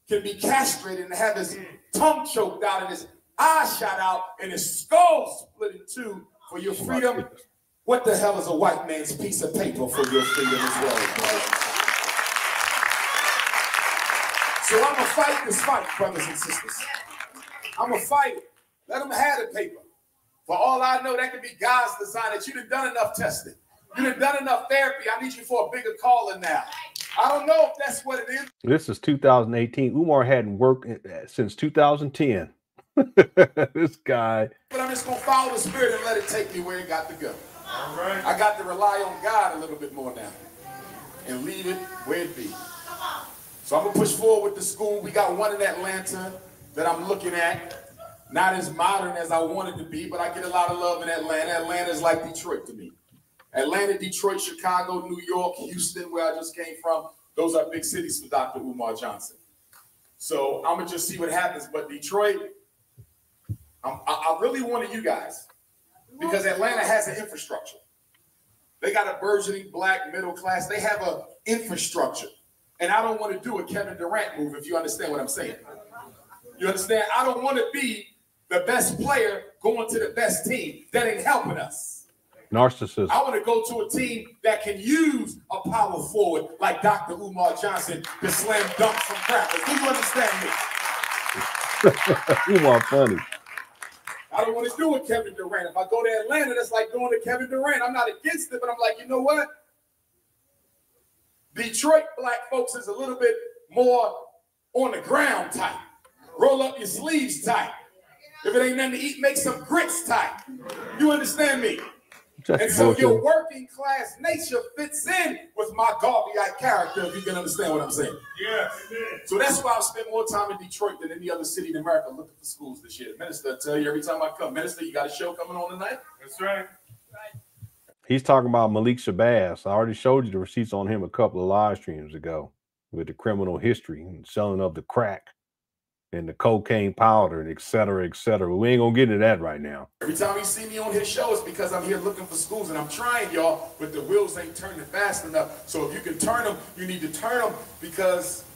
can be castrated and have his tongue choked out and his eye shot out and his skull split in two for your freedom, what the hell is a white man's piece of paper for your freedom as well, bro? So I'm going to fight this fight, brothers and sisters. I'm going to fight it. Let them have the paper. For all I know, that could be God's design that you done enough testing. You done enough therapy. I need you for a bigger calling now. I don't know if that's what it is. This is 2018. Umar hadn't worked since 2010. This guy. But I'm just going to follow the spirit and let it take me where it got to go. All right. I got to rely on God a little bit more now and leave it where it be. So I'm going to push forward with the school. We got one in Atlanta that I'm looking at. Not as modern as I wanted to be, but I get a lot of love in Atlanta. Atlanta is like Detroit to me. Atlanta, Detroit, Chicago, New York, Houston, where I just came from, those are big cities for Dr. Umar Johnson. So I'm going to just see what happens. But Detroit, I really wanted you guys, because Atlanta has an infrastructure. They got a burgeoning black middle class. They have an infrastructure. And I don't want to do a Kevin Durant move, if you understand what I'm saying. You understand? I don't want to be the best player going to the best team. That ain't helping us. Narcissism. I want to go to a team that can use a power forward like Dr. Umar Johnson to slam dunk some crackers. Do you understand me? Umar funny. I don't want to do a Kevin Durant. If I go to Atlanta, that's like doing a Kevin Durant. I'm not against it, but I'm like, you know what? Detroit black folks is a little bit more on the ground type. Roll up your sleeves tight. If it ain't nothing to eat, make some grits tight. You understand me? And so your working class nature fits in with my Garveyite character, if you can understand what I'm saying. Yeah. So that's why I've spent more time in Detroit than any other city in America looking for schools this year. Minister, I tell you every time I come, Minister, you got a show coming on tonight? That's right. He's talking about Malik Shabazz. I already showed you the receipts on him a couple of live streams ago with the criminal history and selling of the crack and the cocaine powder and et cetera, et cetera. We ain't gonna get into that right now. Every time you see me on his show, it's because I'm here looking for schools, and I'm trying, y'all, but the wheels ain't turning fast enough. So if you can turn them, you need to turn them, because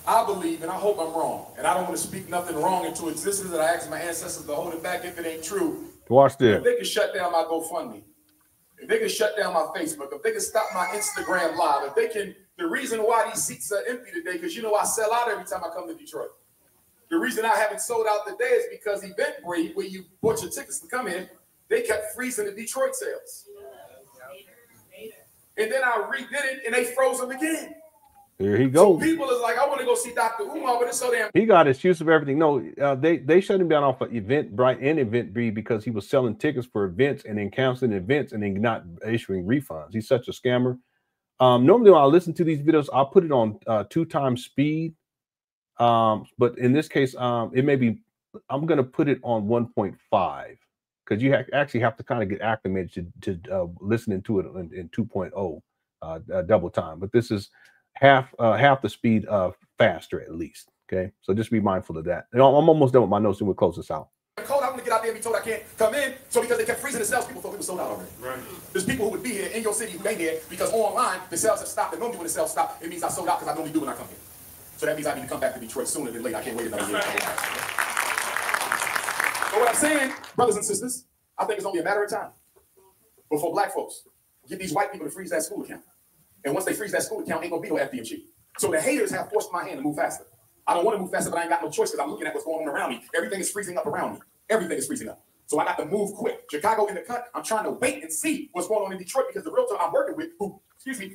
I believe, and I hope I'm wrong, and I don't want to speak nothing wrong into existence, that I asked my ancestors to hold it back if it ain't true. Watch this. If they can shut down my GoFundMe, if they can shut down my Facebook, if they can stop my Instagram live, if they can, the reason why these seats are empty today, because you know I sell out every time I come to Detroit. The reason I haven't sold out today is because Eventbrite, where you bought your tickets to come in, they kept freezing the Detroit sales. And then I redid it, and they froze them again. Here he goes. So people is like, I want to go see Dr. Umar, but it's so damn. He got excuse of everything. No, they shut him down off of Eventbrite and Eventbrite because he was selling tickets for events and then canceling events and then not issuing refunds. He's such a scammer. Normally when I listen to these videos, I'll put it on 2x speed. But in this case, it may be, I'm going to put it on 1.5 because you actually have to kind of get acclimated to listening to it in 2.0 double time. But this is half the speed faster at least. Okay, so just be mindful of that. And I'm almost done with my notes and we'll close this out. Cold, I want to get out there and be told I can't come in. So because they kept freezing the sales, people thought we were sold out already. Right. There's people who would be here in your city who ain't here because online the sales have stopped. And normally when the sales stop, it means I sold out because I normally do when I come here. So that means I need to come back to Detroit sooner than later. I can't wait another year. So what I'm saying, brothers and sisters, I think it's only a matter of time before black folks get these white people to freeze that school account. And once they freeze that school account, ain't gonna be no FDMG. So the haters have forced my hand to move faster. I don't want to move faster, but I ain't got no choice because I'm looking at what's going on around me. Everything is freezing up around me. Everything is freezing up. So I got to move quick. Chicago in the cut. I'm trying to wait and see what's going on in Detroit because the realtor I'm working with, who,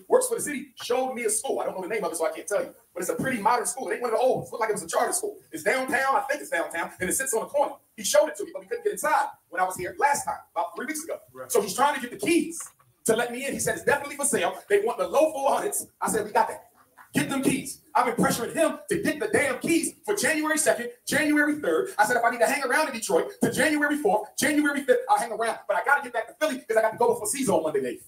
works for the city, showed me a school. I don't know the name of it, so I can't tell you. But it's a pretty modern school. It ain't one of the old ones. It looked like it was a charter school. It's downtown. I think it's downtown. And it sits on the corner. He showed it to me, but we couldn't get inside when I was here last time, about 3 weeks ago. Right. So he's trying to get the keys to let me in. He said it's definitely for sale. They want the low 400s. I said, we got that. Get them keys. I've been pressuring him to get the damn keys for January 2nd, January 3rd. I said, if I need to hang around in Detroit to January 4th, January 5th, I'll hang around. But I got to get back to Philly because I got to go before Caesar on Monday night.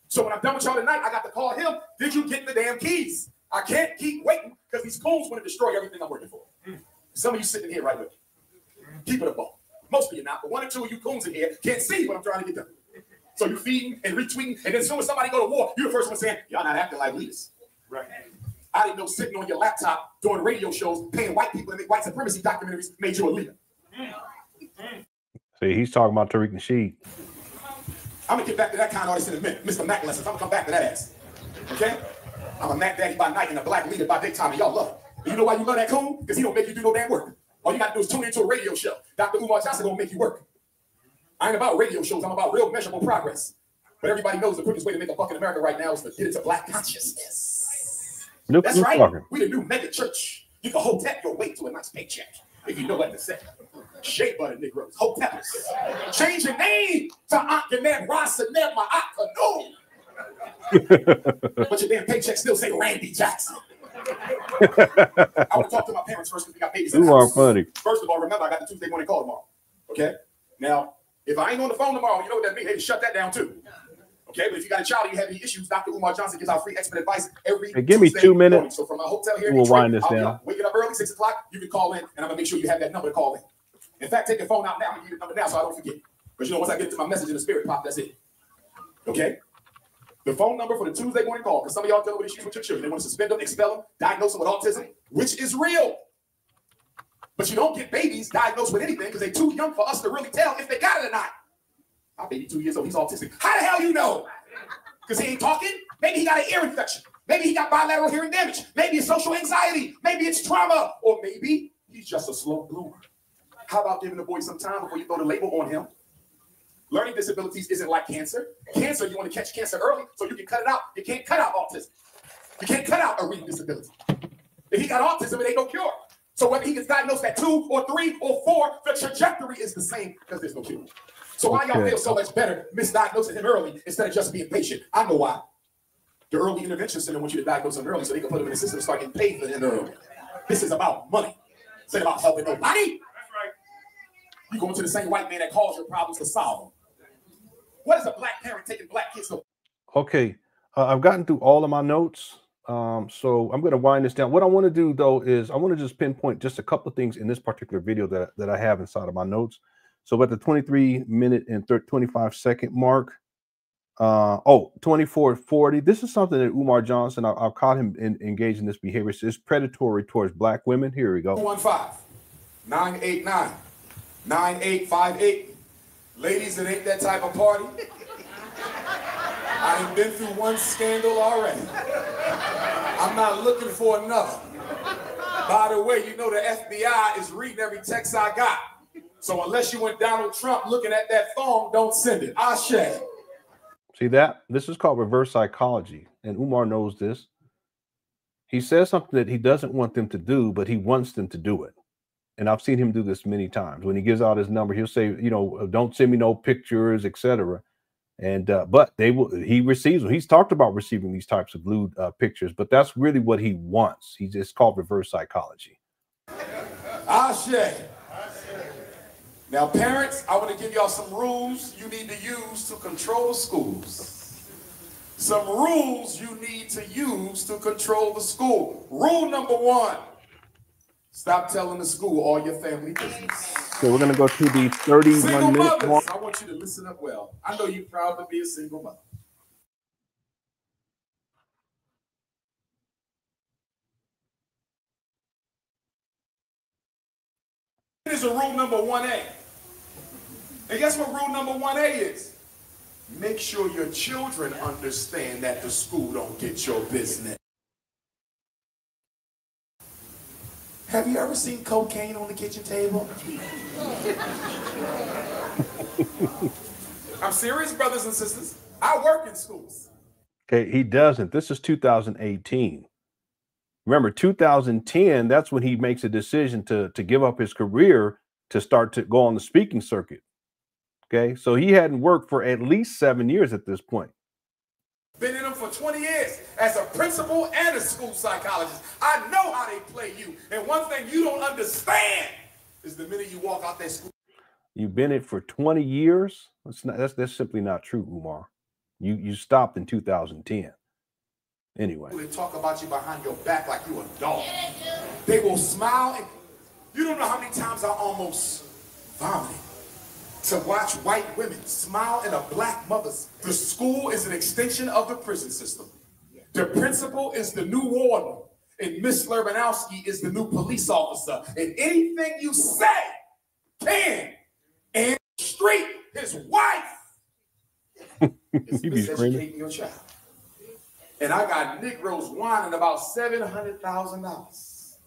So when I'm done with y'all tonight, I got to call him. Did you get the damn keys? I can't keep waiting because these fools want to destroy everything I'm working for. Some of you sitting here right with me. Keep it a ball. Most of you not, but 1 or 2 of you coons in here can't see what I'm trying to get done. So you're feeding and retweeting, and then as soon as somebody go to war, you're the first one saying, y'all not acting like leaders. Right. I didn't know sitting on your laptop doing radio shows, paying white people to make white supremacy documentaries made you a leader. See, he's talking about Tariq Nasheed. I'm going to get back to that kind of artist in a minute. Mr. Mac lessons. I'm going to come back to that ass. Okay? I'm a Mac daddy by night and a black leader by daytime, and y'all love it. And you know why you love that coon? Because he don't make you do no damn work. All you got to do is tune into a radio show. Dr. Umar Johnson don't make you work. I ain't about radio shows. I'm about real measurable progress. But everybody knows the quickest way to make a buck in America right now is to get into black consciousness. That's right. We the new mega church. You can hotep your way to a nice paycheck if you know what to say. Shea butter Negroes, hoteppers. Change your name to Antoinette Rossonette Ma'akano. But your damn paycheck still say Randy Jackson. I want to talk to my parents first because we got babies in the You are house. funny. First of all, remember I got the Tuesday morning call tomorrow. Okay? Now, if I ain't on the phone tomorrow, you know what that means? Hey, shut that down too. Okay, but if you got a child and you have any issues, Dr. Umar Johnson gives out free expert advice every Give me Tuesday 2 minutes. morning. So from my hotel here, We'll wind this I'll be down. up, waking up early, 6 o'clock. You can call in, and I'm gonna make sure you have that number to call in. In fact, take your phone out now. I'm gonna give you the number now so I don't forget. Because you know, once I get to my message in the spirit pop, that's it. Okay? The phone number for the Tuesday morning call, because some of y'all dealing with issues with your children. They want to suspend them, expel them, diagnose them with autism, which is real. But you don't get babies diagnosed with anything because they're too young for us to really tell if they got it or not. My baby 2 years old, he's autistic. How the hell you know? Because he ain't talking? Maybe he got an ear infection. Maybe he got bilateral hearing damage. Maybe it's social anxiety. Maybe it's trauma. Or maybe he's just a slow bloomer. How about giving the boy some time before you throw the label on him? Learning disabilities isn't like cancer. Cancer, you want to catch cancer early so you can cut it out. You can't cut out autism. You can't cut out a reading disability. If he got autism, it ain't no cure. So whether he gets diagnosed at 2 or 3 or 4, the trajectory is the same because there's no cure. So why y'all feel so much better misdiagnosing him early instead of just being patient? I know why. The Early Intervention Center wants you to diagnose him early so they can put him in the system and start getting paid for him early. This is about money. It's not about helping nobody. That's right. You go into the same white man that caused your problems to solve them. What is a black parent taking black kids to? Okay, I've gotten through all of my notes, so I'm going to wind this down. What I want to do, though, is I want to just pinpoint just a couple of things in this particular video that I have inside of my notes. So at the 23-minute and 25-second mark, 24:40. This is something that Umar Johnson, I've caught him engaged in this behavior. It's predatory towards black women. Here we go. 415-989-9858. Ladies, it ain't that type of party. I ain't been through one scandal already. I'm not looking for another. By the way, you know the FBI is reading every text I got. So unless you want Donald Trump looking at that phone, don't send it. Ashe. See that? This is called reverse psychology. And Umar knows this. He says something that he doesn't want them to do, but he wants them to do it. And I've seen him do this many times. When he gives out his number, he'll say, you know, don't send me no pictures, etc. And but he receives them. He's talked about receiving these types of lewd pictures, but that's really what he wants. It's called reverse psychology. Ashe. Now, parents, I want to give y'all some rules you need to use to control the schools. Some rules you need to use to control the school. Rule number 1, stop telling the school all your family business. So we're going to go to the 31-minute mark. I want you to listen up well. I know you're proud to be a single mother. Here's a rule number 1A. And guess what rule number 1A is? Make sure your children understand that the school don't get your business. Have you ever seen cocaine on the kitchen table? I'm serious, brothers and sisters. I work in schools. Okay, he doesn't. This is 2018. Remember, 2010, that's when he makes a decision to give up his career to start to go on the speaking circuit. Okay, so he hadn't worked for at least 7 years at this point. Been in them for 20 years as a principal and a school psychologist. I know how they play you. And one thing you don't understand is the minute you walk out that school. You've been in it for 20 years? That's simply not true, Umar. You stopped in 2010. Anyway. They talk about you behind your back like you a dog. They will smile. And you don't know how many times I almost vomited to watch white women smile in a black mother's. The school is an extension of the prison system. The principal is the new warden, and Miss Lurbanowski is the new police officer. And anything you say can and street his wife is miseducating your child. And I got Negroes whining about $700,000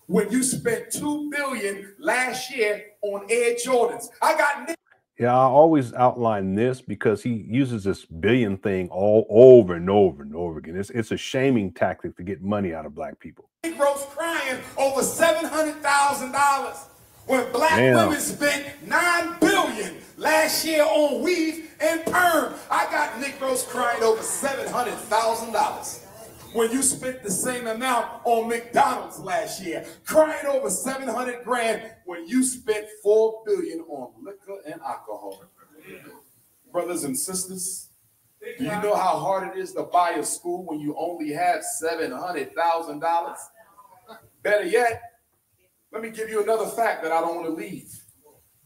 when you spent $2 billion last year on Air Jordans. I got. Yeah, I always outline this because he uses this billion thing all over and over and over again. It's a shaming tactic to get money out of black people. Negroes crying over $700,000 when black women spent $9 billion last year on weave and perm. I got Negroes crying over $700,000. when you spent the same amount on McDonald's last year? Crying over 700 grand when you spent $4 billion on liquor and alcohol? Brothers and sisters, do you know how hard it is to buy a school when you only have $700,000? Better yet, let me give you another fact that I don't want to leave.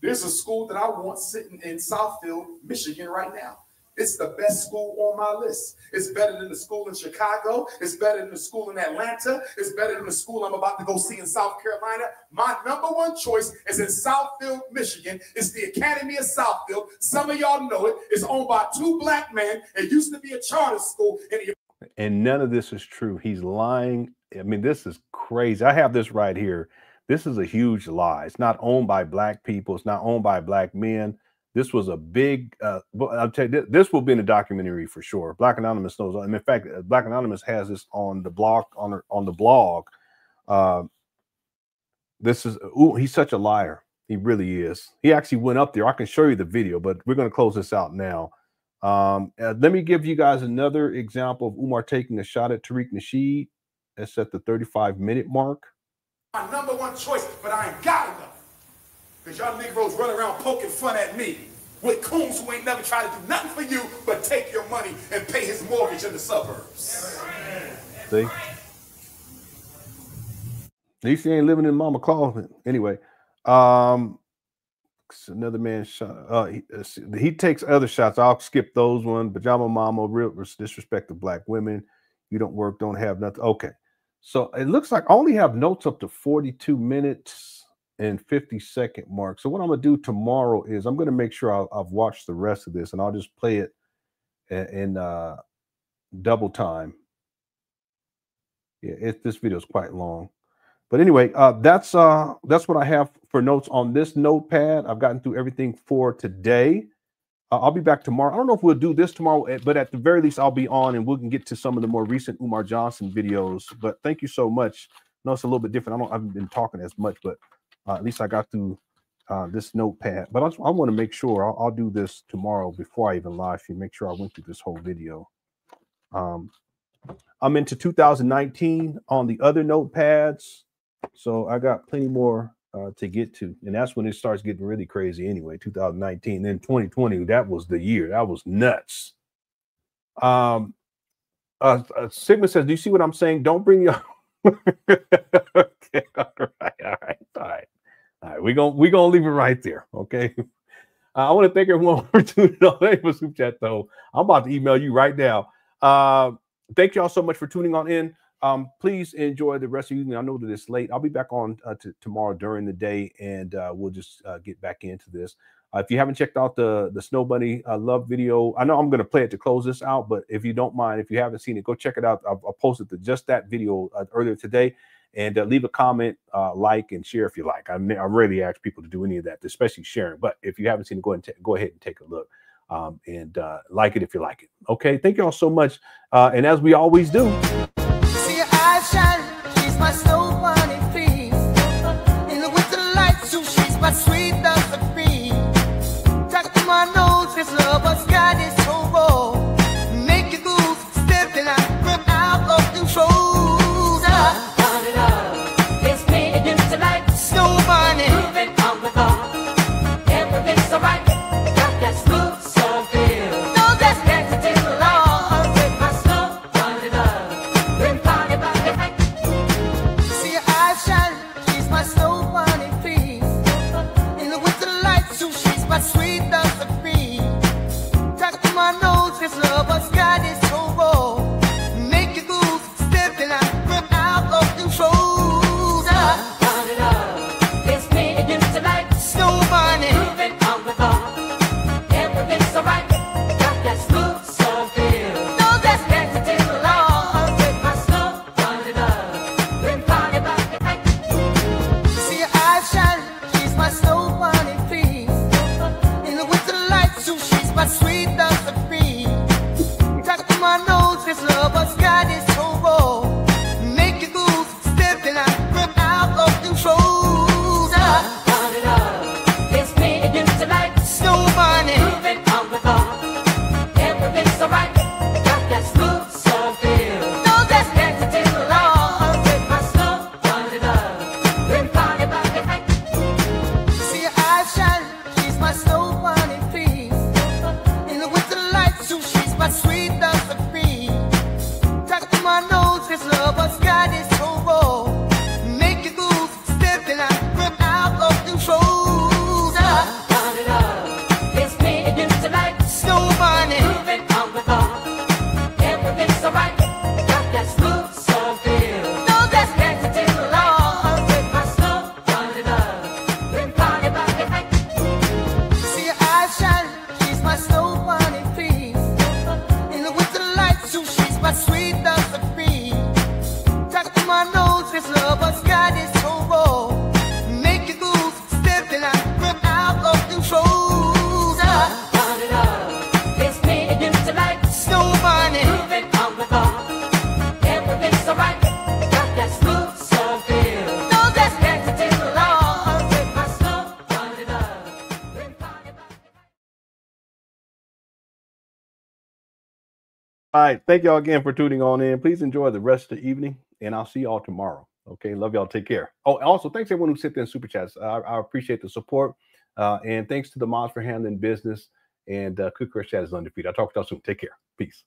There's a school that I want sitting in Southfield, Michigan right now. It's the best school on my list. It's better than the school in Chicago. It's better than the school in Atlanta. It's better than the school I'm about to go see in South Carolina. My number one choice is in Southfield, Michigan. It's the Academy of Southfield. Some of y'all know it. It's owned by 2 black men. It used to be a charter school. And none of this is true. He's lying. I mean, this is crazy. I have this right here. This is a huge lie. It's not owned by black people. It's not owned by black men. This was a big, I'll tell you, this will be in a documentary for sure. Black Anonymous knows. And in fact, Black Anonymous has this on the blog, on the blog. This is, he's such a liar. He really is. He actually went up there. I can show you the video, but we're going to close this out now. Let me give you guys another example of Umar taking a shot at Tariq Nasheed. That's at the 35-minute mark. My number one choice, but I ain't got enough. Because y'all Negroes run around poking fun at me with coons who ain't never tried to do nothing for you but take your money and pay his mortgage in the suburbs. See? At least he ain't living in Mama Claus. Anyway, another man shot. He takes other shots. I'll skip those one. Pajama Mama, real disrespect to black women. You don't work, don't have nothing. Okay. So it looks like I only have notes up to 42 minutes and 50-second mark. So what I'm going to do tomorrow is I'm going to make sure I've watched the rest of this, and I'll just play it in double time. Yeah, this video is quite long. But anyway, that's what I have for notes on this notepad. I've gotten through everything for today. I'll be back tomorrow. I don't know if we'll do this tomorrow, but at the very least, I'll be on and we can get to some of the more recent Umar Johnson videos. But thank you so much. I know it's a little bit different. I haven't been talking as much, but at least I got through this notepad. But I want to make sure I'll do this tomorrow before I even live stream. Make sure I went through this whole video. I'm into 2019 on the other notepads, so I got plenty more to get to, and that's when it starts getting really crazy anyway. 2019, then 2020, that was the year. That was nuts. Sigma says, do you see what I'm saying? Don't bring your okay, all right. We're gonna leave it right there. Okay. I want to thank everyone for tuning in for Super Chat, though. I'm about to email you right now. Thank y'all so much for tuning on in. Please enjoy the rest of the evening. I know that it's late. I'll be back on tomorrow during the day, and we'll just get back into this. If you haven't checked out the Snow Bunny love video, I know I'm going to play it to close this out, but if you don't mind, if you haven't seen it, go check it out. I posted just that video earlier today, and leave a comment, like, and share if you like. I rarely ask people to do any of that, especially sharing. But if you haven't seen it, go ahead and take a look. And like it if you like it. Okay, thank you all so much. And as we always do, see your eyes shine, she's my snow bunny queen. In the winter light, so she's my sweet dove queen. Tuck to my nose, this love has got it so raw. Make you move, stepping out of control. It's me against the light. Snow bunny, moving on the floor. Everything's alright. Got that smooth soul feel. No, that's dancing till the light. With my snow bunny love. Been party by the night. see your eyes shine, she's my snow bunny queen. In the winter light, so she's my sweet dove queen. Tuck to my nose, this love has got it so raw. Make you move, stepping out of control. It's me against the light. Snow bunny, Moving on the floor. Everything's alright. Got that smooth soul feel. no, that's Dancing till the light. With my snow bunny love. Been party by the night. see your eyes shine, she's my snow bunny queen. In the All right. Thank y'all again for tuning on in. Please enjoy the rest of the evening, and I'll see y'all tomorrow. Okay. Love y'all. Take care. Oh, also, thanks everyone who sent in super chats. I appreciate the support. And thanks to the moms for handling business. And Cook Chat is undefeated. I'll talk to y'all soon. Take care. Peace.